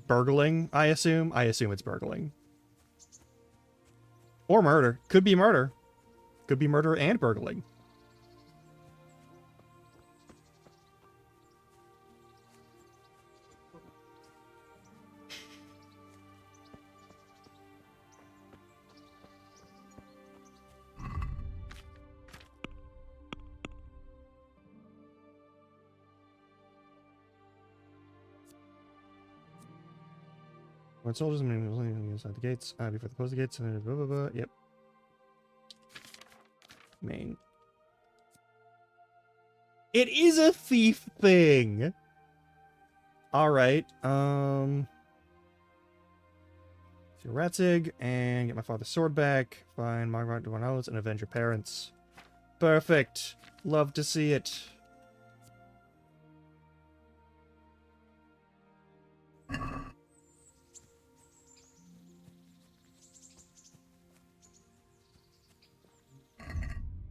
burgling, I assume. I assume it's burgling. Or murder. Could be murder. Could be murder and burgling. When soldiers inside the gates, before they close the gates, and blah, blah, blah. Yep. Main. It is a thief thing! Alright, see Ratzig, and get my father's sword back. Find Margaret Duanos and avenge your parents. Perfect. Love to see it.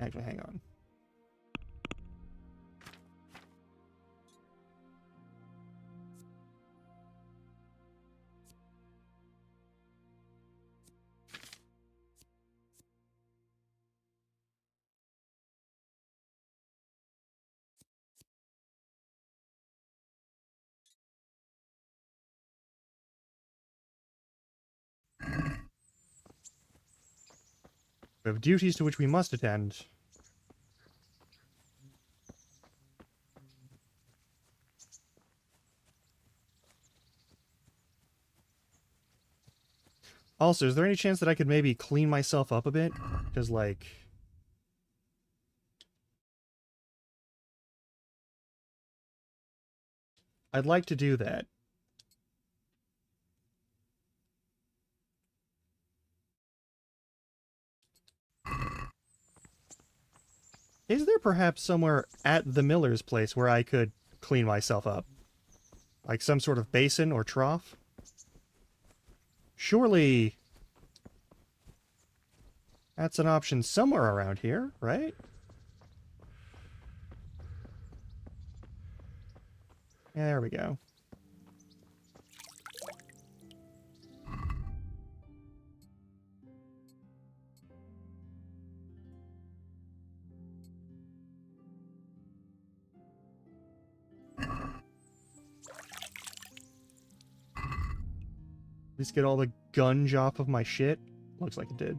Actually, hang on. We have duties to which we must attend. Also, is there any chance that I could maybe clean myself up a bit? Because, like... I'd like to do that. Is there perhaps somewhere at the miller's place where I could clean myself up? Like some sort of basin or trough? Surely that's an option somewhere around here, right? Yeah, there we go. At least get all the gunge off of my shit. Looks like it did.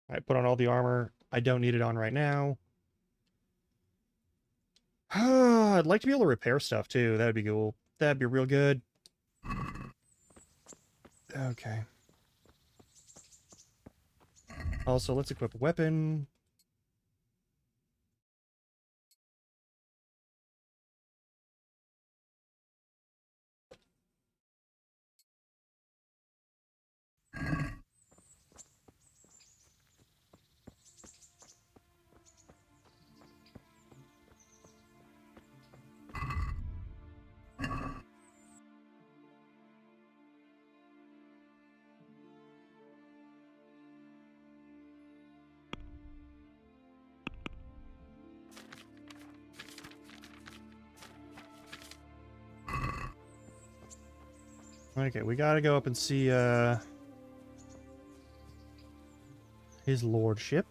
Alright, put on all the armor. I don't need it on right now. I'd like to be able to repair stuff too. That'd be cool. That'd be real good. Okay. Also, let's equip a weapon. Okay, we gotta go up and see, his lordship.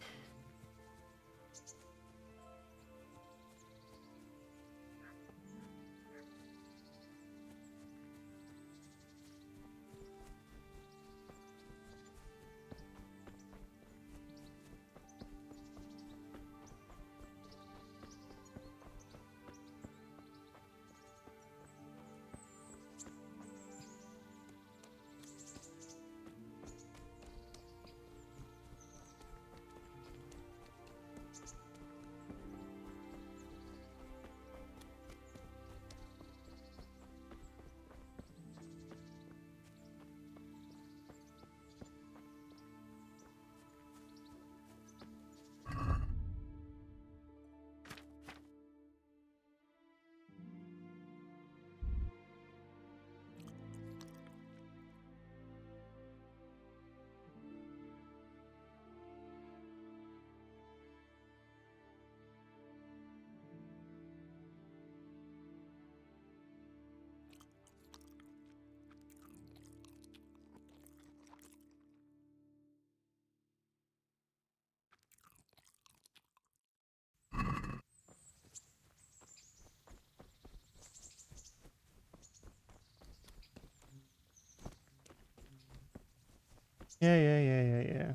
Yeah.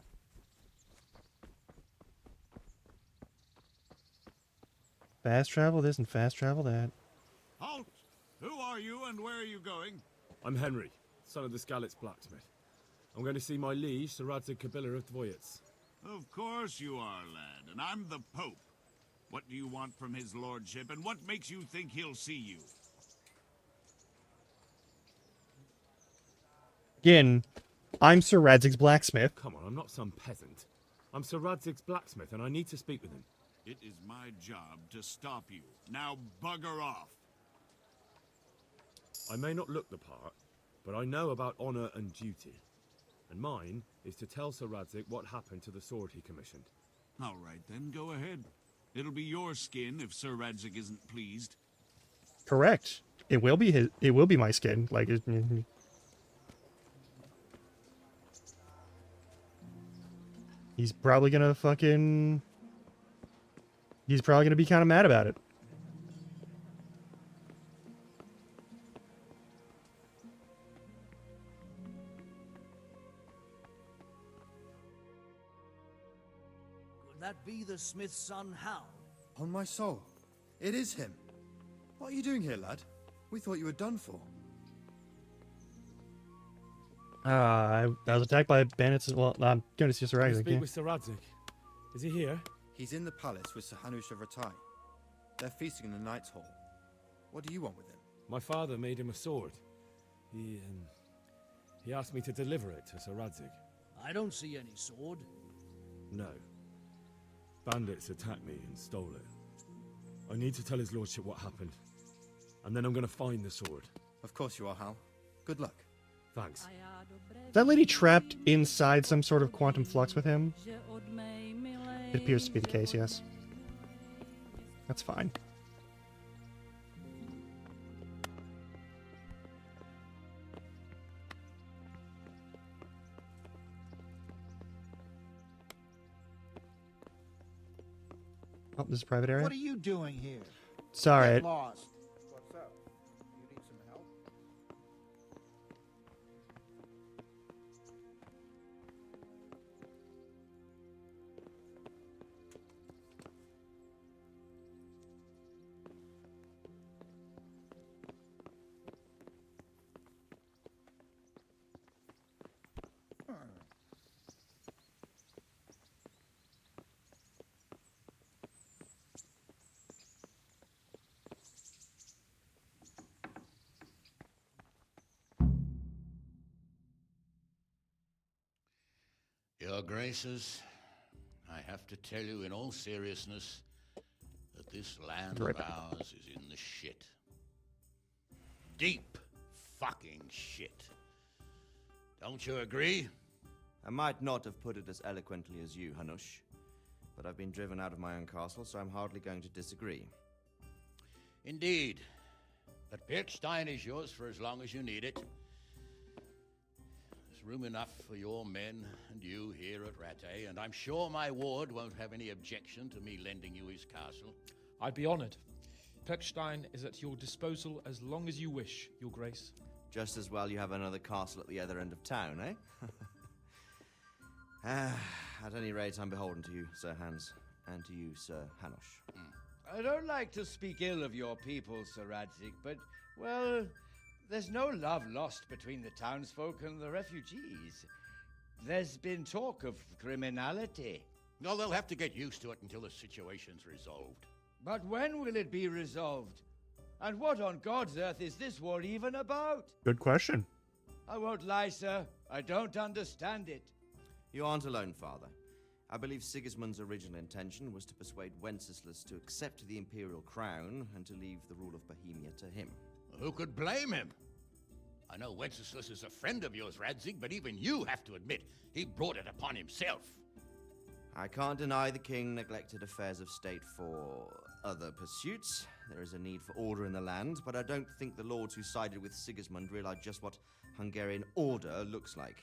Fast travel this and fast travel that. Halt! Who are you and where are you going? I'm Henry, son of the Skalitz blacksmith. I'm going to see my liege, Sir Radzig Kobyla of Dvoyitz. Of course you are, lad, and I'm the Pope. What do you want from his lordship, and what makes you think he'll see you? Again, I'm Sir Radzig's blacksmith. Come on, I'm not some peasant. I'm Sir Radzig's blacksmith, and I need to speak with him. It is my job to stop you. Now bugger off. I may not look the part, but I know about honor and duty. And mine is to tell Sir Radzig what happened to the sword he commissioned. All right, then, go ahead. It'll be your skin if Sir Radzig isn't pleased. Correct. It will be his. It will be my skin. Like, he's probably gonna fucking. He's probably gonna be kind of mad about it. that be the smith's son, Hal? On my soul, it is him. What are you doing here, lad? We thought you were done for. I was attacked by bandits. Well, I'm going to see Sir Can I Radzig. speak Yeah. with Sir Radzig? Is he here? He's in the palace with Sir Hanush of Rattay. They're feasting in the Knight's Hall. What do you want with him? My father made him a sword. He asked me to deliver it to Sir Radzig. I don't see any sword. No. Bandits attacked me and stole it. I need to tell his lordship what happened. And then I'm going to find the sword. Of course you are, Hal. Good luck. Thanks. Is that lady trapped inside some sort of quantum flux with him? It appears to be the case, yes. That's fine. Oh, this is a private area? What are you doing here? Sorry. Get lost. What's up? You need some help? Your Graces, I have to tell you in all seriousness that this land of ours is in the shit. Deep fucking shit. Don't you agree? I might not have put it as eloquently as you, Hanush, but I've been driven out of my own castle, so I'm hardly going to disagree. Indeed. But Birkstein is yours for as long as you need it. There's room enough for your men and you here at Rattay, and I'm sure my ward won't have any objection to me lending you his castle. I'd be honored. Pechstein is at your disposal as long as you wish, Your Grace. Just as well you have another castle at the other end of town, eh? At any rate, I'm beholden to you, Sir Hans, and to you, Sir Hanush. I don't like to speak ill of your people, Sir Radzig, but, well, there's no love lost between the townsfolk and the refugees. There's been talk of criminality. No, they'll have to get used to it until the situation's resolved. But when will it be resolved? And what on God's earth is this war even about? Good question. I won't lie, sir. I don't understand it. You aren't alone, Father. I believe Sigismund's original intention was to persuade Wenceslas to accept the imperial crown and to leave the rule of Bohemia to him. Who could blame him? I know Wenceslas is a friend of yours, Radzig, but even you have to admit he brought it upon himself. I can't deny the king neglected affairs of state for other pursuits. There is a need for order in the land, but I don't think the lords who sided with Sigismund realized just what Hungarian order looks like.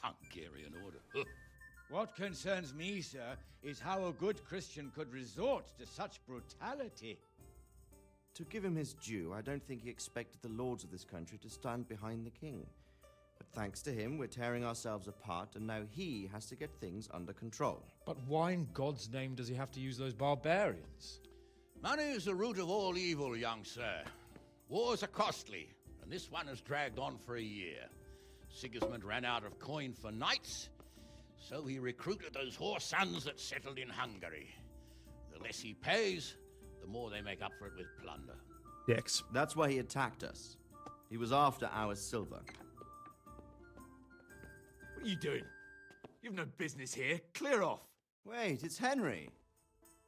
Hungarian order. What concerns me, sir, is how a good Christian could resort to such brutality. To give him his due, I don't think he expected the lords of this country to stand behind the king. But thanks to him, we're tearing ourselves apart, and now he has to get things under control. But why in God's name does he have to use those barbarians? Money is the root of all evil, young sir. Wars are costly, and this one has dragged on for a year. Sigismund ran out of coin for knights, so he recruited those whore sons that settled in Hungary. The less he pays, the more they make up for it with plunder. Dicks. That's why he attacked us. He was after our silver. What are you doing? You've no business here. Clear off. Wait, it's Henry.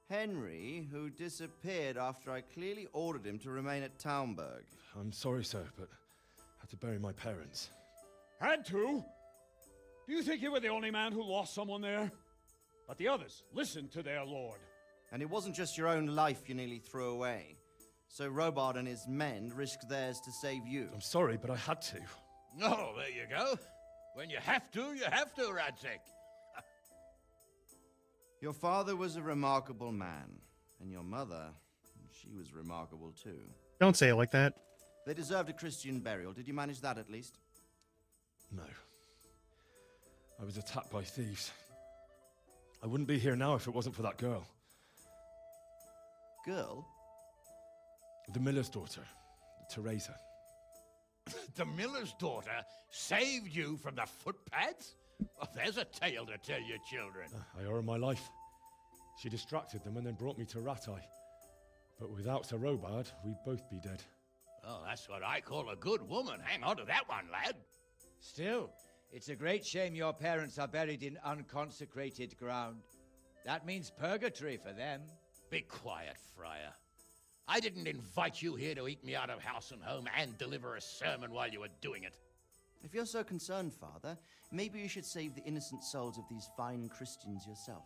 Henry, who disappeared after I clearly ordered him to remain at Taumberg. I'm sorry, sir, but I had to bury my parents. Had to? Do you think you were the only man who lost someone there? But the others listened to their lord. And it wasn't just your own life you nearly threw away. So Robard and his men risked theirs to save you. I'm sorry, but I had to. Oh, there you go. When you have to, Radzig. Your father was a remarkable man, and your mother, she was remarkable too. Don't say it like that. They deserved a Christian burial. Did you manage that at least? No. I was attacked by thieves. I wouldn't be here now if it wasn't for that girl. Girl? The miller's daughter, Teresa. The miller's daughter saved you from the footpads? Oh, there's a tale to tell your children. I owe her my life. She distracted them and then brought me to Rattay. But without Sir Robard, we'd both be dead. Oh, that's what I call a good woman. Hang on to that one, lad. Still, it's a great shame your parents are buried in unconsecrated ground. That means purgatory for them. Be quiet, Friar. I didn't invite you here to eat me out of house and home and deliver a sermon while you were doing it. If you're so concerned, Father, maybe you should save the innocent souls of these fine Christians yourself.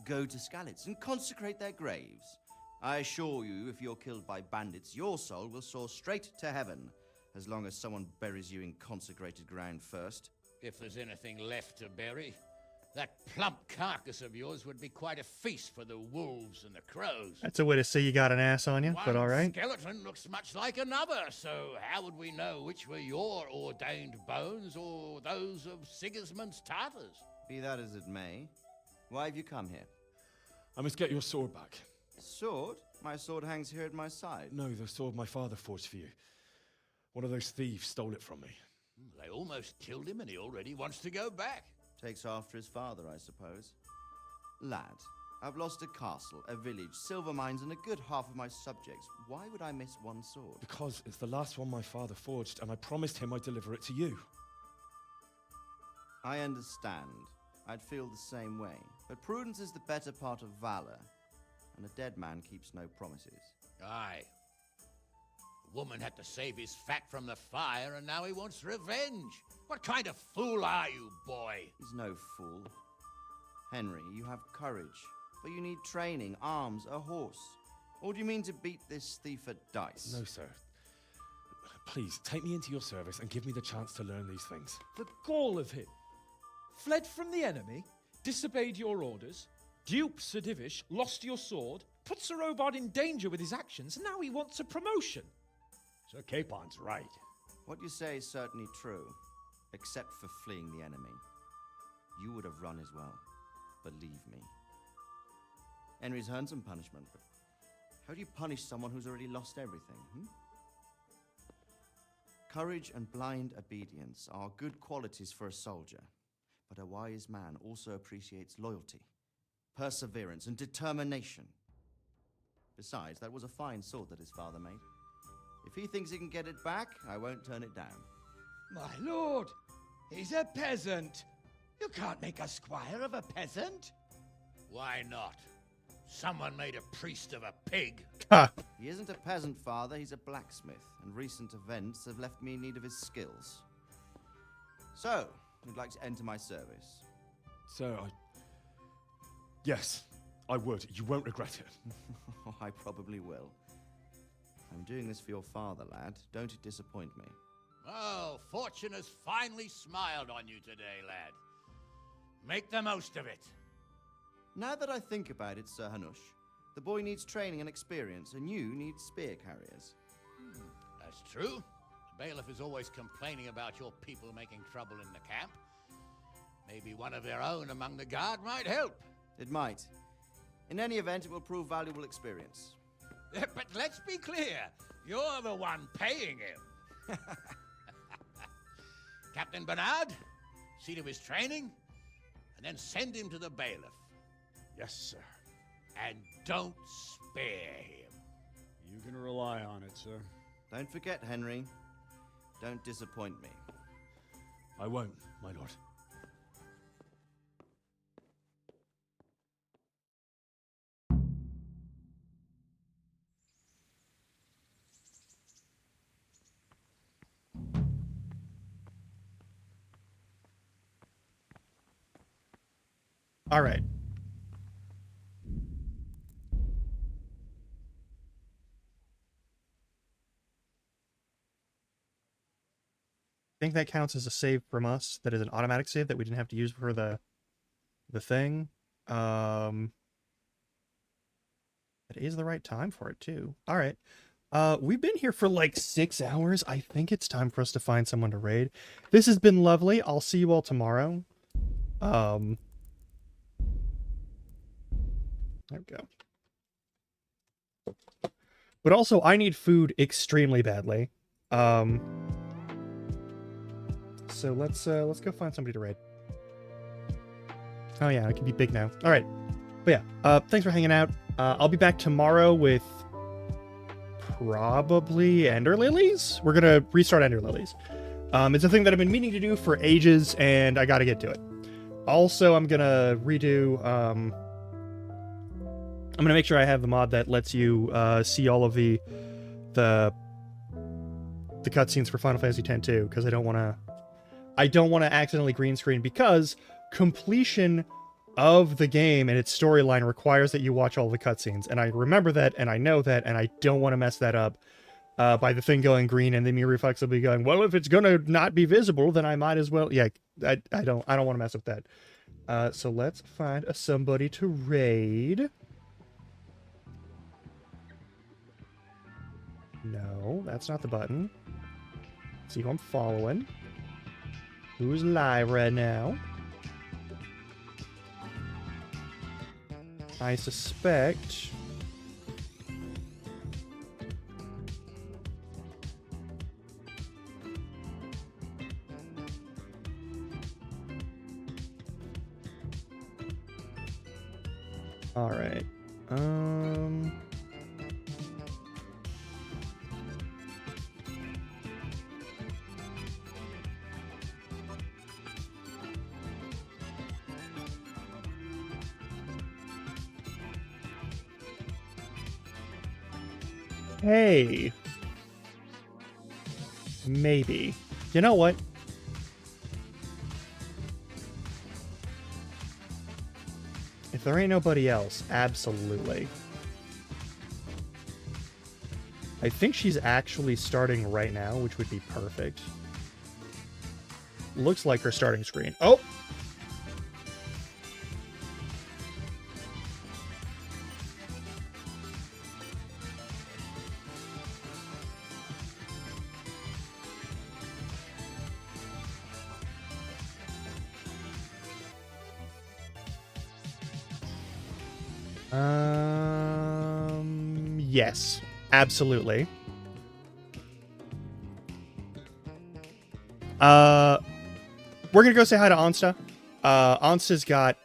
Go to Skalitz and consecrate their graves. I assure you, if you're killed by bandits, your soul will soar straight to heaven, as long as someone buries you in consecrated ground first. If there's anything left to bury, that plump carcass of yours would be quite a feast for the wolves and the crows. That's a way to say you got an ass on you, but all right. One skeleton looks much like another, so how would we know which were your ordained bones or those of Sigismund's Tartars? Be that as it may, why have you come here? I must get your sword back. Sword? My sword hangs here at my side. No, the sword my father forged for you. One of those thieves stole it from me. They almost killed him and he already wants to go back. Takes after his father, I suppose. Lad, I've lost a castle, a village, silver mines, and a good half of my subjects. Why would I miss one sword? Because it's the last one my father forged, and I promised him I'd deliver it to you. I understand. I'd feel the same way. But prudence is the better part of valor, and a dead man keeps no promises. Aye. The woman had to save his fat from the fire, and now he wants revenge. What kind of fool are you, boy? He's no fool. Henry, you have courage, but you need training, arms, a horse. Or do you mean to beat this thief at dice? No, sir. Please, take me into your service and give me the chance to learn these things. The gall of him. Fled from the enemy, disobeyed your orders, duped Sir Divish, lost your sword, put Sir Robard in danger with his actions, and now he wants a promotion. Sir Capon's right. What you say is certainly true, except for fleeing the enemy. You would have run as well, believe me. Henry's earned some punishment, but how do you punish someone who's already lost everything, Courage and blind obedience are good qualities for a soldier, but a wise man also appreciates loyalty, perseverance, and determination. Besides, that was a fine sword that his father made. If he thinks he can get it back, I won't turn it down. My lord, he's a peasant. You can't make a squire of a peasant. Why not? Someone made a priest of a pig. He isn't a peasant, Father. He's a blacksmith, and recent events have left me in need of his skills. So, you'd like to enter my service? Sir, Yes, I would. You won't regret it. I probably will. I'm doing this for your father, lad. Don't it disappoint me. Oh, fortune has finally smiled on you today, lad. Make the most of it. Now that I think about it, Sir Hanush, the boy needs training and experience, and you need spear carriers. That's true. The bailiff is always complaining about your people making trouble in the camp. Maybe one of their own among the guard might help. It might. In any event, it will prove valuable experience. But let's be clear, you're the one paying him. Captain Bernard, see to his training, and then send him to the bailiff. Yes, sir. And don't spare him. You can rely on it, sir. Don't forget, Henry. Don't disappoint me. I won't, my lord. All right. I think that counts as a save from us. That is an automatic save that we didn't have to use for the thing. It is the right time for it too. All right. We've been here for like 6 hours. I think it's time for us to find someone to raid. This has been lovely. I'll see you all tomorrow. There we go. But also, I need food extremely badly. So let's go find somebody to raid. Oh yeah, I can be big now. All right. But yeah, thanks for hanging out. I'll be back tomorrow with probably Ender Lilies. We're gonna restart Ender Lilies. It's a thing that I've been meaning to do for ages, and I gotta get to it. Also, I'm gonna redo. I'm gonna make sure I have the mod that lets you see all of the cutscenes for Final Fantasy X too, because I don't want to accidentally green screen, because completion of the game and its storyline requires that you watch all the cutscenes, and I remember that, and I know that, and I don't want to mess that up by the thing going green and then me reflexively going, well, if it's gonna not be visible, then I might as well. Yeah, I don't want to mess with that. So let's find somebody to raid. No, that's not the button. See who I'm following. Who's live right now? I suspect... Alright. Hey. Maybe. You know what? If there ain't nobody else, absolutely. I think she's actually starting right now, which would be perfect. Looks like her starting screen. Oh! Yes, absolutely. We're gonna go say hi to Onsta. Onsta's got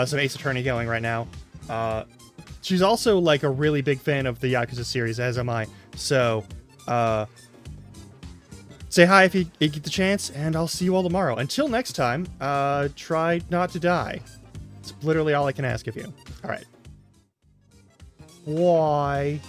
some Ace Attorney going right now. She's also like a really big fan of the Yakuza series, as am I. So, say hi if you get the chance, and I'll see you all tomorrow. Until next time, try not to die. It's literally all I can ask of you. All right. Why?